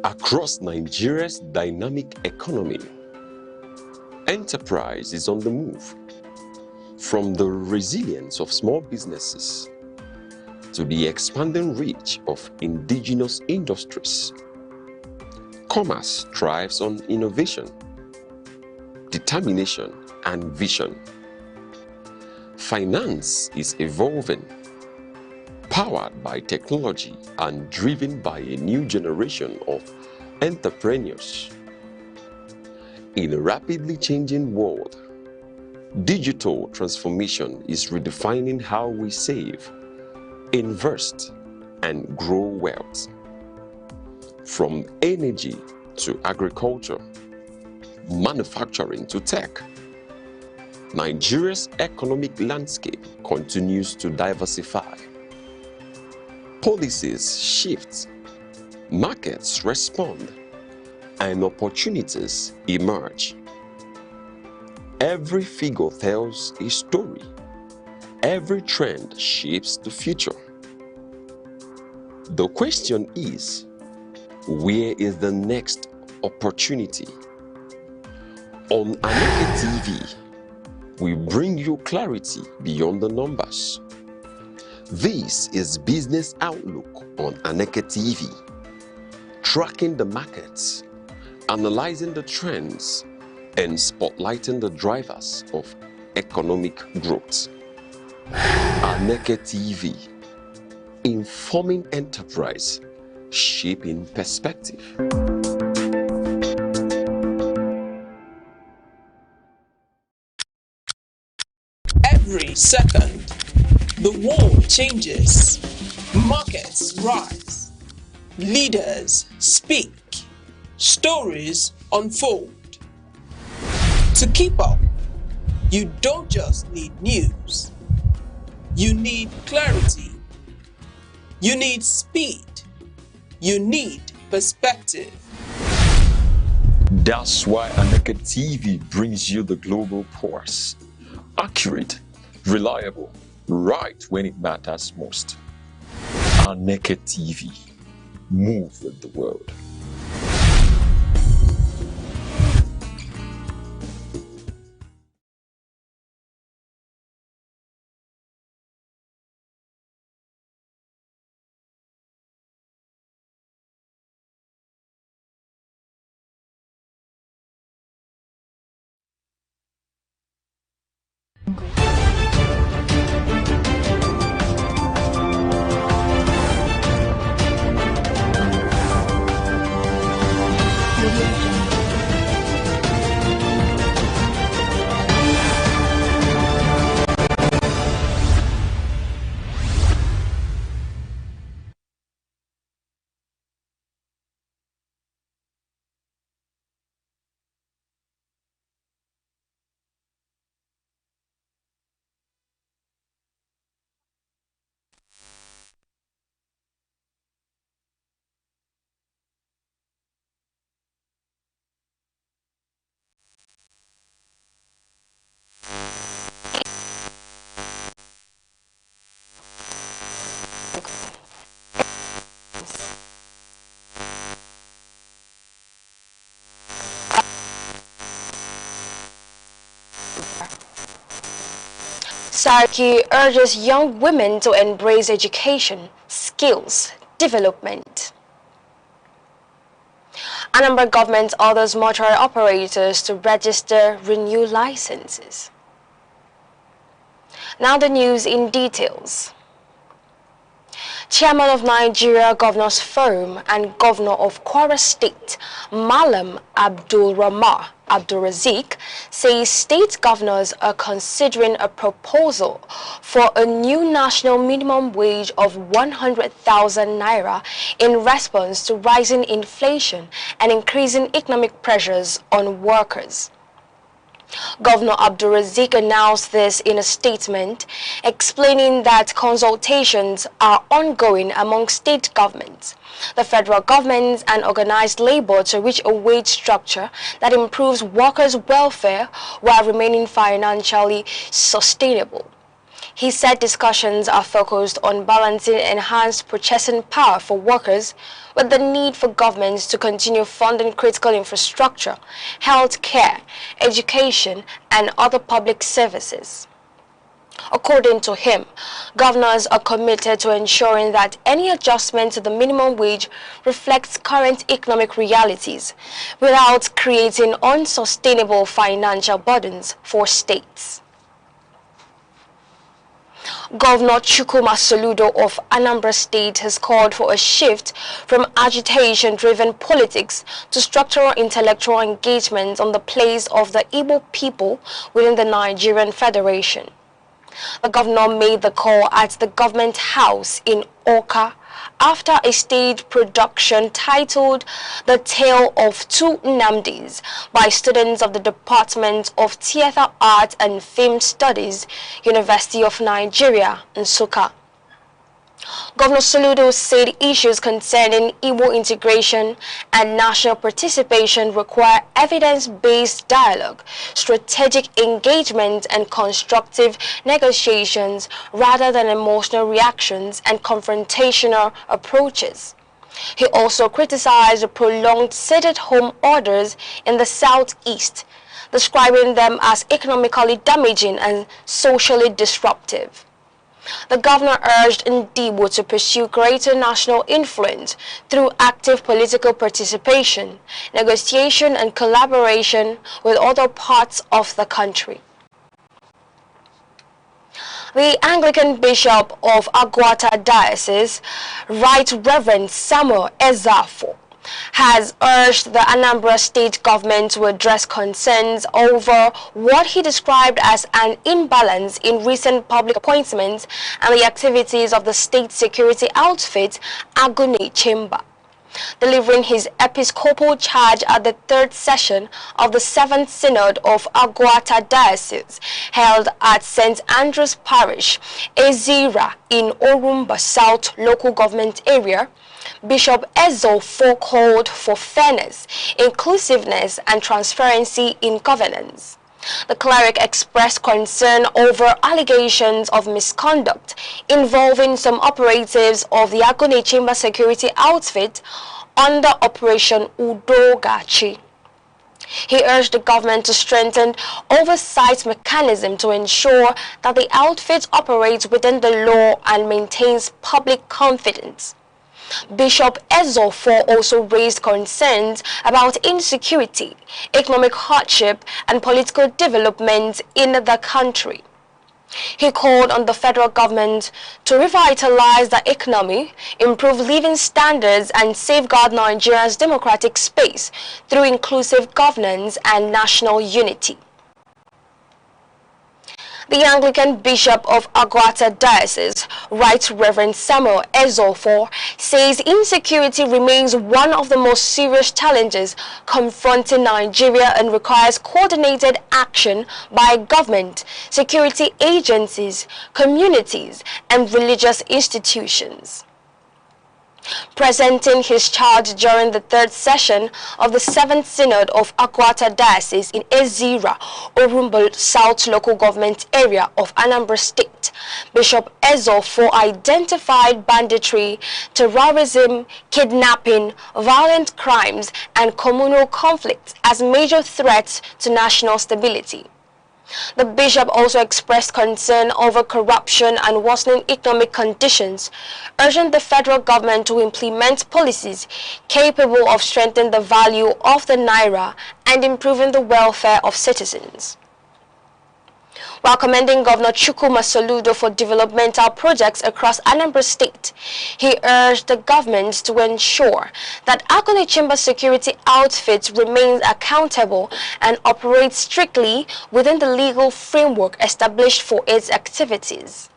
S5: Across Nigeria's dynamic economy, enterprise is on the move. From the resilience of small businesses to the expanding reach of indigenous industries, Commerce thrives on innovation, determination, and vision. Finance is evolving, powered by technology and driven by a new generation of entrepreneurs. In a rapidly changing world, digital transformation is redefining how we save, invest, and grow wealth. From energy to agriculture, manufacturing to tech, Nigeria's economic landscape continues to diversify. Policies shift, markets respond, and opportunities emerge. Every figure tells a story. Every trend shapes the future. The question is, where is the next opportunity? On Aneke TV, we bring you clarity beyond the numbers. This is Business Outlook on Aneke TV, tracking the markets, analyzing the trends, and spotlighting the drivers of economic growth. Aneke TV, informing enterprise, shaping perspective.
S17: Every second, the world changes, markets rise, leaders speak, stories unfold. To keep up, you don't just need news. You need clarity. You need speed. You need perspective.
S5: That's why Aneke TV brings you the global pulse. Accurate, reliable, right when it matters most. Aneke TV, move with the world.
S19: Sarki urges young women to embrace education, skills, development. Anambra government orders mortuary operators to register, renew licenses. Now the news in details. Chairman of Nigeria Governors Forum and Governor of Kwara State, Malam Abdul-Rahman Abdul-Razik, says state governors are considering a proposal for a new national minimum wage of 100,000 naira in response to rising inflation and increasing economic pressures on workers. Governor Abdul-Razik announced this in a statement, explaining that consultations are ongoing among state governments, the federal government, and organized labor to reach a wage structure that improves workers' welfare while remaining financially sustainable. He said discussions are focused on balancing enhanced purchasing power for workers with the need for governments to continue funding critical infrastructure, health care, education, and other public services. According to him, governors are committed to ensuring that any adjustment to the minimum wage reflects current economic realities without creating unsustainable financial burdens for states. Governor Chukwuma Soludo of Anambra State has called for a shift from agitation-driven politics to structural intellectual engagement on the place of the Igbo people within the Nigerian Federation. The governor made the call at the government house in Awka after a stage production titled The Tale of Two Nnamdis by students of the Department of Theatre Art and Film Studies, University of Nigeria, Nsukka. Governor Soludo said issues concerning Igbo integration and national participation require evidence-based dialogue, strategic engagement, and constructive negotiations rather than emotional reactions and confrontational approaches. He also criticized the prolonged stay-at-home orders in the southeast, describing them as economically damaging and socially disruptive. The governor urged Ndibo to pursue greater national influence through active political participation, negotiation, and collaboration with other parts of the country. The Anglican Bishop of Agwata Diocese, Right Reverend Samuel Ezafo, has urged the Anambra State government to address concerns over what he described as an imbalance in recent public appointments and the activities of the state security outfit Inecnigeria. Delivering his episcopal charge at the third session of the 7th Synod of Agwata Diocese, held at St. Andrew's Parish, Ezira, in Orumba South local government area, Bishop Ezofo called for fairness, inclusiveness, and transparency in governance. The cleric expressed concern over allegations of misconduct involving some operatives of the Inecnigeria security outfit under Operation Udogachi. He urged the government to strengthen oversight mechanism to ensure that the outfit operates within the law and maintains public confidence. Bishop Ezofo also raised concerns about insecurity, economic hardship, and political development in the country. He called on the federal government to revitalize the economy, improve living standards, and safeguard Nigeria's democratic space through inclusive governance and national unity. The Anglican Bishop of Agwata Diocese, Right Reverend Samuel Ezofo, says insecurity remains one of the most serious challenges confronting Nigeria and requires coordinated action by government, security agencies, communities, and religious institutions. Presenting his charge during the third session of the 7th Synod of Agwata Diocese in Ezira, Orumba South local government area of Anambra State, Bishop Ezofo identified banditry, terrorism, kidnapping, violent crimes, and communal conflicts as major threats to national stability. The bishop also expressed concern over corruption and worsening economic conditions, urging the federal government to implement policies capable of strengthening the value of the naira and improving the welfare of citizens. While commending Governor Chukwuma Soludo for developmental projects across Anambra State, he urged the government to ensure that Inecnigeria security outfits remains accountable and operates strictly within the legal framework established for its activities.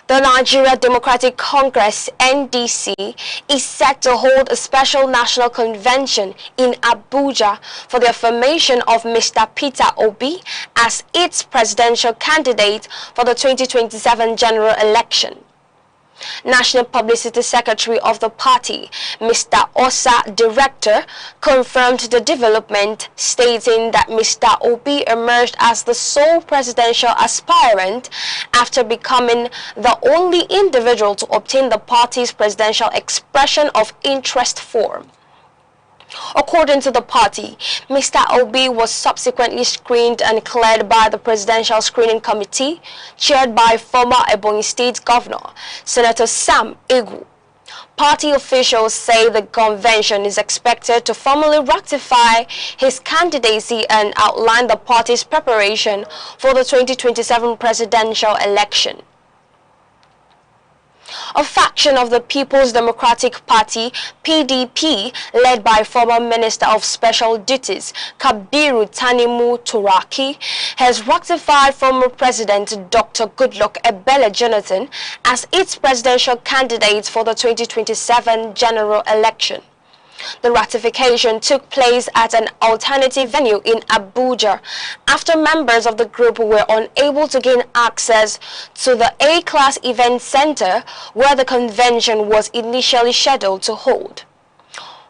S19: The Nigeria Democratic Congress, NDC, is set to hold a special national convention in Abuja for the affirmation of Mr. Peterobi as its presidential candidate for the 2027 general election. National Publicity Secretary of the party, Mr. Osa Director, confirmed the development, stating that Mr. Obi emerged as the sole presidential aspirant after becoming the only individual to obtain the party's presidential expression of interest form. According to the party, Mr. Obi was subsequently screened and cleared by the Presidential Screening Committee, chaired by former Ebonyi State Governor, Senator Sam Egu. Party officials say the convention is expected to formally ratify his candidacy and outline the party's preparation for the 2027 presidential election. A faction of the People's Democratic Party, PDP, led by former Minister of Special Duties, Kabiru Tanimu Turaki, has ratified former President Dr. Goodluck Ebele Jonathan as its presidential candidate for the 2027 general election. The ratification took place at an alternative venue in Abuja after members of the group were unable to gain access to the A-class event center where the convention was initially scheduled to hold.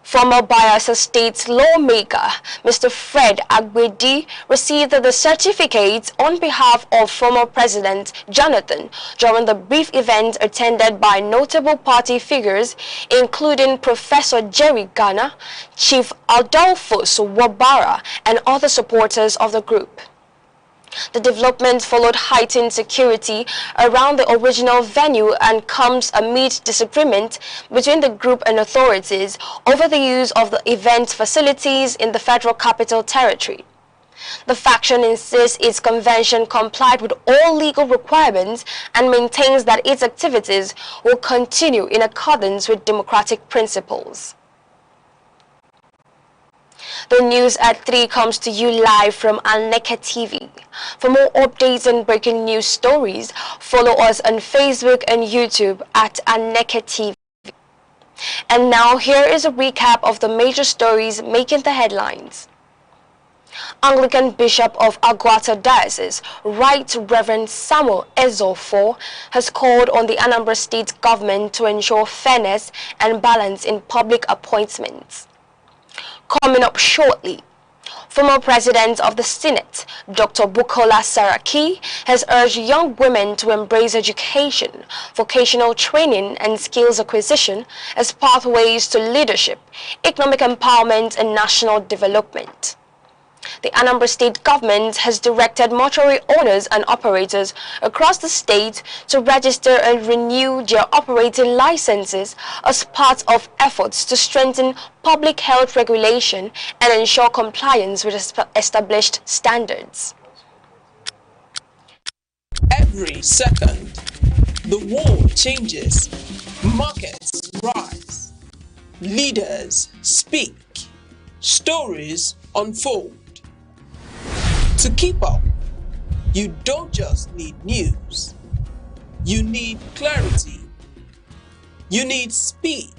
S19: Former Bayelsa State lawmaker Mr. Fred Agbedi received the certificate on behalf of former President Jonathan during the brief event attended by notable party figures including Professor Jerry Ghana, Chief Adolphus Wabara, and other supporters of the group. The development followed heightened security around the original venue and comes amid disagreement between the group and authorities over the use of the event facilities in the Federal Capital Territory. The faction insists its convention complied with all legal requirements and maintains that its activities will continue in accordance with democratic principles. The news at 3 comes to you live from Aneke TV. For more updates and breaking news stories, follow us on Facebook and YouTube at Aneke TV. And now here is a recap of the major stories making the headlines. Anglican Bishop of Agwata Diocese, Right Reverend Samuel Ezofo, has called on the Anambra State government to ensure fairness and balance in public appointments. Coming up shortly, former President of the Senate, Dr. Bukola Saraki, has urged young women to embrace education, vocational training and skills acquisition as pathways to leadership, economic empowerment and national development. The Anambra State government has directed mortuary owners and operators across the state to register and renew their operating licenses as part of efforts to strengthen public health regulation and ensure compliance with established standards.
S17: Every second, the world changes, markets rise, leaders speak, stories unfold. To keep up, you don't just need news. You need clarity. You need speed.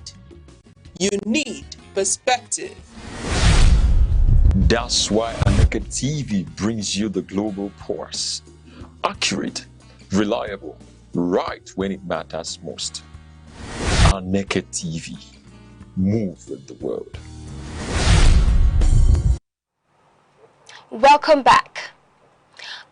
S17: You need perspective.
S5: That's why Aneke TV brings you the global pulse. Accurate, reliable, right when it matters most. Aneke TV. Move with the world.
S19: Welcome back.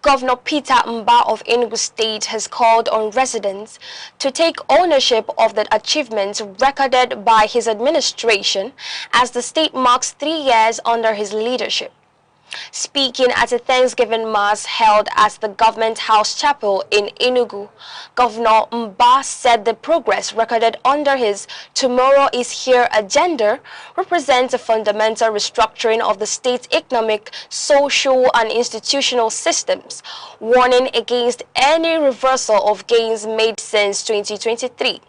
S19: Governor Petermbah of Enugu State has called on residents to take ownership of the achievements recorded by his administration as the state marks 3 years under his leadership. Speaking at a Thanksgiving Mass held at the Government House Chapel in Enugu, Governor Mbah said the progress recorded under his Tomorrow is Here agenda represents a fundamental restructuring of the state's economic, social, and institutional systems, warning against any reversal of gains made since 2023.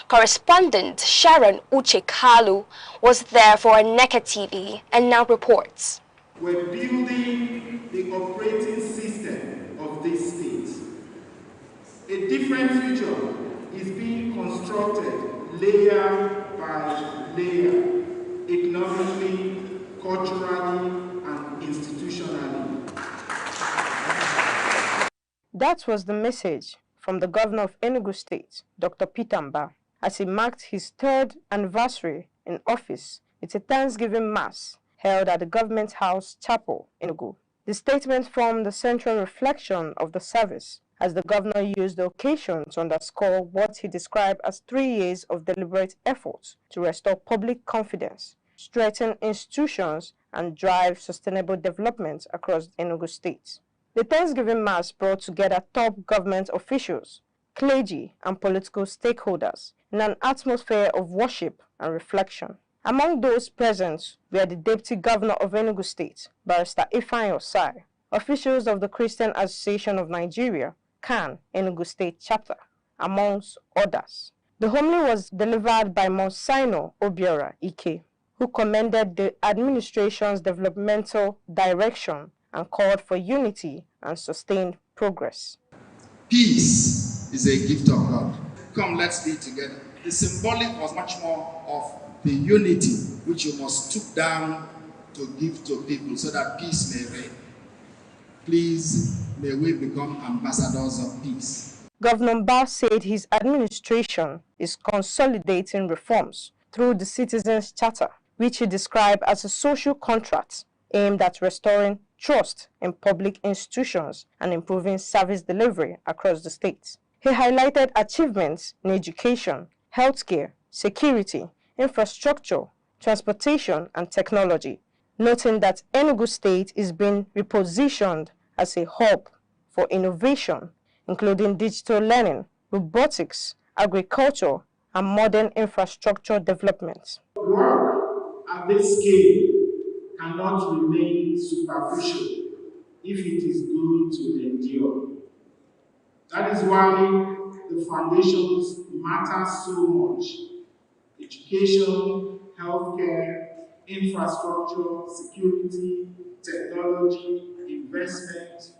S19: Correspondent Sharon Uchekalu was there for Aneke TV and now reports.
S2: We're building the operating system of this state. A different future is being constructed layer by layer, economically, culturally, and institutionally.
S4: That was the message from the governor of Enugu State, Dr. Petermbah, as he marked his 3rd anniversary in office with a Thanksgiving Mass held at the Government House Chapel, Enugu. The statement formed the central reflection of the service, as the governor used the occasion to underscore what he described as 3 years of deliberate efforts to restore public confidence strengthen institutions, and drive sustainable development across Enugu State. The Thanksgiving Mass brought together top government officials, clergy, and political stakeholders in an atmosphere of worship and reflection. Among those present were the Deputy Governor of Enugu State, Barrister Ifeanyi Osai, officials of the Christian Association of Nigeria, CAN, Enugu State Chapter, amongst others. The homily was delivered by Monsignor Obiora Ike, who commended the administration's developmental direction and called for unity and sustained progress.
S2: Peace is a gift of God. Come, let's be together. The symbolic was much more of the unity which you must stoop down to give to people so that peace may reign. Please, may we become ambassadors of peace.
S4: Governor Mbah said his administration is consolidating reforms through the Citizens' Charter, which he described as a social contract aimed at restoring trust in public institutions and improving service delivery across the state. He highlighted achievements in education, healthcare, security, infrastructure, transportation, and technology, noting that Enugu State is being repositioned as a hub for innovation, including digital learning, robotics, agriculture, and modern infrastructure development.
S2: Work at this scale cannot remain superficial if it is going to endure. That is why the foundations matter so much. Education, healthcare, infrastructure, security, technology, investment,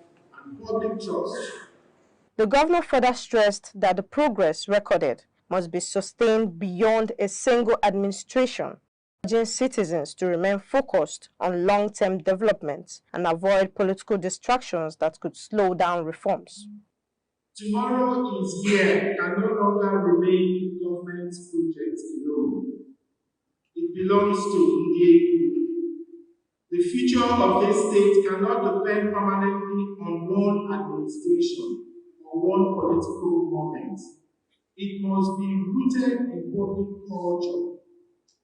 S2: and public trust.
S4: The governor further stressed that the progress recorded must be sustained beyond a single administration, urging citizens to remain focused on long-term development and avoid political distractions that could slow down reforms.
S2: Tomorrow is here can no longer remain government projects alone. It belongs to ndlea. The future of this state cannot depend permanently on one administration or one political moment. It must be rooted in public culture,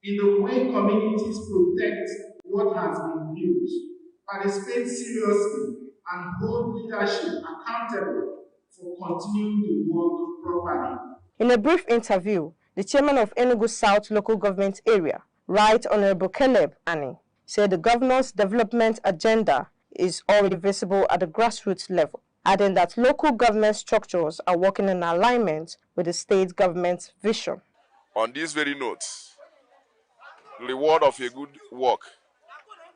S2: in the way communities protect what has been built, participate seriously, and hold leadership accountable for continuing the work properly.
S4: In a brief interview, the chairman of Enugu South Local Government Area, Right Honorable Caleb Aneke, said the governor's development agenda is already visible at the grassroots level, adding that local government structures are working in alignment with the state government's vision.
S9: On this very note, the reward of a good work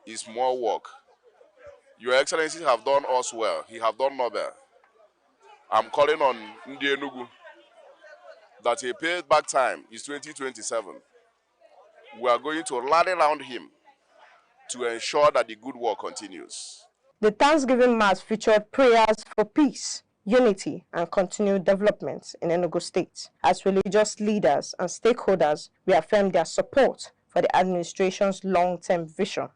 S9: is more work. Your Excellency have done us well. He have done Nobel. I'm calling on Enugu that a payback time is 2027. We are going to rally around him to ensure that the good work continues.
S4: The Thanksgiving Mass featured prayers for peace, unity, and continued development in Enugu State, as religious leaders and stakeholders reaffirmed their support for the administration's long-term vision.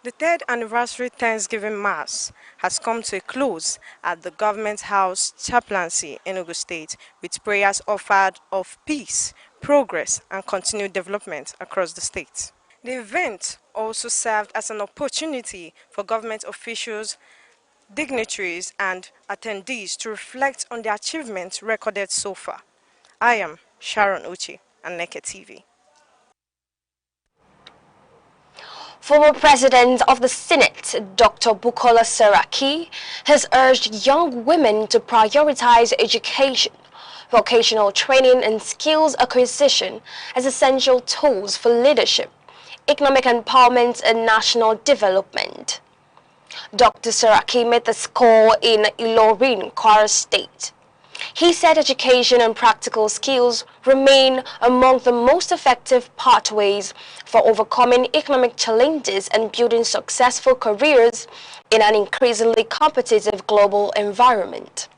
S4: The third anniversary Thanksgiving Mass has come to a close at the Government House Chaplaincy, Enugu State, with prayers offered of peace, progress, and continued development across the state. The event also served as an opportunity for government officials, dignitaries, and attendees to reflect on the achievements recorded so far. I am Sharon Uchi, Aneke TV.
S19: Former President of the Senate, Dr. Bukola Saraki, has urged young women to prioritize education, vocational training, and skills acquisition as essential tools for leadership, economic empowerment, and national development. Dr. Saraki made this call in Ilorin, Kwara State. He said education and practical skills remain among the most effective pathways for overcoming economic challenges and building successful careers in an increasingly competitive global environment.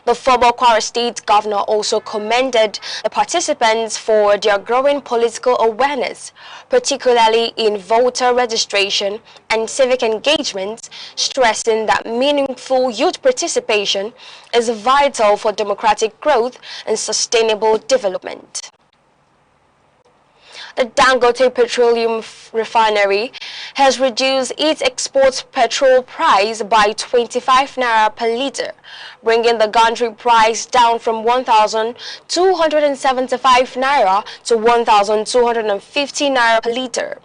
S19: The former Kwara State governor also commended the participants for their growing political awareness, particularly in voter registration and civic engagement, stressing that meaningful youth participation is vital for democratic growth and sustainable development. The Dangote Petroleum Refinery has reduced its export petrol price by 25 naira per litre, bringing the gantry price down from 1,275 naira to 1,250 naira per litre.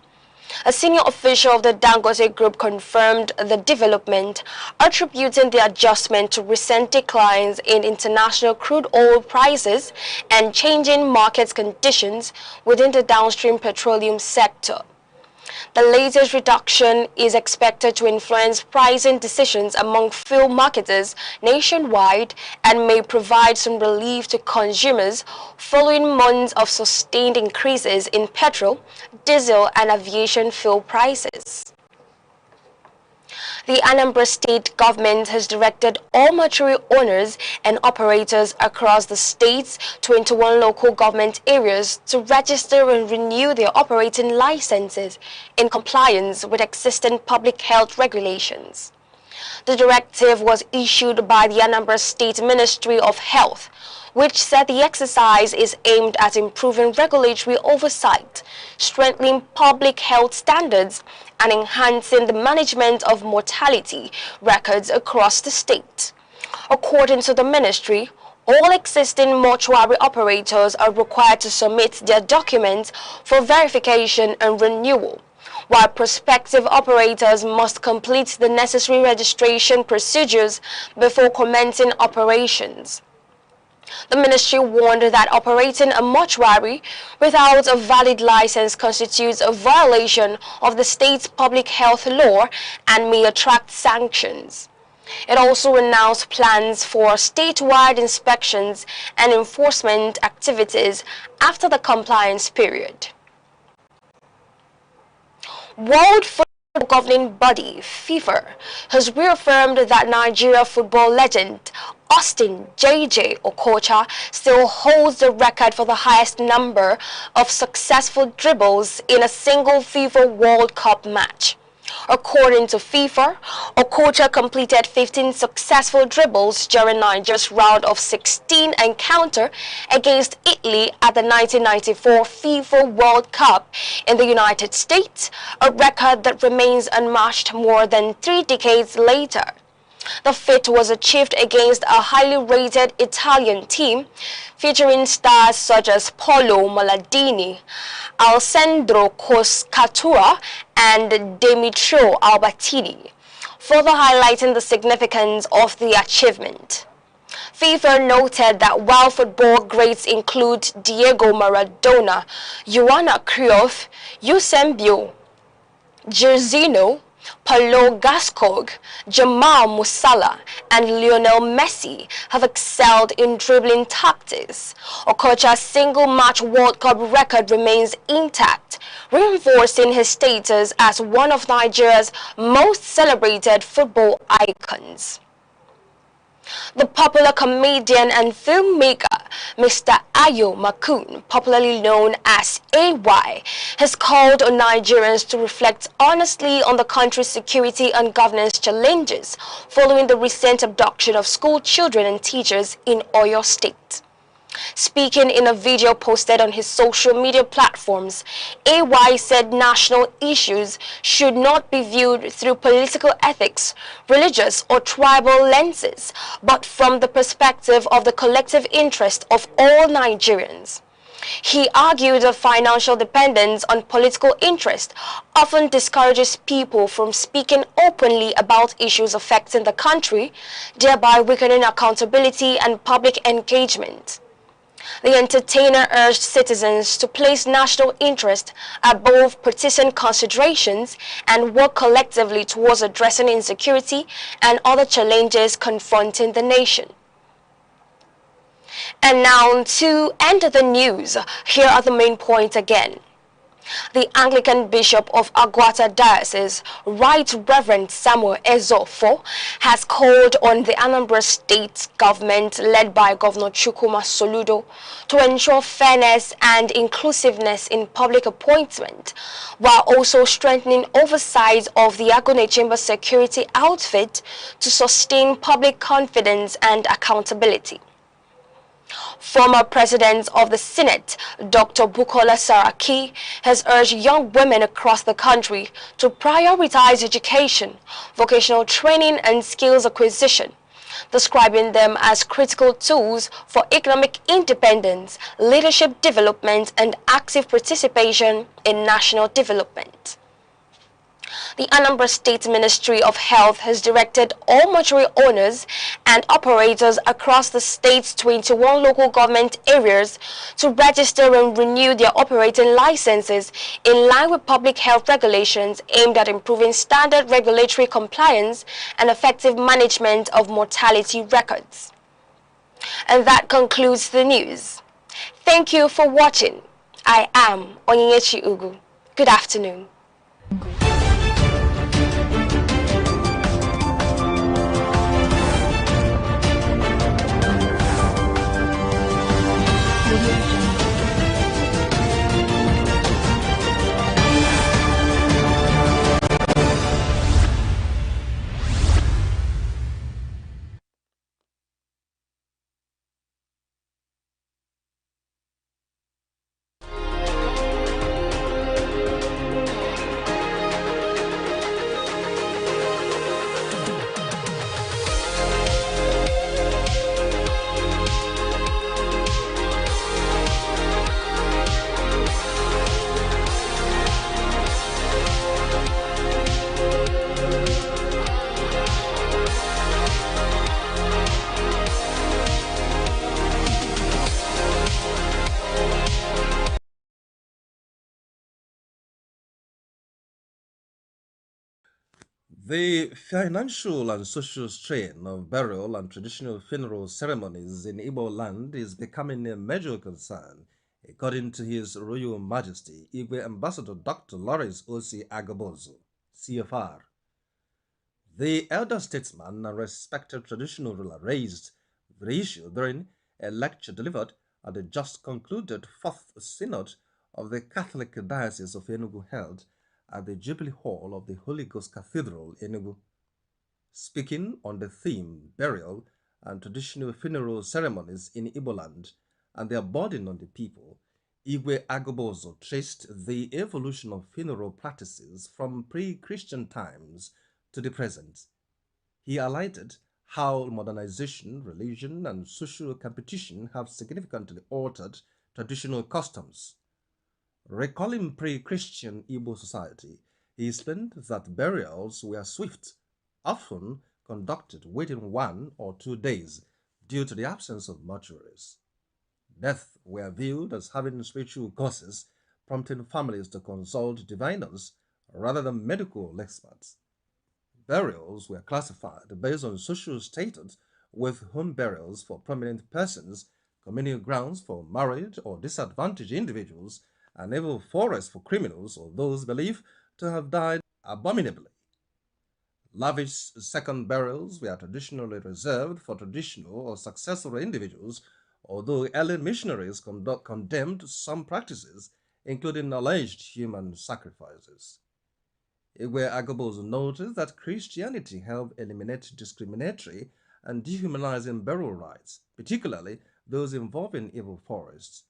S19: A senior official of the Dangote Group confirmed the development, attributing the adjustment to recent declines in international crude oil prices and changing market conditions within the downstream petroleum sector. The latest reduction is expected to influence pricing decisions among fuel marketers nationwide and may provide some relief to consumers following months of sustained increases in petrol, diesel, and aviation fuel prices. The Anambra State government has directed all mortuary owners and operators across the state's 21 local government areas to register and renew their operating licenses in compliance with existing public health regulations. The directive was issued by the Anambra State Ministry of Health, which said the exercise is aimed at improving regulatory oversight, strengthening public health standards, and enhancing the management of mortality records across the state. According to the ministry, all existing mortuary operators are required to submit their documents for verification and renewal, while prospective operators must complete the necessary registration procedures before commencing operations. The ministry warned that operating a mortuary without a valid license constitutes a violation of the state's public health law and may attract sanctions. It also announced plans for statewide inspections and enforcement activities after the compliance period. World Football Governing Body, FIFA, has reaffirmed that Nigeria football legend Austin J.J. Okocha still holds the record for the highest number of successful dribbles in a single FIFA World Cup match. According to FIFA, Okocha completed 15 successful dribbles during Nigeria's round of 16 encounter against Italy at the 1994 FIFA World Cup in the United States, a record that remains unmatched more than 3 decades later. The feat was achieved against a highly rated Italian team featuring stars such as Paolo Maldini, Alessandro Coscatura, and Demetrio Albertini, further highlighting the significance of the achievement. FIFA noted that while football greats include Diego Maradona, Johan Cruyff, Eusebio Gerzinho, Paulo Gascoigne, Jamal Musiala, and Lionel Messi have excelled in dribbling tactics, Okocha's single-match World Cup record remains intact, reinforcing his status as one of Nigeria's most celebrated football icons. The popular comedian and filmmaker Mr. Ayo Makun, popularly known as AY, has called on Nigerians to reflect honestly on the country's security and governance challenges following the recent abduction of school children and teachers in Oyo State. Speaking in a video posted on his social media platforms, AY said national issues should not be viewed through political ethics, religious or tribal lenses, but from the perspective of the collective interest of all Nigerians. He argued that financial dependence on political interest often discourages people from speaking openly about issues affecting the country, thereby weakening accountability and public engagement. The entertainer urged citizens to place national interest above partisan considerations and work collectively towards addressing insecurity and other challenges confronting the nation. And now, to end the news, here are the main points again. The Anglican Bishop of Agwata Diocese, Right Reverend Samuel Ezofo, has called on the Anambra State government, led by Governor Chukwuma Soludo, to ensure fairness and inclusiveness in public appointment, while also strengthening oversight of the Agone Chamber security outfit to sustain public confidence and accountability. Former President of the Senate, Dr. Bukola Saraki, has urged young women across the country to prioritize education, vocational training and skills acquisition, describing them as critical tools for economic independence, leadership development and active participation in national development. The Anambra State Ministry of Health has directed all mortuary owners and operators across the state's 21 local government areas to register and renew their operating licenses in line with public health regulations aimed at improving standard regulatory compliance and effective management of mortality records. And that concludes the news. Thank you for watching. I am Onyechi Ugu. Good afternoon.
S7: The financial and social strain of burial and traditional funeral ceremonies in Igbo land is becoming a major concern, according to His Royal Majesty Igwe Ambassador Dr. Lawrence O.C. Agabozo, CFR. The elder statesman and respected traditional ruler raised the issue during a lecture delivered at the just concluded 4th Synod of the Catholic Diocese of Enugu held at the Jubilee Hall of the Holy Ghost Cathedral, Enugu. Speaking on the theme burial and traditional funeral ceremonies in Igbo land and their burden on the people, Igwe Agabozo traced the evolution of funeral practices from pre-Christian times to the present. He highlighted how modernization, religion, and social competition have significantly altered traditional customs. Recalling pre-Christian Igbo society, he explained that burials were swift, often conducted within 1 or 2 days due to the absence of mortuaries. Deaths were viewed as having spiritual causes, prompting families to consult diviners rather than medical experts. Burials were classified based on social status, with home burials for prominent persons, communal grounds for married or disadvantaged individuals, and even forests for criminals or those believed to have died abominably. Lavish second burials were traditionally reserved for traditional or successful individuals, although early missionaries condemned some practices, including alleged human sacrifices. Igwe Agabozo noted that Christianity helped eliminate discriminatory and dehumanizing burial rites, particularly those involving evil forests.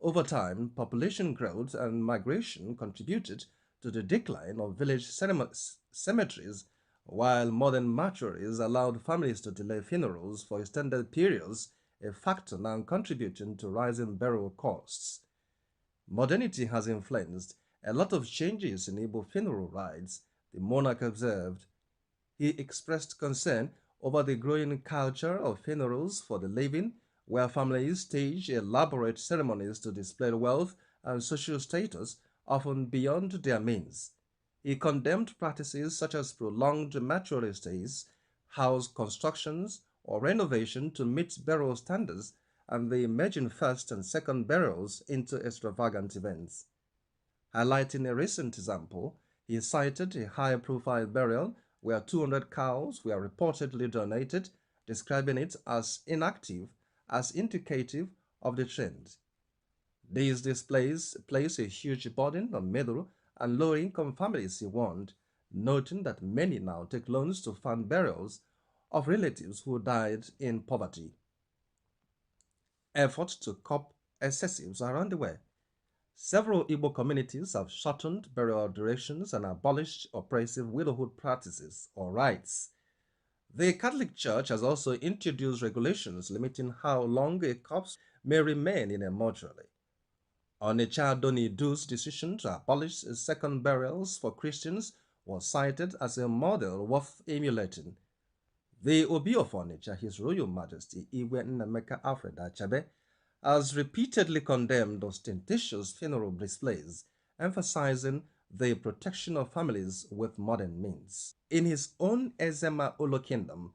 S7: Over time, population growth and migration contributed to the decline of village cemeteries, while modern mortuaries allowed families to delay funerals for extended periods, a factor now contributing to rising burial costs. Modernity has influenced a lot of changes in Igbo funeral rites, the monarch observed. He expressed concern over the growing culture of funerals for the living, where families stage elaborate ceremonies to display wealth and social status, often beyond their means. He condemned practices such as prolonged mortuary stays, house constructions, or renovation to meet burial standards, and the emerging first and second burials into extravagant events. Highlighting a recent example, he cited a high-profile burial where 200 cows were reportedly donated, describing it as inactive, as indicative of the trend. These displays place a huge burden on middle and low-income families, he warned, noting that many now take loans to fund burials of relatives who died in poverty. Efforts to curb excessives are underway. Several Igbo communities have shortened burial durations and abolished oppressive widowhood practices or rites. The Catholic Church has also introduced regulations limiting how long a corpse may remain in a mortuary. Onitsha Donidu's decision to abolish second burials for Christians was cited as a model worth emulating. The Obi of Onitsha, His Royal Majesty Igwe Nnemeka Alfred Achabe, has repeatedly condemned ostentatious funeral displays, emphasizing the protection of families with modern means. In his own Ezema Olo Kingdom,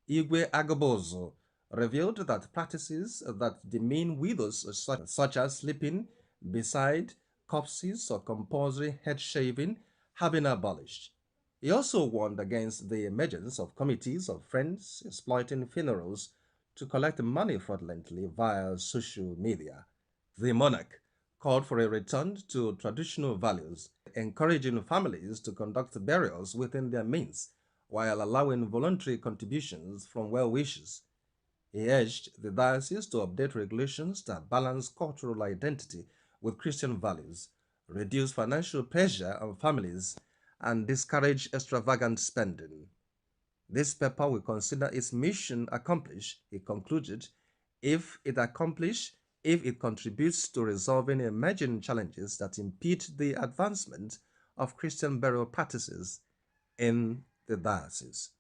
S7: Igwe Agabozo revealed that practices that demean widows such as sleeping beside corpses or compulsory head shaving have been abolished. He also warned against the emergence of committees of friends exploiting funerals to collect money fraudulently via social media. The monarch called for a return to traditional values, encouraging families to conduct burials within their means while allowing voluntary contributions from well-wishers. He urged the diocese to update regulations that balance cultural identity with Christian values, reduce financial pressure on families, and discourage extravagant spending. This paper will consider its mission accomplished, he concluded, if it contributes to resolving emerging challenges that impede the advancement of Christian burial practices in the diocese.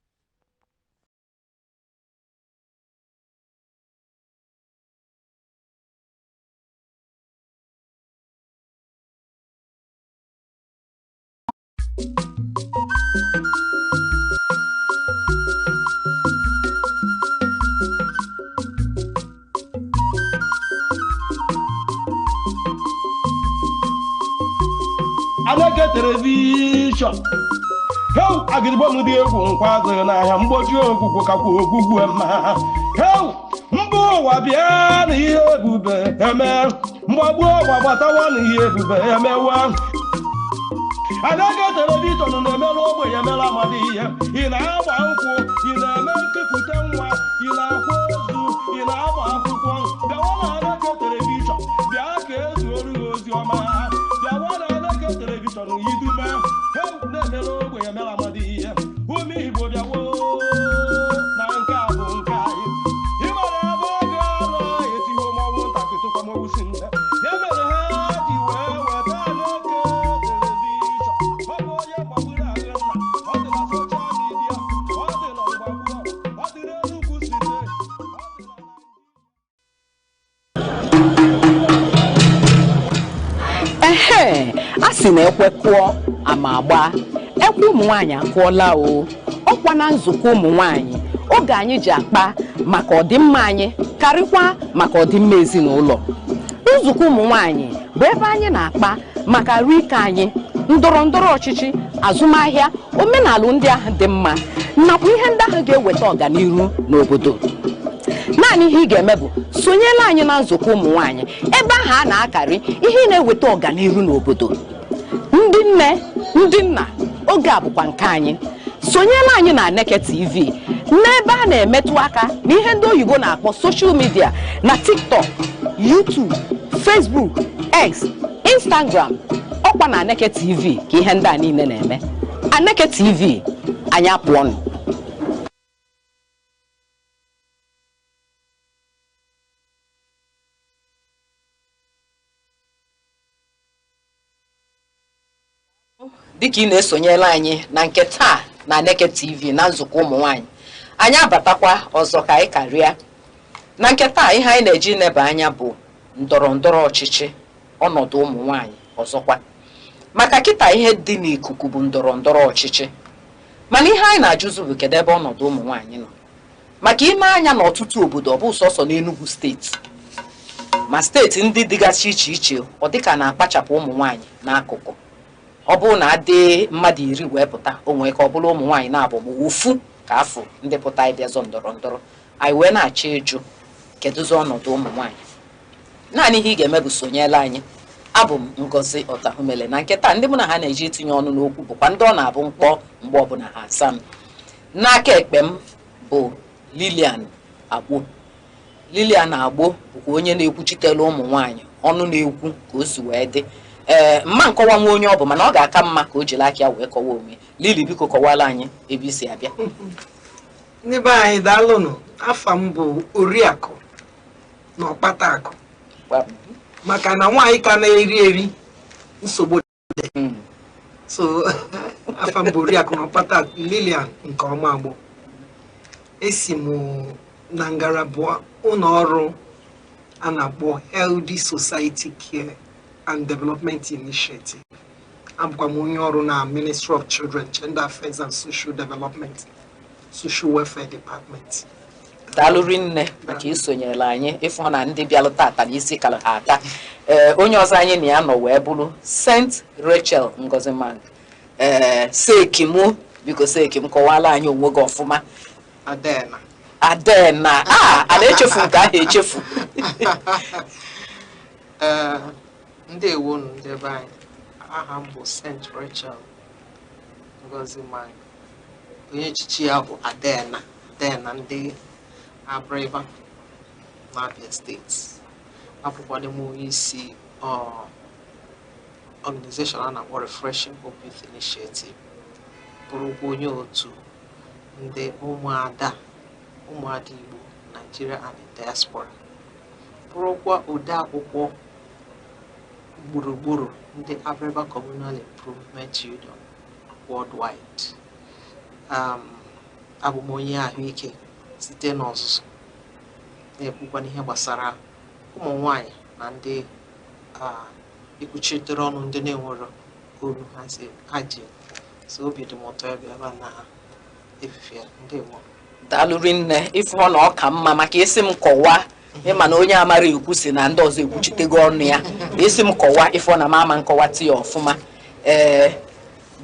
S13: Aneke television. How agribo mudi egwu nkwazo na ahia mgboji ogwugwu kakwa ogwugwu ma. How mbo wa bia na ihe ebube eme. Mgbagbu wa gbatawa na ihe ebube emewa. Aneke television na-emelu ogbe ya emela amadi ihe. Ị na-agba nkwụ, ị na-eme nkepụta nwa, ị na-akwa ozu, ị na-agba akwụkwọ. Bịawa na Aneke television, bịa ka ezuoru ozi ọma. Bịawa na Aneke television yidume. Na-emelu ogbe ya emela amadi ihe. Ume Igbo bịawo na nke a bụ nke anyị. Ị mara ebe oge anọ etiwo mọnwụ ntakịtụkwa mọnwụ si nne. Ya mere ha ji wee weta
S18: a sị na ekwe kụọ ama agba ekwe ụmụ nwaanyị akụọla o ọkwa na nzukọ ụmụ nwaanyị oge anyị ji akpa maka ọdịmma anyị karịkwa maka ọdịmma ezinụlọ. Nzukọ ụmụ nwaanyị bụ ebe anyị na-akpa maka ahụike anyị, ndọrọ ndọrọ ọchịchị, azụmahịa, omenala ndị ahụ dị mma nakwa ihe ndị ahụ ga-eweta ọganihu n'obodo. Naanị ihe ị ga-eme bụ sonyela anyị na nzukọ ụmụ nwaanyị ebe ahụ a na-akarị ihe na-eweta ọganihu n'obodo. Ndị nne, ndị nna, oge a bụkwa nke anyị. Sonyela anyị na Aneke TV n'ebe a na-emetụ aka n'ihe ndị oyibo na-akpọ social media na TikTok, YouTube, Facebook, X, Instagram. Ọkwa na Aneke TV ka ihe ndị a niile na-eme. Aneke TV, anyị apụọnụ. Dịka ị na-esonyela anyị na nke taa na Aneke TV na nzukọ ụmụ nwaanyị, anyị abatakwa ọzọ ka anyị karịa. Na nke taa ihe anyị na-eji neba anya bụ ndọrọ ndọrọ ọchịchị, ọnọdụ ụmụ nwaanyị ọzọkwa. Maka kịta ihe dị n'ikuku bụ ndọrọ ndọrọ ọchịchị, mana ihe anyị na-ajụzụ bụ kedu ebe ọnọdụ ụmụ nwaanyị nọ. Maka ime anya n'ọtụtụ obodo ọ bụ sọsọ n'Enugu steeti ma steeti ndị dịgasị iche iche ọ dịka na-akpachapụ ụmụ nwaanyị n'akụkụ. Ọ bụrụ na adị mmadụ 10 wee pụta o nwere ka ọ bụrụ ụmụ nwaanyị na-abụ ma ofu ka afọ ndị pụta ịbịazọ ndọrọ ndọrọ. Anyị wee na-achọ ịjụ kedụzi ọnọdụ ụmụ nwaanyị. Naanị ihe ị ga-eme bụ sonyela anyị. Abụ m Ngozi Ọtahumele na nke taa ndị mụ na ha na-eji itinye ọnụ n'okwu bụkwa ndị ọ na-abụ mkpọ mgbe ọbụla ha asa m. N'aka ekpe m bụ Lilian Agbo. Lilian Agbo bụkwa onye na-ekwuchitere ụmụ nwaanyị ọnụ na-ekwu ka o si wee dị mma nkọwa nwa onye ọ bụ mana ọ ga-aka mma ka o jiri aka ya wee kọwa onwe. Lili biko kọwala anyị ebe isi abịa.
S1: Ndị be anyị daalụnụ. Afa m bụ Oriakụ na Ọkpata Akụ maka na nwaanyị ka na-eri eri nsogbu dị. So afa m bụ Oriakụ na Ọkpata Akụ Lilian nke ọma Agbo. Esi m na ngalaba ụlọ ọrụ a na-akpọ Healthy Society Care and Development Initiative. Abụkwa m onye ọrụ na Ministry of Children, Gender Affairs and Social Development, Social Welfare Department.
S18: Daalụ rinne maka isonyere anyị ịfụ na ndị bịalụ tata n'isi kala ha aka. Onye ọzọ anyị na ya nọ wee bụrụ St. Rachel Ngozimang. Sekimu biko Sekim kọwala anyị onwe gị ọfụma. Adena a na-echefu nke ahụ echefu.
S1: Ndị ewu ndị be anyị aha m bụ St. Rachel Ngozimang. Onye echichi ya bụ Adena ndị Abreba n'Abia State. Abụkwado m onye isi organization a na-akpọ Refreshing Hope Youth Initiative. Bụrụkwa onye otu ndị ụmụada Igbo Nigeria and the diaspora. Bụrụkwa ode akwụkwọ gburugburu ndị Abreba Communal Improvement Union worldwide. Abụ m onye ahụike site n'ọzụzụ na-ekwukwa n'ihe gbasara ụmụ nwanyị na ndị ekwuchitere ọnụ ndị na-enwero olu ha ji. So obi dị m ụtọ ebe na efife ndị Igbo.
S18: Daalụ rinne ịfụ na ọ ka mma maka isi m kọwa ịma na onye amara ekwu si na ndị ọzọ ekwuchitego ọnụ ya. Isi m kọwa ịfụ na mama nkọwa ti ya ọfụma.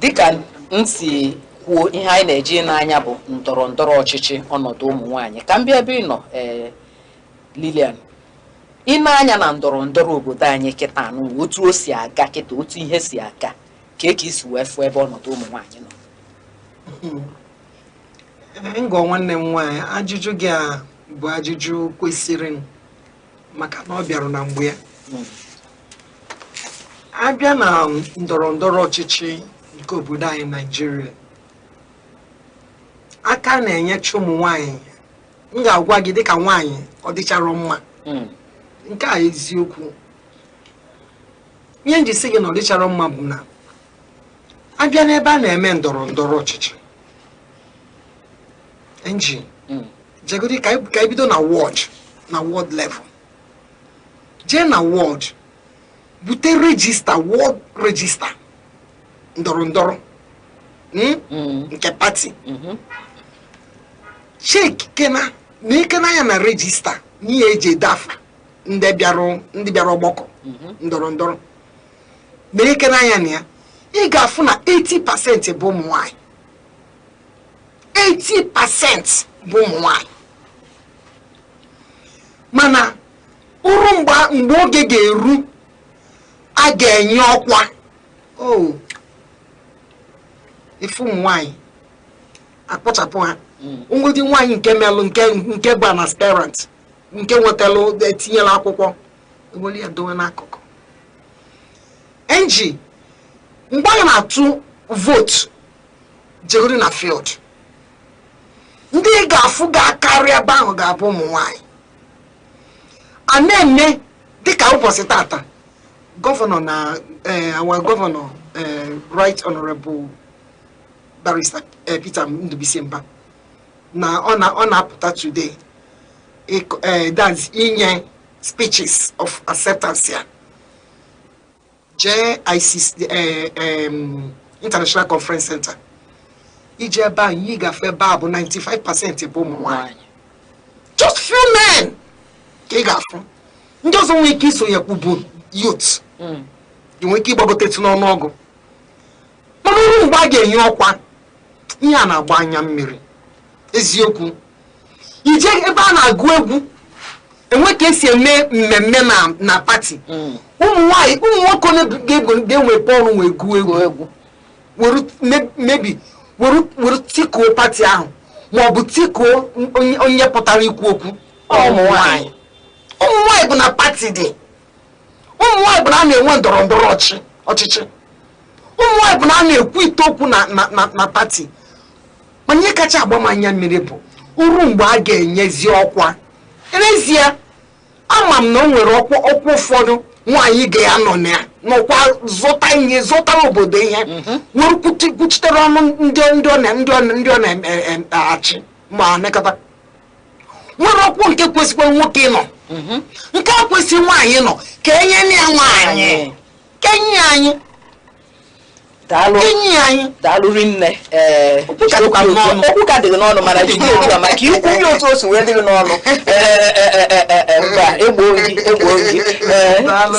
S18: Dịka m si kwuo ihe anyị na-eji n'anya bụ ndọrọ ndọrọ ọchịchị ọnọdụ ụmụ nwaanyị. Ka m bịa ebe ị nọ Lilian, ị na-anya na ndọrọ ndọrọ obodo anyị kịta anụ otu o si aga kịta otu ihe si aga ka esi wee fụ ebe ọnọdụ ụmụ nwaanyị nọ.
S1: Ngọ nwanne m nwaanyị, ajụjụ gị a bụ ajụjụ kwesịrị maka na ọ bịara na mgbe ya. Abịa na ndọrọ ndọrọ ọchịchị nke obodo anyị Nigeria, aka na-enyecha ụmụ nwaanyị. M ga-agwa gị dịka nwaanyị ọ dịchara mma. Nke a eziokwu. Ihe nji sị gị na ọ dịchara mma bụ na abịa n'ebe a na-eme ndọrọ ndọrọ ọchịchị jegodi ka ebido na ward level. Jee na ward bute regista ward regista ndọrọ ndọrọ nke pati. Check kena na ikena ya na regista n'ihe eji dafa ndị bịara ọgbakọ ndọrọ ndọrọ. Na ikena ya na ya ị ga-afụ na 80% bụ ụmụ nwaanyị. 80% bụ ụmụ nwaanyị. Mana ụrụ mgbe oge ga-eru a ga-enye ọkwa ifu ụmụ nwaanyị akpọchapụ ha. Ngodi nwaanyị nke melụ nke bụ na aspirant nke nwetalụ etinyela akwụkwọ eweli ya dowe n'akụkụ. Mgbe a na-atụ vote jegori na field, ndị ga-afụ ga-akarị ebe ahụ ga-abụ ụmụ nwaanyị. A na-eme dịka ụbọchị tata gọvanọ na our gọvanọ Right Honorable Barrister Peter Mbah na ọ na-apụta today that's inye speeches of acceptance ya. JICC International Conference Center. Ije ebe ahụ yi gafe ebe a bụ 95% bụ ụmụ nwaanyị. Just few men ka ị ga-afụ. Ndị ọzọ nwee ike iso ya bụ youth. Ị nwee ike ịgbagotetu n'ọnụọgụ. Mana ọrụ mgbe a ga-enye ọkwa ihe a na-agba anya mmiri. Eziokwu. Ije ebe a na-agụ egwu enwe ka esi eme mmemme na pati. Ụmụ nwaanyị ụmụ nwoke ga-enwe ọrụ wee gụọ egwu were tikuo pati ahụ ma ọ bụ tikuo onye pụtara ikwu okwu ụmụ nwaanyị. ụmụ nwaanyị bụ na pati dị ụmụ nwaanyị bụ na a na-enwe ndọrọndọrọ ọchịchị ụmụ nwaanyị bụ na a na-ekwu ite okwu na pati mana ihe kacha agba m anya mmiri bụ uru mgbe a ga-enyezi ọkwa n'ezie ama m na o nwere ọkwa ụfọdụ nwaanyị ga-anọ n'ọkwa zụta ihe zụtara obodo ihe were kwuchitere ọnụ ndị ọ na-achị ma nekọta nwere ọkwa nke kwesịkwara nwoke ịnọ nke a kwesịrị nwaanyị nọ ka enye ya nwaanyị ka enye anyị
S18: daalụ rinne okwu ka dịrị n'ọnụ mana jide ugbu a maka ikwu ihe otu o si wee dịrị n'ọnụ egbo gị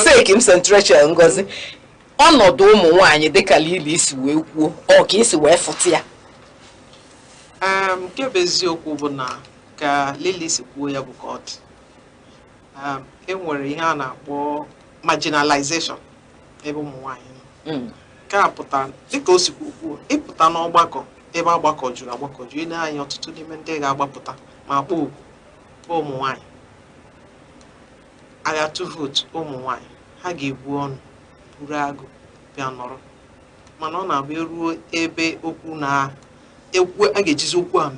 S18: seki m sentrechel Ngozi ọnọdụ ụmụ nwaanyị dịka Lili isi wee kwuo ọ ka isi wee fụta ya
S15: nke bụ eziokwu bụ na ka Lili si kwuo ya bụ ka ọ dị enwere ihe a na-akpọ marginalization ebe ụmụ nwaanyị nọ ka apụta dịka o si kwuo ịpụta n'ọgbakọ ebe agbakọjuru ile anyị ọtụtụ n'ime ndị ga-agbapụta ma kpọọ oku bụ ụmụ nwaanyị agha tụ vootu ụmụ nwaanyị ha ga-ebu ọnụ buru agụ bịa nọrọ mana ọ na-abụ eruo ebe okwu na ekwu a ga-ejizi okwu a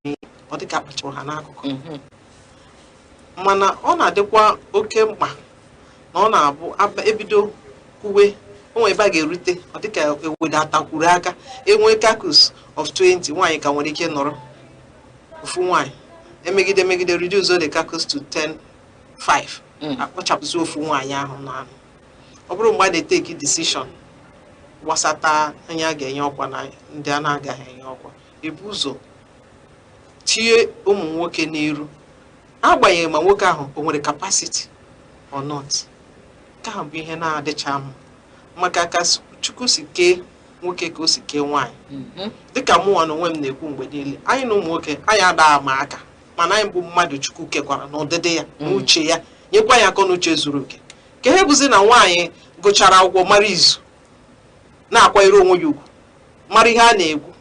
S15: mee ọ dịka akpachara ha n'akụkụ mana ọ na-adịkwa oke mkpa na ọ na-abụ ebido kwuwe onwe ebe a ga-erute ọ dịka ewedatakwuru aka enwe caucus of 20 nwaanyị ka nwere ike nọrọ ofu nwaanyị emegide reduce the caucus to 10-5 akpọchapụzi ofu nwaanyị ahụ n'anụ ọ bụrụ mgbe a na-eteki decision gbasata onye a ga-enye ọkwa na ndị a na-agaghị enye ọkwa ebu ụzọ tinye ụmụ nwoke n'iru agbanyeghị ma nwoke ahụ o nwere capacity or not nke ahụ bụ ihe na-adịcha mma maka ka Chukwu si kee nwoke ka o si kee nwaanyị dịka mụnwa na onwe m na-ekwu mgbe niile anyị na ụmụ nwoke anyị adaghị ama aka mana anyị bụ mmadụ Chukwu kekwara n'ụdịdị ya na uche ya nyekwa ya akọ na uche zuru oke ka ihe bụzi na nwaanyị gụchara akwụkwọ mara izu na-akwanyere onwe ya ugwu mara ihe a na-egwu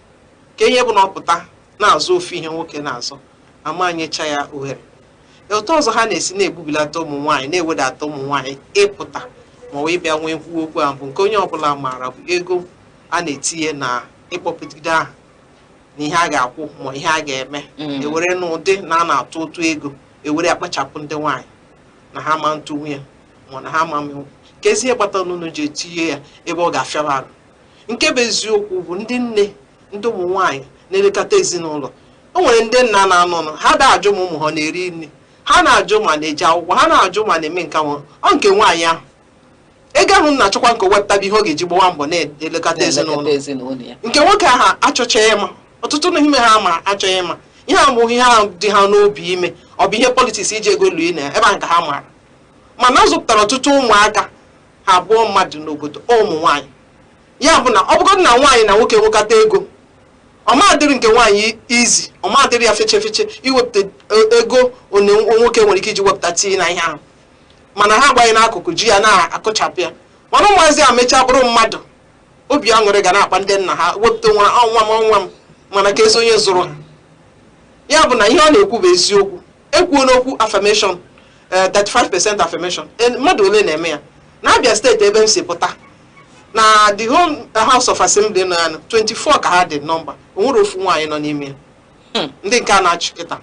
S15: ka ihe bụ na ọpụta na-azụ ofu ihe nwoke na-azọ ama nyecha ya ohere otu ọzọ ha na-esi na-egbubilata ụmụ nwaanyị na-ewedata ụmụ nwaanyị ịpụta ma ọ ịbịa nwee nkwuwa okwu ahụ bụ nke onye ọbụla maara bụ ego a na-etinye na ịkpọpụgide aha na ihe a ga-akwụ ma ihe a ga-eme ewere n'ụdị na a na-atụ ụtụ ego ewere akpachapụ ndị nwaanyị na ha ma ntụ nwunye ma na ha ma menwu ka ezi ihe kpatara n'ụlọ ji etinye ya ebe ọ ga-afịaba arụ nke bụ eziokwu bụ ndị nne ndị ụmụ nwaanyị na-elekọta ezinụlọ o nwere ndị nna na-anọ ha da-ajụ ma ụmụ ha na-eri nri ha na-ajụ ma na-eji akwụkwọ ha na-ajụ ma na-eme nka nwa ọ nke nwaanyị ahụ ego ahụ na-achọkwa nke wepụtaba ihe ọ ga-eji gbawa mbọ na-elekọta ezinụlọ ya nke nwoke ahụ achọchaghị ịma ọtụtụ n'ime ha ma achọghị ịma ihe a bụ ihe ahụ dị ha n'obi ime ọ bụ ihe politiks iji ego lue na ebe a nke ha maara mana ọ zụpụtara ọtụtụ ụmụaka ha abụọ mmadụ n'obodo ụmụ nwaanyị ya bụ na ọ bụgodị na nwaanyị na nwoke nwekọta ego ọmadịrị nke nwaanyị izi ọmadịrị ya feche iwepụta ego nwoke nwere ike iji wepụta tii na ihe ahụ mana ha agbaghị n'akụkụ ji ya na-akụchapụ ya mana ụmụazị a mechaa bụrụ mmadụ obi aṅụrị ga na-akpa ndị nna ha wepụta nwa m mana ka ezi onye zụrụ ha ya bụ na ihe ọ na-ekwu bụ eziokwu ekwuo n'okwu affirmation 35% affirmation mmadụ ole na-eme ya na Abia steeti ebe m si pụta na the whole house of assembly na 24 ka ha dị nọmba onwere ofu nwaanyị nọ n'ime ya ndị nke a na-achụ kịta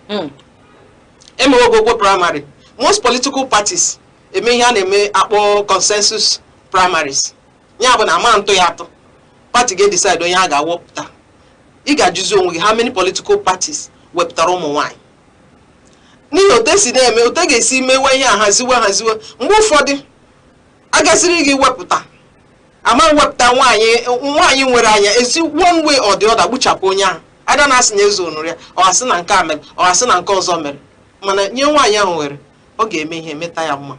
S15: emewe ogogwo primary most political parties eme ihe a na-eme akpọ consensus primaries ya bụ na ama ntụ ya atụ party ga-decide onye a ga-awepụta ị ga-ajụzi onwe gị how many political parties wepụtara ụmụ nwaanyị n'ihi otu esi na-eme otu ga-esi mewe ihe a haziwe mgbe ụfọdụ agasịrị gị wepụta ama wepụta nwaanyị nwere anya esi one way or the other gbuchapụ onye ahụ ada na-asị na ezo onụrụ ya ọ asị na nke a mere ọ asị na nke ọzọ mere mana nye nwaanyị ahụ nwere ọ ga-eme ihe meta ya mma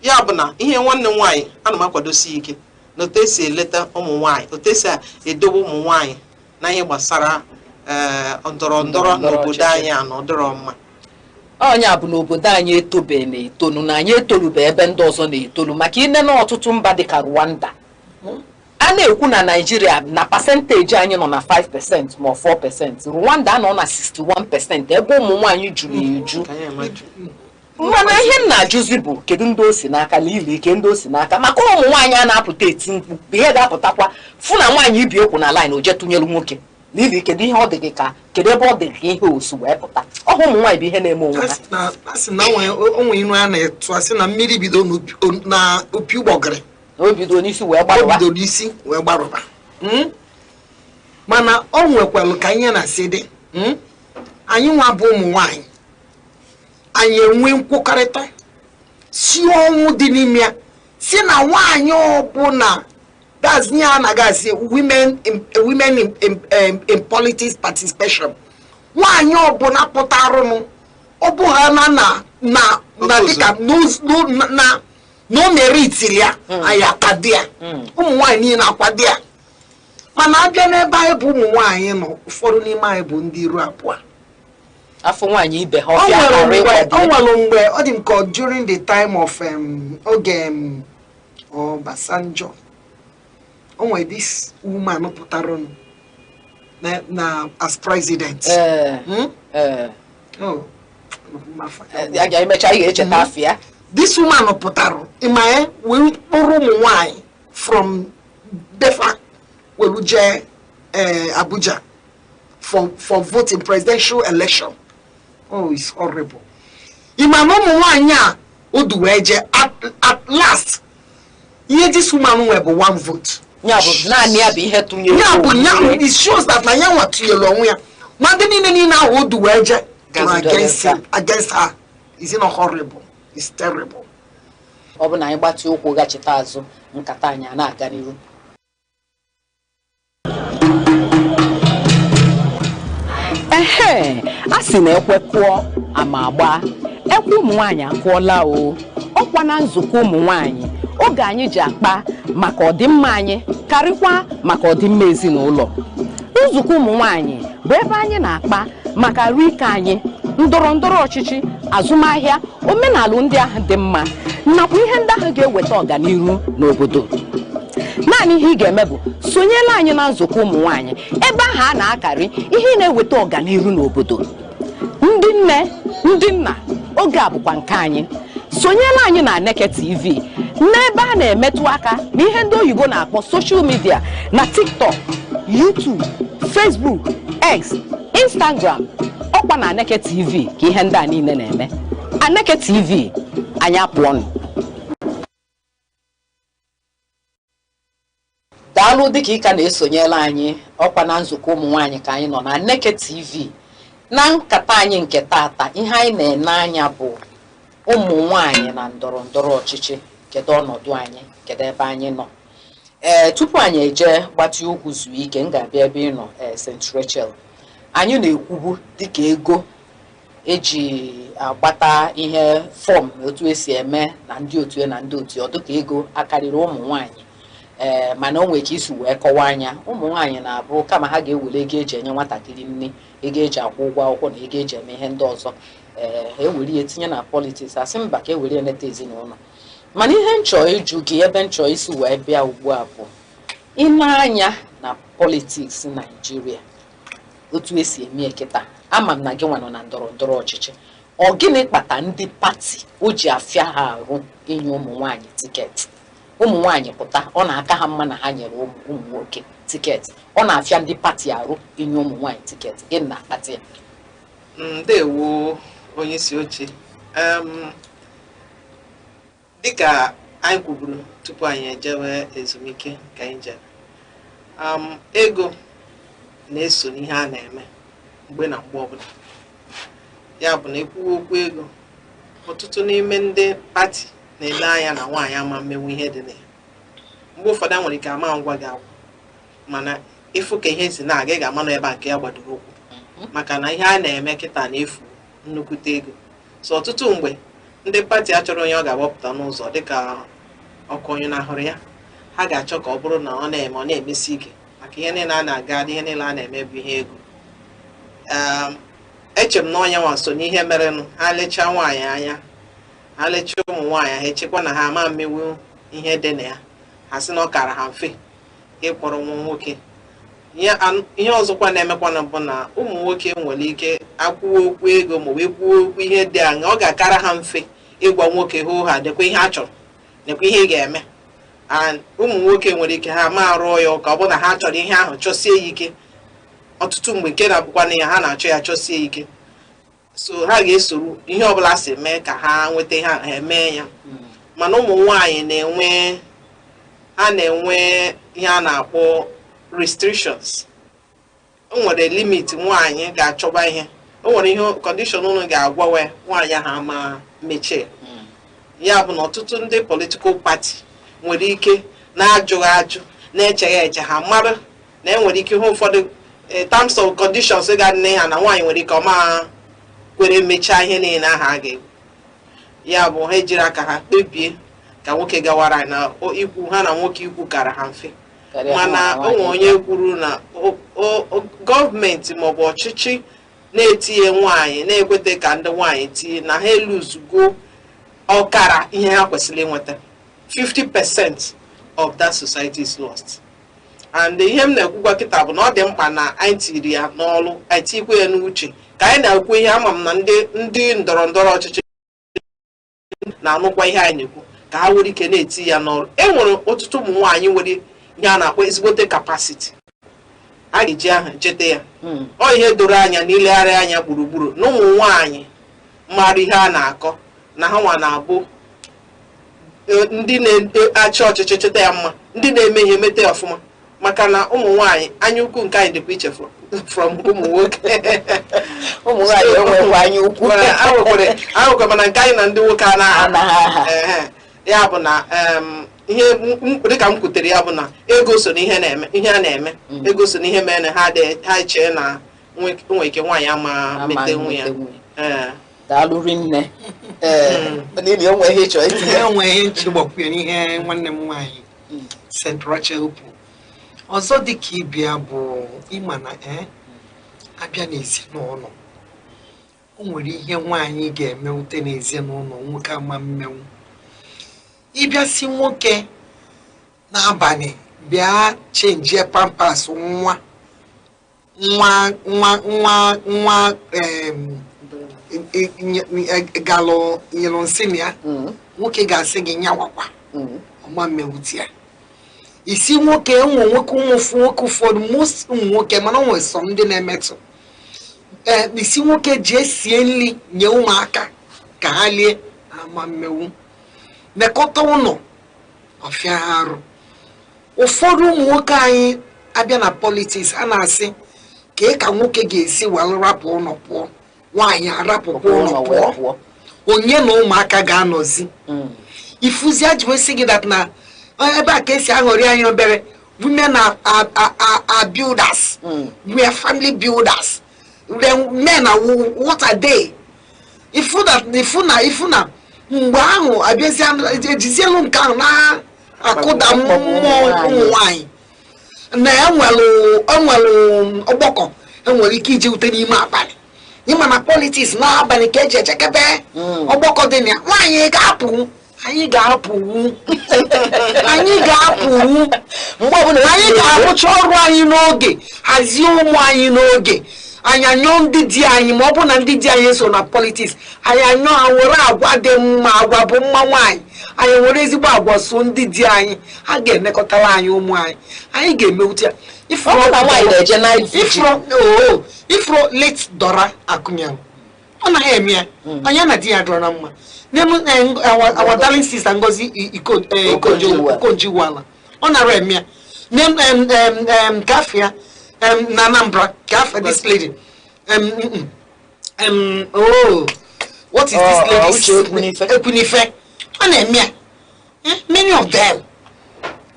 S15: ya bụ na ihe nwanne nwaanyị ana m akwadosi ike na otu esi eleta ụmụ nwaanyị otu esi edobe ụmụ nwaanyị na ihe gbasara ndọrọ ndọrọ n'obodo anyị a na ọdịrọ mma
S18: onye a bụ n'obodo anyị etobe na-etolu na anyị etolube ebe ndị ọzọ na-etolu maka ine na ọtụtụ mba dịka Rwanda a na-ekwu na Nigeria na pasentaji anyị nọ na 5% ma 4%, Rwanda anọ na 61% ebe ụmụ nwaanyị juru eju mana ihe nna ajụzi bụ kedu ndị o si n'aka n'ili ike ndị o si n'aka maka ụmụ nwaanyị a na-apụta eti mkpu ihe ga-apụtakwa fụ na nwaanyị ibi okwu na line o je tụnyelu nwoke n'ili kedu ihe ọ dị gị ka kedu ebe ọ dị gị ihe osu wee pụta ọhụ ụmụ nwaanyị bụ ihe na-eme onwe ha
S1: asị na onwe iru a na-etu asị na mmiri bido na opi ụgbọgịrị
S18: o bido n'isi wee
S1: gbarụba mana o nwekwalụ ka ihe na-asị dị anyị nwa bụ ụmụ nwaanyị anyị enwe nkwukọrịta si ọnwụ dị n'ime ya si na nwaanyị ọbụla that's ihe a na-gasị women in politics participation nwaanyị ọbụla pụtarụnụ ọ bụ ha na dịka na o meritiri ya anyị akwado ya ụmụ nwaanyị niile akwado ya mana abịa n'ebe anyị bụ ụmụ nwaanyị nọ ụfọdụ n'ime anyị bụ ndị iru abụọ
S18: afọ nwaanyị ibe ha
S1: o nwere mgbe ọ dị nke during the time of oge Obasanjo o nwere this woman pụtara na as president this woman pụtara ịma wee kpụrụ ụmụ nwaanyị from Befa welu je Abuja for voting presidential election. Oh, it's horrible. Imam Mwanya Uduweje at last. Ye this woman will be one vote. It shows that Nanya what to your long way. Madeni now Uduweje against her. Is it not horrible? It's terrible.
S18: Obana ibati okwu gachita azu nkata anya na aga n'iru. Asị na ekwe kụọ ama agba ekwe ụmụ nwaanyị akụọla o ọkwa na nzukọ ụmụ nwaanyị oge anyị ji akpa maka ọdịmma anyị karịkwa maka ọdịmma ezinụlọ nzukọ ụmụ nwaanyị bụ ebe anyị na-akpa maka arụ ike anyị ndọrọ ndọrọ ọchịchị azụmahịa omenala ndị ahụ dị mma nakwa ihe ndị ahụ ga-eweta ọganihu n'obodo naanị ihe ị ga-eme bụ sonyela anyị na nzukọ ụmụ nwaanyị ebe ahụ a na-akarị ihe na-eweta ọganihu n'obodo ndị nne ndị nna oge a bụkwa nke anyị sonyela anyị na Aneke TV n'ebe a na-emetụ aka na ihe ndị oyibo na-akpọ social media na TikTok, YouTube, Facebook, X, Instagram ọkwa na Aneke TV ka ihe ndị a niile na-eme Aneke TV anyị apụọnụ. Daalụ dịka ị ka na-esonyela anyị ọkwa na nzukọ ụmụ nwaanyị ka anyị nọ na Aneke TV na nkata anyị nke tata ihe anyị na-ene anya bụ ụmụ nwaanyị na ndọrọ ndọrọ ọchịchị kedu ọnọdụ anyị kedu ebe anyị nọ tupu anyị eje gbatị okwu zuo ike m ga-abịa ebe ị nọ St. Rachel anyị na-ekwubu dịka ego eji agbata ihe fọm otu esi eme na ndị otu na ndị otu ọ dịka ego akarịrị ụmụ nwaanyị mana o nwere ka isi wee kọwa anya ụmụ nwaanyị na-abụ kama ha ga-ewere ego eji enye nwatakịrị nne ego eji akwụ ụgwọ akwụkwọ na ego eji eme ihe ndị ọzọ ewere ya etinye na politiks asị mba ka ewere eneta ezinụlọ mana ihe nchọ ịjụ gị ebe nchọ isi wee bịa ugbu a bụ ime anya na politiks Naijiria otu esi eme kịta ama m na gị nwa nọ na ndọrọ ndọrọ ọchịchị ọ gịnị kpata ndị pati o ji afịa ha arụ inye ụmụ nwaanyị tiketi ụmụ nwaanyị pụta ọ na-aka ha mma na ha nyere ụmụ nwoke tiketi ọ na-afịa ndị pati arụ inye ụmụ nwaanyị tiketi gịnị na-akpata ya?
S15: Ndewo onye isi oche dịka anyị kwuburu tupu anyị ejewe ezumike ka anyị jere ego na-eso n'ihe a na-eme mgbe na mgbe ọbụla ya bụ na ekwuwe okwu ego ọtụtụ n'ime ndị pati na-ele anya na nwaanyị ama mmenwu ihe dị na ya mgbe ụfọdụ nwere ike ama ngwa gị agwa mana ịfụ ka ihe si na-aga ị ga-ama na ebe a nke ya gbadoro okwu maka na ihe a na-eme kịta na-efu nnukwute ego so ọtụtụ mgbe ndị pati achọrọ onye ọ ga-agbapụta n'ụzọ dịka ọkụ onye na-ahụrụ ya ha ga-achọ ka ọ bụrụ na ọ na-eme ọ na-emesi ike maka ihe niile a na-aga ihe niile a na-eme bụ ihe ego eche m na onye nwa so n'ihe merenụ ha lechaa nwaanyị anya ha lechaa ụmụ nwaanyị ha echekwa na ha ama mmewu ihe dị na ya ha sị na ọ kara ha mfe ịkpọrọ nwa nwoke ihe ọzọkwa na-emekwana bụ na ụmụ nwoke nwere ike akwụwa okwu ego ma wee kwuo okwu ihe dị aṅa ọ ga-akara ha mfe ịgwa nwoke hụ ha dekwa ihe a chọrọ nekwa ihe ị ga-eme and ụmụ nwoke nwere ike ha ma arụọ ya ụka ọ bụ na ha chọrọ ihe ahụ chọsie ya ike ọtụtụ mgbe nke na-abụkwana ya ha na-achọ ya chọsie ya ike so ha ga-esoro ihe ọbụla si mee ka ha nweta ihe ha eme ya mana ụmụ nwaanyị na-enwe ihe a na-akpọ restrictions. O nwere limit nwaanyị ga-achọba ihe o nwere ihe condition unu ga-agwawe nwaanyị ha ma mechie ya bụ na ọtụtụ ndị political party nwere ike na-ajụghị ajụ na-echeghị eche ha mara na enwere ike ihe ụfọdụ terms of conditions ga-adị ha na nwaanyị nwere ike ọma kwere mechaa ihe niile aha a ga-egwu ya bụ ha ejiri aka ha kpebie ka nwoke gawara na ikwu ha na nwoke ikwu kara ha mfe mana onwe onye kwuru na gọọmenti maọbụ ọchịchị na-etinye nwaanyị na-ekweta ka ndị nwaanyị tinye na ha eluzugo ọkara ihe ha kwesịrị inweta 50% of that society is lost. And ihe m na-ekwukwa kịta bụ na ọ dị mkpa na anyị tiri ya n'ọrụ anyị tikwe ya n'uche ka anyị na-ekwu ihe ama m na ndị ndọrọ ndọrọ ọchịchị na-anụkwa ihe anyị na-ekwu ka ha nwere ike na-eti ya n'ọrụ. E nwere ọtụtụ ụmụ nwaanyị nwere ihe a na-akpọ ezigbote capacity a ga-eji aha cheta ya ọ ihe doro anya na ilegharị anya gburugburu na ụmụ nwaanyị mara ihe a na-akọ na ha nwa na-abụ ndị na-achị ọchịchị cheta ya mma ndị na-eme ihe mete ya ọfụma maka na ụmụ nwaanyị anya ukwu nke anyị dịkwa iche from ụmụ nwoke
S18: ụmụ nwaanyị enwekwa anya ukwu
S15: ahụkwa mana nke anyị na ndị nwoke anaghị ya bụ na ihe dịka m kwutere ya bụ na ego so na ihe a na-eme ego so na ihe mere ha chee na nwere ike nwaanyị ama mete nwe ya
S18: daalụ rinne n'ihi enweghị ịchọ
S1: enweghị nchegbakwunye n'ihe nwanne m nwaanyị Central okwu ọzọ dịka ịbịa bụ ịma na abịa n'ezinụlọ o nwere ihe nwaanyị ga-emewute n'ezinụlọ nwoke ama mmenwu ịbịa si nwoke n'abalị bịa chenjie pampas nwa galụ nyelụ nsị ya nwoke ga-asị gị nyawakwa ọma mmewute ya isi nwoke nwe nwoke nwoke ụfọdụ most ụmụ nwoke mana nwere sọ ndị na-emetụ isi nwoke ji esie nri nye ụmụaka ka ha lie ama mmewu mekọta ụlọ ọfịa arụ ụfọdụ ụmụ nwoke anyị abịa na politiks a na-asị ka nwoke ga-esi wee rapụ ụlọ pụọ nwaanyị arapụkwa ụlọ pụọ onye na ụmụaka ga-anọzi ifuzi ajiwesi gị dat na ebe a ka esi aghọrị anyị obere women are builders we are family builders then men are what are they ifu na mgbe ahụ abịazi ejizielu nke ahụ na-akụda mmụọ ụmụ nwanyị na enwere ọgbakọ enwere ike iji ute n'ime abalị ịma na politiks n'abalị ka eji echekebe ọgbakọ dị na nwaanyị ga-apụ anyị ga-apụwu anyị ga-arụcha ọrụ anyị n'oge hazie ụmụ anyị n'oge anyị anyọ ndị di anyị ma ọ bụ na ndị di anyị so na politiks anyị anyọ ha were agwa dị mma agwa bụ mma nwaanyị anyị were ezigbo agwa so ndị di anyị ha ga-enekọtara anyị ụmụ anyị ga-emewute ya ifro late Dora Akunyang ọ naghị eme ya onye na di ya dọrọ na mma our darling sister Ngozi Ikonjiwala ọ nara eme ya kafia na Anambra kafia this lady what is this lady Ekunife ọ na-eme ya many of them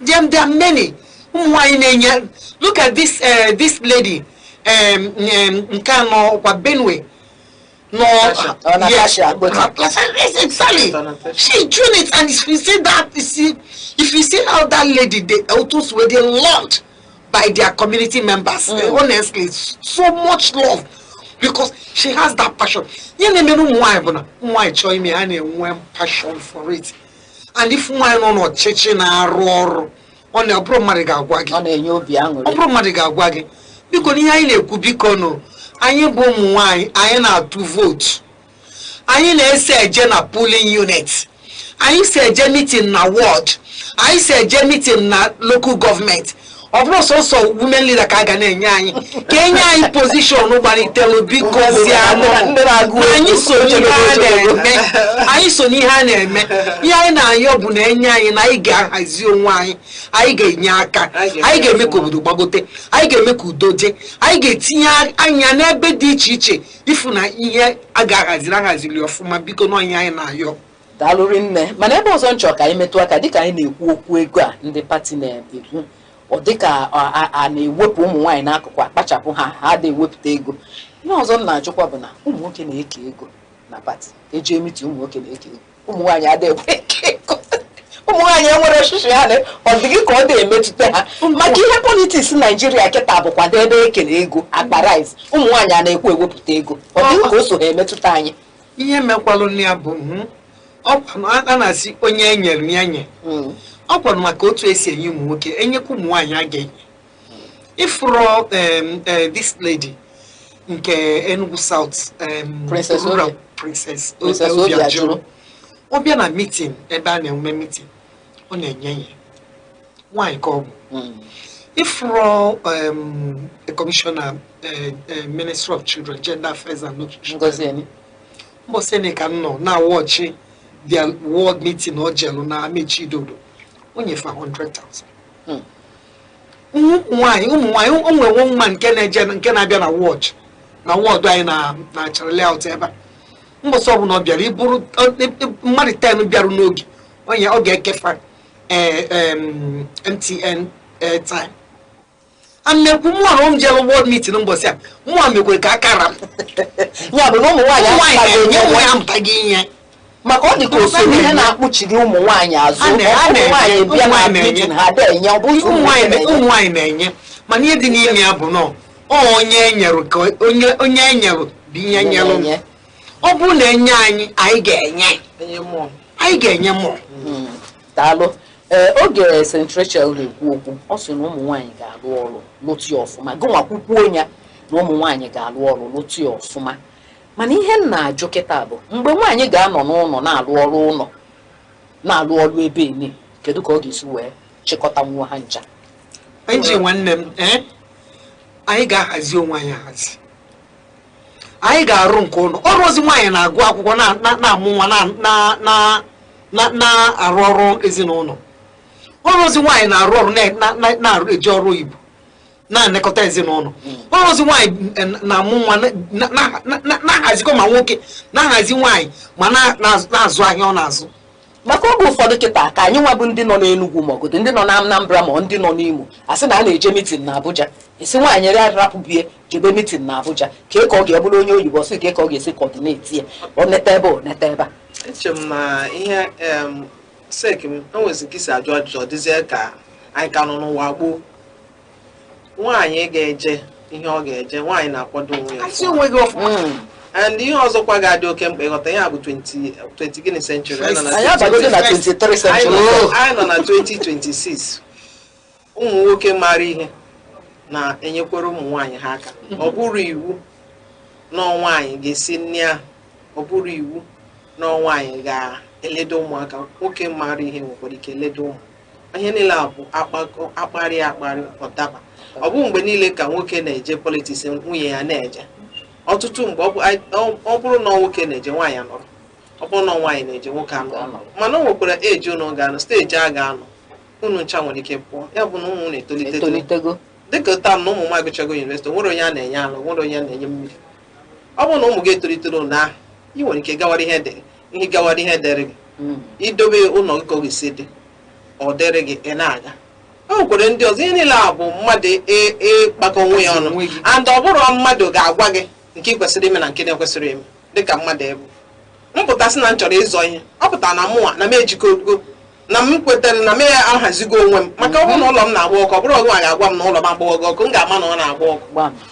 S1: there are many ụmụnwaanyị na-enye look at this lady nke anọ kwa Benue no exactly she doing it and if you see that if you see how that lady they autos were they loved by their community members honestly so much love because she has that passion why join me and passion for it and if why no church na arụ ọ na-abụrụ mmadụ ga-agwa gị
S18: ọ na-enye obi aṅụrị
S1: ọ bụrụ mmadụ ga-agwa gị biko n'ihe anyị na-ekwu biko nụ anyị bụ ụmụ nwaanyị anyị na-atụ vootu anyị na-ese eje na polling unit anyị si eje meeting na ward anyị si eje meeting na local government ọ bụrụ sọsọ women leader ka a ga na-enye anyị ka enye anyị position gbalitere biko si anyị so n'ihe a na-eme ihe anyị na-ayọ bụ na enye anyị na anyị ga-ahazi onwe anyị anyị ga-enye aka anyị ga-eme ka obodo gbagote anyị ga-eme ka udo dị anyị ga-etinye anya n'ebe dị iche iche ifu na ihe a ga-ahaziri ọfụma biko n'ọnya anyị na-ayọ
S18: daalụrị nne mana ebe ọzọ nchọ ka anyị metụ aka dịka anyị na-ekwu okwu ego a ndị pati na-ekwu ọ dịka a na-ewepụ ụmụ nwaanyị n'akụkụ akpachapụ ha na-ewepụta ego ihe ọzọ m na-ajụkwa bụ na ụmụ nwoke na-eke ego na pati eji emiti ụmụ nwoke na-eke ego ụmụ nwaanyị adịghị eke ego ụmụ nwaanyị enwere ọchịchị ha ọ dịghị ka ọ na-emetụta ha maka ihe politiks Naijiria kịta bụkwado ebe ekere ego akpa rice ụmụ nwaanyị a na-ekwu ewepụta ego ọ dịghị ka o so ha emetụta anyị
S1: ihe mekwalụ ya bụ a na-asị onye enyere ya nye ọ kwado maka otu esi enye ụmụ nwoke enyekwa ụmụ nwaanyị a ga-enye ifuru this lady nke Enugu South Princess Obiajuru ọ bịa na meeting ebe a na-eme meeting ọ na-enye ya nwaanyị ka ọ bụ ifuru commissioner Ministry of Children, Gender Affairs and Nutrition mbọsị ka m nọ na wọchị their world meeting ọ jelu na Amechi Dodo onye fa 100,000 ụmụ nwaanyị o nwere nwa nke na-eje nke na-abịa na wọchị na wọdụ anyị na Charlie out ebe mbọsị ọbụla ọ bịara iburu mmadụ 10 bịarụ n'oge onye ọ ga-ekefa MTN time amekwu mụọ na jelu world meeting mbọsị a mụọ mekwere ka akara
S18: ya bụ na ụmụ nwaanyị
S1: amụtaghị ihe
S18: maka ọ dị ka osoro ihe na-akpụchiri ụmụ nwaanyị azụ ụmụ nwaanyị bịa na meeting ha na-enye ọ bụ
S1: ụmụ nwaanyị na-enye mana ihe dị n'ime ya bụ na onye enyere ka onye enyere bụ ihe nyelụ ọ bụrụ na enye anyị ga-enye mmụọ
S18: daalụ oge St. Rachel na-ekwu okwu ọ sị na ụmụ nwaanyị ga-alụ ọrụ n'otu ọfụma gụnwa kwukwuo ya na ụmụ nwaanyị ga-alụ ọrụ n'otu ọfụma mana ihe m na-ajụ kịta bụ mgbe nwaanyị ga-anọ n'ụlọ na-alụ ọrụ ụlọ na-alụ ọrụ ebe ene kedu ka ọ ga-esi wee chịkọta nwa ha ncha
S1: enji nwanne m anyị ga-ahazi onwe anyị ahazi anyị ga-arụ nke ụlọ ọrụ ozi nwaanyị na-agụ akwụkwọ na-amụ nwa na-arụ ọrụ ezinụlọ ọrụ ozi nwaanyị na-arụ ọrụ na-eji ọrụ oyibo na-anekọta ezinụlọ ọrụ ozi nwaanyị na-amụ nwa na-ahazikọ ma nwoke na-ahazi nwaanyị ma na-azụ ahịa ọ na-azụ
S18: maka oge ụfọdụ kịta ka anyị nwa bụ ndị nọ n'Enugu ma ọgọdụ ndị nọ na Anambra ma ndị nọ n'Imo asị na a na-eje mitin na Abuja esi nwaanyị rapụbie jebe mitin na Abuja ka ọ ga-ebụrụ onye oyibo sị ka ọ ga-esi kọdineti ya ọ neta ebe ọ neta ebe a
S15: eche m na ihe sek m enwezi ka isi ajụ ajụjụ dịzie ka anyị ka nọ n'ụwa gboo nwaanyị ga-eje ihe ọ ga-eje nwaanyị na-akwado onwe ya and ihe ọzọkwa ga-adị oke mkpa ịghọta ya bụ 20 gịnị century anyị nọ na 2026 ụmụ nwoke mara ihe na-enyekwara ụmụ nwaanyị ha aka ọ bụrụ iwu na nwaanyị ga-esi nne ahụ ọ bụrụ iwu na nwaanyị ga-eledo ụmụaka nwoke mara ihe nwekwara ike ledo ụmụ ihe niile bụ akparị ọdaba ọ bụ mgbe niile ka nwoke na-eje politiks nwunye ya na-eje ọtụtụ mgbe ọ bụrụ na nwoke na-eje nwaanyị anọrọ ọ bụrụ na nwaanyị na-eje nwoke anọrọ mana o nwekwara eji unu ga-anọ steji a ga-anọ unu ncha nwere ike pụọ ya bụ na ụmụ na-etolitego dịka taa na ụmụ m agụchago yunivesiti nwere onye a na-enye anụ nwere onye a na-enye mmiri ọ bụrụ na ụmụ gị etolitero na ị nwere ike gawara ihe dịrị gị idobe ụlọ gị ka ọ ga-esi dị ọ dịrị gị ị na-aga o nwekwara ndị ọzọ ihe niile a bụ mmadụ ịkpakọ onwe ya ọnụ and ọ bụrụ mmadụ ga-agwa gị nke ị kwesịrị ime na nke na-ekwesịrị ime dịka mmadụ ebu mpụtasị na m chọrọ ịzọ ihe ọ pụtara na mụnwa na m ejikọgo na m kwetara na m ahazigo onwe m maka ọ bụrụ na ụlọ m na-agba ọkụ ọ bụrụ ọgụ nwa ga-agwa m na ụlọ m agbaghị ọkụ m ga-ama na ọ na-agba ọkụ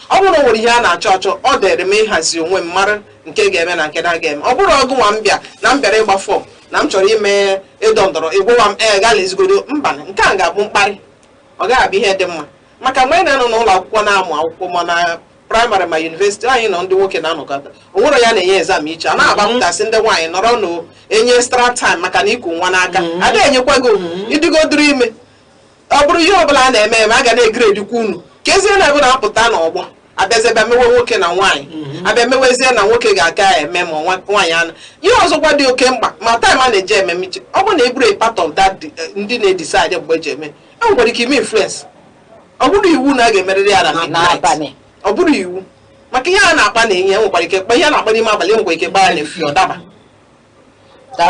S15: ọ bụrụ na o nwere ihe a na-achọ achọ ọ dịrị m ịhazi onwe m mara nke ga-eme na nke na-ga-eme ọ bụrụ ọgụ nwa m bịa na m bịara ịgba fọm na m chọrọ ime ịdọ ndọrọ ịgwụwa m gaa lezigodo mba nke a ga-abụ mkparị ọ ga-abụ ihe dị mma maka mgbe na-anọ n'ụlọ akwụkwọ na-amụ akwụkwọ mana praịmarị ma yunivesiti anyị nọ ndị nwoke na-anọkọta o nwere ya na-enye exam iche a na-agbapụtasị ndị nwaanyị nọrọ na-enye extra time maka na iku nwa n'aka a na-enyekwa gị idigodoro ime ọ bụrụ ihe ọbụla a na-eme eme a ga na-egiredikwa unu ka ezie na ebe na-apụta n'ọgbọ abịazịaba mewe nwoke na nwaanyị abịa mewezie na nwoke ga-aka eme ma nwaanyị anụ ihe ọzọkwa dị oke mkpa ma taịm a na-eji eme miche ọ bụrụ na eburu a part of that ndị na-edisaidị mgbe eji eme e nwere ike ime influence ọ bụrụ iwu na a ga-emerịrị ya na midnight ọ bụrụ iwu maka ihe a na-akpa na-enye nwekwara ike kpa ihe a na-akpa n'ime abalị nwekwa ike gbaa ya na-efi ọ daba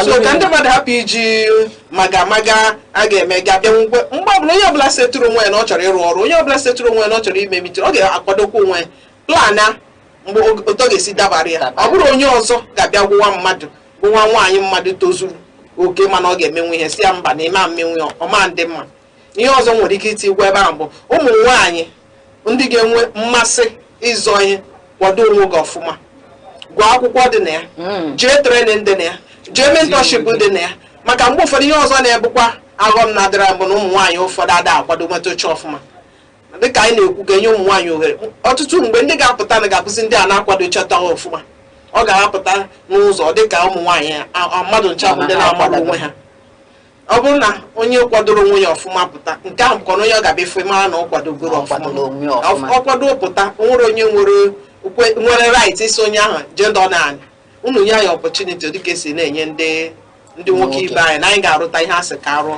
S15: so ka ndị mmadụ hapụ iji maga a ga-eme ga-abịa mgbe ọbụla onye ọbụla setụrụ onwe ya na ọ chọrọ ịrụ ọrụ onye ọbụla setụrụ onwe ya na ọ chọrọ ime mitin ọ ga-akwadokwa onwe ya plana mgbe ụtọ ga-esi dabara ya ọ bụrụ onye ọzọ ga-abịa gwụwa mmadụ gwụwa nwaanyị mmadụ tozuru oke mana ọ ga-emenwe ihe si ya mba na ime mmenwe ọma ndị mma ihe ọzọ nwere ike iti igwe ebe ahụ bụ ụmụ nwaanyị ndị ga-enwe mmasị ịzọ ihe kwado onwe gị ọfụma gụọ akwụkwọ dị na ya jee trenin dị na ya jee mentorship dị na ya maka mgbe ụfọdụ ihe ọzọ na-ebukwa aghọm na-adịra mbụ na ụmụ nwaanyị ụfọdụ ada akwado metochi ọfụma dịka anyị na-ekwu ga-enye ụmụ nwaanyị ohere ọtụtụ mgbe ndị ga-apụta na ga-abụzi ndị a na-akwado chọta ọfụma ọ ga-apụta n'ụzọ dịka ụmụ nwaanyị mmadụ ncha bụ ndị na-agbado onwe ha ọ bụrụ na onye kwadoro onwe ya ọfụma pụta nke ahụ bụkwa na onye ọ ga-abịa ife mara na ọ kwadogoro ọfụma ọ kwado pụta nwere onye nwere right isi onye ahụ jendọ naanị unu nye anyị opportunity dịka esi na-enye ndị nwoke ibe anyị na anyị ga-arụta ihe asị ka arụọ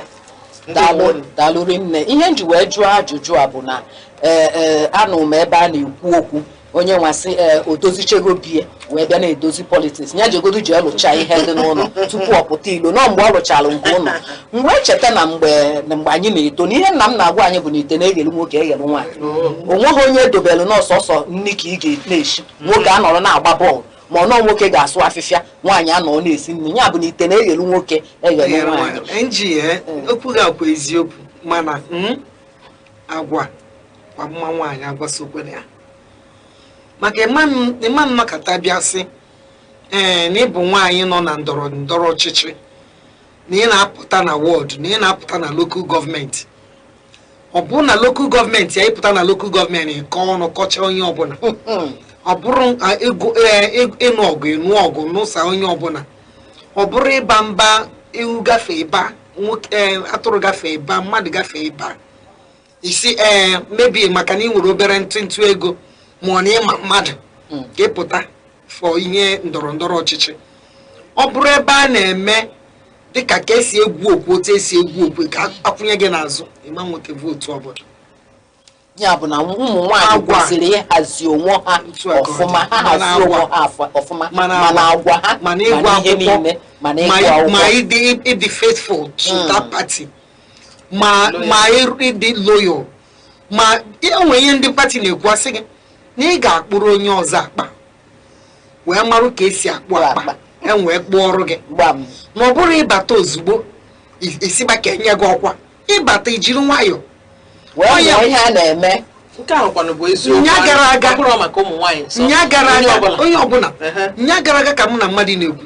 S18: daalụrị nne ihe nji wee jụọ ajụjụ a bụ na anụ m ebe a na-ekwu okwu onye nwasị odozichego bie wee bịa na-edozi politiks ya jegodu ji ọlụcha ihe dị n'ụlọ tupu ọ pụta ilo nọ mgbe ọ lụchara nke ụlọ mgbe echeta na mgbe anyị na-eto n'ihe nna m na-agwa anyị bụ na ite na-eghelu nwoke eghelu nwaanyị onweghị onye edobelu n'ọsọsọ nri ka ị ga-na-eshi nwoke anọrọ na-agba bọọlụ ma ọ nọ nwoke ga-asụ afịfịa nwaanyị anọ na-esi nri ya bụ na ite na-eghelu nwoke eghelu nwaanyị
S1: okwu ga-akwa eziokwu mana agwa kwamma nwaanyị agwasokwe ya maka ịma nnọkọta bịa sị na ịbụ nwaanyị nọ na ndọrọ ndọrọ ọchịchị na ị na-apụta na wọdụ na ị na-apụta na lokal gọọmenti ọ bụrụ na lokal gọọmenti ya ịpụta na lokal gọọmenti nke ọnụ kọcha onye ọbụla ọ bụrụ ịnụ ọgụ n'ụsa onye ọbụla ọ bụrụ ịba mba ewu gafee ịba atụrụ gafee ịba mmadụ gafee ịba isi mebi maka na ị nwere obere ntụntụ ego ma ọ na ịma mmadụ ka ịpụta fọ ihe ndọrọ ndọrọ ọchịchị ọ bụrụ ebe a na-eme dịka ka esi egwu okwu otu esi egwu okwu ka akwụnye gị n'azụ ịma nweta vootu ọbụla
S18: ya bụ na ụmụ nwaanyị kwesịrị ịhazi onwe ha ọfụma ha hazie onwe ha ọfụma mana agwa ha
S1: mana ịgụ akwụkwọ ma ịdị faithful to that party ma ịdị loyal ma enwe ihe ndị pati na-ekwu asị gị na ị ga-akpụrụ onye ọzọ akpa wee marụ ka esi akpụ akpa enwee kpụọ ọrụ gị ma ọ bụrụ ịbata ozugbo isiba ka enye gị ọkwa ịbata ijiri nwayọọ
S18: ihe a na-eme
S15: nke ahụ kwanụ bụ eziokwu
S1: nya gara aga
S15: maka ụmụ nwaanyị
S1: onye ọbụla nya gara aga ka mụ na mmadụ na-ekwu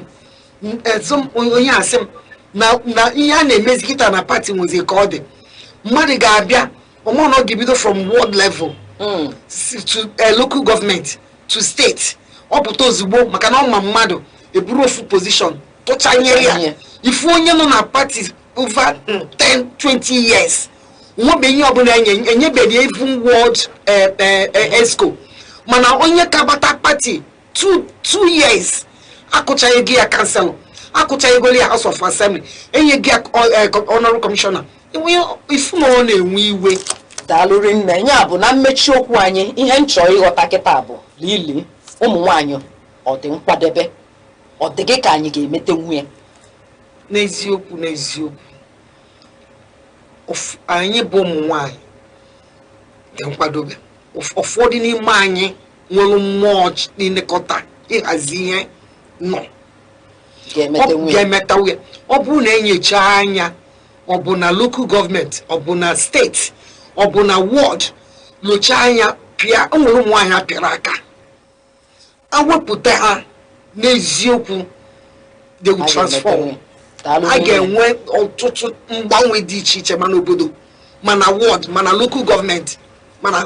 S1: onye asị m na ihe a na-emezi kịta na pati nwezi ka ọ dị mmadụ ga-abịa ọmụ na ọ ga-ebido from world level to local government to state ọ pụta ozugbo maka na ọma mmadụ eburu ofu position tụchanyere ya ifu onye nọ na pati over 10-20 years nwobe ihe ọbụla enyebeghị even world esco mana onye kabata pati 2 years akụchaghị gị ya kanselọ akụchaghị goli ya house of assembly enye gị ya honorable commissioner ifu na ọ na-enwe iwe
S18: daalụrị nne ya bụ na mmechi okwu anyị ihe nchọ ịghọta kịta bụ lili ụmụ nwaanyị ọ dị nkwadebe ọ dị gị ka anyị ga-emete nwunye
S1: n'eziokwu anyị bụ ụmụ nwaanyị dị nkwadobe ụfọdụ n'ime anyị nwere mmụọ nlekọta ịhazi ihe nọ ga-emeta nwunye ọ bụrụ na enyocha anya ọ bụ na local gọọmenti ọ bụ na steeti ọ bụ na wọd lochaa anya pịa nwere ụmụ nwaanyị apịara aka awepụta ha n'eziokwu they will transform a ga-enwe ọtụtụ mgbanwe dị iche iche ma n'obodo mana ward mana local government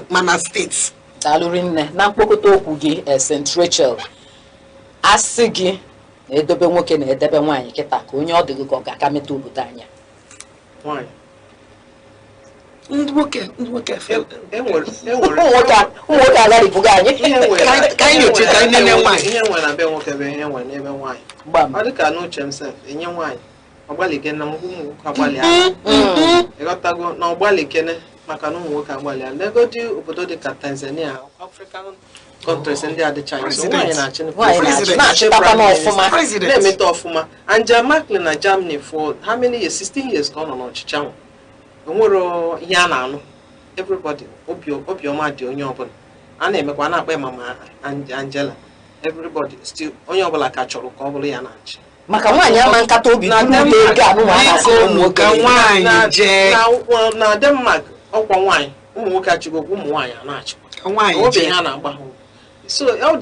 S1: mana states.
S18: Dalurinne na mkpokọta okwu gị St. Rachel asị gị na edobe nwoke na edebe nwaanyị kịta ka onye ọ dịghị ka ọ ga-aka meta obodo anya.
S15: Nwaanyị
S1: ndị nwoke
S18: nwoke agharịpụga anyị
S1: ka anyị na-eche ka anyị nene nwaanyị
S15: ihe nwere na be nwoke bụ ihe nwere n'ebe nwaanyị ọ dị ka n'uche m sef enye nwaanyị ọgbalị kene na ụmụ nwoke agbalị ịghọtago na ọgbalị kene maka na ụmụ nwoke agbalị nego dị obodo dị ka Tanzania African countries ndị adịcha nwaanyị na-emeta ọfụma. Angela Merkel na Germany for how many years? 16 years ka ọ nọ n'ọchịchị ahụ. Enwere ihe a na-anụ everybody obiọma dị onye ọbụla a na-emekwa na-akpa mama Angela everybody still onye ọbụla ka chọrọ ka ọ bụrụ ya na-achị
S18: maka nwaanyị ama nkata obi na
S15: Denmark ọkwa nwaanyị ụmụ nwoke achịgokwa ụmụ nwaanyị a na-achịkwa obi ha na-agba ha so ọ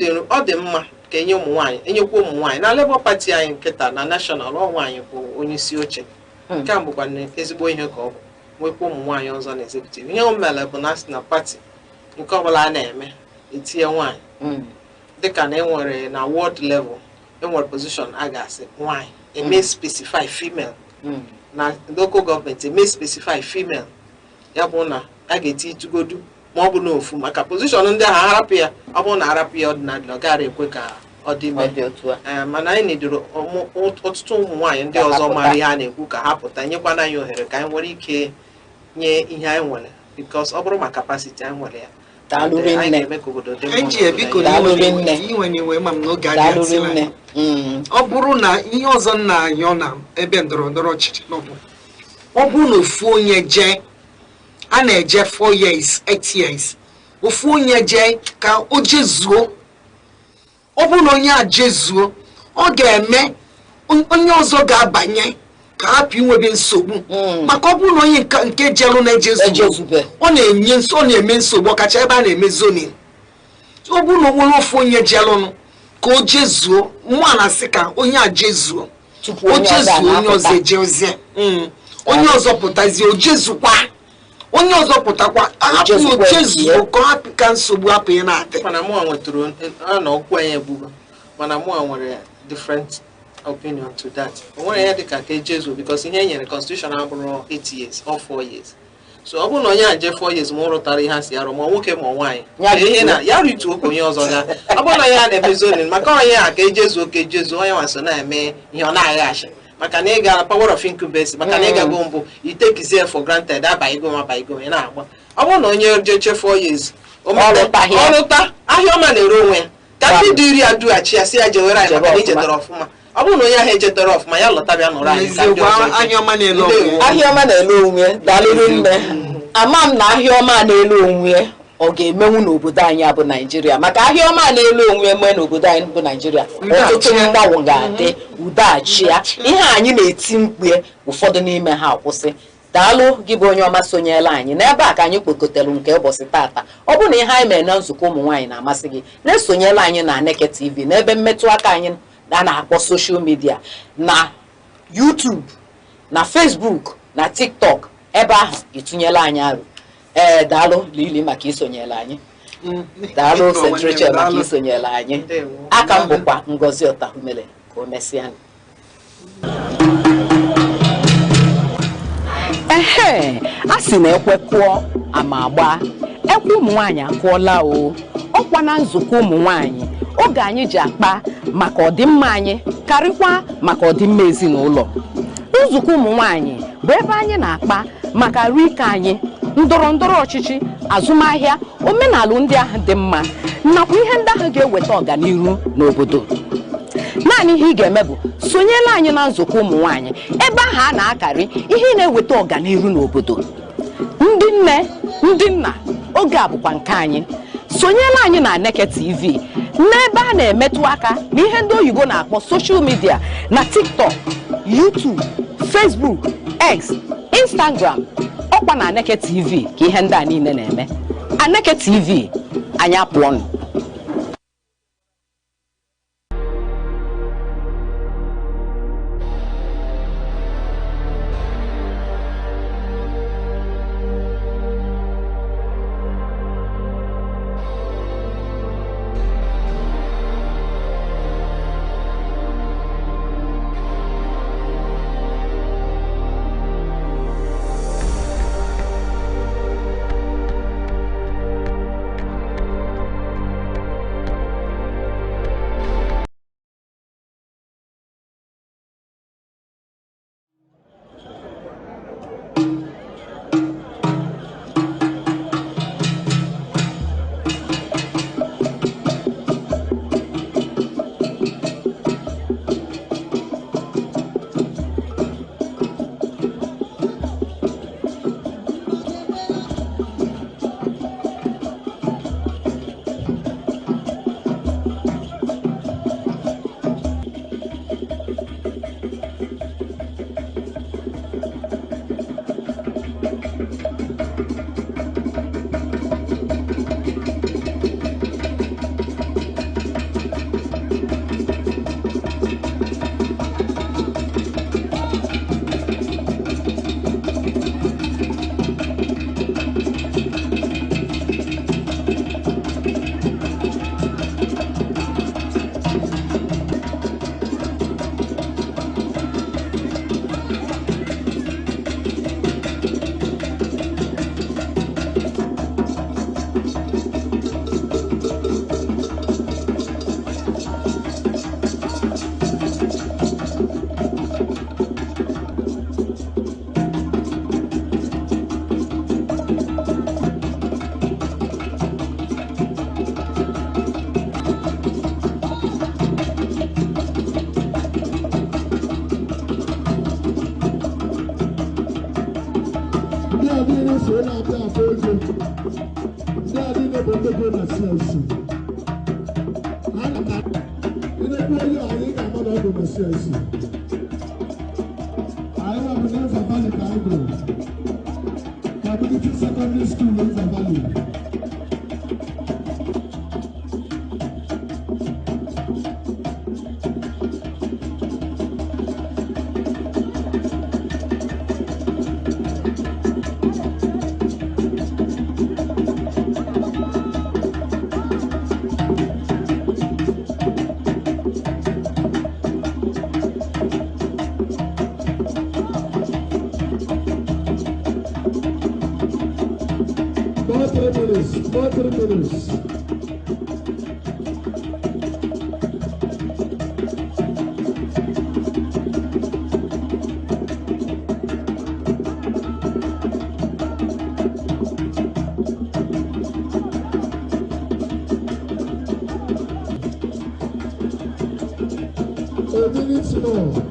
S15: dị mma ka enye ụmụ nwaanyị enyekwa ụmụ nwaanyị na Labour Party anyị nkịta na national nwaanyị bụ onye isi oche nke a bụkwa ezigbo ihe ka ọ bụ nwekwa ụmụ nwaanyị ọzọ na executive ihe o mere bụ na party nke ọbụla a na-eme etinye nwaanyị dịka na enwere na world level enwere position a ga-asị nwaanyị eme specify female na local government eme specify female ya bụ na a ga-eti itugodu ma ọ bụ n'ofu maka position ndị ahụ harapụ ya ọ bụ na harapụ ya ọdịnala ọ gaghị ekwe ka ọ dị mana anyị nedoro ọtụtụ ụmụ nwaanyị ndị ọzọ mara ihe a na-ekwu ka ha pụta nyekwana anyị ohere ka anyị nwere ike nye ihe anyị nwere because ọ bụrụ ma capacity anyị nwere ya
S1: ọ bụrụ na ihe ọzọ na-anyọ na ebe ndọrọndọrọ ọchịchị ọ bụrụ na ofu onye jee a na-eje 4 years 8 years ofu onye jee ka o jezuo ọ bụrụ na onye a jezuo ọ ga-eme onye ọzọ ga-abanye ka hapụ inwebe nsogbu maka ọ bụrụ na onye nke jelu na-ejezube ọ na-eme nsogbu ọkacha ebe a na-eme zoning ọ bụrụ na nwere ofu onye jelụnụ ka o jezuo nwa na-asị ka onye a jezuo o jezuo onye ọzọ ejezie onye ọzọ pụtazie o jezukwa onye ọzọ pụtakwa ahapụ o jezuo ka hapụ ka nsogbu hapụ ya na-adị
S15: mana mụ nwetụrụ na okwu anyị ebugo mana mụ nwere different opinion to that. Onwere ya dịka ka ejezu because ihe nyere constitution abụrụ 8 years or 4 years. So ọ bụrụ na onye aje 4 years ma ọ rụtara ihe asị arụ ma nwoke ma nwaanyị ihe na ya rituo ka onye ọzọ ga ọ bụrụ na ya na-eme zoning maka onye a ka ejezu oke ejezu onye nwaso na-eme ihe ọ na-aghachi maka na ị ga power of incubation maka na ị ga-go mbụ you take it for granted abaghịgo ị na-agba ọ bụrụ na onye jeche 4 years ọlụta ahịa ọma na-ere onwe ya ka ndị dị iri adughachi ya si ya jewere anyị maka na ijetara ọfụma ọ bụrụ na onye ahụ ejetara ọfụma ya lọta bịa nụrụ anyị
S1: ahịa ọma
S18: na-ele onwe dalụrụ nne ama m na ahịa ọma na-ele onwe ọ ga-emenwu n'obodo anyị bụ Naịjirịa maka ahịa ọma na-ele onwe eme n'obodo anyị bụ Naịjirịa ọtụtụ mgbanwe ga-adị udachia ihe anyị na-eti mkpu ụfọdụ n'ime ha akwụsị daalụ gị bụ onye ọma sonyela anyị n'ebe a ka anyị kpokọtara nke ụbọchị tata ọ bụ na ihe anyị mere na nzukọ ụmụ nwaanyị na-amasị gị na-esonyela anyị na Aneke TV n'ebe mmetụ aka anyị a na-akpọ social media na YouTube na Facebook na TikTok ebe ahụ itinyela anyị arụ daalụ Lili maka isonyela anyị daalụ St. Rachel maka isonyela anyị aka m bụkwa Ngozi Ọtahumele ka o mesịa a sị na ekwe kụọ ama agba ekwe ụmụ nwaanyị akụọla o ọkwa na nzukọ ụmụ nwaanyị oge anyị ji akpa maka ọdịmma anyị karịkwa maka ọdịmma ezinụlọ nzukọ ụmụ nwaanyị bụ ebe anyị na-akpa maka rike anyị ndọrọ ndọrọ ọchịchị azụmahịa omenala ndị ahụ dị mma nakwa ihe ndị ahụ ga-eweta ọganihu n'obodo naanị ihe ị ga-eme bụ sonyela anyị na nzukọ ụmụ nwaanyị ebe ahụ a na-akarị ihe na-eweta ọganihu n'obodo ndị nne ndị nna oge a bụkwa nke anyị sonyela anyị na Aneke TV n'ebe a na-emetụ aka na ihe ndị oyibo na-akpọ social media na TikTok, YouTube, Facebook, X, Instagram ọkwa na Aneke TV ka ihe ndị a niile na-eme Aneke TV anyị apụọnụ.
S16: Secondary school in Valley. Minutes more.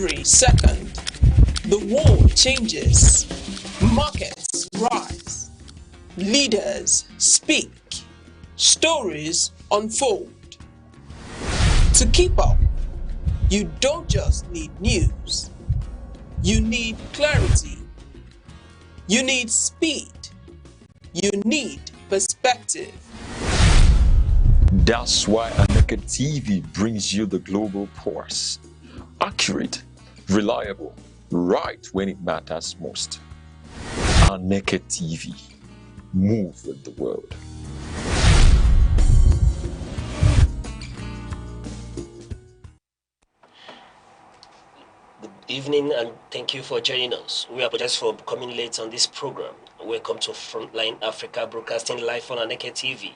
S17: Every second, the world changes, markets rise, leaders speak, stories unfold. To keep up, you don't just need news, you need clarity, you need speed, you need perspective.
S5: That's why Aneke TV brings you the global pulse. Accurate, reliable, right when it matters most. Aneke TV. Move with the world.
S21: Good evening and thank you for joining us. We apologize for coming late on this program. Welcome to Frontline Africa, broadcasting live on Aneke TV.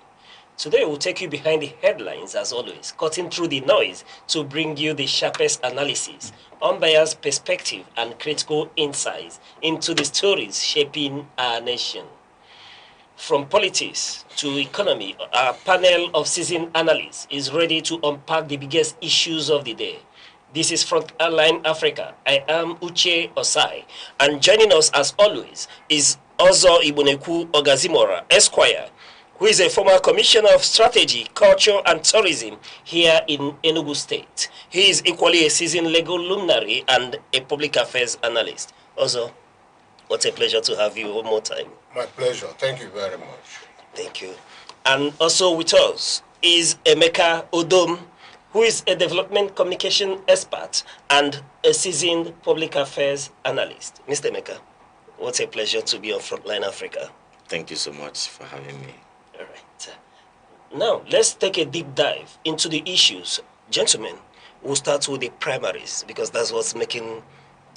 S21: Today we'll take you behind the headlines as always, cutting through the noise to bring you the sharpest analysis, unbiased perspective and critical insights into the stories shaping our nation. From politics to economy, our panel of seasoned analysts is ready to unpack the biggest issues of the day. This is Frontline Africa. I am Uche Osai, and joining us as always is Ozo Ibuneku Ogazimora, Esquire, who is a former Commissioner of Strategy, Culture and Tourism here in Enugu State. He is equally a seasoned legal luminary and a public affairs analyst. Ozo, what a pleasure to have you one more time.
S22: My pleasure. Thank you very much.
S21: Thank you. And also with us is Emeka Odom, who is a development communication expert and a seasoned public affairs analyst. Mr. Emeka, what a pleasure to be on Frontline Africa.
S23: Thank you so much for having me.
S21: All right. Now, let's take a deep dive into the issues. Gentlemen, we'll start with the primaries because that's what's making,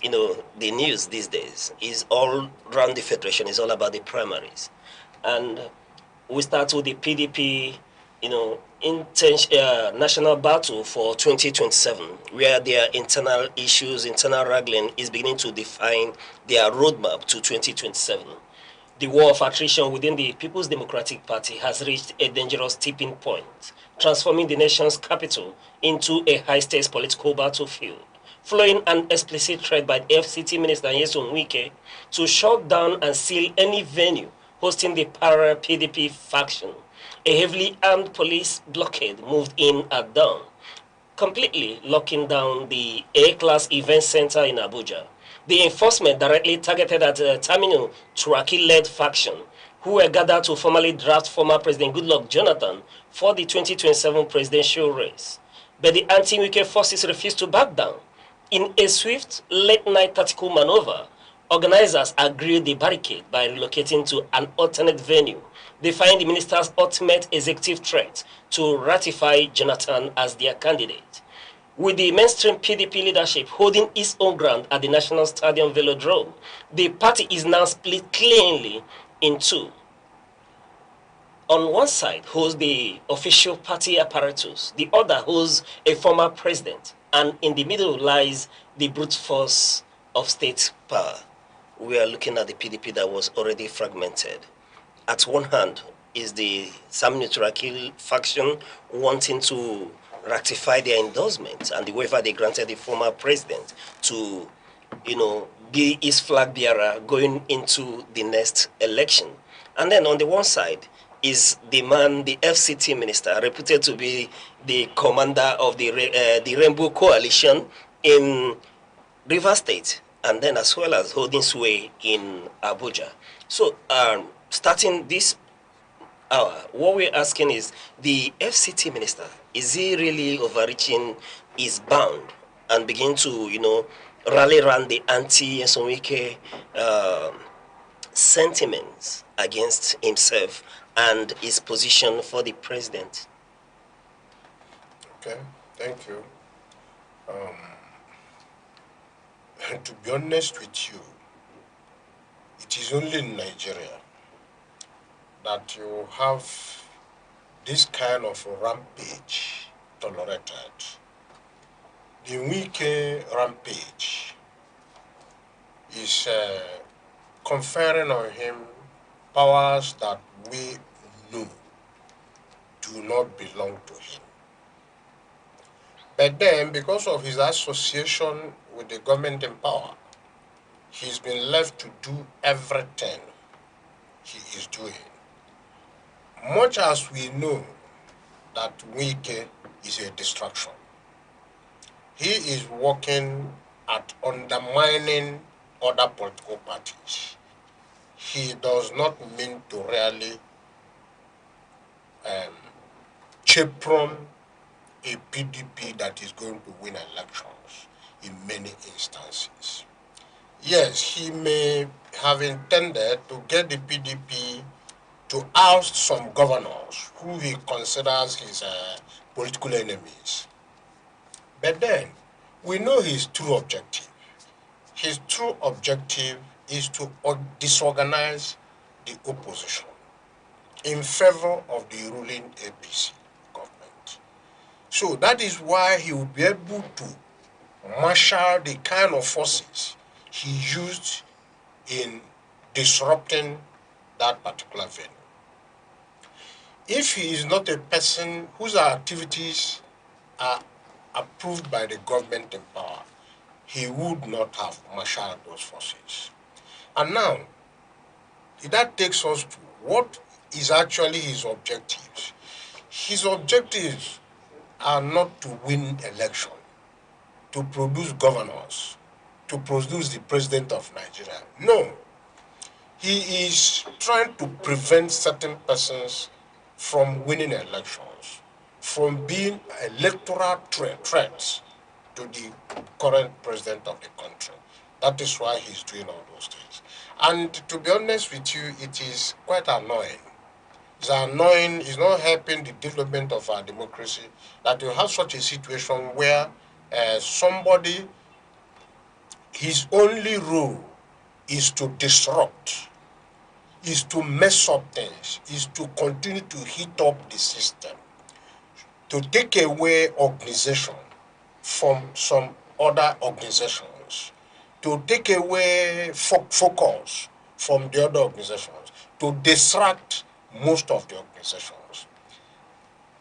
S21: the news these days. Is all around the federation. It's all about the primaries. And we start with the PDP, national battle for 2027, where their internal issues, internal wrangling is beginning to define their roadmap to 2027. The war of attrition within the People's Democratic Party has reached a dangerous tipping point, transforming the nation's capital into a high-stakes political battlefield, following an explicit threat by the FCT Minister Wike to shut down and seal any venue hosting the parallel PDP faction. A heavily armed police blockade moved in at dawn, completely locking down the A-class event center in Abuja. The enforcement directly targeted at Taminu Turaki-led faction, who were gathered to formally draft former President Goodluck Jonathan for the 2027 presidential race. But the anti-Wike forces refused to back down. In a swift, late-night tactical maneuver, organizers agreed the barricade by relocating to an alternate venue, defying the minister's ultimate executive threat to ratify Jonathan as their candidate. With the mainstream PDP leadership holding its own ground at the National Stadium Velodrome, the party is now split cleanly in two. On one side holds the official party apparatus, the other holds a former president, and in the middle lies the brute force of state power. We are looking at the PDP that was already fragmented. At one hand is the Saminu Turaki faction wanting to ratify their endorsement and the waiver they granted the former president to, be his flag bearer going into the next election. And then on the one side is the man, the FCT minister, reputed to be the commander of the Rainbow Coalition in Rivers State, and then as well as holding sway in Abuja. So starting this hour, what we're asking is, the FCT minister, is he really overreaching his bound and begin to, rally around the anti-Nsonwike sentiments against himself and his position for the president?
S22: Okay, thank you. To be honest with you, it is only in Nigeria that you have this kind of rampage tolerated. The Wike rampage is conferring on him powers that we know do not belong to him. But then, because of his association with the government in power, he's been left to do everything he is doing. Much as we know that wike is a distraction, he is working at undermining other political parties. He does not mean to really chaperone a PDP that is going to win elections in many instances. Yes, he may have intended to get the PDP to oust some governors who he considers his political enemies. But then, we know his true objective. His true objective is to disorganize the opposition in favor of the ruling APC government. So that is why he will be able to marshal the kind of forces he used in disrupting that particular venue. If he is not a person whose activities are approved by the government in power, he would not have marshaled those forces. And now, that takes us to what is actually his objectives. His objectives are not to win election, to produce governors, to produce the president of Nigeria. No. He is trying to prevent certain persons from winning elections, from being electoral threats to the current president of the country. That is why he's doing all those things. And to be honest with you, it is quite annoying. It's annoying, it's not helping the development of our democracy that you have such a situation where somebody, his only role is to disrupt, is to mess up things, is to continue to heat up the system, to take away organization from some other organizations, to take away focus from the other organizations, to distract most of the organizations.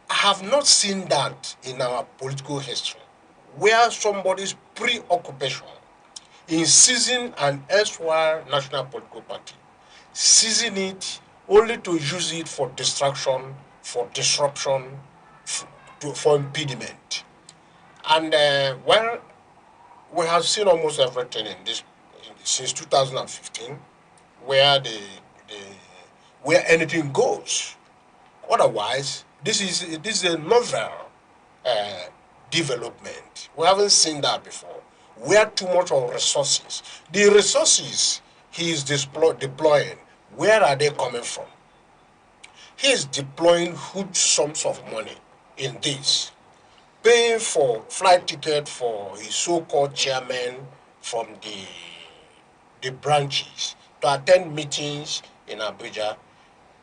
S22: I have not seen that in our political history, where somebody's preoccupation in seizing an erstwhile national political party, seizing it only to use it for distraction, for disruption, for impediment. And well, we have seen almost everything in this since 2015, where where anything goes. Otherwise, this is a novel development. We haven't seen that before. We have too much of resources. The resources he is deploying, where are they coming from? He is deploying huge sums of money in this, paying for flight ticket for his so-called chairman from the branches to attend meetings in Abuja,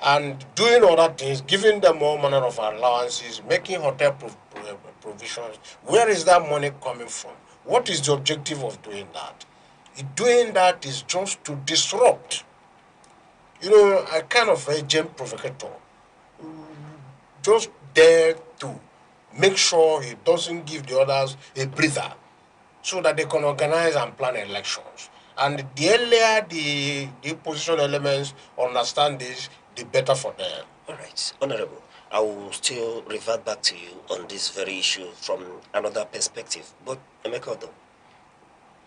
S22: and doing other things, giving them all manner of allowances, making hotel provisions. Where is that money coming from? What is the objective of doing that? Doing that is just to disrupt. You know, a kind of agent provocateur, just there to make sure he doesn't give the others a breather so that they can organize and plan elections. And the earlier the opposition elements understand this, the better for them.
S21: All right, Honorable, I will still revert back to you on this very issue from another perspective. But Emeka,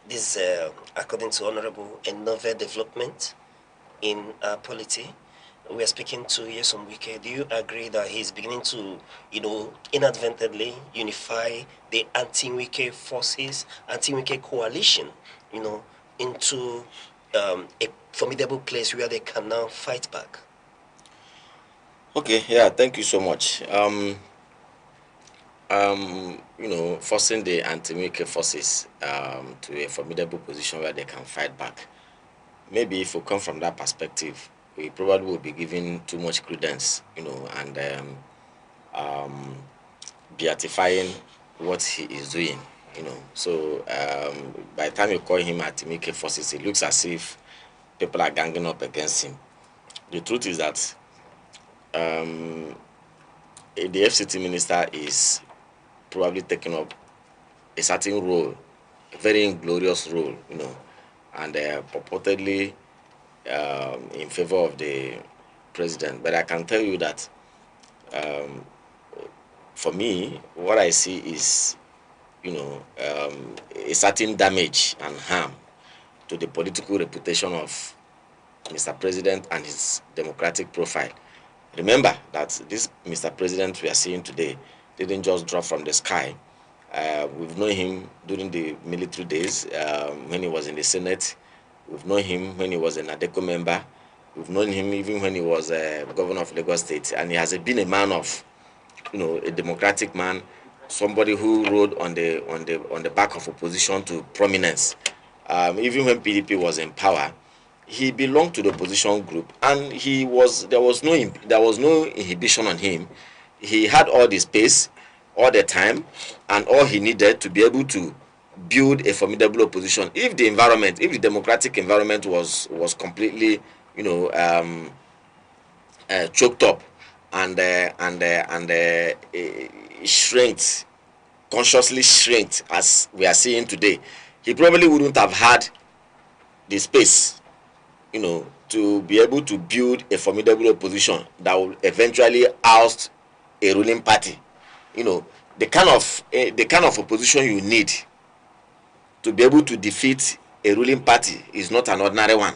S21: this is, according to Honorable, a novel development in polity. We are speaking to Nyesom Wike. Do you agree that he's beginning to, inadvertently unify the anti-Wike forces, anti-Wike coalition, into a formidable place where they can now fight back?
S8: Okay, yeah, thank you so much. Forcing the anti-Wike forces to a formidable position where they can fight back. Maybe if we come from that perspective, we probably will be giving too much credence, and beatifying what he is doing, So by the time you call him anti-Wike forces, it looks as if people are ganging up against him. The truth is that the FCT minister is probably taking up a certain role very inglorious role, and purportedly in favor of the president. But I can tell you that for me, what I see is, a certain damage and harm to the political reputation of Mr. President and his democratic profile. Remember that this Mr. President we are seeing today didn't just drop from the sky. We've known him during the military days when he was in the Senate. We've known him when he was an ADECO member. We've known him even when he was governor of Lagos State. And he has been a man of, a democratic man, somebody who rode on the back of opposition to prominence. Even when PDP was in power, he belonged to the opposition group, and there was no inhibition on him. He had all the space, all the time, and all he needed to be able to build a formidable opposition. If the democratic environment was completely, choked up and consciously shrinked as we are seeing today, he probably wouldn't have had the space, to be able to build a formidable opposition that will eventually oust a ruling party. The kind of opposition you need to be able to defeat a ruling party is not an ordinary one.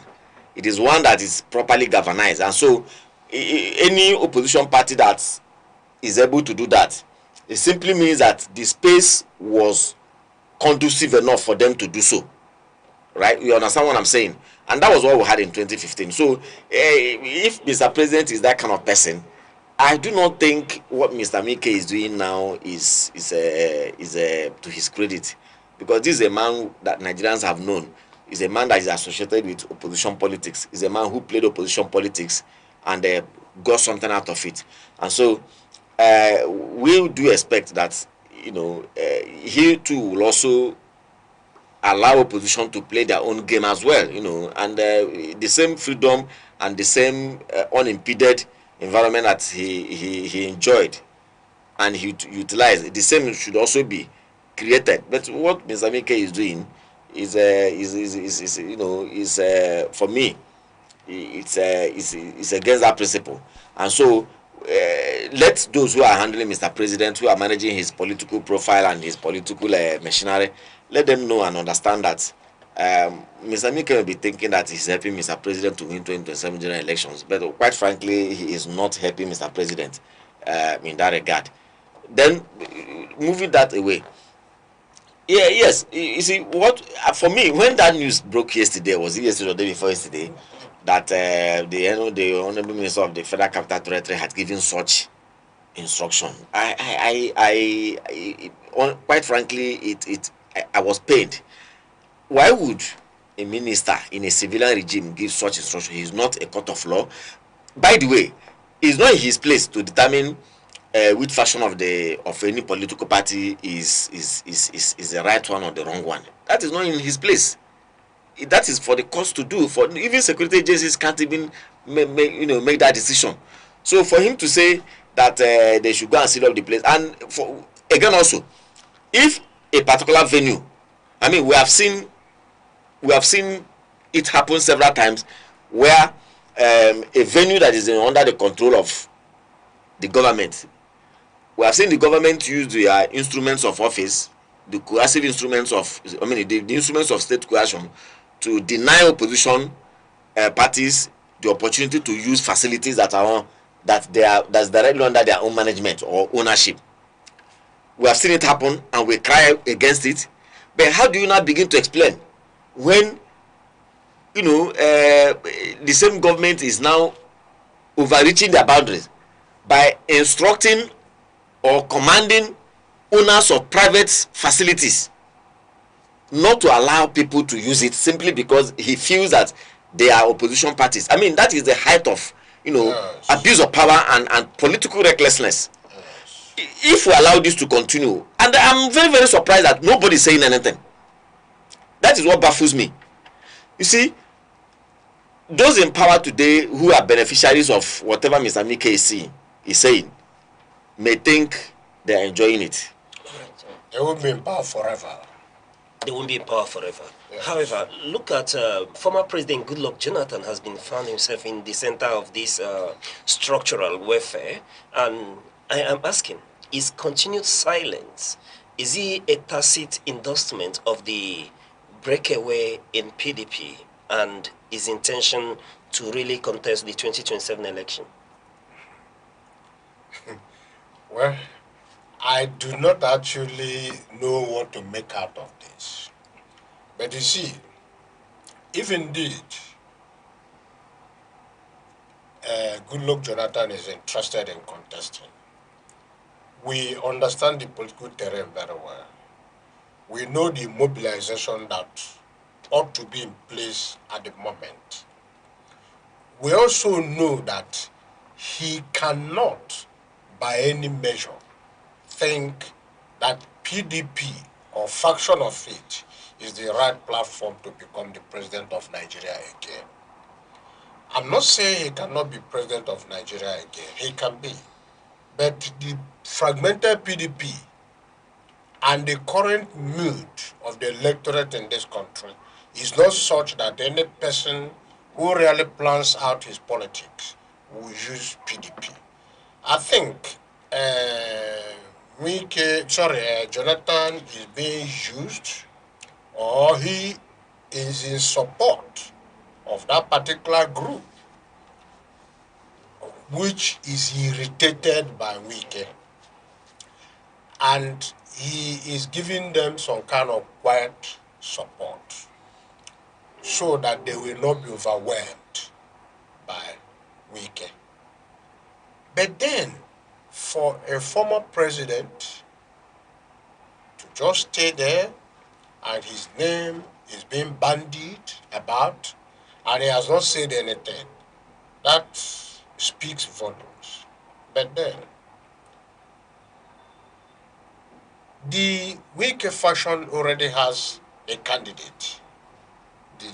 S8: It is one that is properly galvanized. And so any opposition party that is able to do that, it simply means that the space was conducive enough for them to do so. Right? You understand what I'm saying? And that was what we had in 2015. So if Mr. President is that kind of person, I do not think what Mr. Aneke is doing now is to his credit, because this is a man that Nigerians have known. He's a man that is associated with opposition politics. He's a man who played opposition politics and got something out of it. And so we do expect that he too will also allow opposition to play their own game as well, and the same freedom and the same unimpeded environment that he enjoyed and he utilized, the same should also be created. But what Mr. Aneke is doing is for me, it's against that principle. And so let those who are handling Mr. President, who are managing his political profile and his political machinery, let them know and understand that Mr. Aneke will be thinking that he's helping Mr. President to win 2027 general elections. But quite frankly, he is not helping Mr. President in that regard. Then, moving that away, yes, you see, what for me, when that news broke yesterday, was it yesterday or the day before yesterday, that the Honorable Minister of the Federal Capital Territory had given such instruction, quite frankly, I was pained. Why would a minister in a civilian regime give such instruction? He is not a court of law. By the way, it's not in his place to determine which version of any political party is the right one or the wrong one. That is not in his place. That is for the courts to do. For even security agencies can't even make that decision. So for him to say that they should go and seal up the place, and again also, if a particular venue, I mean, we have seen it happen several times where a venue that is under the control of the government, we have seen the government use their instruments of office, the coercive instruments of, the instruments of state coercion, to deny opposition parties the opportunity to use facilities that's directly under their own management or ownership. We have seen it happen and we cry against it. But how do you now begin to explain when the same government is now overreaching their boundaries by instructing or commanding owners of private facilities not to allow people to use it simply because he feels that they are opposition parties? I mean, that is the height of abuse of power and political recklessness. If we allow this to continue, and I'm very, very surprised that nobody is saying anything. That is what baffles me. You see, those in power today who are beneficiaries of whatever Mr. Aneke is saying may think they are enjoying it.
S22: They will be in power forever.
S21: they won't be in power forever.
S22: Yes.
S21: However, look at former President Goodluck Jonathan has been found himself in the center of this structural warfare, and I am asking, is continued silence, is he a tacit endorsement of the breakaway in PDP and his intention to really contest the 2027 election?
S22: Well, I do not actually know what to make out of this. But you see, if indeed Goodluck Jonathan is interested in contesting, we understand the political terrain very well. We know the mobilization that ought to be in place at the moment. We also know that he cannot, by any measure, think that PDP or faction of it is the right platform to become the president of Nigeria again. I'm not saying he cannot be president of Nigeria again. He can be. But the fragmented PDP and the current mood of the electorate in this country is not such that any person who really plans out his politics will use PDP. I think Jonathan is being used, or he is in support of that particular group, which is irritated by wike, and he is giving them some kind of quiet support so that they will not be overwhelmed by wike. But then, for a former president to just stay there and his name is being bandied about and he has not said anything, that speaks volumes. But then, the wike faction already has a candidate. The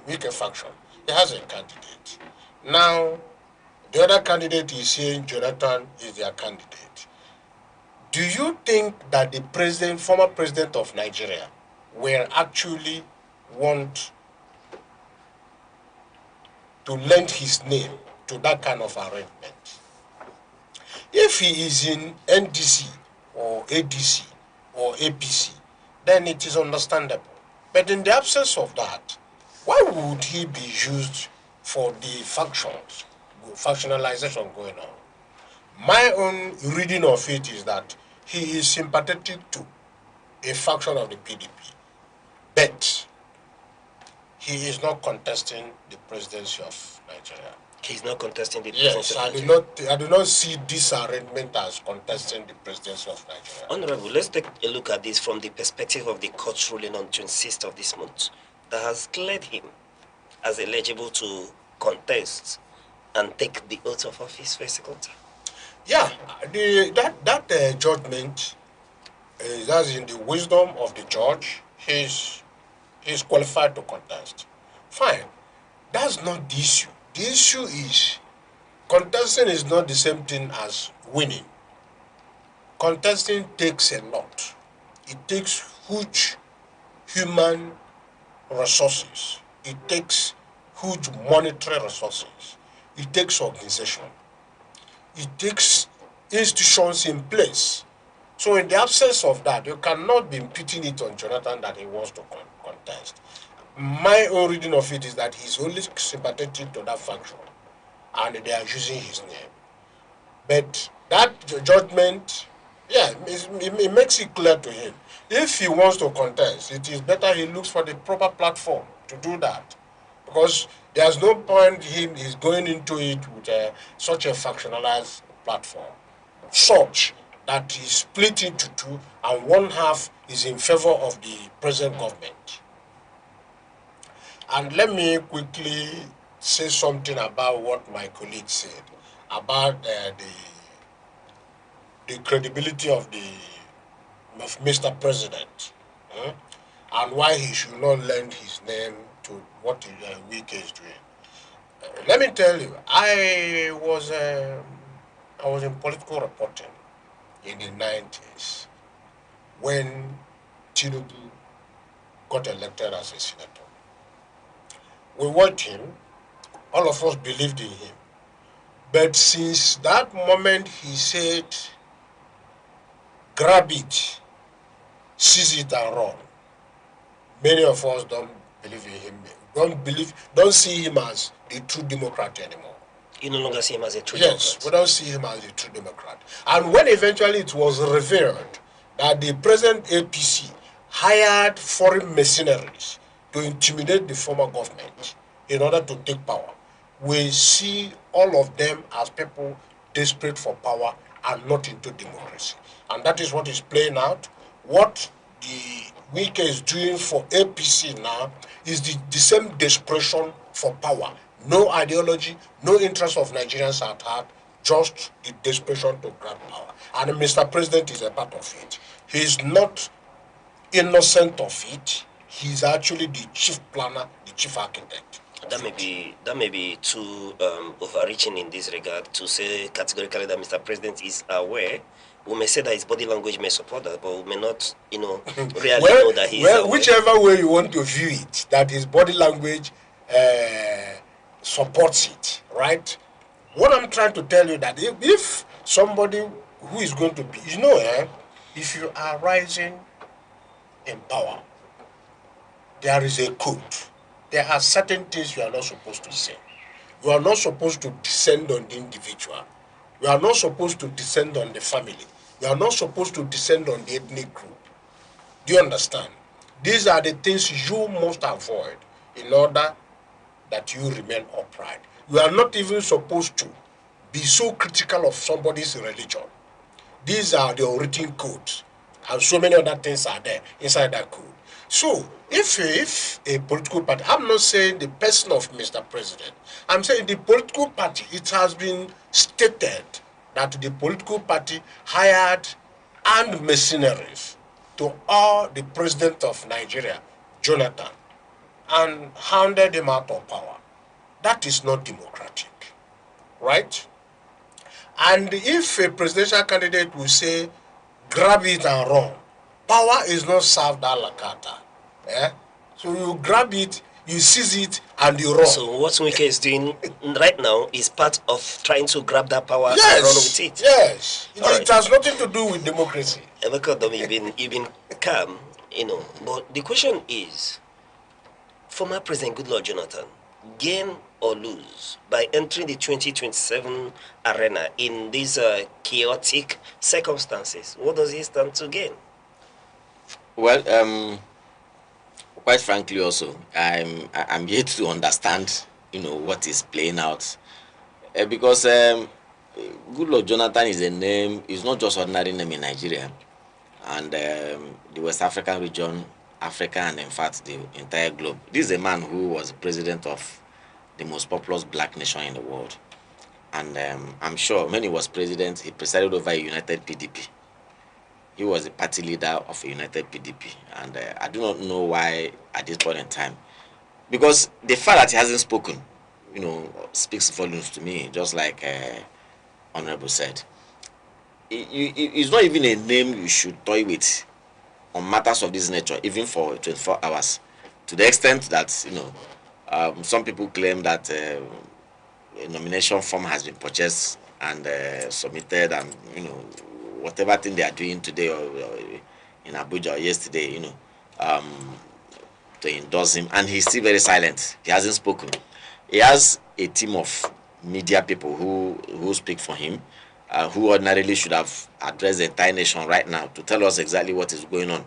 S22: wike faction, it has a candidate. Now, the other candidate is saying Jonathan is their candidate. Do you think that the former president of Nigeria will actually want to lend his name to that kind of arrangement? If he is in NDC or ADC or APC, then it is understandable. But in the absence of that, why would he be used for the factionalization going on? My own reading of it is that he is sympathetic to a faction of the PDP, but he is not contesting the presidency of Nigeria.
S21: He's not contesting the presidency
S22: of Nigeria? Yes, I do not see this arrangement as contesting the presidency of Nigeria.
S21: Honorable, let's take a look at this from the perspective of the court ruling on 26th of this month that has cleared him as eligible to contest and take the oath of office for a second time.
S22: Yeah, that judgment, that's in the wisdom of the judge, he's qualified to contest. Fine, that's not the issue. The issue is, contesting is not the same thing as winning. Contesting takes a lot. It takes huge human resources. It takes huge monetary resources. It takes organization. It takes institutions in place. So in the absence of that, you cannot be putting it on Jonathan that he wants to contest. My own reading of it is that he's only sympathetic to that faction and they are using his name. But that judgment, yeah, it makes it clear to him. If he wants to contest, it is better he looks for the proper platform to do that. Because there's no point he's going into it with such a factionalized platform, such that is split into two, and one half is in favor of the present government. And let me quickly say something about what my colleague said about the credibility of Mr. President, and why he should not lend his name to what wike is doing. Let me tell you, I was in political reporting in the 90s when Tinubu got elected as a senator. We watched him. All of us believed in him. But since that moment he said, grab it, seize it and run, many of us don't believe in him. Don't see him as the true Democrat anymore.
S21: You no longer see him as a true
S22: Democrat? Yes, we don't see him as a true Democrat. And when eventually it was revealed that the present APC hired foreign mercenaries to intimidate the former government in order to take power, we see all of them as people desperate for power and not into democracy. And that is what is playing out. What the wike is doing for APC now is the same desperation for power. No ideology, no interest of Nigerians at heart, just the desperation to grab power. And Mr. President is a part of it. He is not innocent of it. He is actually the chief planner, the chief architect.
S21: That may be too overreaching in this regard to say categorically that Mr. President is aware. We may say that his body language may support that, but we may not, really know that he is aware.
S22: Whichever way you want to view it, that his body language supports it, right? What I'm trying to tell you that if somebody who is going to be, if you are rising in power, there is a code. There are certain things you are not supposed to say. You are not supposed to descend on the individual. You are not supposed to descend on the family. You are not supposed to descend on the ethnic group. Do you understand? These are the things you must avoid in order that you remain upright. You are not even supposed to be so critical of somebody's religion. These are the written codes, and so many other things are there inside that code. So, if a political party, I'm not saying the person of Mr. President, I'm saying the political party, it has been stated that the political party hired armed mercenaries to awe the president of Nigeria, Jonathan, and hounded him out of power. That is not democratic, right? And if a presidential candidate will say, grab it and run, power is not served a la carte. So you grab it, you seize it, and you run.
S21: So what Wike is doing right now is part of trying to grab that power and run with it.
S22: Yes, it has nothing to do with democracy.
S21: You've been calm, But the question is, former President Goodluck Jonathan, gain or lose by entering the 2027 arena in these chaotic circumstances? What does he stand to gain?
S8: Well, quite frankly, also, I'm yet to understand, what is playing out, because Goodluck Jonathan is a name. It's not just ordinary name in Nigeria, and the West African region, Africa, and in fact the entire globe. This is a man who was president of the most populous black nation in the world, and I'm sure when he was president, he presided over a united PDP. He was the party leader of a united PDP, and I do not know why at this point in time, because the fact that he hasn't spoken, speaks volumes to me. Just like Honorable said, it's not even a name you should toy with on matters of this nature, even for 24 hours. To the extent that some people claim that a nomination form has been purchased and submitted, and whatever thing they are doing today or in Abuja or yesterday, to endorse him, and he's still very silent. He hasn't spoken. He has a team of media people who speak for him, who ordinarily should have addressed the entire nation right now to tell us exactly what is going on.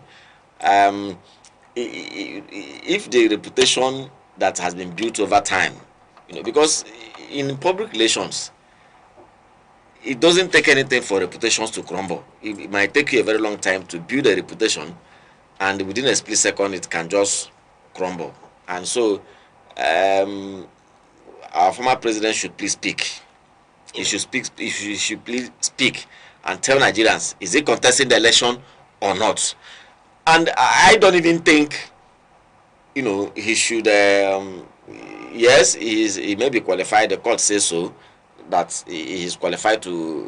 S8: If the reputation that has been built over time, because in public relations, it doesn't take anything for reputations to crumble. It might take you a very long time to build a reputation, and within a split second, it can just crumble. And so, our former president should please speak. He should speak. He should please speak and tell Nigerians: is he contesting the election or not? And I don't even think, he should. Yes, he may be qualified. The court says so, that he is qualified to,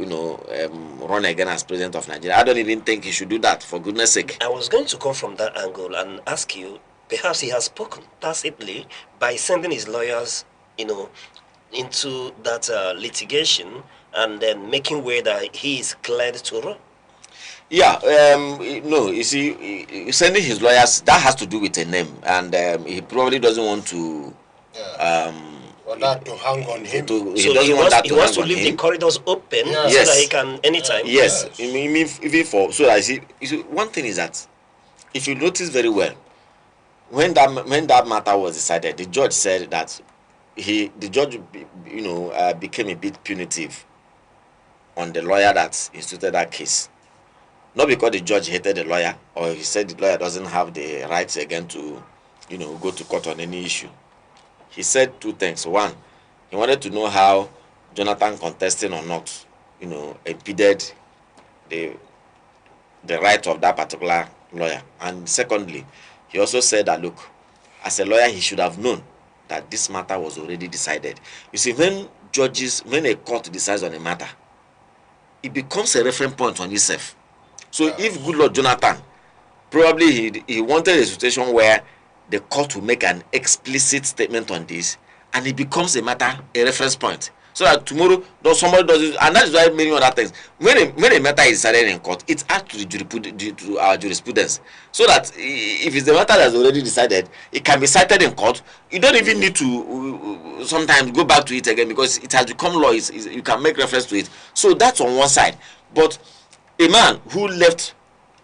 S8: run again as president of Nigeria. I don't even think he should do that, for goodness sake.
S21: I was going to come from that angle and ask you, perhaps he has spoken tacitly by sending his lawyers, into that litigation and then making way that he is cleared to run.
S8: Yeah, no, you see, sending his lawyers, that has to do with a name, and he probably doesn't want to.
S22: For that to hang on him.
S8: He wants
S21: to leave the corridors open so that he can anytime.
S8: Yes, I mean, even for so that you see, one thing is that if you notice very well, when that matter was decided, the judge said that the judge became a bit punitive on the lawyer that instituted that case. Not because the judge hated the lawyer or he said the lawyer doesn't have the rights again to go to court on any issue. He said two things. One, he wanted to know how Jonathan contesting or not, impeded the right of that particular lawyer. And secondly, he also said that, look, as a lawyer, he should have known that this matter was already decided. You see, when a court decides on a matter, it becomes a reference point on itself. So if good Lord Jonathan, probably he wanted a situation where the court will make an explicit statement on this, and it becomes a reference point. So that tomorrow, somebody does it, and that is why many other things. When a matter is decided in court, it adds to our jurisprudence. So that if it's a matter that's already decided, it can be cited in court. You don't even need to sometimes go back to it again because it has become law. You can make reference to it. So that's on one side. But a man who left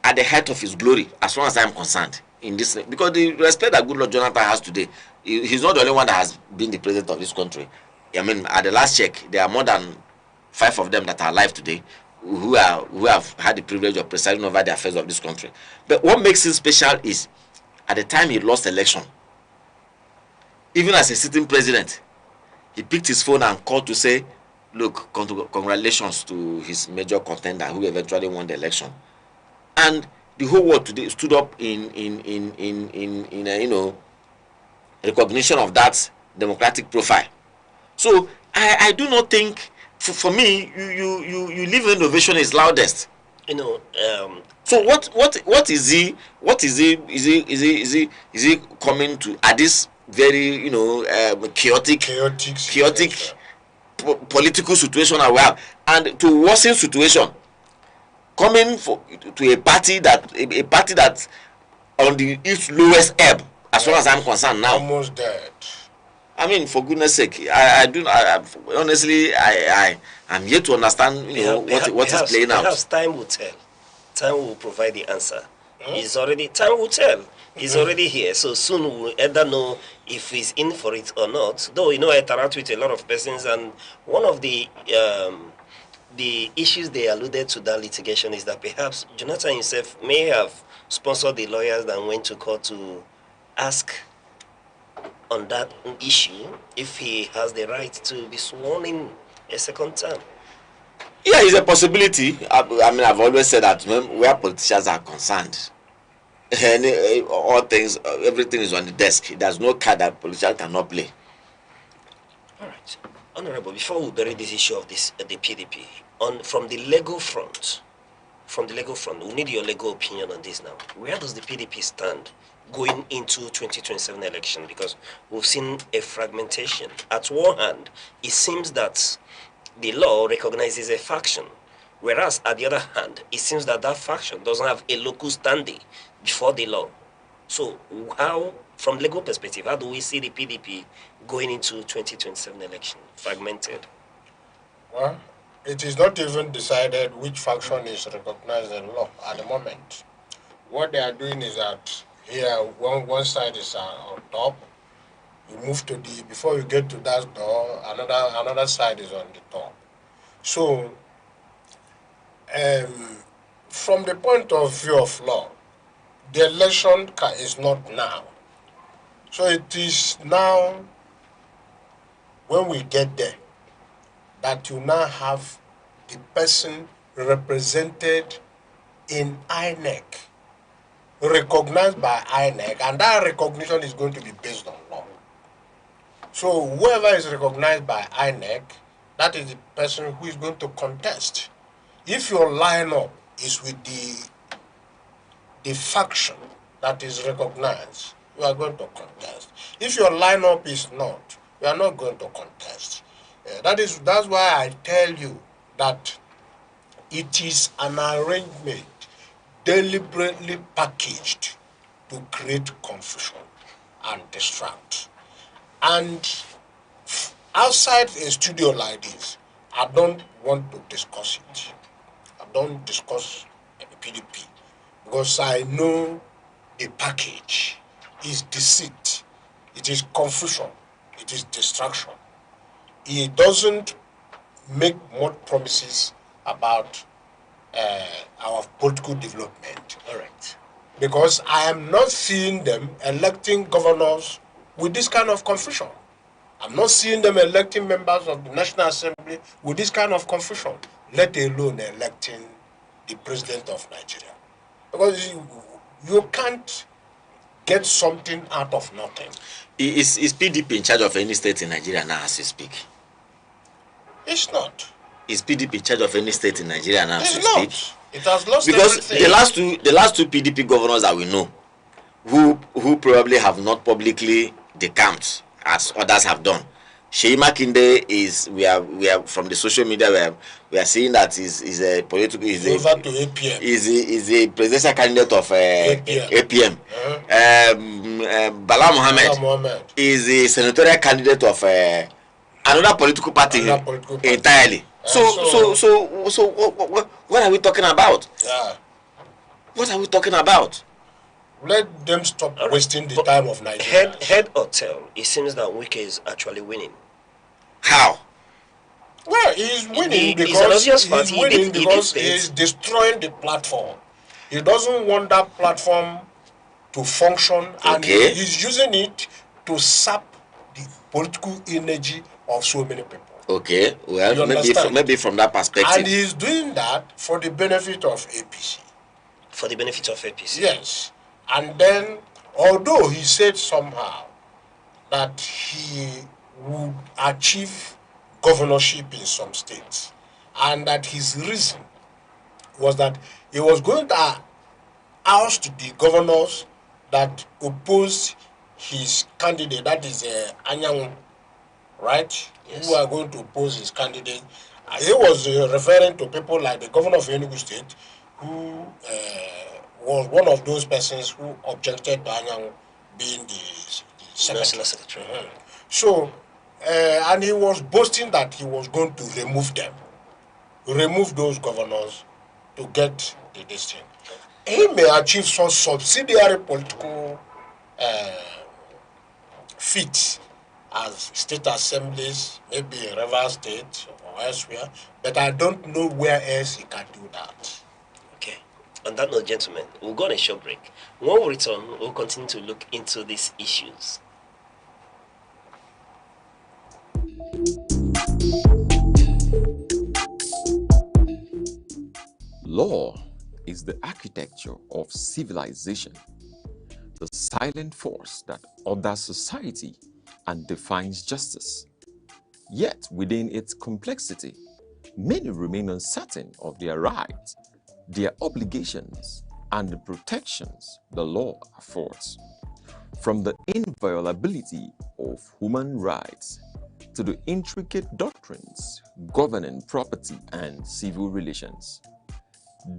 S8: at the height of his glory, as far as I'm concerned, in this, because the respect that good Lord Jonathan has today, he's not the only one that has been the president of this country. I mean, at the last check, there are more than 5 of them that are alive today who have had the privilege of presiding over the affairs of this country. But what makes him special is, at the time he lost election, even as a sitting president, he picked his phone and called to say, look, congratulations to his major contender who eventually won the election. And the whole world today stood up in recognition of that democratic profile. So I do not think, for me, you live innovation is loudest. So what is he coming to at this very chaotic political situation that we have, and to worsen situation, coming to a party that on its lowest ebb, as far as I'm concerned now.
S22: Almost dead.
S8: I mean, for goodness sake, honestly, I'm yet to understand, what is playing out.
S21: Perhaps time will tell. Time will provide the answer. Time will tell. He's already here, so soon we'll either know if he's in for it or not. Though, I interact with a lot of persons, and one of the issues they alluded to that litigation is that perhaps Jonathan himself may have sponsored the lawyers that went to court to ask on that issue if he has the right to be sworn in a second term.
S8: Yeah, it's a possibility. I mean, I've always said that where politicians are concerned, everything is on the desk. There's no card that politicians cannot play.
S21: All right, Honorable. Before we bury this issue of the PDP, from the legal front, we need your legal opinion on this now. Where does the PDP stand going into 2027 election? Because we've seen a fragmentation. At one hand, it seems that the law recognizes a faction, whereas at the other hand, it seems that that faction doesn't have a local standing before the law. So how, from legal perspective, how do we see the PDP going into 2027 election? Fragmented.
S22: Well, it is not even decided which faction is recognized in law at the moment. What they are doing is that here, one side is on top. You move to before you get to that door, another side is on the top. So, from the point of view of law, the election is not now. So it is now, when we get there, that you now have the person represented in INEC, recognized by INEC, and that recognition is going to be based on law. So whoever is recognized by INEC, that is the person who is going to contest. If your lineup is with the faction that is recognized, we are going to contest. If your lineup is not, we are not going to contest. That's why I tell you that it is an arrangement deliberately packaged to create confusion and distract. And outside a studio like this, I don't want to discuss it. I don't discuss PDP because I know the package is deceit, it is confusion, it is distraction. It doesn't make much promises about our political development.
S21: All right.
S22: Because I am not seeing them electing governors with this kind of confusion. I'm not seeing them electing members of the National Assembly with this kind of confusion, let alone electing the president of Nigeria. Because you can't get something out of nothing.
S8: Is PDP in charge of any state in Nigeria now as we speak?
S22: It's not.
S8: Is PDP in charge of any state in Nigeria now as we
S22: It's not.
S8: speak?
S22: It has lost
S8: Because
S22: everything.
S8: the last two PDP governors that we know, who probably have not publicly decamped as others have done. Sheyi Makinde we are from the social media we are seeing that is a political is a presidential candidate of APM. Bala Mohammed is a senatorial candidate of another political party entirely. So what are we talking about?
S22: Yeah.
S8: What are we talking about?
S22: Let them stop wasting the time of Nigeria.
S21: Head or tail, it seems that Wike is actually winning.
S8: How?
S22: Well, he's winning because he's destroying the platform. He doesn't want that platform to function, and he's using it to sap the political energy of so many people.
S8: Okay, well, maybe from that perspective.
S22: And he's doing that for the benefit of APC.
S21: For the benefit of APC?
S22: Yes. And then, although he said somehow that he would achieve governorship in some states, and that his reason was that he was going to oust the governors that opposed his candidate, that is Anyanwu, right? Yes. Who are going to oppose his candidate. He was referring to people like the governor of Enugu State, who was one of those persons who objected to Anyanwu being the National Secretary. So, and he was boasting that he was going to remove those governors to get the district. He may achieve some subsidiary political feats as state assemblies, maybe in Rivers State or elsewhere, but I don't know where else he can do that.
S21: Okay. On that note, gentlemen, we'll go on a short break. When we return, we'll continue to look into these issues.
S5: Law is the architecture of civilization, the silent force that orders society and defines justice. Yet, within its complexity, many remain uncertain of their rights, their obligations, and the protections the law affords. From the inviolability of human rights to the intricate doctrines governing property and civil relations.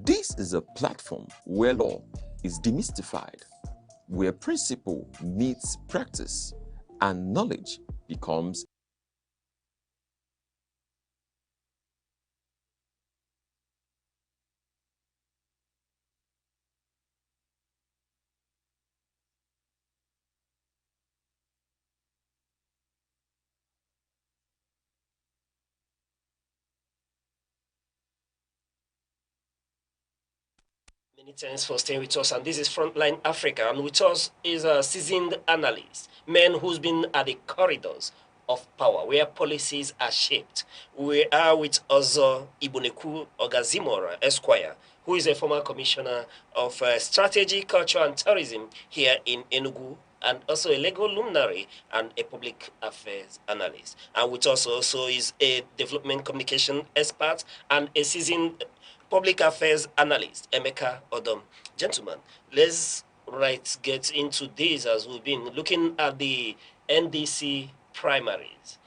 S5: This is a platform where law is demystified, where principle meets practice, and knowledge becomes
S21: Many thanks for staying with us, and this is Frontline Africa, and with us is a seasoned analyst, man who's been at the corridors of power where policies are shaped. We are with Ozo Ibuneku Ogazimora, Esquire, who is a former commissioner of strategy, culture, and tourism here in Enugu, and also a legal luminary and a public affairs analyst. And with us also is a development communication expert and a seasoned public affairs analyst, Emeka Odom. Gentlemen, let's right get into this as we've been looking at the NDC primaries.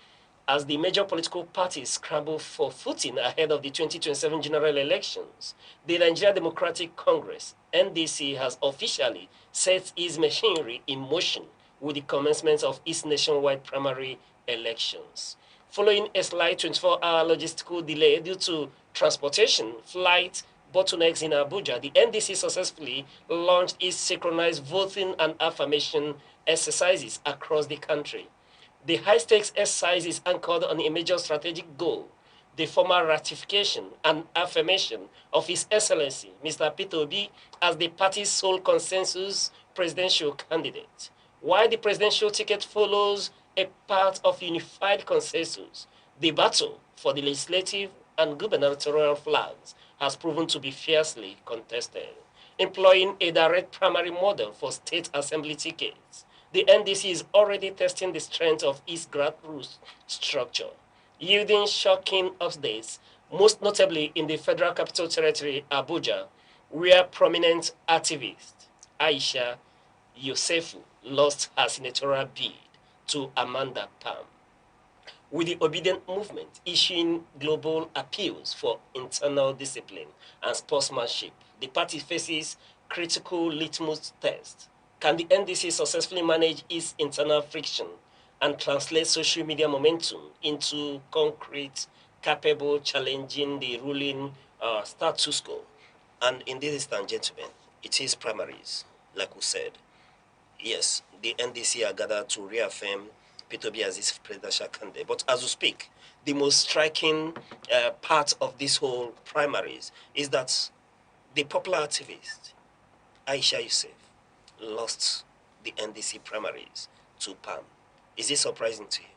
S21: As the major political parties scramble for footing ahead of the 2027 general elections, the Nigeria Democratic Congress, NDC, has officially set its machinery in motion with the commencement of its nationwide primary elections. Following a slight 24-hour logistical delay due to transportation, flight, bottlenecks in Abuja, the NDC successfully launched its synchronized voting and affirmation exercises across the country. The high-stakes exercise is anchored on a major strategic goal, the formal ratification and affirmation of His Excellency, Mr. Peterobi, as the party's sole consensus presidential candidate. While the presidential ticket follows a path of unified consensus, the battle for the legislative and gubernatorial flags has proven to be fiercely contested. Employing a direct primary model for state assembly tickets, the NDC is already testing the strength of its grassroots structure, yielding shocking updates, most notably in the Federal Capital Territory, Abuja, where prominent activist Aisha Yosefu lost her senatorial bid to Amanda Pam, with the Obedient Movement issuing global appeals for internal discipline and sportsmanship. The party faces critical litmus tests. Can the NDC successfully manage its internal friction and translate social media momentum into concrete, capable, challenging the ruling status quo? And in this instance, gentlemen, it is primaries, like we said. Yes, the NDC are gathered to reaffirm Peterobi as its presidential candidate. But as we speak, the most striking part of this whole primaries is that the popular activist, Aisha Yusuf, lost the NDC primaries to Pam. Is it surprising to you?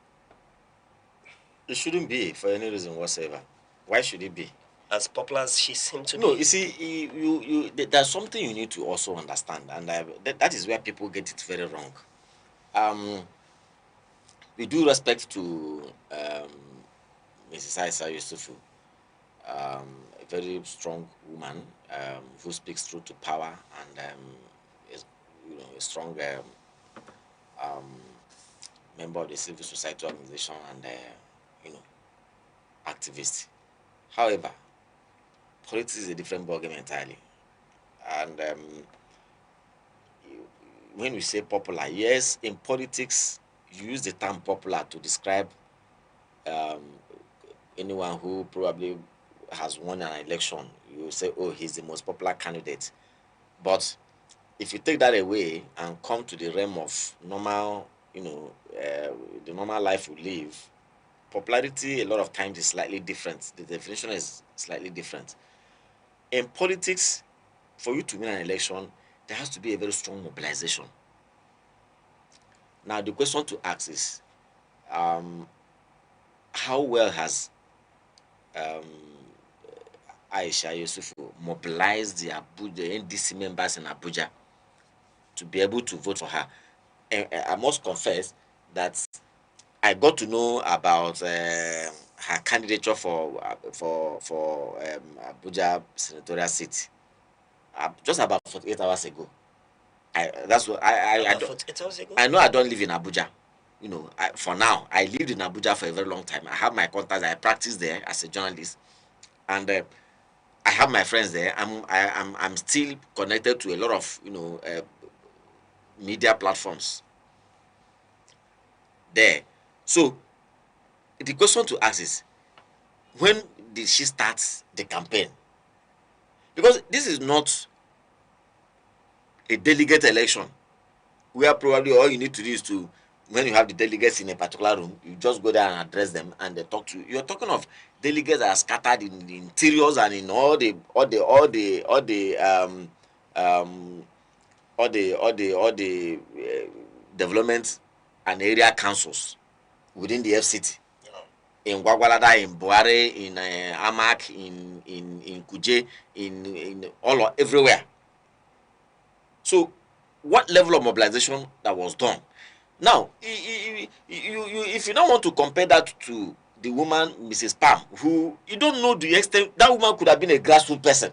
S8: It shouldn't be for any reason whatsoever. Why should it be?
S21: As popular as she seemed to be.
S8: No, you see, there's something you need to also understand, and that is where people get it very wrong. We do respect to Mrs. Aisha Yusufu, a very strong woman who speaks truth to power and is, a strong member of the civil society organization and activist. However, politics is a different ballgame entirely, and when we say popular, yes, in politics you use the term popular to describe anyone who probably has won an election. You say, oh, he's the most popular candidate. But if you take that away and come to the realm of normal, the normal life we live, popularity a lot of times is slightly different. The definition is slightly different. In politics, for you to win an election, there has to be a very strong mobilization. Now, the question to ask is, how well has Aisha Yusufu mobilized the NDC members in Abuja to be able to vote for her? And I must confess that I got to know about her candidature for Abuja senatorial seat just about 48 hours ago. That's what I know. I don't live in Abuja. For now, I lived in Abuja for a very long time. I have my contacts. I practice there as a journalist, and I have my friends there. I'm still connected to a lot of media platforms there. So the question to ask is, when did she start the campaign? Because this is not a delegate election where probably all you need to do is to, when you have the delegates in a particular room, you just go there and address them and they talk to you. You're talking of delegates that are scattered in the interiors and in all the development and area councils within the FCT. In Gwagwalada, in Buhari, in Amak, in Kuje, in all everywhere. So, what level of mobilization that was done? Now, if you don't want to compare that to the woman, Mrs. Pam, who you don't know the extent, that woman could have been a grassroots person.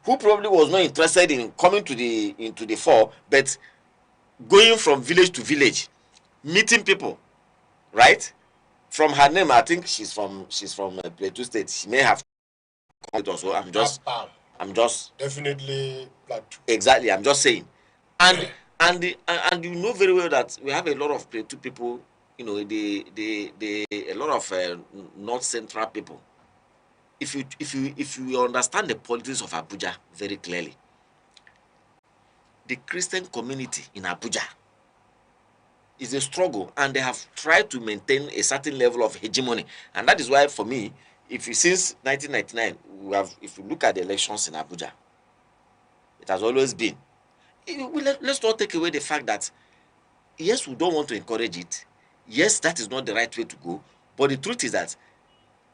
S8: who probably was not interested in coming to into the fore, but going from village to village, meeting people, right? From her name, I think she's from Plateau State. She may have come also. I'm just
S22: definitely Plateau.
S8: Exactly. I'm just saying, and you know very well that we have a lot of Plateau people. You know, a lot of North Central people. If you understand the politics of Abuja very clearly, the Christian community in Abuja is a struggle, and they have tried to maintain a certain level of hegemony, and that is why, for me, since 1999, if you look at the elections in Abuja, it has always been. Let's not take away the fact that yes, we don't want to encourage it. Yes, that is not the right way to go. But the truth is that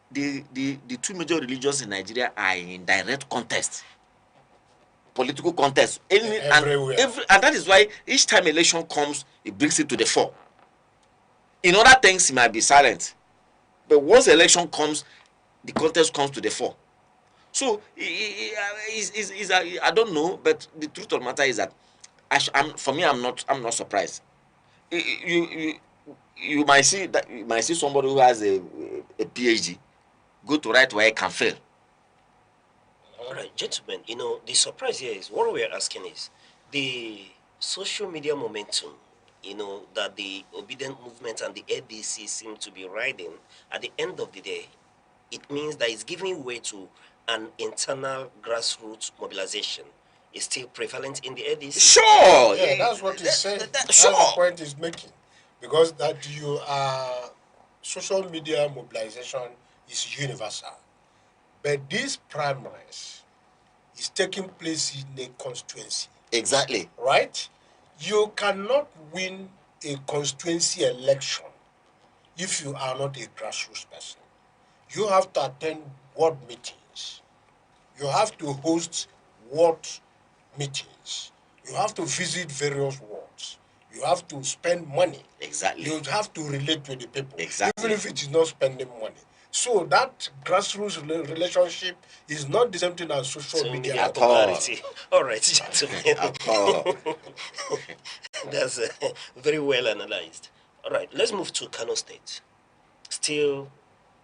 S8: the two major religions in Nigeria are in direct contest, political contest,
S22: everywhere.
S8: And that is why each time election comes, it brings it to the fore. In other things, it might be silent, but once election comes, the contest comes to the fore. So I don't know, but the truth of the matter is that for me, I'm not surprised. You might see somebody who has a PhD go to write wike and fail.
S21: All right, gentlemen, you know, the surprise here is what we're asking is the social media momentum, you know, that the obedient movement and the ADC seem to be riding. At the end of the day, it means that it's giving way to an internal grassroots mobilization. Is still prevalent in the ADC.
S8: Sure.
S22: Yeah, that's what he's saying. That's the point he's making. Because that social media mobilization is universal. But these primaries is taking place in a constituency.
S8: Exactly.
S22: Right? You cannot win a constituency election if you are not a grassroots person. You have to attend ward meetings. You have to host ward meetings. You have to visit various wards. You have to spend money.
S8: Exactly.
S22: You have to relate with the people.
S8: Exactly.
S22: Even if it is not spending money. So that grassroots relationship is not the same thing as social media
S21: at all. All right, gentlemen. That's very well analyzed. All right, let's move to Kano State. Still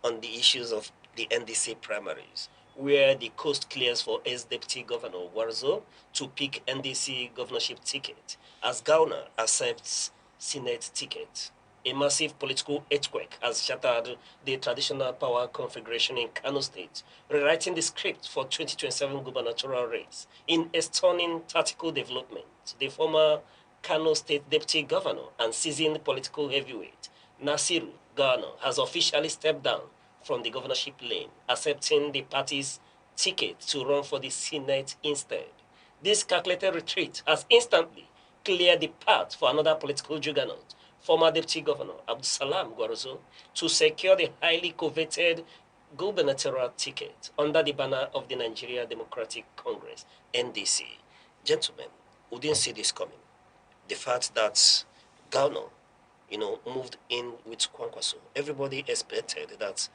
S21: on the issues of the NDC primaries, where the coast clears for ex-deputy governor Warzo to pick NDC governorship ticket as Gauna accepts Senate ticket. A massive political earthquake has shattered the traditional power configuration in Kano State, rewriting the script for 2027 gubernatorial race. In a stunning tactical development, the former Kano State deputy governor and seasoned political heavyweight Nasiru Gano has officially stepped down from the governorship lane, accepting the party's ticket to run for the Senate instead. This calculated retreat has instantly cleared the path for another political juggernaut, former Deputy Governor Abdusalam Gwarzo, to secure the highly coveted gubernatorial ticket under the banner of the Nigeria Democratic Congress, NDC. Gentlemen, we didn't see this coming. The fact that Gano, moved in with Kwankwaso, everybody expected that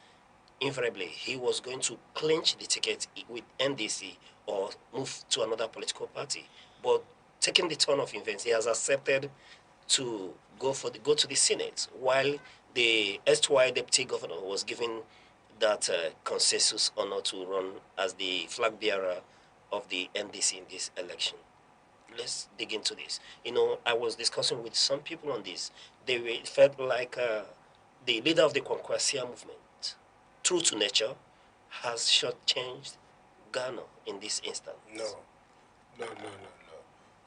S21: invariably he was going to clinch the ticket with NDC or move to another political party. But taking the turn of events, he has accepted to go to the Senate, while the erstwhile deputy governor was given that consensus honor to run as the flag bearer of the NDC in this election. Let's dig into this. I was discussing with some people on this. They felt like the leader of the Kwankwasia movement, true to nature, has shortchanged Ghana in this instance.
S22: No.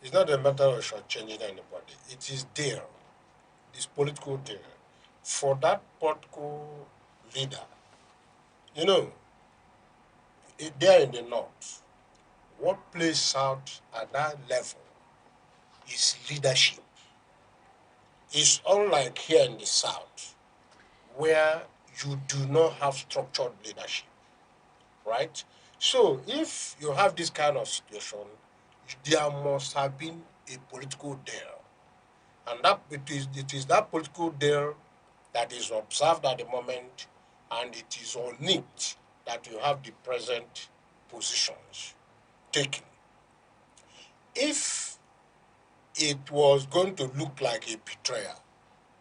S22: It's not a matter of shortchanging anybody. It is there. This political deal. For that political leader, there in the north, what plays out at that level is leadership. It's unlike here in the south, where you do not have structured leadership, right? So if you have this kind of situation, there must have been a political deal. And it is that political deal that is observed at the moment, and it is on it that you have the present positions. taken. If it was going to look like a betrayal,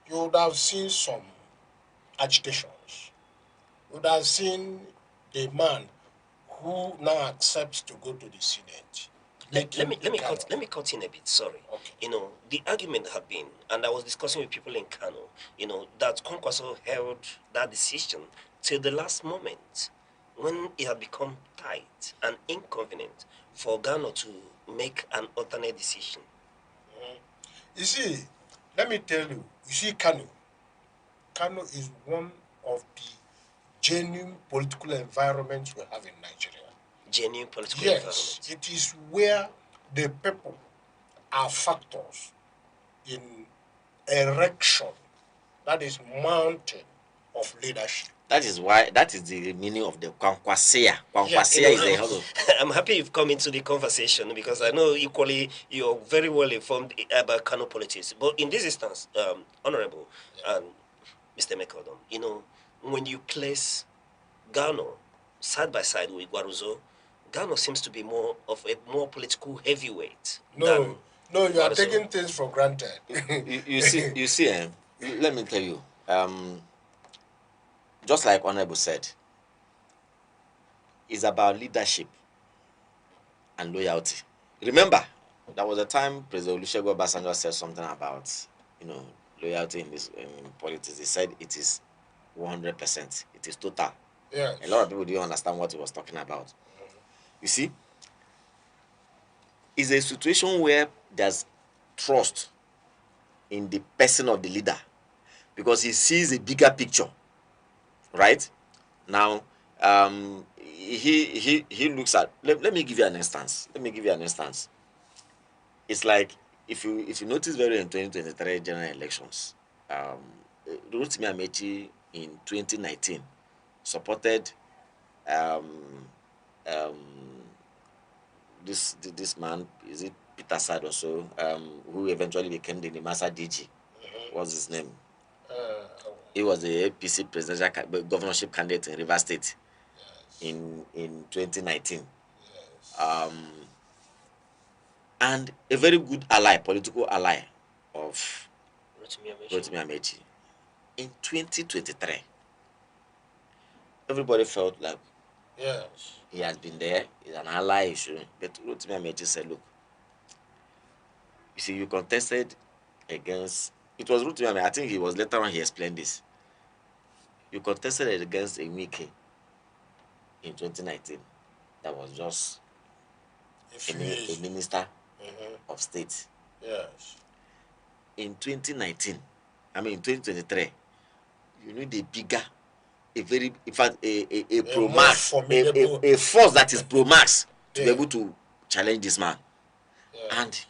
S22: you would have seen some agitations. You would have seen the man who now accepts to go to the Senate.
S21: Let me cut in a bit. Sorry. Okay. You know, the argument had been, and I was discussing with people in Kano, you know, that Kwankwaso held that decision till the last moment when it had become tight and inconvenient for Ghana to make an alternate decision.
S22: You see, let me tell you, Kano is one of the genuine political environments we have in Nigeria.
S21: Genuine political
S22: environment. Yes, it is where the people are factors in erection, that is mountain of leadership.
S8: That is the meaning of the Kwankwasia. Kwankwasia is a hello.
S21: I'm happy you've come into the conversation because I know equally you're very well informed about Kano politics. But in this instance, Honorable and Mr. Mekodom, you know, when you place Ghana side by side with Gwaruzo, Ghana seems to be more of a political heavyweight.
S22: No, you are taking things for granted.
S8: you see, let me tell you, just like Honorable said, it's about leadership and loyalty. Remember, there was a time President Olusegun Obasanjo said something about, you know, loyalty in politics. He said it is 100%. It is total.
S22: Yeah.
S8: A lot of people didn't understand what he was talking about. You see, it's a situation where there's trust in the person of the leader because he sees a bigger picture, right? Now, he looks at. Let me give you an instance. It's like if you notice very in 2023 general elections, Rotimi Amechi in 2019 supported this man, is it Peter Sad or so, who eventually became the Nimasa DG. What's his name? He was the APC presidential governorship candidate in Rivers State in 2019. And a very good ally, political ally of Rotimi Amechi. In 2023, everybody felt like he has been there, he's an ally, but Rotimi Amechi said, look, you see, you contested against, it was Rotimi Amechi, I think he was later on, he explained this. You contested against a wike in 2019 that was just a minister of state.
S22: Yes.
S8: In 2023, you need a bigger, a very, in fact, a pro-max, a force that is pro-max to be able to challenge this man. And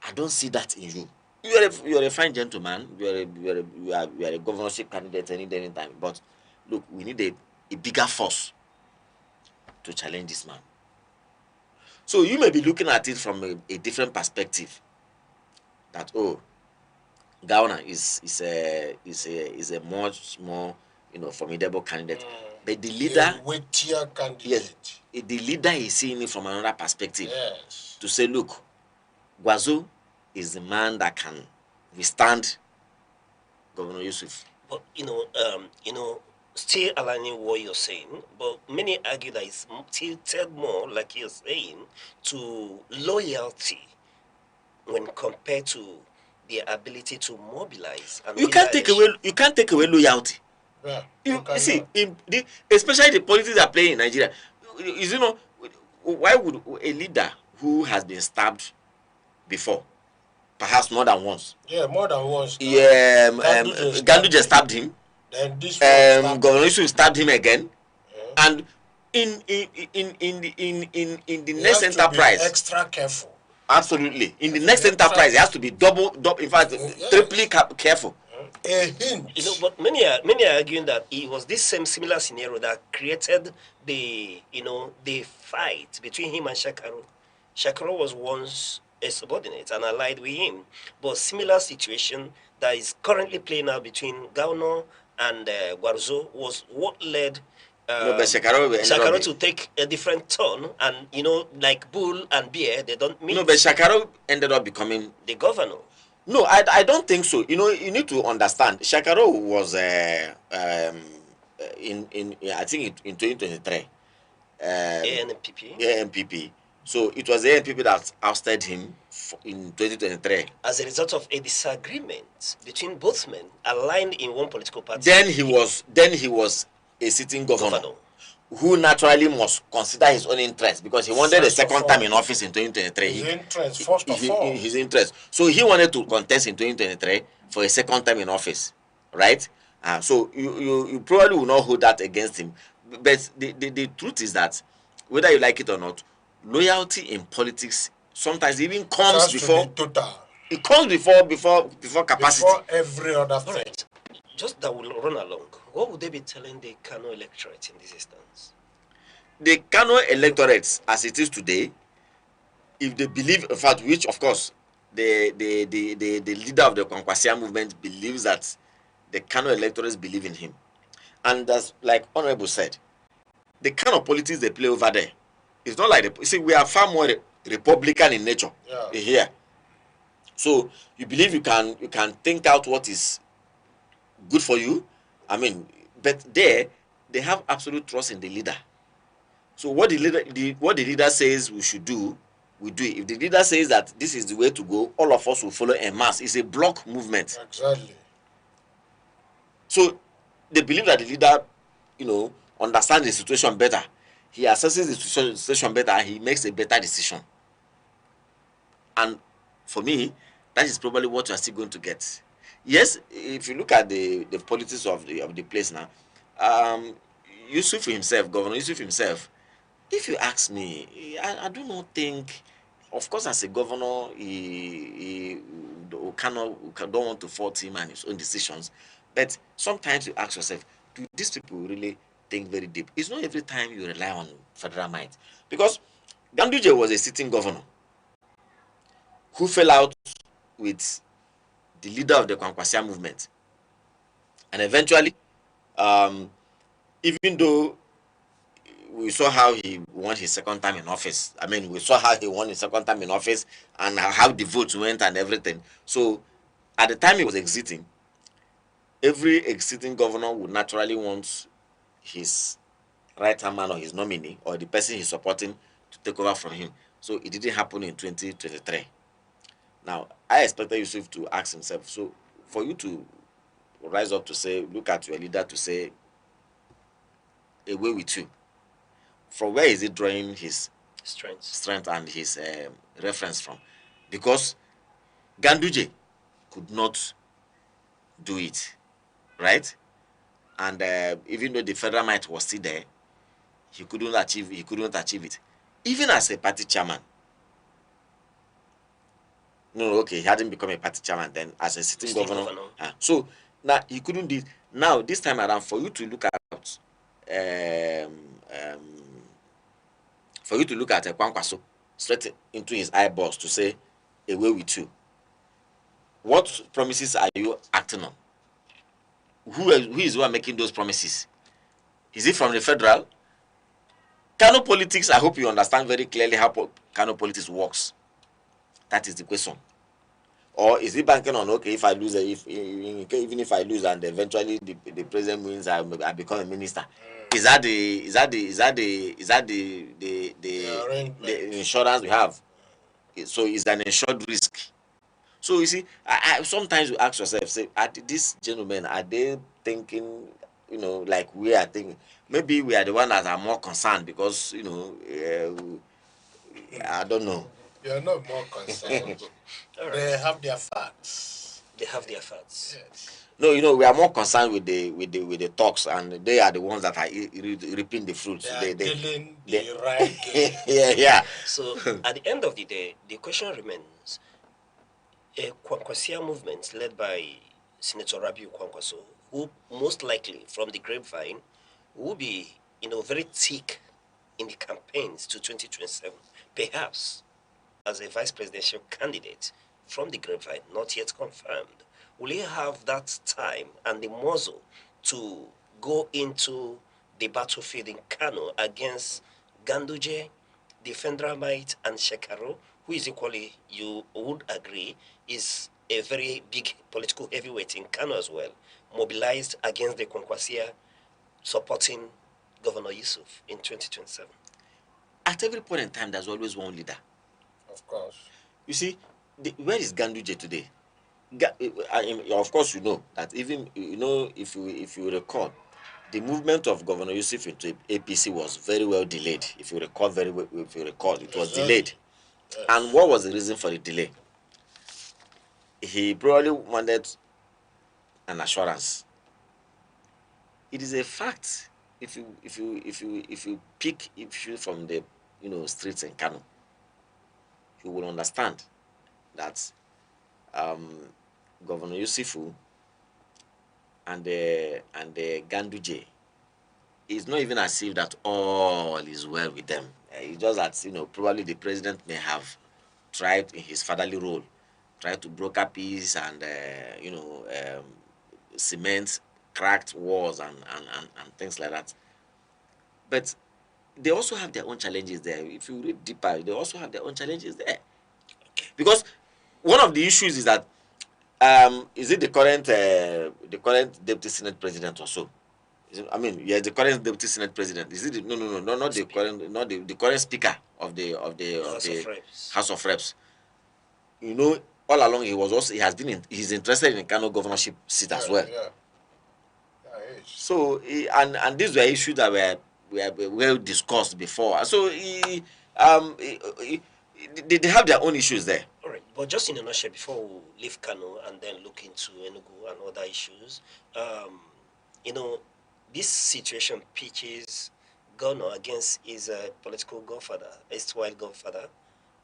S8: I don't see that in you. You are a fine gentleman. You are a governorship candidate any time. But look, we need a bigger force to challenge this man. So you may be looking at it from a different perspective. That Ghana is a much more formidable candidate. But the leader,
S22: weightier candidate.
S8: Yes, the leader is seeing it from another perspective.
S22: Yes.
S8: To say, look, Gwazo is the man that can withstand Governor Yusuf.
S21: But still aligning what you're saying, but many argue that it's tilted more, like you're saying, to loyalty when compared to the ability to mobilize. And
S8: you can't take away loyalty.
S22: Yeah,
S8: you see, especially the politics that play in Nigeria. Why would a leader who has been stabbed before, perhaps more than once?
S22: Yeah, more than once.
S8: Yeah, Ganduje stabbed him.
S22: Then this
S8: Governor Yusuf stabbed him again, and in the next enterprise,
S22: be extra careful.
S8: Absolutely, in the next enterprise, he has to be double. In fact, triply careful.
S22: A hint.
S21: But many are arguing that it was this similar scenario that created the fight between him and Shakaru. Shakaru was once a subordinate and allied with him, but similar situation that is currently playing out between Gauno and Gwarzo was what led
S8: no, but
S21: Shakaro to take a different turn, and like bull and bear, they don't meet.
S8: No, but Shakaro ended up becoming
S21: the governor.
S8: No, I don't think so. You need to understand. Shakaro was I think in 2023. ANPP. So it was the ANPP that ousted him in 2023.
S21: As a result of a disagreement between both men aligned in one political party.
S8: Then he was a sitting governor who naturally must consider his own interest, because he wanted a second term in office in 2023. His interest. So he wanted to contest in 2023 for a second term in office, right? So you probably will not hold that against him. But the truth is that, whether you like it or not, loyalty in politics sometimes even comes before
S22: total.
S8: It comes before capacity.
S22: Before every other thing.
S21: Right. Just that will run along. What would they be telling the Kano electorate in this instance?
S8: The Kano electorate, as it is today, if they believe, in fact, which of course the leader of the Kwankwasia movement believes, that the Kano electorates believe in him, and that's like Honorable said, the kind of politics they play over there, it's not like we are far more Republican in nature here. So you believe you can think out what is good for you. I mean, but there they have absolute trust in the leader. So what the leader says we should do, we do it. If the leader says that this is the way to go, all of us will follow en masse. It's a block movement.
S22: Exactly.
S8: So they believe that the leader, understands the situation better. He assesses the situation better. He makes a better decision. And for me, that is probably what you are still going to get. Yes, if you look at the politics of the place now, Yusuf himself, Governor Yusuf himself, if you ask me, I do not think, of course, as a governor, he don't want to fault him and his own decisions. But sometimes you ask yourself, do these people really think very deep? It's not every time you rely on federal might. Because Ganduje was a sitting governor who fell out with the leader of the Kwankwasia movement. And eventually, even though we saw how he won his second time in office, we saw how he won his second time in office and how the votes went and everything. So at the time he was exiting, every exiting governor would naturally want his right-hand man or his nominee or the person he's supporting to take over from him. So it didn't happen in 2023. Now, I expected Yusuf to ask himself, so for you to rise up to say, look at your leader to say, away with you, from where is he drawing his strength and his reference from? Because Ganduje could not do it, right? And even though the federal might was still there, he couldn't achieve it. Even as a party chairman. No, okay, he hadn't become a party chairman then, as a sitting governor. So now he couldn't do it. Now this time around, for you to look at Kwankwaso straight into his eyeballs to say, away with you. What promises are you acting on? Who is making those promises? Is it from the federal? Kano politics, I hope you understand very clearly how Kano politics works. That is the question. Or is he banking on, okay, if I lose, even if I lose and eventually the president wins, I become a minister? Is that the insurance we have? So it's an insured risk. So you see, I sometimes you ask yourself, say, are these gentlemen, are they thinking, like we are thinking? Maybe we are the ones that are more concerned because, I don't know.
S22: You are not more concerned. They have their facts.
S21: They have their facts.
S22: Yes.
S8: No, we are more concerned with the talks, and they are the ones that are reaping the fruits.
S22: They dealing the right game.
S8: Yeah.
S21: So at the end of the day, the question remains: a Kwankwasia movement led by Senator Rabiu Kwankwaso, who most likely from the grapevine will be, very thick in the campaigns to 2027, perhaps as a vice presidential candidate from the grapevine, not yet confirmed. Will he have that time and the muzzle to go into the battlefield in Kano against Ganduje, Defendermite, and Shekaro, who is equally, you would agree, is a very big political heavyweight in Kano as well, mobilized against the Kwankwasia, supporting Governor Yusuf in 2027.
S8: At every point in time, there's always one leader.
S22: Of course.
S8: You see, where is Ganduje today? Of course, you know that even if you recall, the movement of Governor Yusuf into APC was very well delayed. If you recall it was delayed.
S22: Yes.
S8: And what was the reason for the delay? He probably wanted an assurance. It is a fact. If you pick issue from the streets in Kano, you will understand that Governor Yusufu and the Ganduje, it's not even as if that all is well with them. It's just that probably the president may have tried in his fatherly role, tried to broker peace and cement cracked walls and things like that. But they also have their own challenges there. If you read deeper, they also have their own challenges there. Because one of the issues is that is it the current deputy senate president or so? The current deputy senate president. Is it no, not the current, not the current speaker of the House of Reps. All along he's interested in Kano governorship seat as well.
S22: Yeah.
S8: So and these were issues that were well discussed before. So they have their own issues there.
S21: All right, but just in a nutshell, before we leave Kano and then look into Enugu and other issues, this situation pitches Ghana against his political godfather, erstwhile godfather,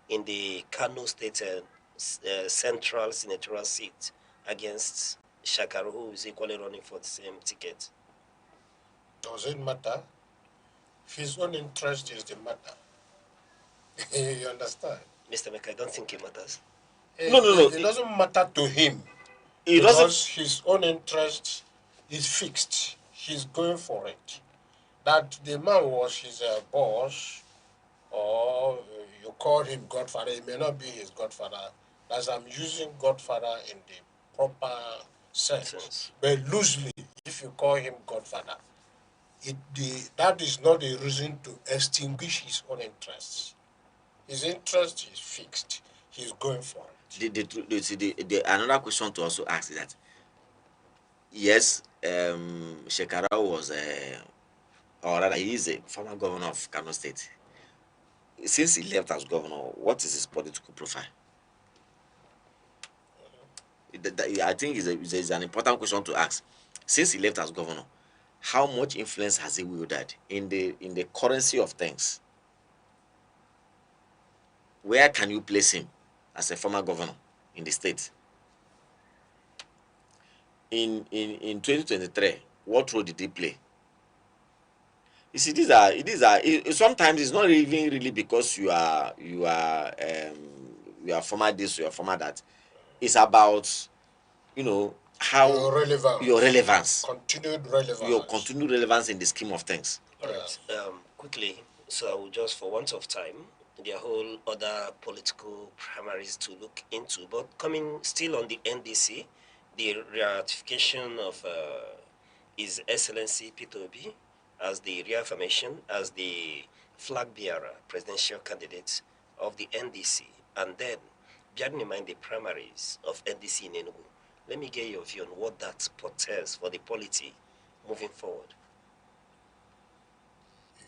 S21: in the Kano State Central Senatorial seat against Shakaru, who is equally running for the same ticket.
S22: Does it matter? His own interest is the matter. You understand?
S21: Mr. Meka, I don't think it matters.
S22: No. It doesn't matter to him. Because his own interest is fixed. He's going for it. That the man was his boss, or you call him godfather, it may not be his godfather. As I'm using godfather in the proper sense. But loosely, if you call him godfather, that is not a reason to extinguish his own interests. His interest is fixed. He's going for it.
S8: Another question to also ask is that, yes, Shekara was, or rather, he is a former governor of Kano State. Since he left as governor, what is his political profile? I think it's an important question to ask. Since he left as governor, how much influence has he wielded in the currency of things? Where can you place him as a former governor in the state? In 2023, what role did he play? You see, sometimes it's not even really because you are former this, you are former that. It's about how your relevance, your continued relevance in the scheme of things.
S21: All right. Quickly, so I will just, for want of time, there are whole other political primaries to look into, but coming still on the NDC, the ratification of His Excellency Peterobi as the reaffirmation as the flag bearer, presidential candidate of the NDC, and then bearing in mind the primaries of NDC in Enugu. Let me get your view on what that portends for the polity moving forward.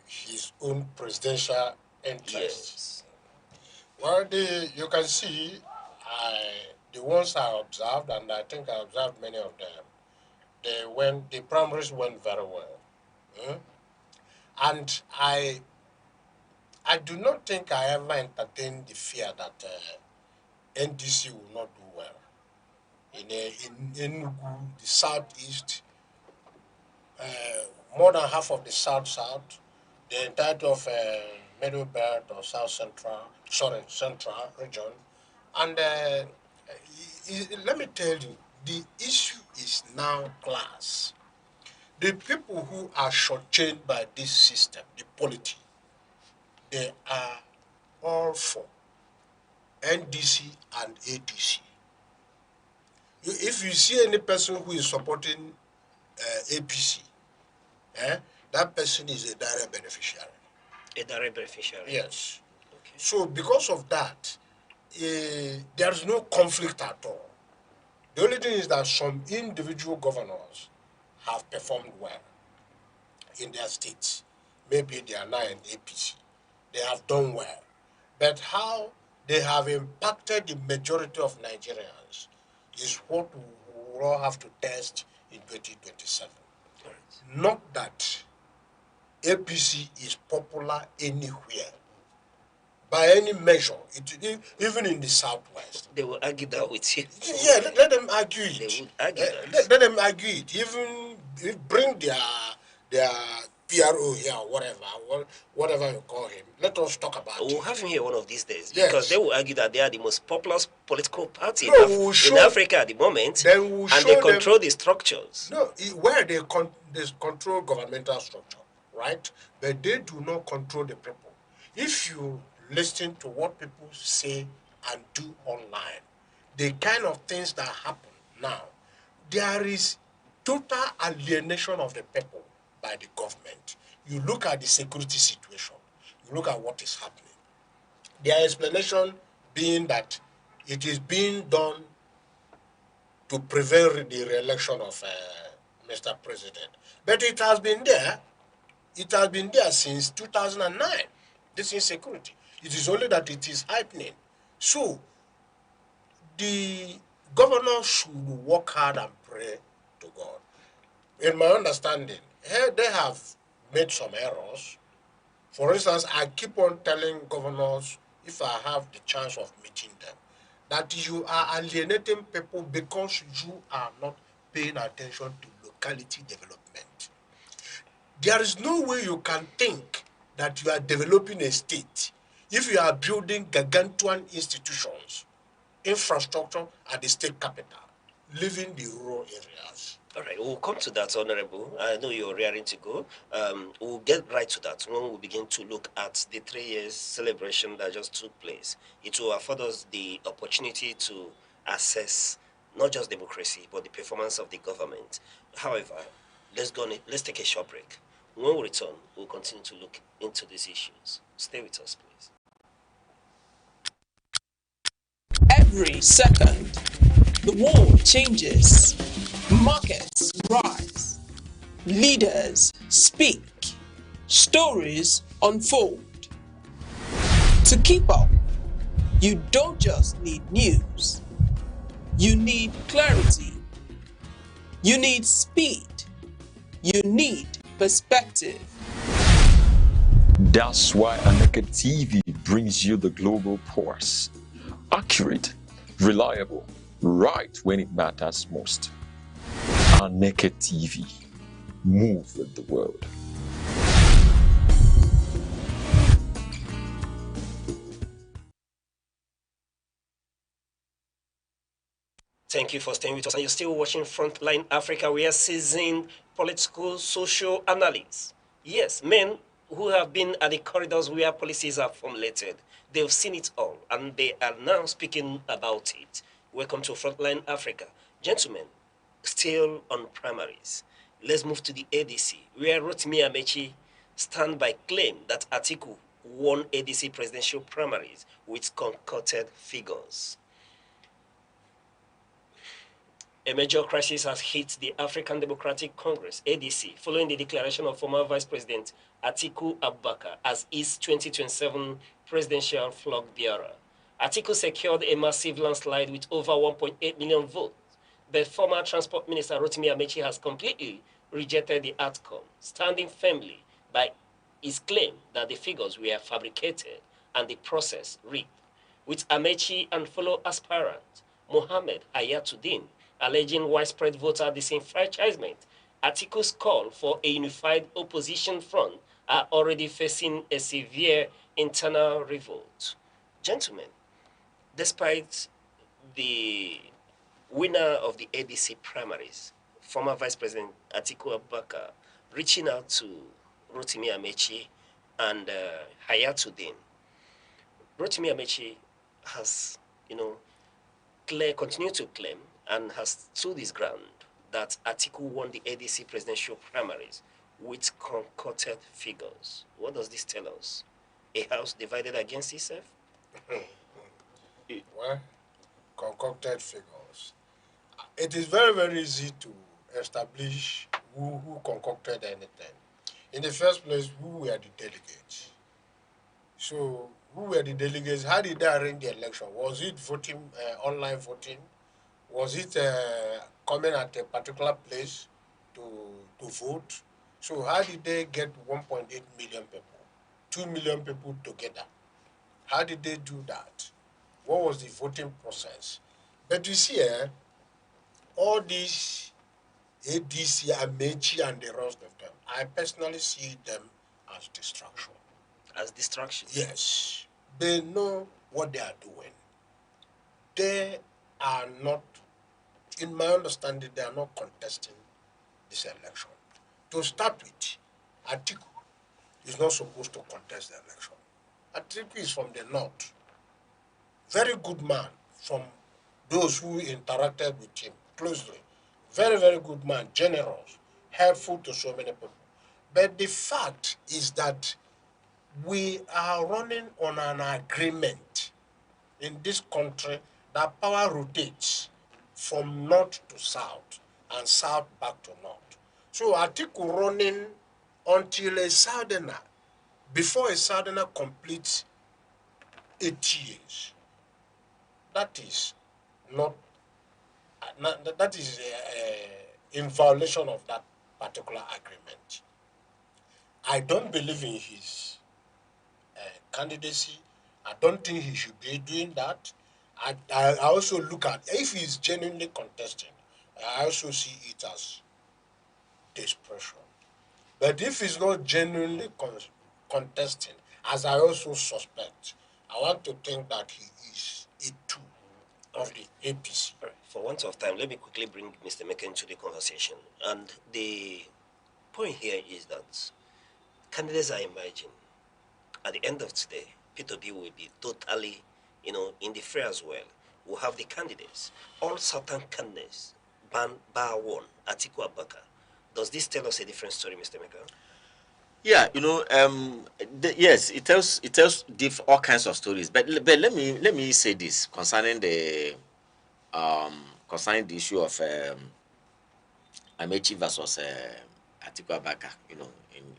S22: His own presidential
S21: Yes.
S22: interests. Well, you can see the ones I observed, and I think I observed many of them, the primaries went very well. And I do not think I ever entertained the fear that NDC will not do well. In Enugu, the southeast, more than half of the south, the entirety of Middle Belt or central region. And let me tell you, the issue is now class. The people who are shortchanged by this system, the polity, they are all for NDC and ADC. If you see any person who is supporting APC, that person is a direct beneficiary.
S21: A direct beneficiary?
S22: Yes. Okay. So because of that, there is no conflict at all. The only thing is that some individual governors have performed well in their states. Maybe they are now in APC. They have done well. But how they have impacted the majority of Nigerians is what we will all have to test in 2027. Right. Not that APC is popular anywhere. By any measure, even in the Southwest.
S21: They will argue that with you.
S22: Yeah, let them argue it.
S21: They would argue that.
S22: Let them argue it. Even bring their PRO here, whatever you call him. Let us talk about it.
S21: We'll have him here one of these days.
S22: Yes.
S21: Because they will argue that they are the most popular political party
S22: No,
S21: in Africa at the moment.
S22: Then we'll
S21: and they control the structures.
S22: No, where they control governmental structure, right? But they do not control the people. If you listen to what people say and do online, the kind of things that happen now, there is total alienation of the people by the government. You look at the security situation, you look at what is happening. Their explanation being that it is being done to prevent the re-election of Mr. President. But it has been there. It has been there since 2009, this insecurity. It is only that it is happening. So, the governor should work hard and pray to God. In my understanding, they have made some errors. For instance, I keep on telling governors, if I have the chance of meeting them, that you are alienating people because you are not paying attention to locality development. There is no way you can think that you are developing a state if you are building gargantuan institutions, infrastructure at the state capital, leaving the rural areas.
S21: All right, we'll come to that, Honorable. I know you're raring to go. We'll get right to that when we begin to look at the 3 years celebration that just took place. It will afford us the opportunity to assess not just democracy, but the performance of the government. However, let's take a short break. When we return, we'll continue to look into these issues. Stay with us, please.
S17: Every second, the world changes, markets rise, leaders speak, stories unfold. To keep up, you don't just need news, you need clarity, you need speed, you need perspective.
S5: That's why Aneke TV brings you the global pulse. Accurate, reliable, right when it matters most. Aneke TV. Move with the world.
S21: Thank you for staying with us. And you're still watching Frontline Africa. We are seasoned political, social analysts. Yes, men who have been at the corridors where policies are formulated. They've seen it all, and they are now speaking about it. Welcome to Frontline Africa. Gentlemen, still on primaries. Let's move to the ADC, where Rotimi Amechi stand by claim that Atiku won ADC presidential primaries with concocted figures. A major crisis has hit the African Democratic Congress, ADC, following the declaration of former Vice President Atiku Abubakar as his 2027 presidential flag bearer. Atiku secured a massive landslide with over 1.8 million votes. The former Transport Minister Rotimi Amechi has completely rejected the outcome, standing firmly by his claim that the figures were fabricated and the process rigged, with Amechi and fellow aspirant Mohammed Ayatuddin alleging widespread voter disenfranchisement. Atiku's call for a unified opposition front are already facing a severe internal revolt. Gentlemen, despite the winner of the ADC primaries former Vice President Atiku Abubakar reaching out to Rotimi Amechi and Hayatuddin. Rotimi Amechi has, continued to claim and has stood his ground that Atiku won the ADC presidential primaries with concocted figures. What does this tell us? A house divided against itself?
S22: Well, concocted figures. It is very, very easy to establish who concocted anything. In the first place, who were the delegates? So, who were the delegates? How did they arrange the election? Was it voting, online voting? Was it coming at a particular place to vote? So, how did they get 1.8 million people, 2 million people together? How did they do that? What was the voting process? But you see, all these ADC, Amechi, and the rest of them, I personally see them as distraction.
S21: As distraction?
S22: Yes. They know what they are doing. They are not, in my understanding, they are not contesting this election. To start with, Atiku is not supposed to contest the election. Atiku is from the north. Very good man from those who interacted with him closely. Very, very good man, generous, helpful to so many people. But the fact is that we are running on an agreement in this country that power rotates from north to south and south back to north. So Atiku running until a southerner, before a southerner completes 8 years. That is not that is in violation of that particular agreement. I don't believe in his candidacy. I don't think he should be doing that. I also look at, if he's genuinely contesting, I also see it as desperation. But if he's not genuinely contesting, as I also suspect, I want to think that he is a tool of the APC.
S21: For want of time, let me quickly bring Mr. Meke into the conversation. And the point here is that candidates are emerging. At the end of today, peterobi will be totally, in the fray as well. We'll have the candidates, all certain candidates, bar one, Atiku Abubakar. Does this tell us a different story, Mr. Meke?
S8: Yeah, yes, it tells all kinds of stories. But let me say this concerning the issue of Amechi versus Atiku Abubakar,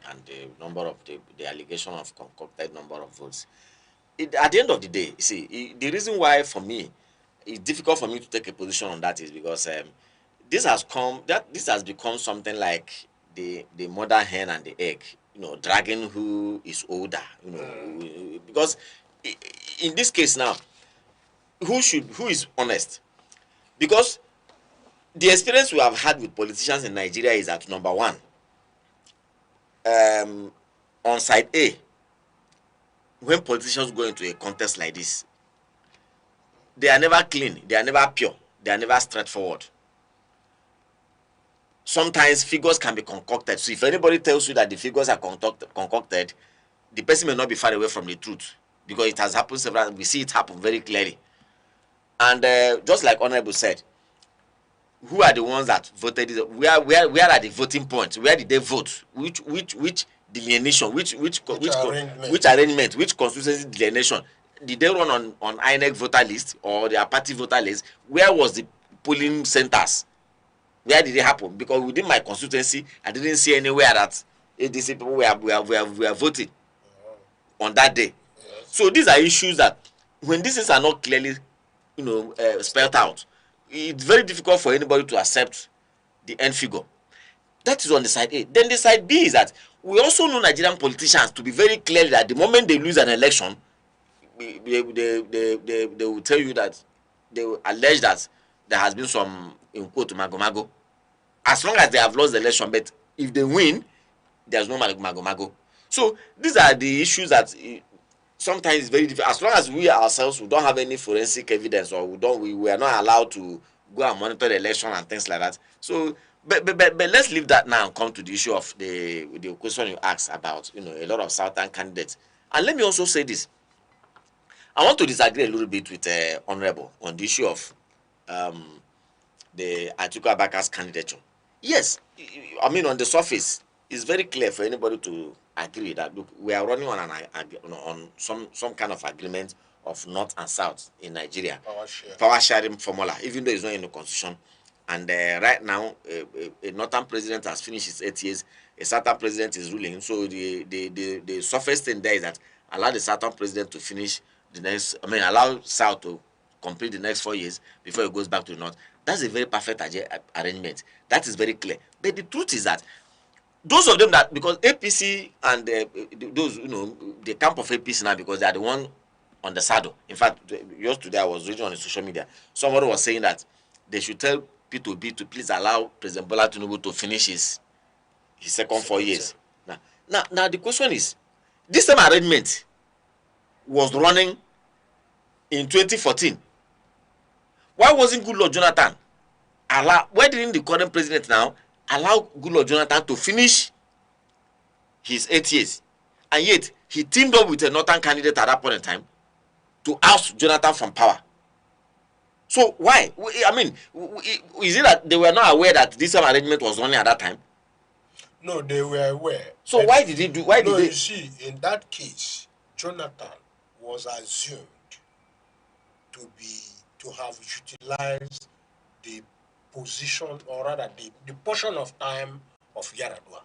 S8: and the number of the allegation of concocted number of votes. At the end of the day, you see, the reason why for me it's difficult for me to take a position on that is because this has become something like the mother hen and the egg. Dragging who is older. Because in this case now, who is honest? Because the experience we have had with politicians in Nigeria is that, number one, on side A, when politicians go into a contest like this, they are never clean, they are never pure, they are never straightforward. Sometimes figures can be concocted. So if anybody tells you that the figures are concocted, the person may not be far away from the truth, because it has happened several times. We see it happen very clearly. And just like Honorable said, who are the ones that voted? Where are the voting points? Where did they vote? Which delineation? Which arrangement? Which constituency delineation? Did they run on INEC voter list or their party voter list? Where was the polling centers? Where did it happen? Because within my constituency, I didn't see anywhere that ADC people were voting on that day. So these are issues that, when these things are not clearly, spelled out, it's very difficult for anybody to accept the end figure. That is on the side A. Then the side B is that we also know Nigerian politicians to be very clear that the moment they lose an election, they will tell you that they will allege that there has been some, in quote, mago. As long as they have lost the election, but if they win, there's no mago. So these are the issues that sometimes it's very difficult. As long as we ourselves, we don't have any forensic evidence, or we are not allowed to go and monitor the election and things like that. So But let's leave that now and come to the issue of the question you asked about, a lot of Southern candidates. And let me also say this. I want to disagree a little bit with Honorable on the issue of the Atiku Abubakar candidature. Yes, I mean, on the surface, it's very clear for anybody to agree that, look, we are running on some kind of agreement of North and South in Nigeria. Power sharing formula, even though it's not in the constitution. And right now, a Northern president has finished his 8 years. A Southern president is ruling. So the surface thing there is that allow the Southern president to finish the next. I mean, allow South to complete the next 4 years before it goes back to the North. That's a very perfect arrangement. That is very clear. But the truth is that those of them that, because APC and those, the camp of APC now, because they are the one on the saddle. In fact, just today I was reading on the social media, somebody was saying that they should tell peterobi to please allow President Bola Tinubu to finish his second 4 years. Now the question is, this same arrangement was running in 2014. Why wasn't Goodluck Jonathan why didn't the current president now allow Goodluck Jonathan to finish his 8 years? And yet he teamed up with a northern candidate at that point in time to oust Jonathan from power. So why? I mean, is it that they were not aware that this same arrangement was running at that time?
S22: No, they were aware.
S8: So why did they do? Why did they?
S22: You see, in that case, Jonathan was assumed to have utilized the position, or rather the portion of time of Yar'Adua,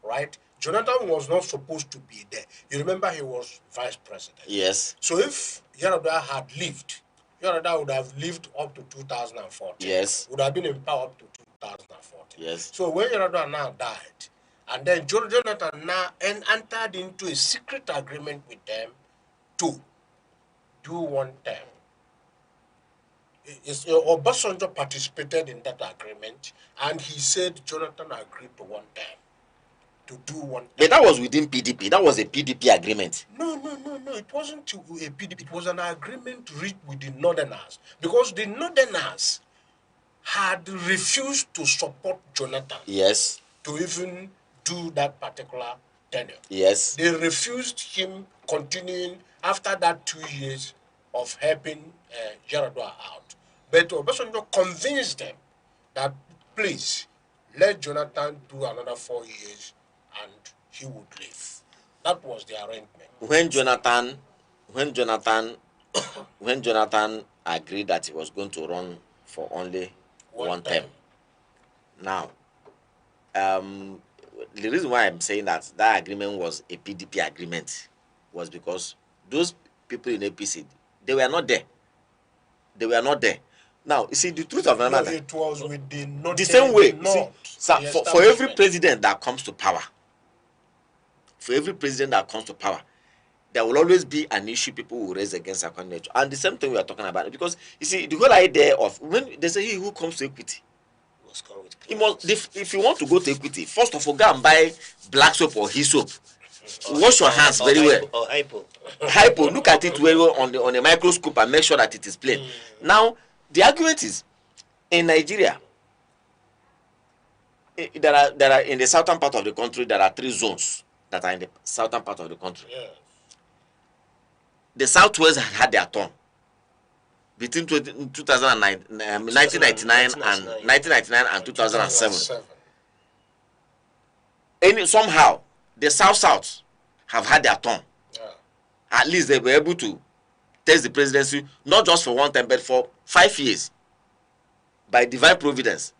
S22: right? Jonathan was not supposed to be there. You remember he was vice president.
S8: Yes.
S22: So if Yar'Adua had lived, Yar'Adua would have lived up to 2014.
S8: Yes.
S22: Would have been in power up to 2014.
S8: Yes.
S22: So when Yar'Adua now died, and then Jonathan now entered into a secret agreement with them to do one term. Obasanjo participated in that agreement, and he said Jonathan agreed to one term, to do one term.
S8: But that was within PDP. That was a PDP agreement.
S22: No. It wasn't a PDP. It was an agreement reached with the Northerners, because the Northerners had refused to support Jonathan.
S8: Yes.
S22: To even do that particular tenure.
S8: Yes.
S22: They refused him continuing after that 2 years of helping Yar'Adua out. But Obasanjo convinced them that, please, let Jonathan do another 4 years and he would leave. That was the arrangement.
S8: When Jonathan agreed that he was going to run for only one term. Now, the reason why I'm saying that agreement was a PDP agreement was because those people in APC, they were not there. They were not there. Now, you see, the truth of the matter,
S22: it was with the
S8: same way. For every president that comes to power, there will always be an issue people will raise against our candidature. And the same thing we are talking about. Because, you see, the whole idea of, when they say he who comes to equity, if you want to go to equity, first of all, go and buy black soap or his soap. Wash your hands very well.
S21: Or hypo.
S8: Hypo. Look at it very well on a microscope and make sure that it is plain. Now, the argument is, in Nigeria, there are in the southern part of the country, there are 3 zones that are in the southern part of the country.
S22: Yeah.
S8: The Southwest had their turn between 1999 and 2007. Somehow, the South have had their turn.
S22: Yeah.
S8: At least they were able to test the presidency, not just for one time, but for 5 years, by divine providence.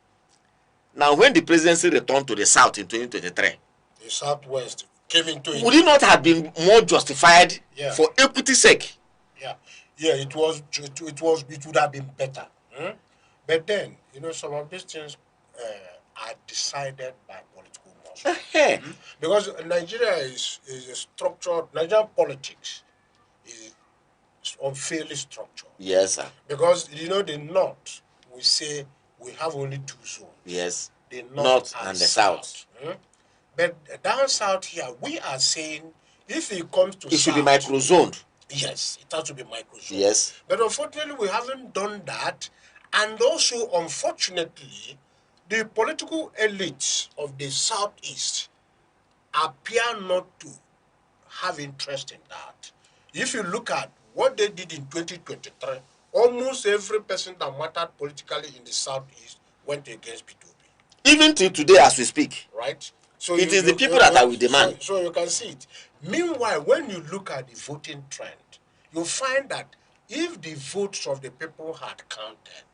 S8: Now, when the presidency returned to the South in 2023,
S22: the Southwest came into it.
S8: Would it not have been more justified for equity's sake?
S22: Yeah, it would have been better. But then, some of these things are decided by political muscle. Because Nigeria is a structured, Nigerian politics is unfairly structured.
S8: Yes, sir.
S22: Because, the North, we say we have only 2 zones.
S8: Yes.
S22: The
S8: North and the South.
S22: But down south here, we are saying if it comes to
S8: it should be micro-zoned.
S22: Yes, it has to be micro-zoned.
S8: Yes.
S22: But unfortunately, we haven't done that. And also, unfortunately, the political elites of the Southeast appear not to have interest in that. If you look at what they did in 2023, almost every person that mattered politically in the Southeast went against Peterobi.
S8: Even till today as we speak.
S22: Right? So
S8: it is the people that are with demand.
S22: So you can see it. Meanwhile, when you look at the voting trend, you find that if the votes of the people had counted,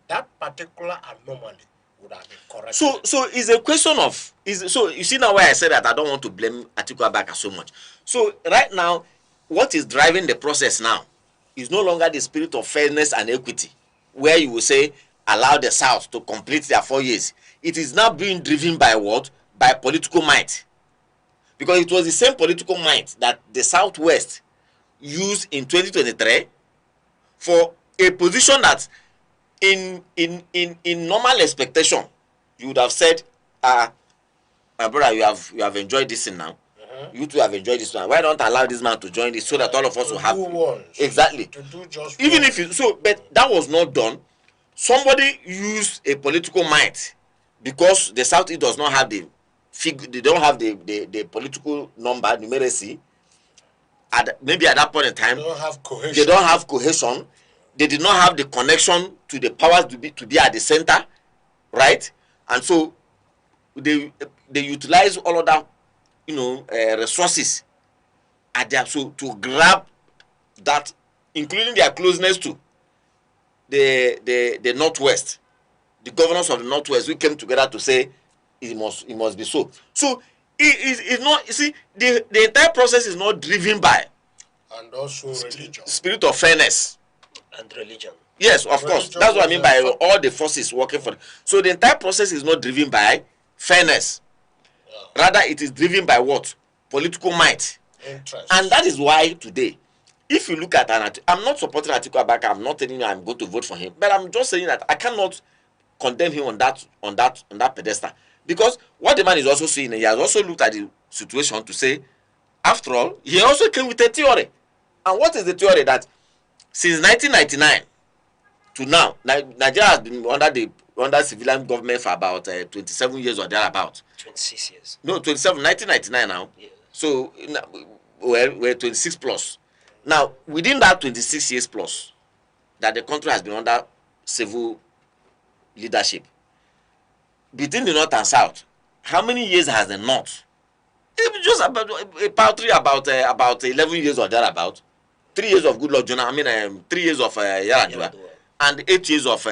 S22: that particular anomaly would have been corrected.
S8: So it's a question of so you see now why I said that I don't want to blame Atiku Abubakar so much. So right now, what is driving the process now is no longer the spirit of fairness and equity, where you will say allow the South to complete their 4 years. It is now being driven by what? By political might. Because it was the same political might that the Southwest used in 2023 for a position that in normal expectation, you would have said, my brother, you have enjoyed this thing now. You two have enjoyed this one. Why don't I allow this man to join this so that all of us will have exactly.
S22: To do just
S8: even if you but that was not done. Somebody used a political might because the South does not have the figure, they don't have the political number numeracy. Maybe at that point in time,
S22: they don't have cohesion.
S8: They don't have cohesion. They did not have the connection to the powers to be at the center, right? And so they utilize all of that, resources at their to grab that, including their closeness to the Northwest, the governors of the Northwest, we came together to say it must be so. So it's not. You see, the entire process is not driven by
S22: and also religion,
S8: spirit of fairness
S22: and religion.
S8: Yes, of course. That's what I mean by all the forces working for. So the entire process is not driven by fairness. Yeah. Rather, it is driven by what? Political might.
S22: Interest.
S8: And that is why today, if you look at I'm not supporting Atiku Abubakar. I'm not telling you I'm going to vote for him, but I'm just saying that I cannot condemn him on that pedestal, because what the man is also saying, he has also looked at the situation to say, after all, he also came with a theory. And what is the theory? That since 1999 to now, Nigeria has been under civilian government for about 27 years or thereabout.
S21: 26 years.
S8: No, 27, 1999 now. Yeah. So we're 26 plus. Now, within that 26 years plus, that the country has been under civil leadership, between the North and South, how many years has the North? It's just about 11 years or thereabout. 3 years of Goodluck Jonathan, 3 years of Yar'Adua, and 8 years of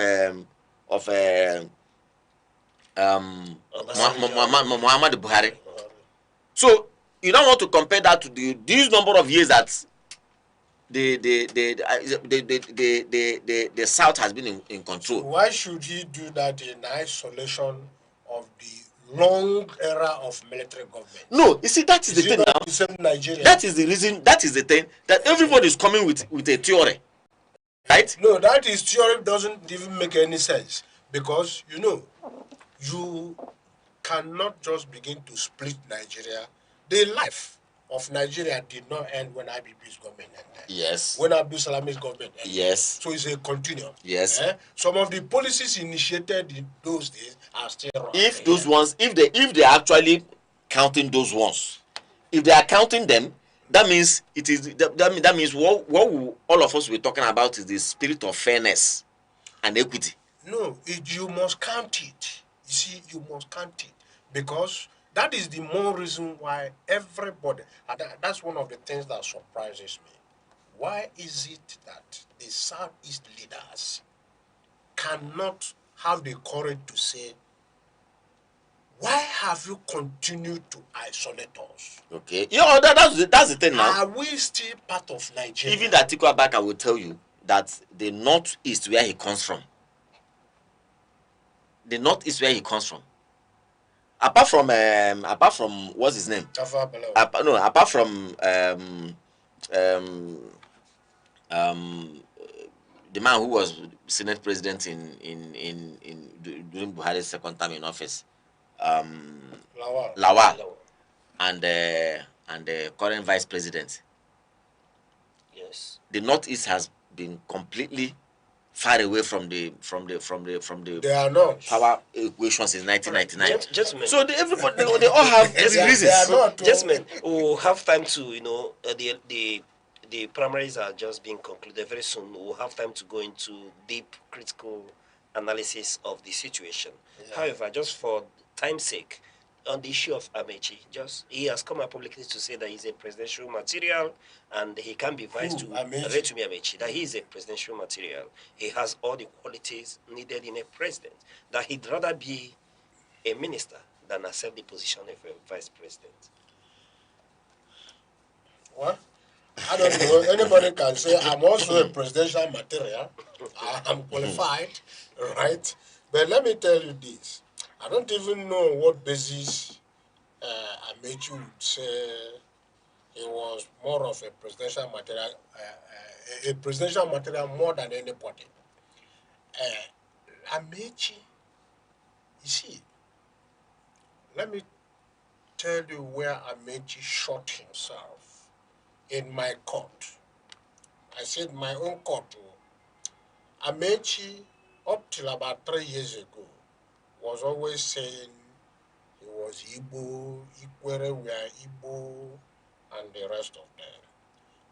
S8: Muhammad Buhari. So you don't want to compare that to these number of years that the South has been in control.
S22: Why should he do that in isolation of the long era of military government?
S8: No, you see, that is the thing now.
S22: The same Nigeria?
S8: That is the reason. That is the thing that everybody is coming with a theory, right?
S22: No, that is theory doesn't even make any sense, because you cannot just begin to split Nigeria. The life of Nigeria did not end when IBB's government ended.
S8: Yes.
S22: When Abdul Salami's government ended.
S8: Yes.
S22: So it's a continuum.
S8: Yes.
S22: Some of the policies initiated in those days are still running.
S8: If those ones, if they are actually counting those ones, if they are counting them, that means it is that means what all of us were talking about is the spirit of fairness and equity.
S22: No, you must count it. You see, you must count it, because that is the more reason why everybody, and that's one of the things that surprises me. Why is it that the Southeast leaders cannot have the courage to say, why have you continued to isolate us?
S8: Okay. Yeah, that's the thing now.
S22: Are we still part of Nigeria?
S8: Even that Atiku Abubakar will tell you that the Northeast, where he comes from, apart from what's his name? Apart from the man who was Senate President during Buhari's second term in office, Lawal, and the current Vice President.
S21: Yes.
S8: The Northeast has been completely far away from the
S22: They are not.
S8: power equations in 1999.
S21: Gentlemen.
S8: So everybody they all have reasons.
S22: They are not.
S21: Gentlemen, we'll have time to, the primaries are just being concluded very soon. We'll have time to go into deep critical analysis of the situation. Yeah. However, just for time's sake, on the issue of Amechi, he has come out publicly to say that he's a presidential material and he can be vice to Rotimi Amechi, that he is a presidential material. He has all the qualities needed in a president, that he'd rather be a minister than accept the position of a vice president.
S22: What? I don't know. Anybody can say I'm also a presidential material. I'm qualified, right? But let me tell you this. I don't even know what basis Amechi would say he was more of a presidential material more than anybody. Amechi, you see, let me tell you where Amechi shot himself in my court. I said my own court. Amechi, up till about 3 years ago, was always saying he was Igbo, Ikwere were Igbo, and the rest of them.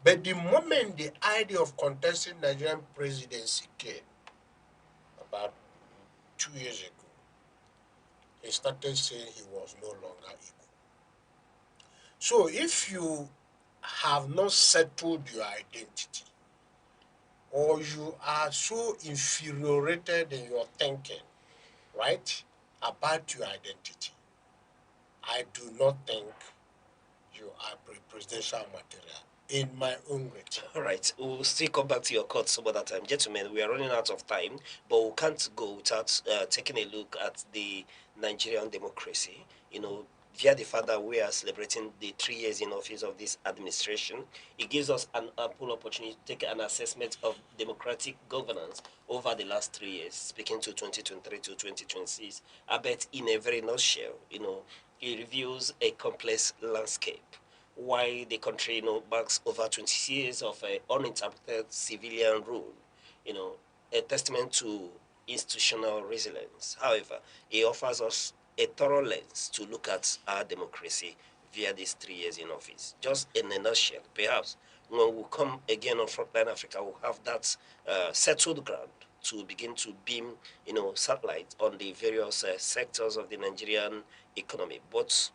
S22: But the moment the idea of contesting Nigerian presidency came, about 2 years ago, he started saying he was no longer Igbo. So if you have not settled your identity, or you are so infuriated in your thinking, right, about your identity, I do not think you are presidential material in my own rating.
S21: All right, we'll still come back to your court some other time. Gentlemen, we are running out of time, but we can't go without taking a look at the Nigerian democracy. Via the fact that we are celebrating the 3 years in office of this administration, it gives us an ample opportunity to take an assessment of democratic governance over the last 3 years, speaking to 2023 to 2026. I bet in a very nutshell, it reveals a complex landscape. Why the country, backs over 20 years of uninterrupted civilian rule, a testament to institutional resilience. However, it offers us a thorough lens to look at our democracy via these 3 years in office. Just in a nutshell, perhaps when we come again on Frontline Africa, we'll have that settled ground to begin to beam, satellite on the various sectors of the Nigerian economy. But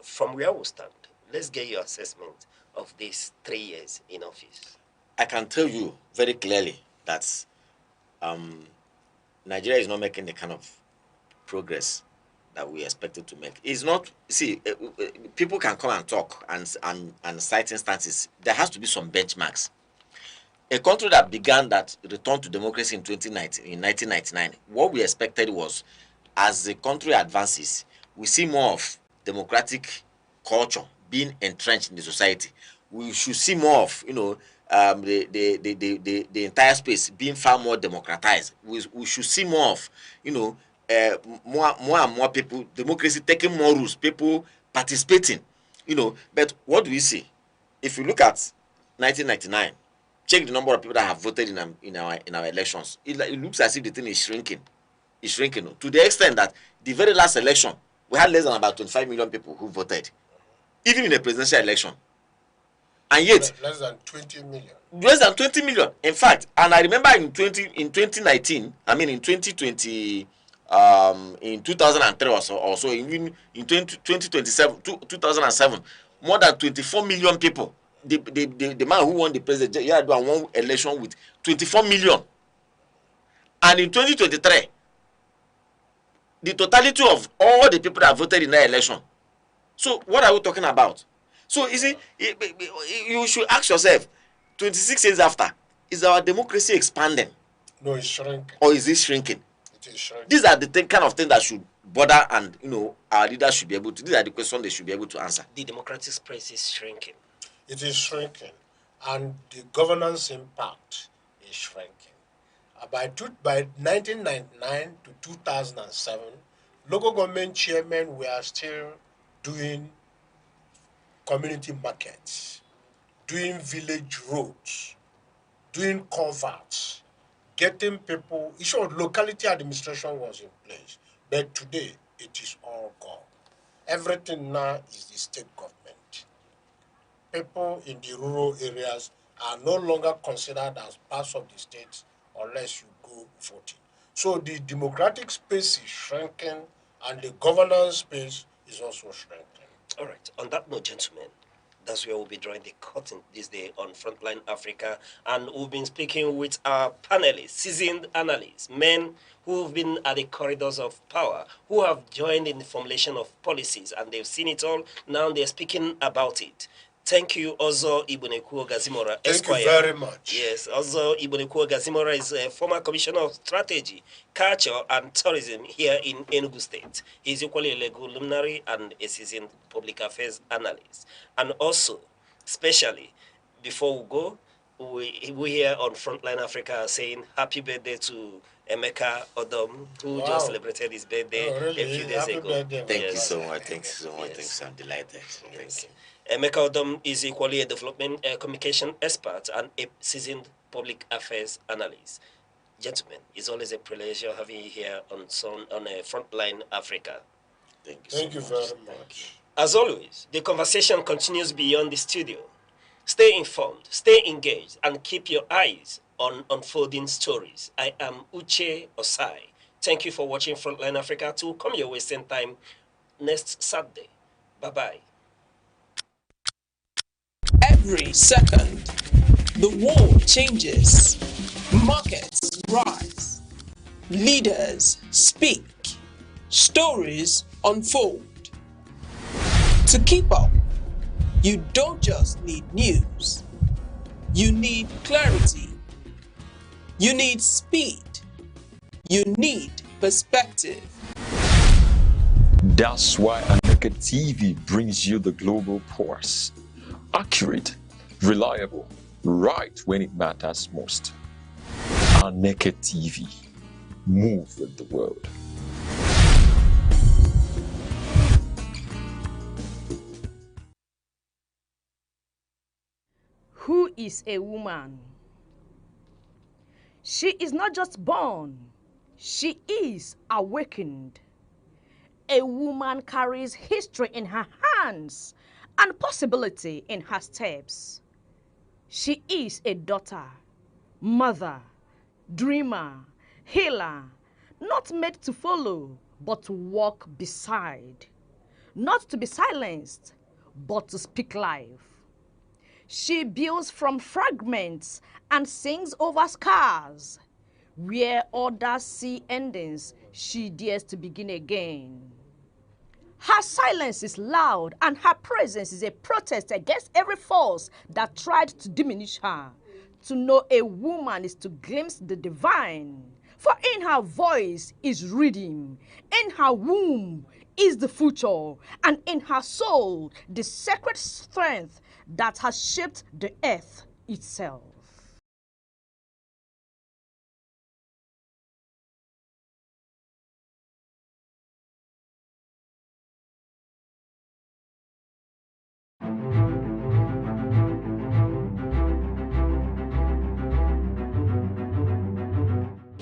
S21: from where we stand, let's get your assessment of these 3 years in office.
S8: I can tell you very clearly that Nigeria is not making the kind of progress that we expected to make. It's not, people can come and talk and cite instances. There has to be some benchmarks. A country that began that return to democracy in 1999, what we expected was, as the country advances, we see more of democratic culture being entrenched in the society. We should see more of, the entire space being far more democratized. We should see more of, more and more people, democracy taking more rules, people participating, But what do we see? If you look at 1999, check the number of people that have voted in our elections. It looks as if the thing is shrinking. It's shrinking to the extent that the very last election, we had less than about 25 million people who voted, even in a presidential election. And yet,
S22: less than 20 million.
S8: Less than 20 million. In fact, and I remember in 2019, in 2020. In 2003 or so, even in 2007, more than 24 million people. The man who won the president, won election with 24 million. And in 2023, the totality of all the people that voted in that election. So what are we talking about? So you see, you should ask yourself, 26 years after, is our democracy expanding?
S22: No, it's shrinking.
S8: Or is it shrinking? These are the kind of things that should bother, and our leaders should be able to. These are the questions they should be able to answer.
S21: The democratic space is shrinking.
S22: It is shrinking, and the governance impact is shrinking. By 1999 to 2007, local government chairmen were still doing community markets, doing village roads, doing culverts, getting people, issue of locality administration was in place. But today, it is all gone. Everything now is the state government. People in the rural areas are no longer considered as parts of the state unless you go voting. So the democratic space is shrinking and the governance space is also shrinking.
S21: All right. On that note, gentlemen, that's where we'll be drawing the curtain this day on Frontline Africa. And we've been speaking with our panelists, seasoned analysts, men who've been at the corridors of power, who have joined in the formulation of policies, and they've seen it all. Now they're speaking about it. Thank you, Ozo Ibunekuo Gazimora, Esquire.
S22: Thank you very much.
S21: Yes, Ozo Ibunekuo Gazimora is a former Commissioner of Strategy, Culture and Tourism here in Enugu State. He's equally a legal luminary and a seasoned public affairs analyst. And also, especially, before we go, we here on Frontline Africa are saying happy birthday to Emeka Odom, who just celebrated his birthday a few days ago.
S8: Thank you so much. Thanks so much. Thanks. I'm delighted. Thank you.
S21: Emeka Odom is equally a development communication expert and a seasoned public affairs analyst. Gentlemen, it's always a pleasure having you here on Frontline Africa.
S22: Thank you very much.
S21: As always, the conversation continues beyond the studio. Stay informed, stay engaged, and keep your eyes on unfolding stories. I am Uche Osai. Thank you for watching Frontline Africa. To come your way same time next Saturday. Bye-bye.
S17: Every second, the world changes, markets rise, leaders speak, stories unfold. To keep up, you don't just need news, you need clarity, you need speed, you need perspective.
S5: That's why Aneke TV brings you the global pulse. Accurate, reliable, right when it matters most. Aneke TV. Move with the world.
S10: Who is a woman? She is not just born, she is awakened. A woman carries history in her hands and possibility in her steps. She is a daughter, mother, dreamer, healer, not made to follow, but to walk beside. Not to be silenced, but to speak life. She builds from fragments and sings over scars. Where others see endings, she dares to begin again. Her silence is loud and her presence is a protest against every force that tried to diminish her. To know a woman is to glimpse the divine. For in her voice is rhythm, in her womb is the future, and in her soul the sacred strength that has shaped the earth itself.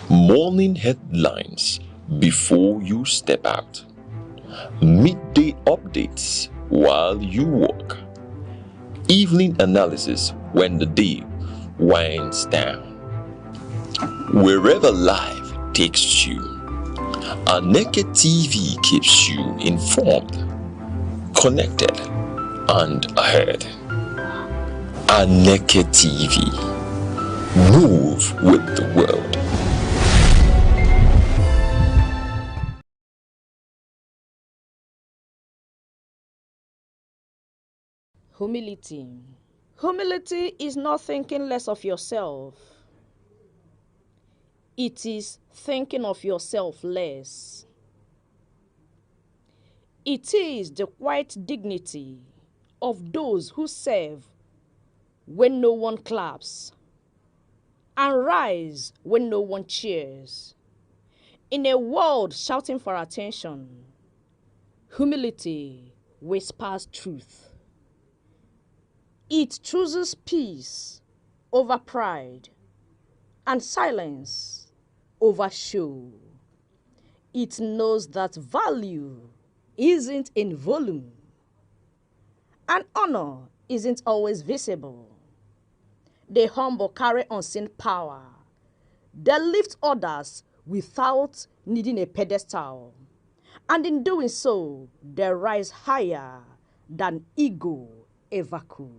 S5: Morning headlines before you step out. Midday updates while you walk. Evening analysis when the day winds down. Wherever life takes you, Aneke TV keeps you informed, connected, and ahead. Aneke TV. Move with the world.
S10: Humility. Humility is not thinking less of yourself. It is thinking of yourself less. It is the quiet dignity of those who serve when no one claps and rise when no one cheers. In a world shouting for attention, humility whispers truth. It chooses peace over pride, and silence over show. It knows that value isn't in volume, and honor isn't always visible. The humble carry unseen power. They lift others without needing a pedestal, and in doing so, they rise higher than ego ever could.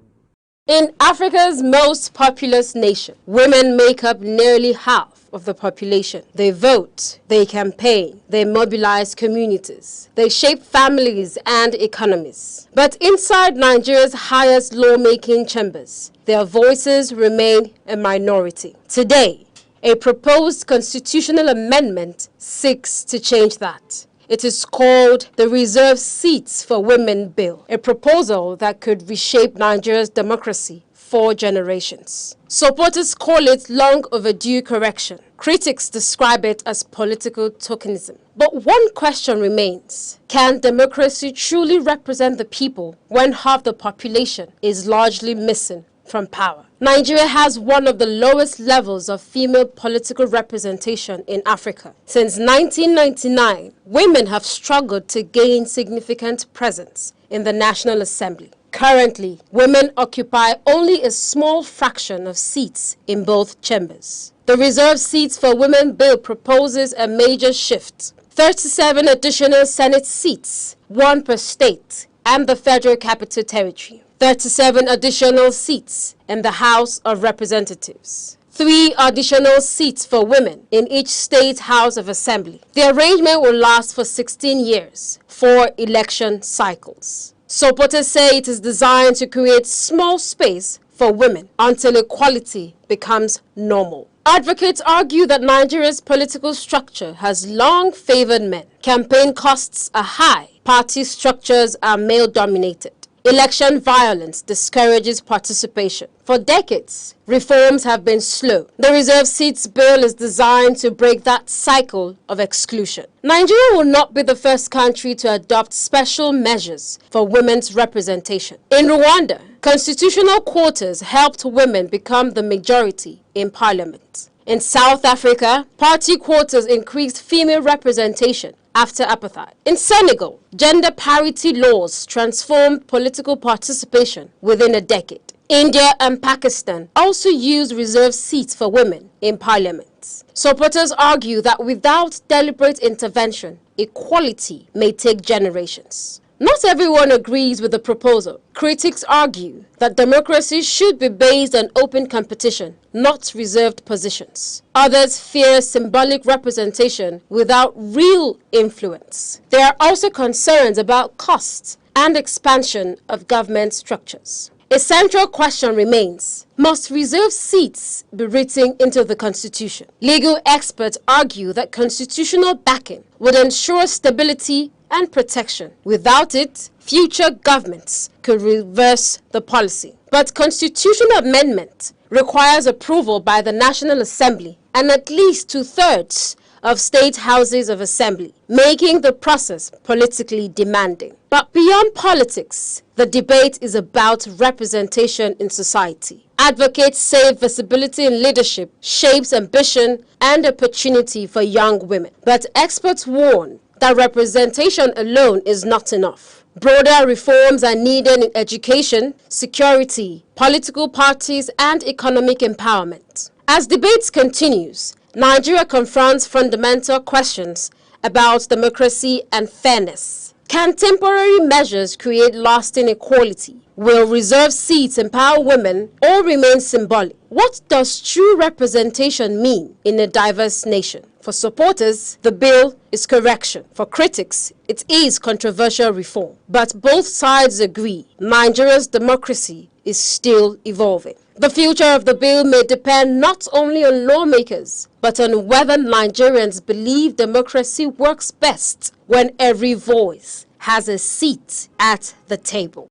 S11: In Africa's most populous nation, women make up nearly half of the population. They vote, they campaign, they mobilize communities, they shape families and economies. But inside Nigeria's highest lawmaking chambers, their voices remain a minority. Today, a proposed constitutional amendment seeks to change that. It is called the Reserved Seats for Women Bill, a proposal that could reshape Nigeria's democracy for generations. Supporters call it long overdue correction. Critics describe it as political tokenism. But one question remains: can democracy truly represent the people when half the population is largely missing from power? Nigeria has one of the lowest levels of female political representation in Africa. Since 1999, women have struggled to gain significant presence in the National Assembly. Currently, women occupy only a small fraction of seats in both chambers. The Reserved Seats for Women Bill proposes a major shift: 37 additional Senate seats, 1 per state, and the Federal Capital Territory. 37 additional seats in the House of Representatives. 3 additional seats for women in each state House of Assembly. The arrangement will last for 16 years, 4 election cycles. Supporters say it is designed to create small space for women until equality becomes normal. Advocates argue that Nigeria's political structure has long favored men. Campaign costs are high. Party structures are male-dominated. Election violence discourages participation. For decades, reforms have been slow. The Reserved Seats Bill is designed to break that cycle of exclusion. Nigeria will not be the first country to adopt special measures for women's representation. In Rwanda, constitutional quotas helped women become the majority in parliament. In South Africa, party quotas increased female representation after apartheid. In Senegal, gender parity laws transformed political participation within a decade. India and Pakistan also use reserved seats for women in parliaments. Supporters argue that without deliberate intervention, equality may take generations. Not everyone agrees with the proposal. Critics argue that democracy should be based on open competition, not reserved positions. Others fear symbolic representation without real influence. There are also concerns about costs and expansion of government structures. A central question remains: must reserved seats be written into the Constitution? Legal experts argue that constitutional backing would ensure stability and protection. Without it, future governments could reverse the policy. But constitutional amendment requires approval by the National Assembly and at least 2/3 of state houses of assembly, making the process politically demanding. But beyond politics, the debate is about representation in society. Advocates say visibility in leadership shapes ambition and opportunity for young women. But experts warn that representation alone is not enough. Broader reforms are needed in education, security, political parties, and economic empowerment. As debates continues, Nigeria confronts fundamental questions about democracy and fairness. Can temporary measures create lasting equality? Will reserved seats empower women or remain symbolic? What does true representation mean in a diverse nation? For supporters, the bill is correction. For critics, it is controversial reform. But both sides agree Nigeria's democracy is still evolving. The future of the bill may depend not only on lawmakers, but on whether Nigerians believe democracy works best when every voice has a seat at the table.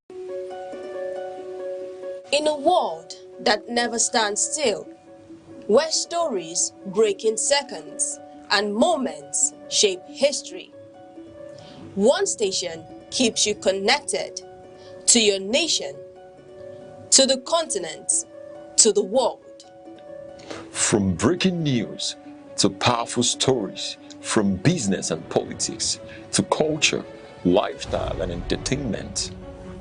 S12: In a world that never stands still, where stories break in seconds and moments shape history, one station keeps you connected to your nation, to the continent, to the world.
S5: From breaking news to powerful stories, from business and politics to culture, lifestyle and entertainment,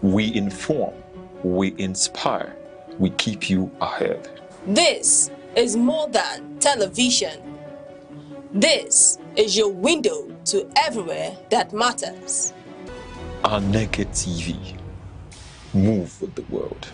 S5: we inform, we inspire, we keep you ahead.
S12: This is more than television. This is your window to everywhere that matters.
S5: Aneke TV. Move with the world.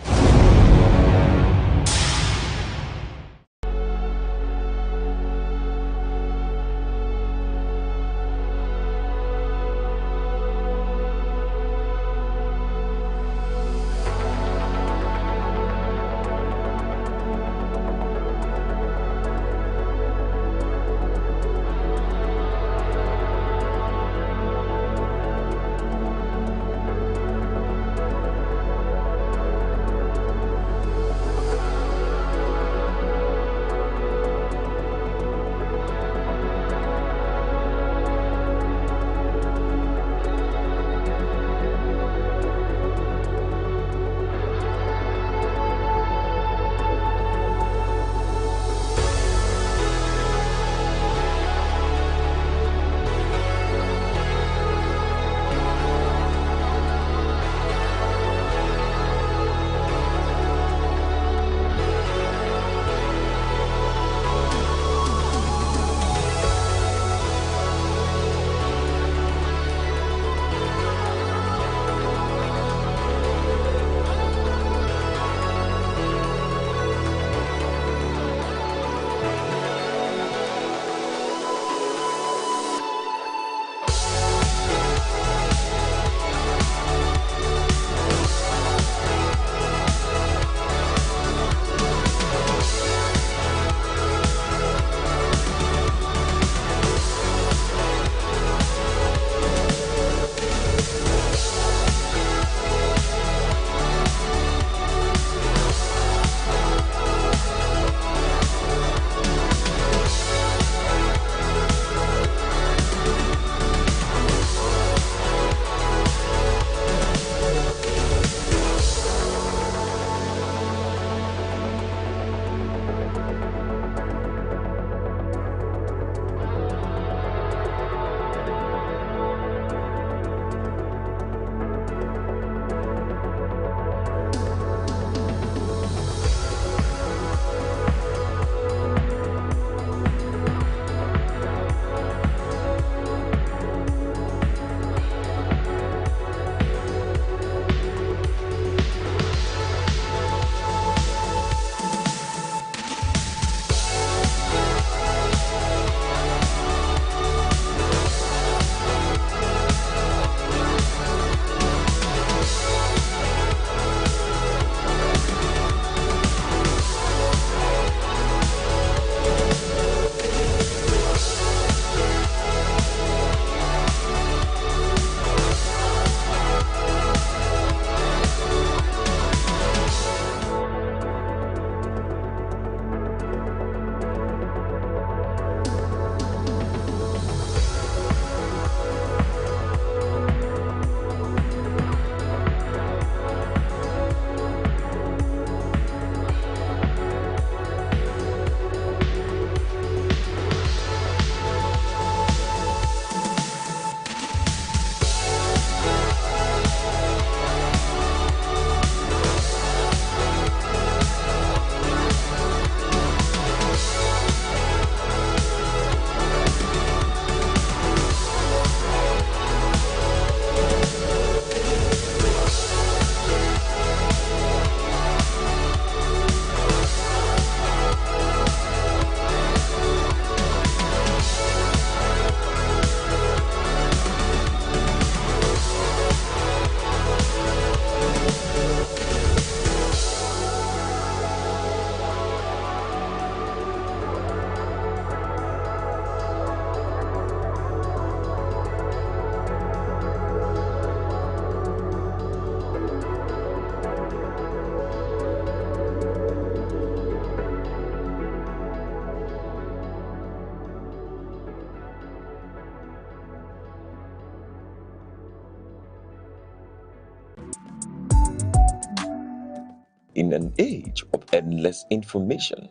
S5: In an age of endless information,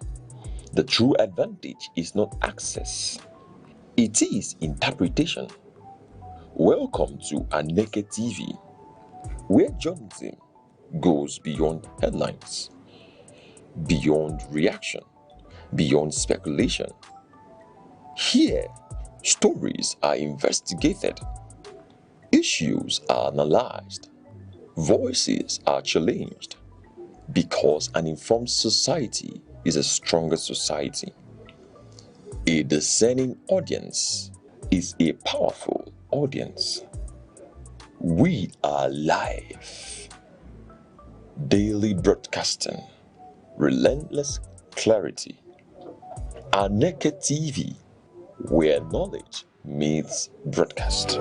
S5: The true advantage is not access, it is interpretation. Welcome to Aneke TV, where journalism goes beyond headlines, beyond reaction, beyond speculation. Here, stories are investigated, issues are analyzed, voices are challenged, because an informed society is a stronger society. A discerning audience is a powerful audience. We are live, daily broadcasting, relentless clarity. Aneke TV, where knowledge meets broadcast.